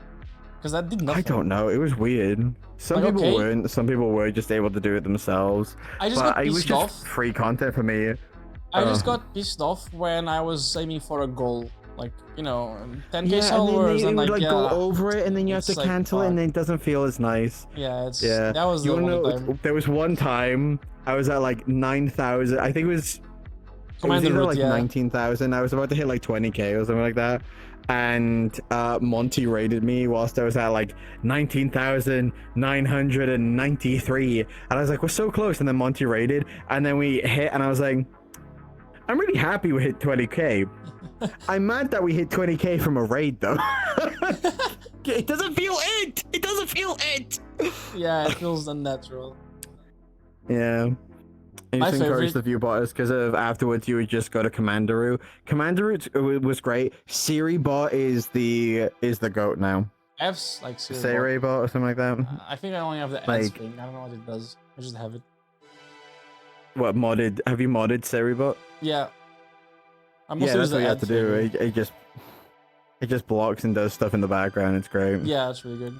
Because that did nothing. I don't know. It was weird. Some people weren't. Some people were just able to do it themselves. It was just free content for me. I just got pissed off when I was aiming for a goal. Like, you know, 10k Yeah, followers and then like, go over it, and then you have to like, cancel it, and then it doesn't feel as nice. Yeah, it's Yeah. that was You the wanna only know, time. there was one time I was at like 9,000. I think it was Commander either Root, like yeah. 19,000. I was about to hit like 20k or something like that. And Monty raided me whilst I was at like 19,993. And I was like, we're so close. And then Monty raided, and then we hit, and I was like, I'm really happy we hit 20k. I'm mad that we hit 20k from a raid though. It doesn't feel it. It doesn't feel it. Yeah, it feels unnatural. Yeah. I My used to encourage favorite- the view botters because of afterwards you would just go to Commanderoo. Commanderoo was great. Siri bot is the goat now. I have like Siri bot or something like that. I think I only have the ads Like- thing. I don't know what it does. I just have it. What modded? Have you modded Siri bot? Yeah. I Yeah, mostly use that's the what you have ad to do. thing. It just blocks and does stuff in the background. It's great. Yeah, that's really good.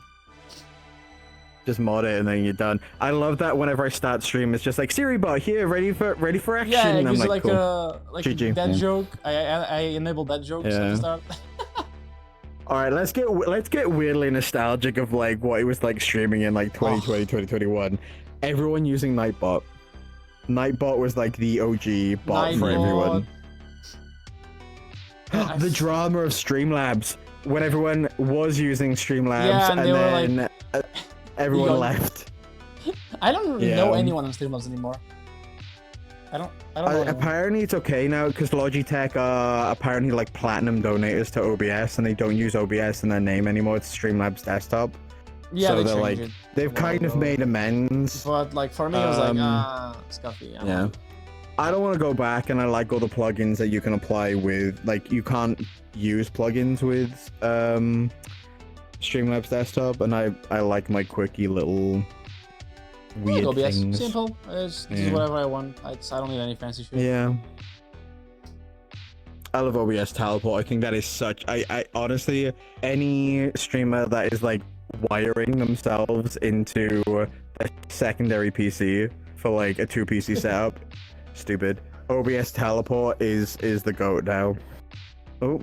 Just mod it and then you're done. I love that whenever I start stream, it's just like Siri bot here, ready for action. Yeah, it and I'm gives like, like cool. a GG. that Yeah. joke. I enabled that joke at Yeah. the start. All right, let's get weirdly nostalgic of like what it was like streaming in like 2020, 2021. Everyone using Nightbot. Nightbot was like the OG bot for everyone. The drama of Streamlabs when everyone was using Streamlabs Yeah, and and they were then everyone Egon. left. I don't Yeah. know anyone on Streamlabs anymore. I don't know anyone. Apparently it's okay now because Logitech are apparently like platinum donators to OBS and they don't use OBS in their name anymore. It's Streamlabs Desktop. Yeah, so they they're like changed it they've a while kind of ago. made amends. But like for me, I was like, scuffy. Yeah. I don't want to go back, and I like all the plugins that you can apply with. Like, you can't use plugins with Streamlabs Desktop, and I like my quickie little weird OBS, things. simple. It's just Yeah. whatever I want. I don't need any fancy shit. Yeah. I love OBS Teleport. I think that is such. I honestly, any streamer that is like wiring themselves into a secondary PC for like a 2 PC setup, stupid. OBS Teleport is the goat now. Oh.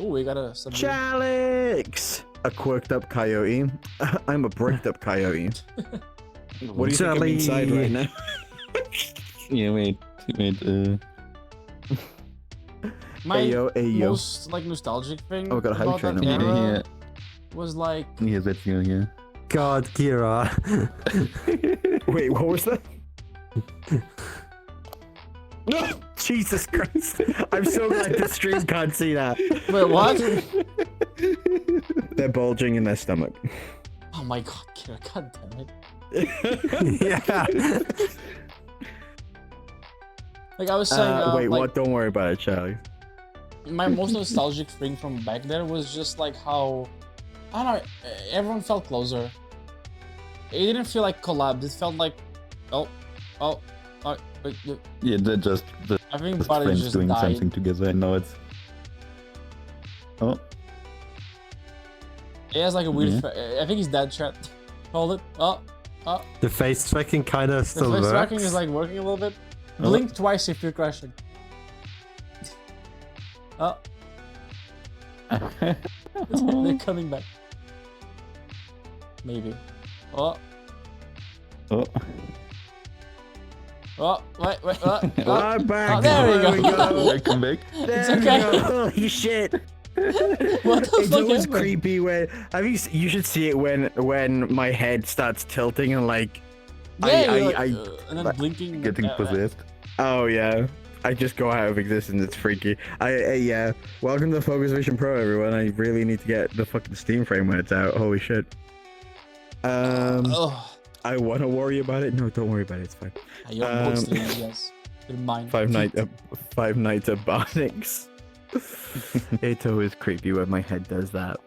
We got a submit. Chalix! A quirked up coyote. I'm a bricked up coyote. What do you think I'm inside right now? Yeah, wait. My Ayo. most like nostalgic thing Oh, got a hype about train that over era here. was like Yeah, that's you, yeah. God, Kira. Wait, what was that? No! Jesus Christ. I'm so glad the stream can't see that. Wait, what? They're bulging in their stomach. Oh my god, Kira, god damn it. Yeah. Like I was saying, Wait, like, what? Don't worry about it, Charlie. my most nostalgic thing from back there was just like how, I don't know, everyone felt closer. It didn't feel like collabed. It felt like, Yeah, they're just I think just Buddy friends just doing died. something together, and now it's... Oh, He has like a weird. Yeah. I think he's dead. Chat. Hold it. The face tracking kind of The still face works. tracking is like working a little bit. Blink twice if you're crashing. Oh. They're coming back. Maybe. Oh. Oh. Oh, wait. I'm back. Oh, there we go. Welcome back. It's okay. Holy shit. What the It's fuck always happened? creepy when you should see it when my head starts tilting and like And then blinking. Getting possessed. Oh yeah. I just go out of existence. It's freaky. Yeah. Welcome to Focus Vision Pro, everyone. I really need to get the fucking Steam frame when it's out. Holy shit. I want to worry about it. No, don't worry about it. It's fine. You're mostly, yes. You're mine. Five Nights at Barnix. It's always creepy when my head does that.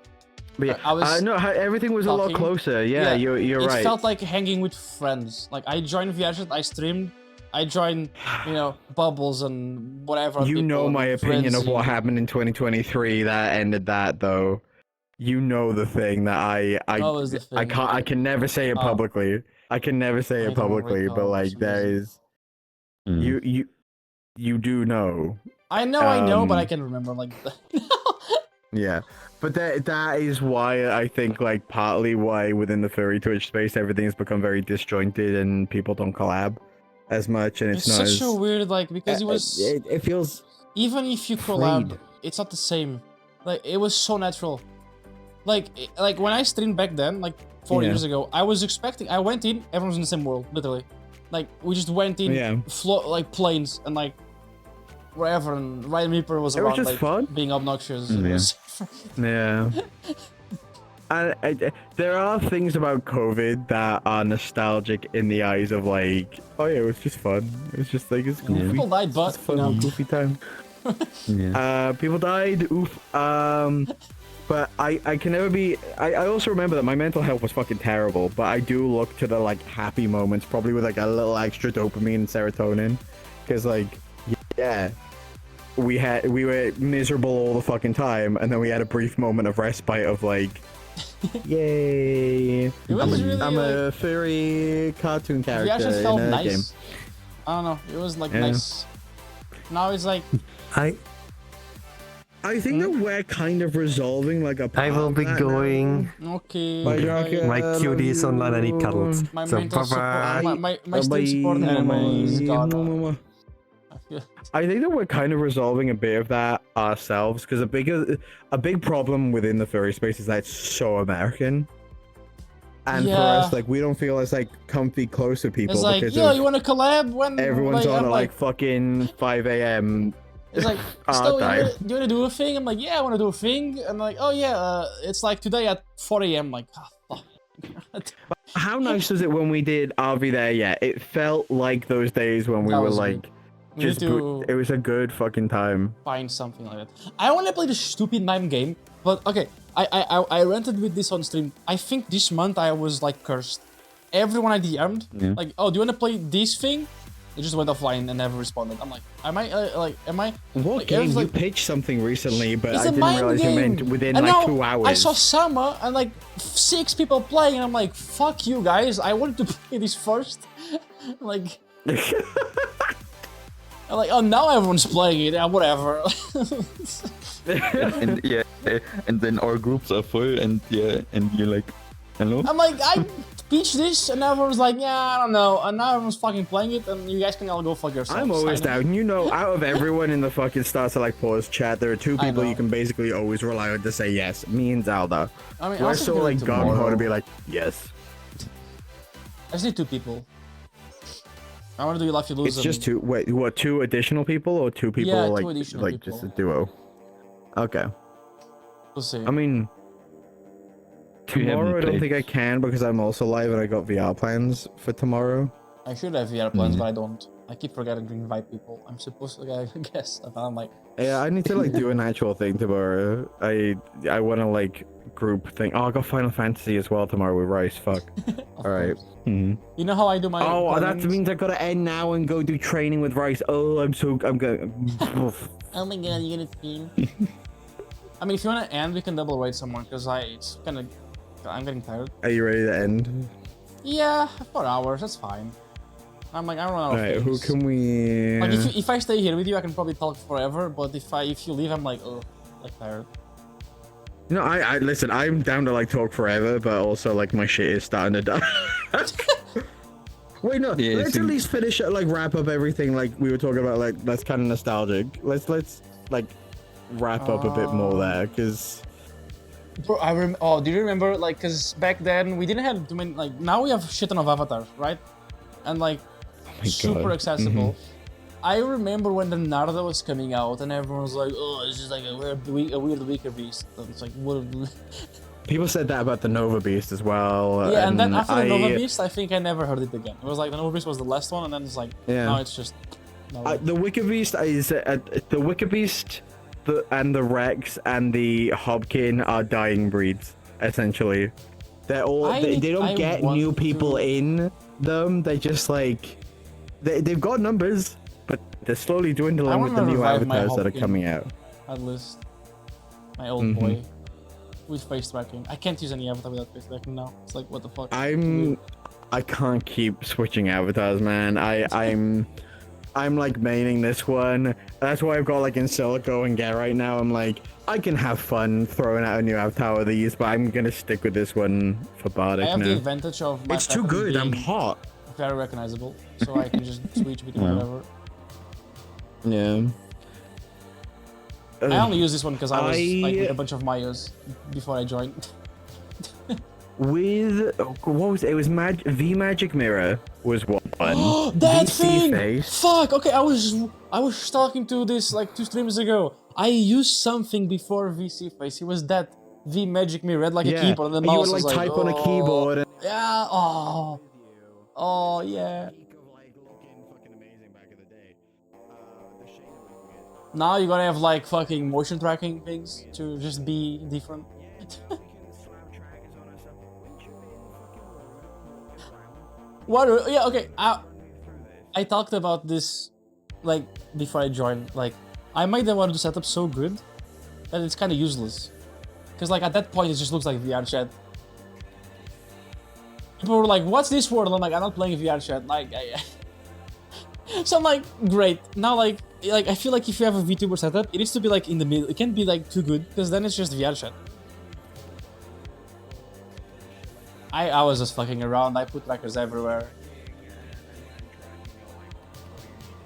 But yeah, no, everything was a lot closer. Yeah, you're right. It felt like hanging with friends. Like I joined VRChat, I streamed, I joined, Bubbles and whatever. You know my opinion of what happened in 2023 that ended that though. You know the thing that I can never say it publicly. I can never say it publicly, but like there is, you do know. I know, but I can remember like. Yeah, but that is why I think like partly why within the furry Twitch space everything's become very disjointed and people don't collab as much, and it's not such a weird because it was. It feels even if you collab, it's not the same. Like it was so natural. Like when I streamed back then, like 4 years ago, I went in, everyone's in the same world, literally. Like we just went in, like planes and like wherever, and Ryan Reaper was around, just like fun. being obnoxious. Yeah. And there are things about COVID that are nostalgic in the eyes of like, oh yeah, it was just fun. It was just like, it's goofy. People died, but fun, goofy time. People died. Oof. But I can never be. I also remember that my mental health was fucking terrible. But I do look to the like happy moments, probably with like a little extra dopamine and serotonin, because like, yeah. We were miserable all the fucking time, and then we had a brief moment of respite of like, yay! I'm a furry cartoon character It just felt in a nice. game. I don't know. It was like nice. Now it's like. I think that we're kind of resolving like a. I will be going. Okay. My cutie is online. I need cuddles. My So mental bye support, bye. my stream support animal is gone. I think that we're kind of resolving a bit of that ourselves, because a big problem within the furry space is that it's so American. And for us, like, we don't feel as like comfy close to people. It's like, because yo, you want to collab? When everyone's like, on I'm at like fucking 5 a.m. It's like, our time. do you want to do a thing? I'm like, yeah, I want to do a thing. And like, oh yeah, it's like today at 4 a.m. Like, oh, fuck. How nice was it when we did RV there? Yeah, it felt like those days when we were like, it was a good fucking time. Find something like that. I want to play the stupid mime game, but okay, I rented with this on stream. I think this month I was like cursed. Everyone I DM'd, like, oh, do you want to play this thing? It just went offline and never responded. I'm like, am I? What like, game? like, you pitched something recently, but it's I a didn't mime realize game. you meant within And like now 2 hours. I saw Sama and like 6 people playing, and I'm like, fuck you guys. I wanted to play this first. Like, I'm like, oh, now everyone's playing it. Whatever. and then our groups are full, and you're like, hello. I'm like, I pitched this, and everyone's like, yeah, I don't know. And now everyone's fucking playing it, and you guys can all go fuck yourselves. I'm always down. You know, out of everyone in the fucking Start to like pause chat, there are 2 people you can basically always rely on to say yes. Me and Zelda. I mean, we're I'll so do it like gung ho tomorrow. to be like yes. I just need 2 people. I want to do You Laugh You Lose. It's just 2. Wait, what? 2 additional people or 2 people Yeah, 2 like additional people. just a duo? Okay. We'll see. I mean, tomorrow I don't think I can because I'm also live and I got VR plans for tomorrow. I should have VR plans, but I don't. I keep forgetting to invite people. I'm supposed to get guests, and I'm like, Yeah, I need to like do an actual thing tomorrow. I want to like group thing. Oh, I got Final Fantasy as well tomorrow with Rice. Fuck. All right. you know how I do my. Oh, that plannings? means I gotta end now and go do training with Rice. Oh, I'm going. Oh my god, you're gonna stream. I mean, if you wanna end, we can double raid someone, because I'm getting tired. Are you ready to end? Yeah, 4 hours, that's fine. I'm like, I don't know. Alright, who can we? Like, if I stay here with you, I can probably talk forever. But if you leave, I'm like, oh, like tired. You know, I listen. I'm down to like talk forever, but also like my shit is starting to die. Wait, no. Yeah, let's at least finish like wrap up everything like we were talking about. Like that's kind of nostalgic. Let's like wrap up a bit more there, because. Bro, oh, do you remember, like, because back then we didn't have too many, like, now we have shit ton of avatars, right? And, like, super accessible. I remember when the Narda was coming out and everyone was like, oh, it's just like a weird Weaker Beast. And it's like, what? People said that about the Nova Beast as well. Yeah, and then after the Nova Beast, I think I never heard it again. It was like, the Nova Beast was the last one, and then it's like, now it's just... the Wicker Beast is... the Wicker Beast... and the Rex and the Hobkin are dying breeds, essentially. They're all they don't get new people in them. They just like they've got numbers, but they're slowly dwindling with the new avatars that are coming out. At least my old boy with face tracking. I can't use any avatar without face tracking now. It's like, what the fuck? I can't keep switching avatars, man. I'm like maining this one. That's why I've got like Insilico and Get right now. I'm like, I can have fun throwing out a new avatar of these, but I'm gonna stick with this one for Bardic now. I have the advantage of my it's too good. I'm hot. Very recognizable, so I can just switch between whatever. Yeah. I only use this one because I was like with a bunch of Mayas before I joined. With what was it? It was V Magic Mirror was one. That VC thing! Face. Fuck! Okay, I was talking to this like 2 streams ago. I used something before VC Face. It was that V Magic Mirror, had like a keyboard and the mouse. You would like type on a keyboard. And... Yeah. Oh yeah. Now you're gonna have like fucking motion tracking things to just be different. What? Yeah, okay. I talked about this like before I joined. Like, I made the one to set up so good that it's kind of useless. Because like at that point it just looks like VR chat. People were like, "What's this word?" And I'm like, "I'm not playing VR chat." Like, so I'm like, great. Now like I feel like if you have a VTuber setup, it needs to be like in the middle. It can't be like too good because then it's just VR chat. I was just fucking around. I put trackers everywhere.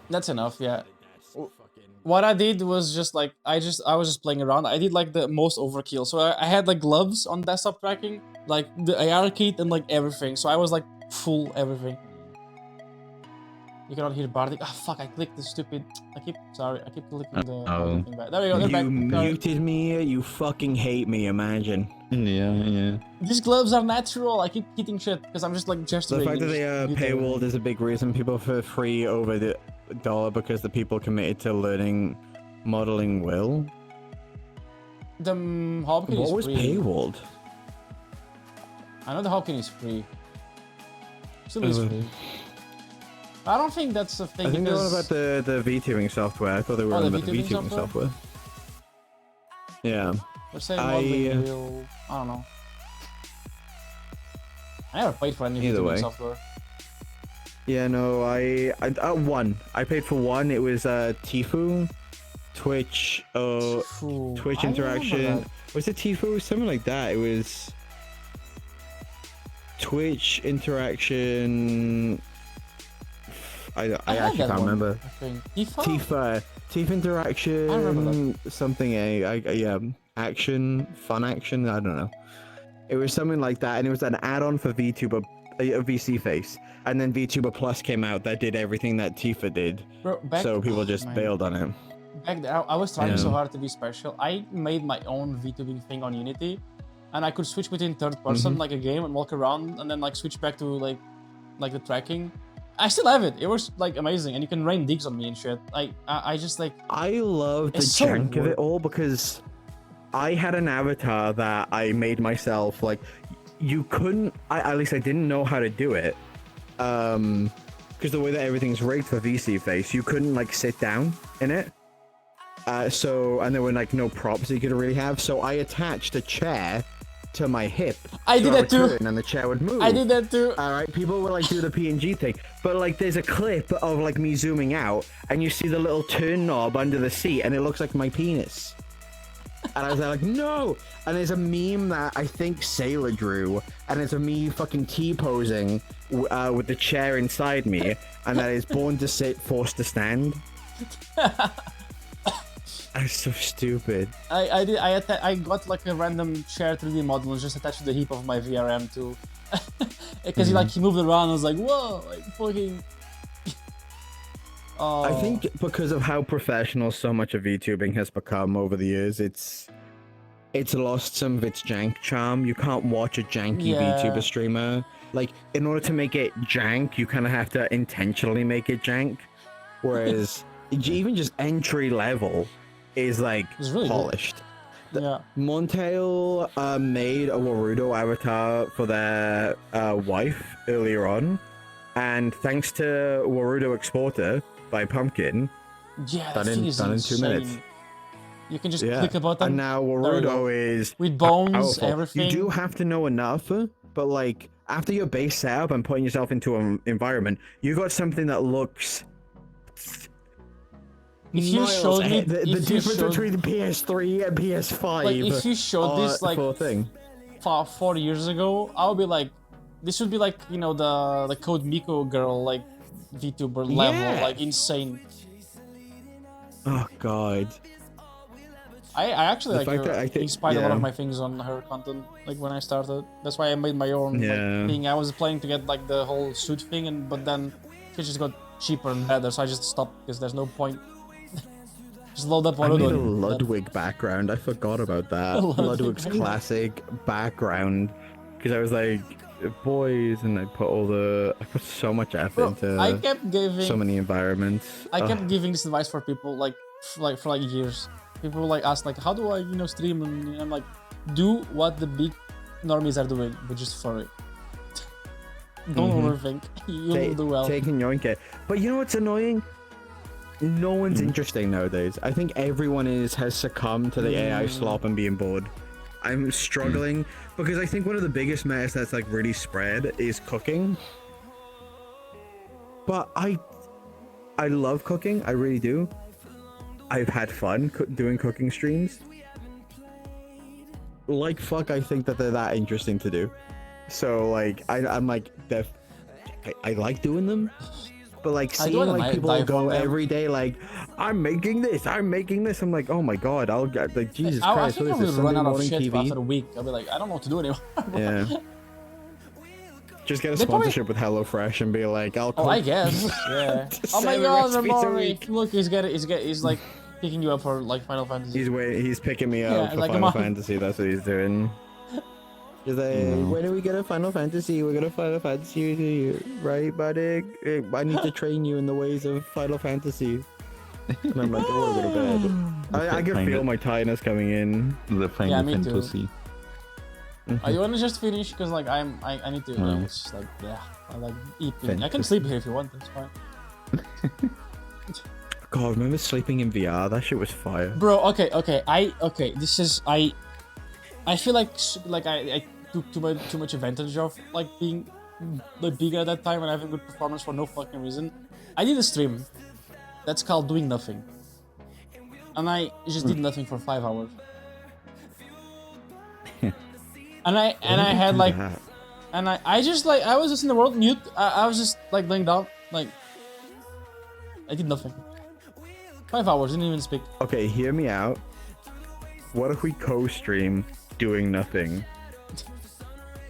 That's enough, yeah. What I did was just like I was just playing around. I did like the most overkill. So I had like gloves on desktop tracking, like the AR kit and like everything. So I was like full everything. You cannot hear Bardic. Ah, fuck! I clicked the stupid. I keep clicking the thing back. There we go. You back. muted me. You fucking hate me. Imagine. Yeah. These gloves are natural. I keep hitting shit because I'm just like gesturing. The fact that they are paywalled is a big reason people for free over the $1 because the people committed to learning modeling will. The Hobkin is free. What was paywalled? I know the Hobkin is free. Still is free. I don't think that's a thing. I think they're all about the VTubing software. I thought they were on about the VTubing software. Yeah. They're saying modeling will... I don't know. I never paid for any VTubing software. Yeah, no, one. I paid for one. It was Tfue, Twitch, Twitch interaction. Was it Tfue? Something like that. It was Twitch interaction. I actually can't remember. Tifa interaction. Something yeah, action, fun action. I don't know. It was something like that, and it was an add-on for VTuber, VC Face, and then VTuber Plus came out that did everything that Tifa did. Bro, so people just bailed on it. Back there, I was trying so hard to be special. I made my own VTubing thing on Unity, and I could switch between third person, like a game, and walk around, and then like switch back to like the tracking. I still have it. It was like amazing, and you can rain digs on me and shit. I just like. I love the jank of it all because I had an avatar that I made myself. Like, you couldn't. At least I didn't know how to do it. Because the way that everything's rigged for VC Face, you couldn't like sit down in it. And there were like no props that you could really have. So I attached a chair to my hip. I did that too. And the chair would move. I did that too. Alright, people would like do the PNG thing. But like there's a clip of like me zooming out and you see the little turn knob under the seat and it looks like my penis. And I was like, no! And there's a meme that I think Sailor drew, and it's of me fucking T-posing with the chair inside me, and that is born to sit, forced to stand. I'm so stupid. I got like a random chair 3D model and just attached to the heap of my VRM too. Because he moved around, I was like, whoa, like fucking... Oh. I think because of how professional so much of VTubing has become over the years, it's lost some of its jank charm. You can't watch a janky VTuber streamer. Like, in order to make it jank, you kind of have to intentionally make it jank. Whereas, even just entry level is like really polished. Yeah. Montail made a Warudo avatar for their wife earlier on, and thanks to Warudo Exporter by Pumpkin, done in 2 minutes. You can just click a button. And now Warudo is with bones, powerful. everything. You do have to know enough, but like after your base setup and putting yourself into an environment, you got something that looks. If you showed me the difference between PS3 and PS5, like if you showed this like 4 years ago, I would be like, this would be like, you know, the Code Miko girl like VTuber level, like insane. Oh god. I actually like inspired a lot of my things on her content, like when I started. That's why I made my own like, thing. I was planning to get like the whole suit thing, but then it just got cheaper and better, so I just stopped because there's no point. Just load up I made a Ludwig background. I forgot about that. Ludwig's classic background, because I was like, boys, and I put so much effort into I kept giving so many environments. I kept giving this advice for people for years. People like ask like, how do I stream? And I'm like, do what the big normies are doing, but just for it. Don't overthink. You'll do well. Take and yoink it. But you know what's annoying? No one's interesting nowadays. I think everyone has succumbed to the AI slop and being bored. I'm struggling because I think one of the biggest mess that's like really spread is cooking. But I love cooking. I really do. I've had fun doing cooking streams. Like fuck, I think that they're that interesting to do. So like I'm like I like doing them. But like seeing like people go every day like, I'm making this. I'm like, oh my god, I'll get like Jesus Christ. I think I will run out of shit TV? After a week. I'll be like, I don't know what to do anymore. Yeah. Just get a sponsorship with HelloFresh and be like, I'll cook. Oh, I guess. Yeah. Oh my god, Ramori. Look, he's like picking you up for like Final Fantasy. He's picking me up for like, Final Fantasy. That's what he's doing. He's like, when do we get a Final Fantasy? We're gonna Final Fantasy with you, right, buddy? I need to train you in the ways of Final Fantasy. And I'm like, I wanna go to bed. I can feel my tiredness coming in. The Final Fantasy. Oh, you wanna just finish? Because like I need to. Like, it's just like I like eating. I can sleep here if you want. It's fine. God, remember sleeping in VR? That shit was fire. Bro, okay. This is I feel like I took too much advantage of like being like bigger at that time and having good performance for no fucking reason. I did a stream that's called Doing Nothing, and I just did nothing for 5 hours. and I had like, and I just like I was just in the world mute. I was just like laying down, like I did nothing. 5 hours, didn't even speak. Okay, hear me out. What if we co-stream Doing Nothing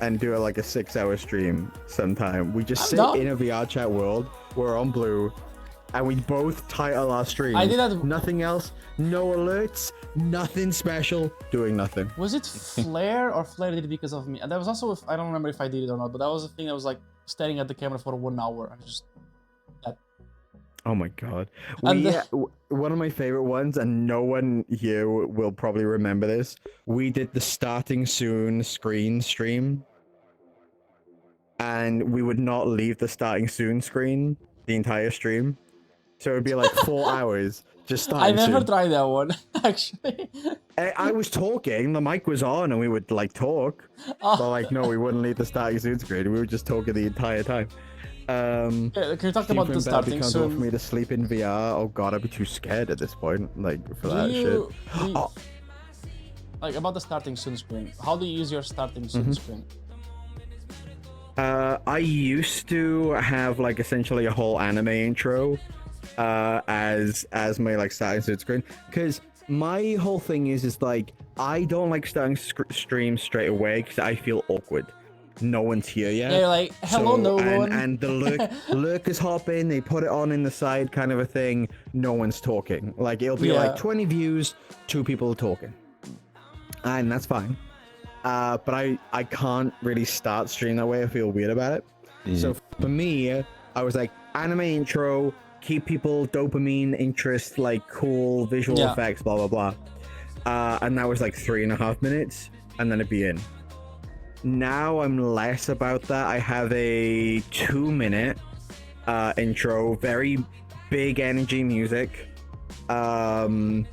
and do like a 6-hour stream sometime? We just sit in a VR chat world, we're on Blue, and we both title our stream. I did that. Nothing else, no alerts, nothing special, Doing Nothing. Was it Flare or Flare did it because of me? And that was also, I don't remember if I did it or not, but that was a thing that was like staring at the camera for 1 hour and just that. Oh my god. One of my favorite ones, and no one here will probably remember this, we did the starting soon screen stream, and we would not leave the starting soon screen the entire stream, so it would be like 4 hours just starting I never tried that one, actually. I was talking, the mic was on, and we would like talk, but like no, we wouldn't leave the starting soon screen, we were just talking the entire time. Can you talk about the starting soon? For me to sleep in VR. Oh god, I'd be too scared at this point. Like for that shit. like about the starting soon screen. How do you use your starting soon screen? I used to have like essentially a whole anime intro as my like starting soon screen, because my whole thing is like I don't like starting streams straight away because I feel awkward. No one's here yet. Yeah, like hello, no one. And the lurkers hop in, they put it on in the side, kind of a thing. No one's talking. Like it'll be like 20 views, 2 people talking, and that's fine. But I can't really start stream that way. I feel weird about it. So for me, I was like anime intro, keep people dopamine interest, like cool visual effects, blah blah blah. And that was like 3.5 minutes, and then it'd be in. Now I'm less about that. I have a 2-minute intro, very big energy music, zooming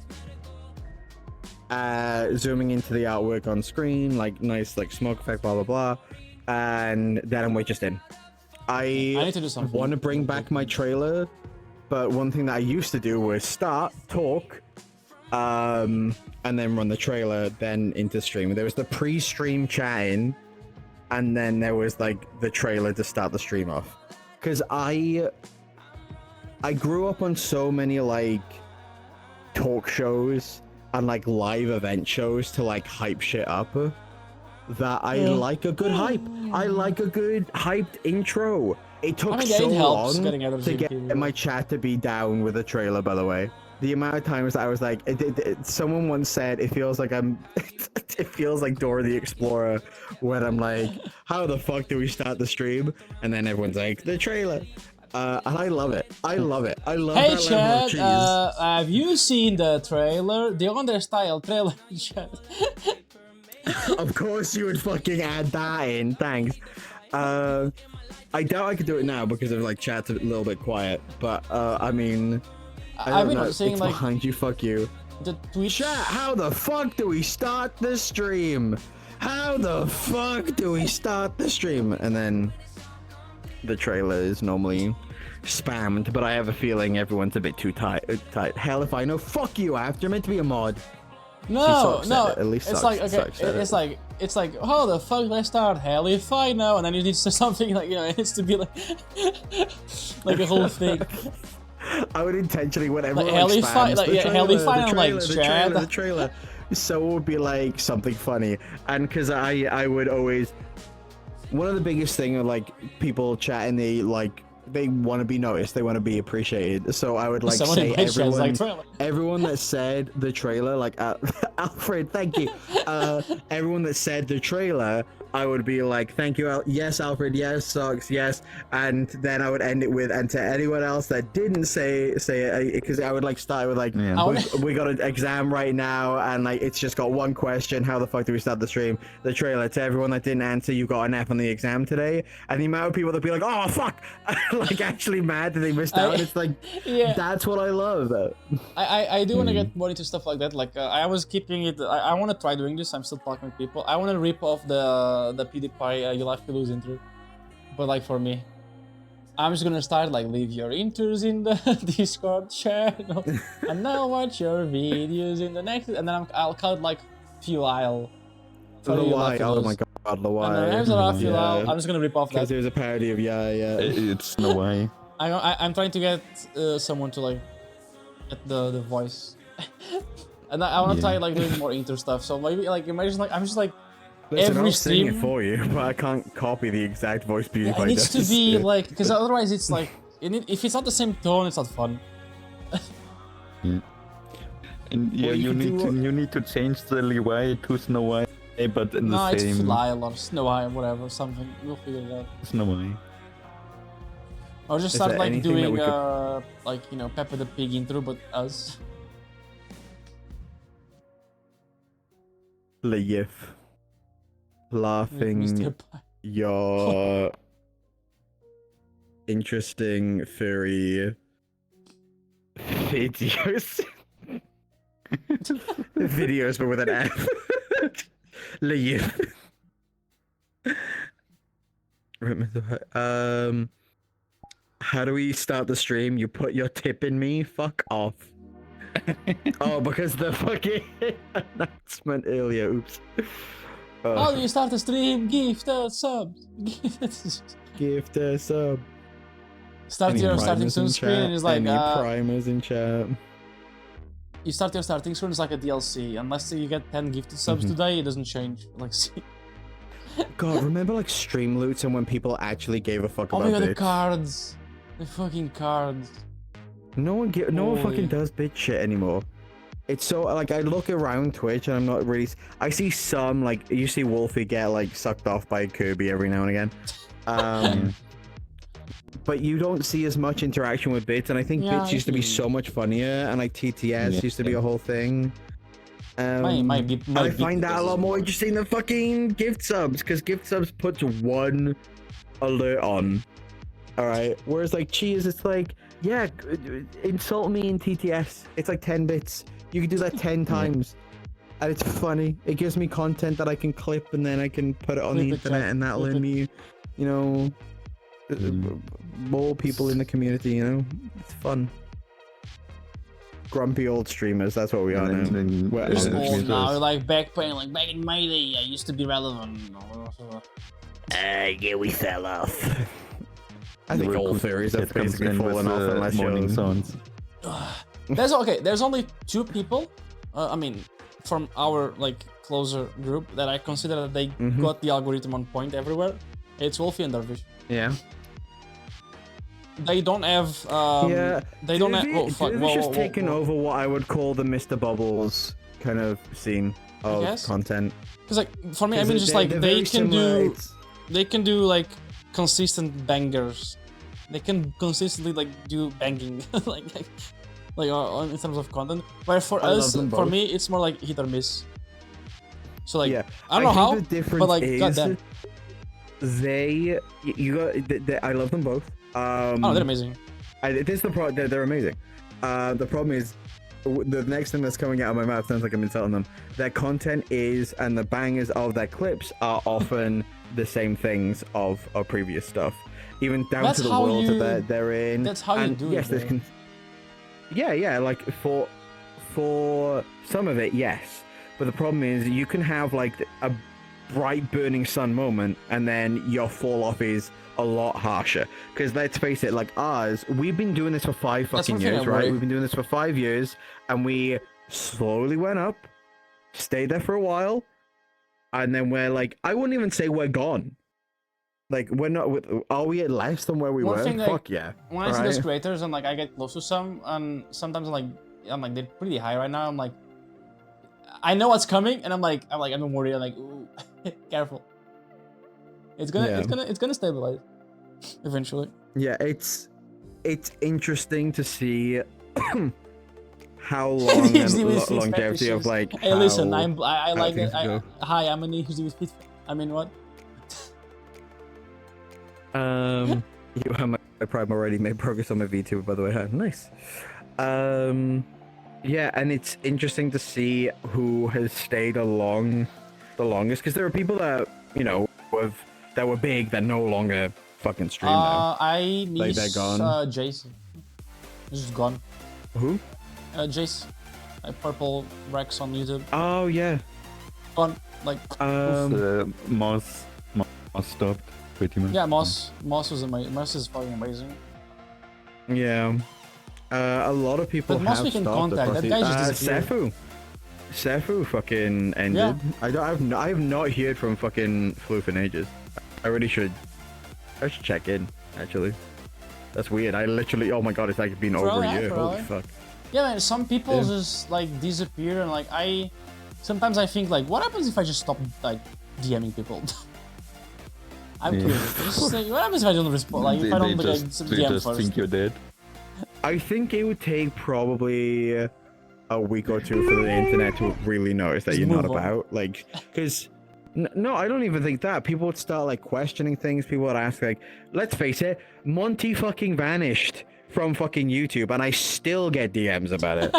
into the artwork on screen, like nice like smoke effect, blah blah blah, and then we're just in. I need to do something. Want to bring back my trailer, but one thing that I used to do was start, talk, and then run the trailer, then into stream. There was the pre-stream chatting, and then there was like the trailer to start the stream off. Because I grew up on so many like talk shows and like live event shows to like hype shit up that I like a good hype. I like a good hyped intro. It took so long to get my chat to be down with a trailer, by the way. The amount of times I was like, someone once said, it feels like it feels like Dora the Explorer when I'm like, how the fuck do we start the stream? And then everyone's like, the trailer. And I love it. I love it. I love hey, that level of chat, have you seen the trailer? The Understyle trailer, chat. Of course you would fucking add that in. Thanks. I doubt I could do it now because of like chat's a little bit quiet. But I mean, I don't know. Saying, it's like, behind you. Fuck you. The Twitch chat. How the fuck do we start the stream? How the fuck do we start the stream? And then the trailer is normally spammed, but I have a feeling everyone's a bit too tight. Hell if I know. Fuck you, after meant to be a mod. No, At least it's like okay, it's like how the fuck do I start? Hell if I know, and then you need to say something like, you know, it needs to be like like a whole thing. I would intentionally, whenever like hell if I, like hell if I, I'm like the trailer. So it would be like something funny, and because I would always, one of the biggest thing of like people chatting, they want to be noticed, they want to be appreciated. So I would like say everyone that said the trailer, like Alfred, thank you. Everyone that said the trailer, I would be like, thank you, yes, Alfred, yes, Socks, yes, and then I would end it with, and to anyone else that didn't say it, because I would like start with like, we got an exam right now, and like it's just got one question: how the fuck do we start the stream? The trailer. To everyone that didn't answer, you got an F on the exam today, and the amount of people that be like, oh fuck, like actually mad that they missed out. It's like, that's what I love. I do want to get more into stuff like that. Like I was keeping it. I want to try doing this. I'm still talking with people. I want to rip off the PewDiePie You'll Have to Lose intro, but like for me, I'm just gonna start like leave your intros in the Discord channel, and now watch your videos in the next, and then I'll count like few aisle. The why? Oh my god, the why? And then I'm just gonna rip off that. Because there's a parody of It's no way. I'm trying to get someone to like get the voice, and I want to try like doing more intro stuff. So maybe like imagine like I'm just like. Listen, every I'll sing stream it for you, but I can't copy the exact voice PewDiePie it needs does. to be like, because otherwise it's like, if it's not the same tone, it's not fun. And you need to change the Levi to Snow White, but in the same. No, it's Lyle or Snow White, whatever, something. We'll figure it out. Snow White. Or just start like doing like, you know, Peppa the Pig intro, but us. Leif. Laughing your interesting furry videos. Videos, but with an F. Leif. How do we start the stream? You put your tip in me? Fuck off. Oh, because the fucking announcement earlier. Oops. Oh, you start a stream, gift a sub. Gift a sub. Start your starting soon screen and it's like primers in chat. You start your starting screen, it's like a DLC. Unless you get 10 gifted subs today, it doesn't change. Like, see. God, remember like stream loots and when people actually gave a fuck Oh about my god, the bits? cards. The fucking cards. No one fucking does bitch shit anymore. It's so like I look around Twitch and I'm not really. I see some like you see Wolfie get like sucked off by Kirby every now and again, but you don't see as much interaction with bits. And I think bits used to be so much funnier, and like TTS used to be a whole thing. I find that a lot more interesting than fucking gift subs, because gift subs puts one alert on. All right, whereas like cheese, it's like, yeah, insult me in TTS. It's like 10 bits. You can do that 10 times, and it's funny. It gives me content that I can clip, and then I can put it on the internet, and that'll earn me, you know, more people in the community. You know, it's fun. Grumpy old streamers. That's what we are now. We're old now. We're like back in my day, I used to be relevant. Yeah, we fell off. I think all theories have basically fallen off unless you're... There's only 2 people, I mean, from our like closer group that I consider that they got the algorithm on point everywhere. It's Wolfie and Dervish. Yeah. They don't have. They don't have. Oh fuck! Dervish has taken over what I would call the Mr. Bubbles kind of scene of content. Because like for me, I mean, just like they can do like consistent bangers. They can consistently like do banging like in terms of content. But for us, for me, it's more like hit or miss. So like I don't know how, but like goddamn, I love them both. Oh, they're amazing. They're amazing. The problem is, the next thing that's coming out of my mouth sounds like I'm insulting them. Their content is, and the bangers of their clips are often the same things of previous stuff, even down to the world that they're in. That's how you do it. Yeah, like for some of it, yes. But the problem is, you can have like a bright burning sun moment, and then your fall off is a lot harsher. Because let's face it, like ours, we've been doing this for 5 fucking years, right? We've been doing this for 5 years, and we slowly went up, stayed there for a while, and then we're like, I wouldn't even say we're gone. Like, we're not. Are we at less than where we were? Fuck yeah. When I see those creators and like I get close to some, and sometimes I'm like they're pretty high right now. I'm like, I know what's coming, and I'm don't worry. I'm like, ooh, careful. It's gonna stabilize eventually. Yeah, it's interesting to see how long and longevity of like. Hey, listen, I like it. Hi, I'm an ADHD with fit. I mean what? You have my Prime already made progress on my VTuber, by the way. Nice. Yeah, and it's interesting to see who has stayed along the longest, because there are people that that were big that no longer fucking stream now. I miss Jace. He's just gone. Who? Jace. Purple Rex on YouTube. Oh yeah. Gone. Like. Moss stopped pretty much. Yeah, Moss was amazing. Moss is fucking amazing. Yeah. A lot of people but Moss have we can stopped. Contact. That guy just disappeared. Sefu fucking ended. Yeah. I have not heard from fucking Floof in ages. I really should. I should check in, actually. That's weird. I literally, oh my god, it's like been over a year. Holy fuck. Yeah, man, some people just like disappear, and like sometimes I think like, what happens if I just stop like DMing people? I'm curious. Like, what happens if I don't respond? Like, if I don't DM just first? Think you're dead. I think it would take probably a week or two for the internet to really notice that you're not about. Like, because no, I don't even think that. People would start like questioning things. People would ask like, let's face it, Monty fucking vanished from fucking YouTube, and I still get DMs about it.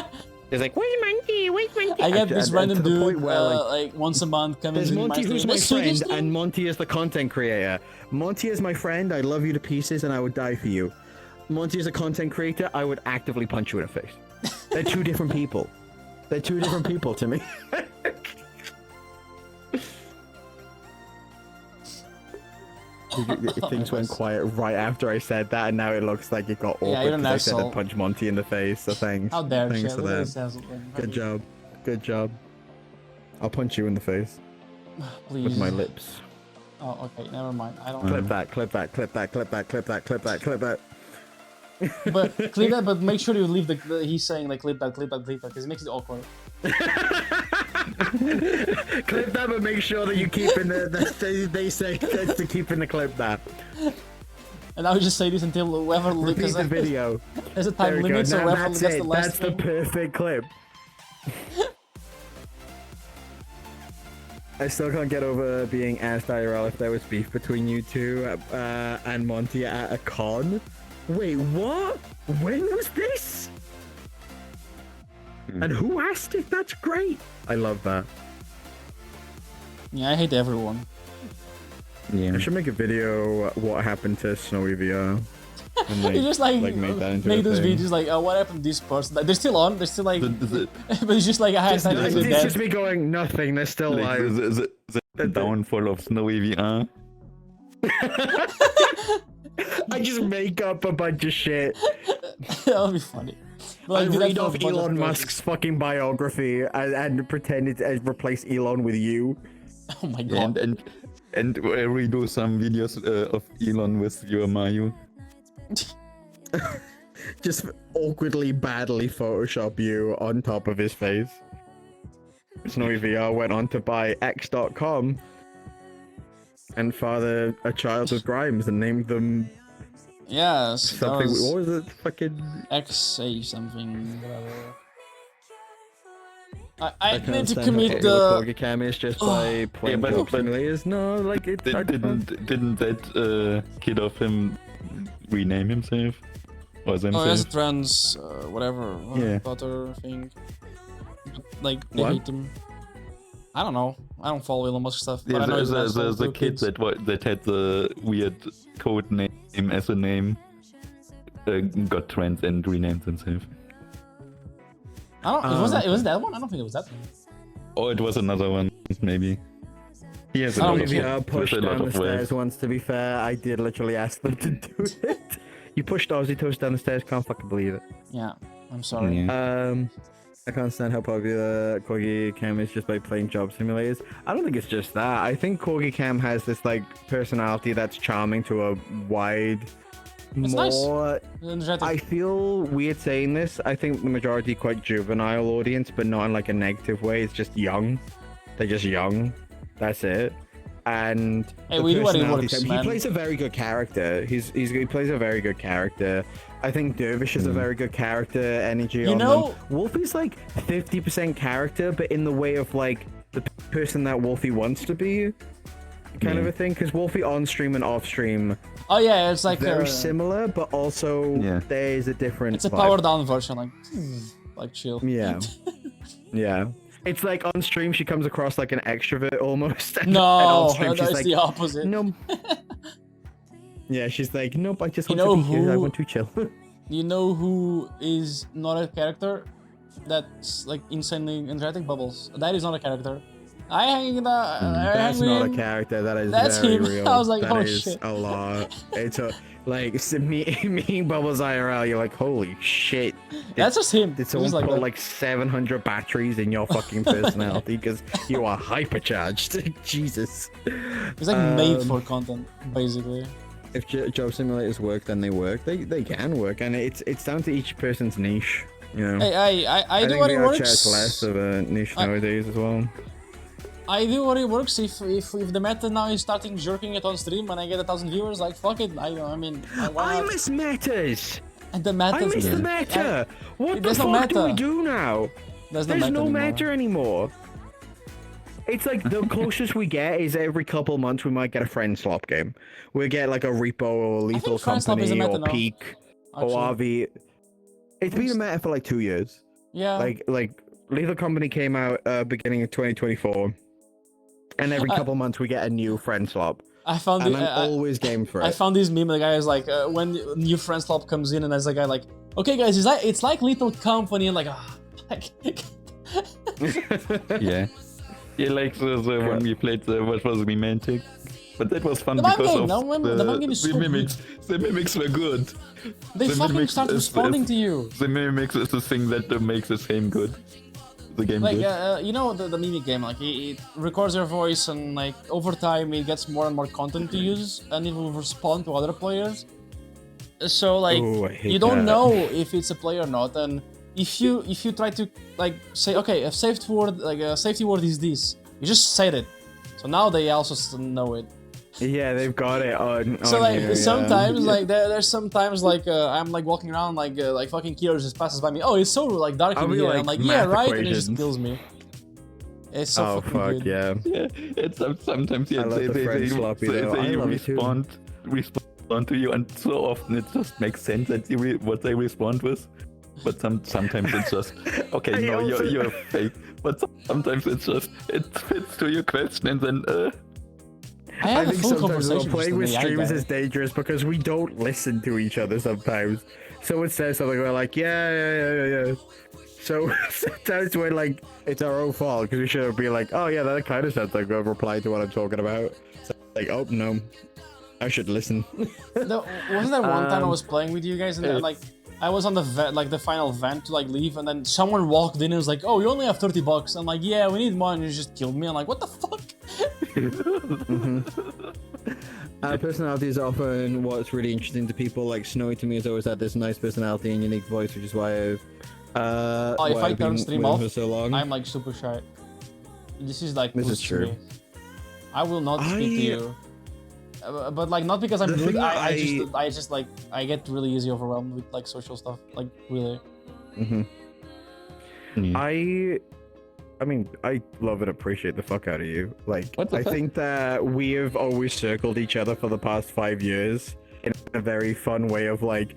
It's like, where's Monkey? Where's Monkey? I get this random dude where, like once a month coming to my Monty stream. who's my friend, and Monty is the content creator. Monty is my friend. I love you to pieces, and I would die for you. Monty is a content creator. I would actively punch you in the face. They're two different people. They're two different people to me. Things went quiet right after I said that, and now it looks like it got awkward you're an because I said asshole. I'd punch Monty in the face. So thanks. How dare thanks you? for Look at that. this asshole. Good job. Good job. I'll punch you in the face Please. with my lips. Oh, okay. Never mind. I don't. Clip that. Clip that. Clip that. Clip that. Clip that. Clip that. Clip that. But clip that. But make sure you leave the he's saying like clip that, because it makes it awkward. Clip that, but make sure that you keep in they say to keep in the clip that. And I would just say this until whoever Repeat the video. There's a time There we limit, go. so Now whoever that's gets it. the last That's the thing. perfect clip. I still can't get over being asked IRL if there was beef between you two and Monty at a con. Wait, what? When was this? And who asked it? That's great. I love that. Yeah, I hate everyone. Yeah. I should make a video what happened to Snowy VR. And You just like make that into a make those thing. videos like, what happened to this person? Like, they're still on. They're still like, but it's just like I had time to It's do that. just me going nothing. They're still Like alive. the downfall of Snowy VR. I just make up a bunch of shit. That'll be funny. But, I like, do that read for a off bunch of Elon people. Musk's fucking biography and pretend it replace Elon with you. Oh my god. And redo some videos of Elon with your Mayu. Just awkwardly, badly Photoshop you on top of his face. Snowy VR went on to buy X.com and father a child with Grimes and named them Yes. something. What was it? Fucking XA something. Whatever. I need to understand commit how the. Corgi Cam is just by playing but- joke but- simulators. No, like it. Didn't that kid of him rename himself? Or Oh, themselves? that's a trans, whatever, Yeah. daughter thing. But, like, they What? hate him. I don't know. I don't follow Elon Musk stuff. But Yeah, I know he's an asshole the to kid kids. that had the weird code name as a name got trans and renamed himself. I don't. Was that? Was that one? I don't think it was that one. Or it was another one, maybe. He has a I lot don't of, care. with Pushed a lot down the of stairs waves. once, to be fair. I did literally ask them to do it. You pushed Ozzy Toast down the stairs, can't fucking believe it. Yeah, I'm sorry. I can't stand how popular Corgi Cam is just by playing job simulators. I don't think it's just that. I think Corgi Cam has this like personality that's charming to a wide, It's nice. more. Energetic. I feel weird saying this. I think the majority quite juvenile audience, but not in like a negative way. It's just young. They're just young. That's it. And Hey, the we do what it personality works, type- man. He plays a very good character. He plays a very good character. I think Dervish is a very good character energy. You on know- them. Wolfie's like 50% character, but in the way of like the person that Wolfie wants to be, kind of a thing. Because Wolfie on stream and off stream, Oh yeah, it's like very similar, but also there is a different. It's a vibe. powered down version, like chill. Yeah. Yeah. It's like on stream she comes across like an extrovert almost. And No, off stream no, she's it's like, the opposite. No. Yeah, she's like, nope, I just You want know to be here. I who- want to chill. You know who is not a character? That's like insanely energetic. Bubbles. That is not a character. I hang in the. That's not a character. That is That's very him. real. I was like, That oh, is shit. a lot. It's a like me Bubbles IRL. You're like, holy shit. That's just him. Did someone He's like put that. like 700 batteries in your fucking personality because you are hypercharged? Jesus. It's like made for content, basically. If job simulators work, then they work. They can work, and it's down to each person's niche. You know. Hey, I do think what it VR works. chat's less of a niche nowadays as well. I do what it works. If the meta now is starting jerking it on stream and I get 1,000 viewers, like fuck it. I mean, I miss metas. And the meta. I miss the meta. What the There's no fuck do we meta. do now? There's no anymore. meta anymore. It's like the closest we get is every couple months we might get a friend swap game. We'll get like a Repo or Lethal Friend Swap is a Company meta or now, Peak actually. or RV. It's been a meta for like 2 years. Yeah. Like Lethal Company came out beginning of 2024, and every couple months we get a new friend swap. I found and it. I'm always game for it. I found this meme. The guy is like, when new friend swap comes in, and there's a guy like, Okay, guys, it's like Little Company, and like, Yeah. Yeah, like the when we played what was Romantic. But that was fun The man because game, of the man game is so mimics. The mimics were good. They The fucking mimics start responding to you. The mimics is the thing that makes the game good. The game Like, good. you know, the mimic game, like, it records your voice, and like, over time, it gets more and more content to use, and it will respond to other players. So, like, Ooh, I hate you don't that. know if it's a player or not, and if you try to, like, say, okay, a safety word, like, a safety word is this, you just said it. So now they also know it. Yeah, they've got it on. So like here, sometimes yeah. like there's sometimes like I'm like walking around like fucking Kiro just passes by me. Oh, it's so like dark I'll in be here. like, I'm like, yeah, math right, and it just equations. kills me. It's so Oh fucking fuck good. yeah. Yeah, it's sometimes I love the French sloppy, though. I love it too. respond to you, and so often it just makes sense that what they respond with. But sometimes it's just okay. No, you're fake. But sometimes it's just it fits to your question, and then I think sometimes conversation playing with with an AI streamers guy. is dangerous because we don't listen to each other sometimes. Someone says something, we're like, yeah. So sometimes we're like, it's our own fault because we should be like, oh yeah, that kind of sounds like a reply to what I'm talking about. So like, oh no, I should listen. Wasn't there one time I was playing with you guys and then, like I was on the the final vent to like leave, and then someone walked in and was like, "Oh, you only have $30." I'm like, "Yeah, we need more," and you just killed me. I'm like, "What the fuck?" Personality is often what's really interesting to people. Like Snowy to me has always had this nice personality and unique voice, which is why I've If I turn stream with off, her so long. I'm like super shy. This is like This is boosts true. me. I will not speak to you. But like not because I'm The rude. thing that I just like I get really easy overwhelmed with like social stuff. Like really. I mean, I love and appreciate the fuck out of you. Like, What the I fuck? think that we have always circled each other for the past 5 years in a very fun way of like,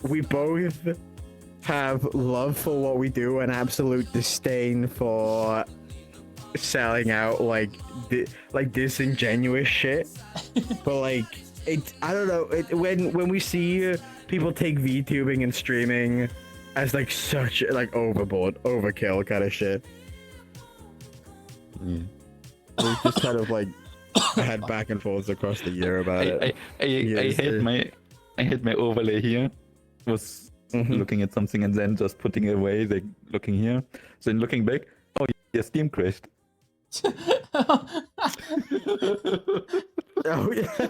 we both have love for what we do and absolute disdain for selling out like disingenuous shit. But like, I don't know. When we see people take VTubing and streaming as like such like overkill kind of shit. Yeah. We just kind of like had back and forth across the year about it. I had my overlay here. Was looking at something and then just putting it away, like looking here. Then looking back, oh yeah, Steam crashed. Oh yeah.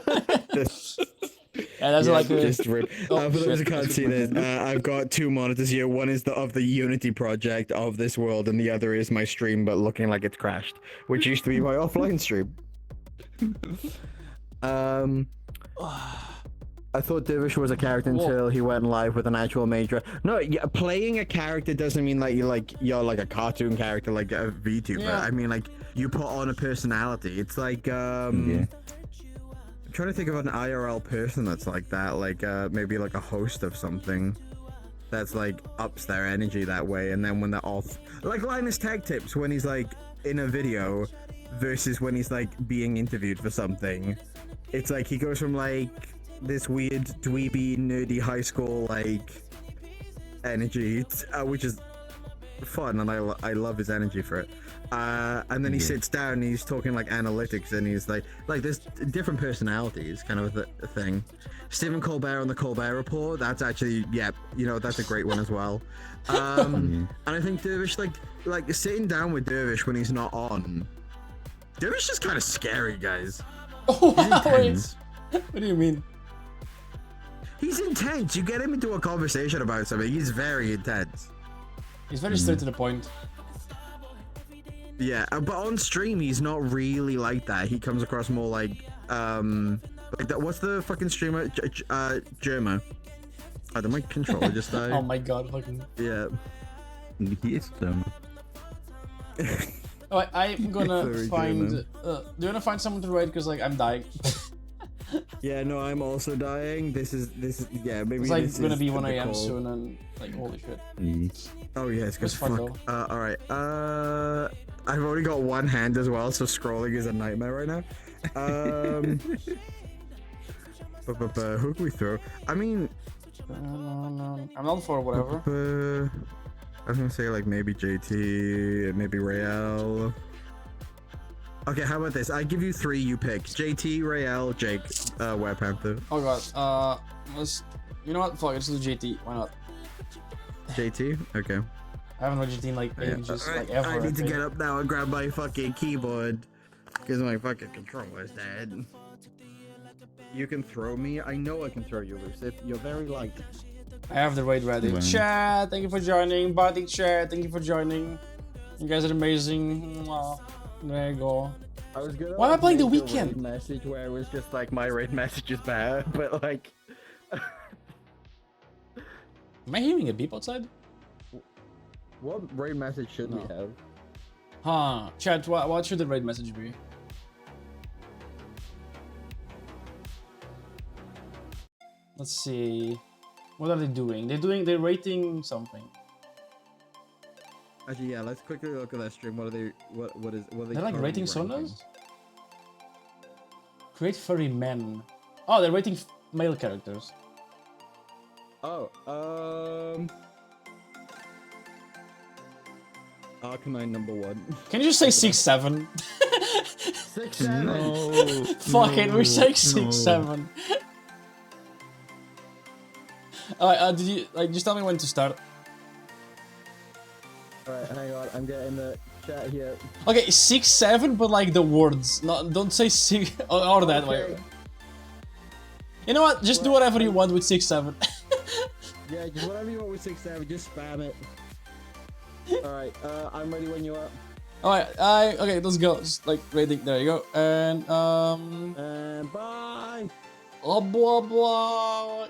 Yeah, that's like a... just rip. For those who can't see this, I've got two monitors here. One is of the Unity project of this world, and the other is my stream, but looking like it's crashed, which used to be my offline stream. I thought Dervish was a character until he went live with an actual major. No, playing a character doesn't mean like you're like a cartoon character like a VTuber. Yeah. I mean like you put on a personality. It's like I'm trying to think of an IRL person that's like that, like maybe like a host of something that's like ups their energy that way, and then when they're off, like Linus Tech Tips when he's like in a video versus when he's like being interviewed for something. It's like he goes from like this weird dweeby nerdy high school like energy, which is fun, and I love his energy for it. And then he sits down and he's talking like analytics, and he's like there's different personalities, kind of a thing. Stephen Colbert on the Colbert Report, that's actually that's a great one as well. And I think Dervish like sitting down with Dervish when he's not on. Dervish is kind of scary, guys. Wait, what do you mean? He's intense. You get him into a conversation about something, he's very intense. He's very straight to the point. Yeah, but on stream he's not really like that. He comes across more like that. What's the fucking streamer? Germa. Oh, my controller just died. Oh my god, fucking. Yeah. He is dumb. Oh, I'm gonna Sorry, find. Germa. Do you wanna find someone to raid? Because like I'm dying. Yeah, no, I'm also dying. This is maybe It's like this gonna is be 1 the AM call. soon, and like holy shit. Oh yeah, it's It was good. fun, Fuck. All right. I've only got one hand as well, so scrolling is a nightmare right now. Who can we throw? I mean, I'm not for whatever. I was gonna say like maybe JT, maybe Rael. Okay, how about this? I give you 3, you pick. JT, Rael, Jake, White Panther. Oh god. You know what? Fuck, let's do JT. Why not? JT? Okay. I haven't read JT in like ages, like ever. I need to get up now and grab my fucking keyboard. Because my fucking controller's dead. You can throw me? I know I can throw you, Lucid. You're very light. I have the raid ready. Wow. Chat, thank you for joining. Body chat, thank you for joining. You guys are amazing. Mwah. There you go. I was gonna Why am I playing the make a weekend? raid message where it was just like my raid message is bad, but like. Am I hearing a beep outside? What raid message should we have? Huh. Chat, what should the raid message be? Let's see. What are they doing? They're rating something. Actually, yeah, let's quickly look at that stream. What are they They're like currently rating ranking? sonas? Create furry men. Oh, they're rating male characters. Oh, Arcanine #1. Can you just say 6'7"? 6'7"? No. Fuck it, we're saying 6'7". Alright, did you just tell me when to start? Alright, hang on, I'm getting the chat here. Okay, 6'7", but like the words. Don't say 6 or that way. You know what? Just do whatever you want with 6'7". Yeah, just whatever you want with 6'7", just spam it. Alright, I'm ready when you are. Alright, okay, let's go. Just like rating, there you go. And bye! Blah blah blah.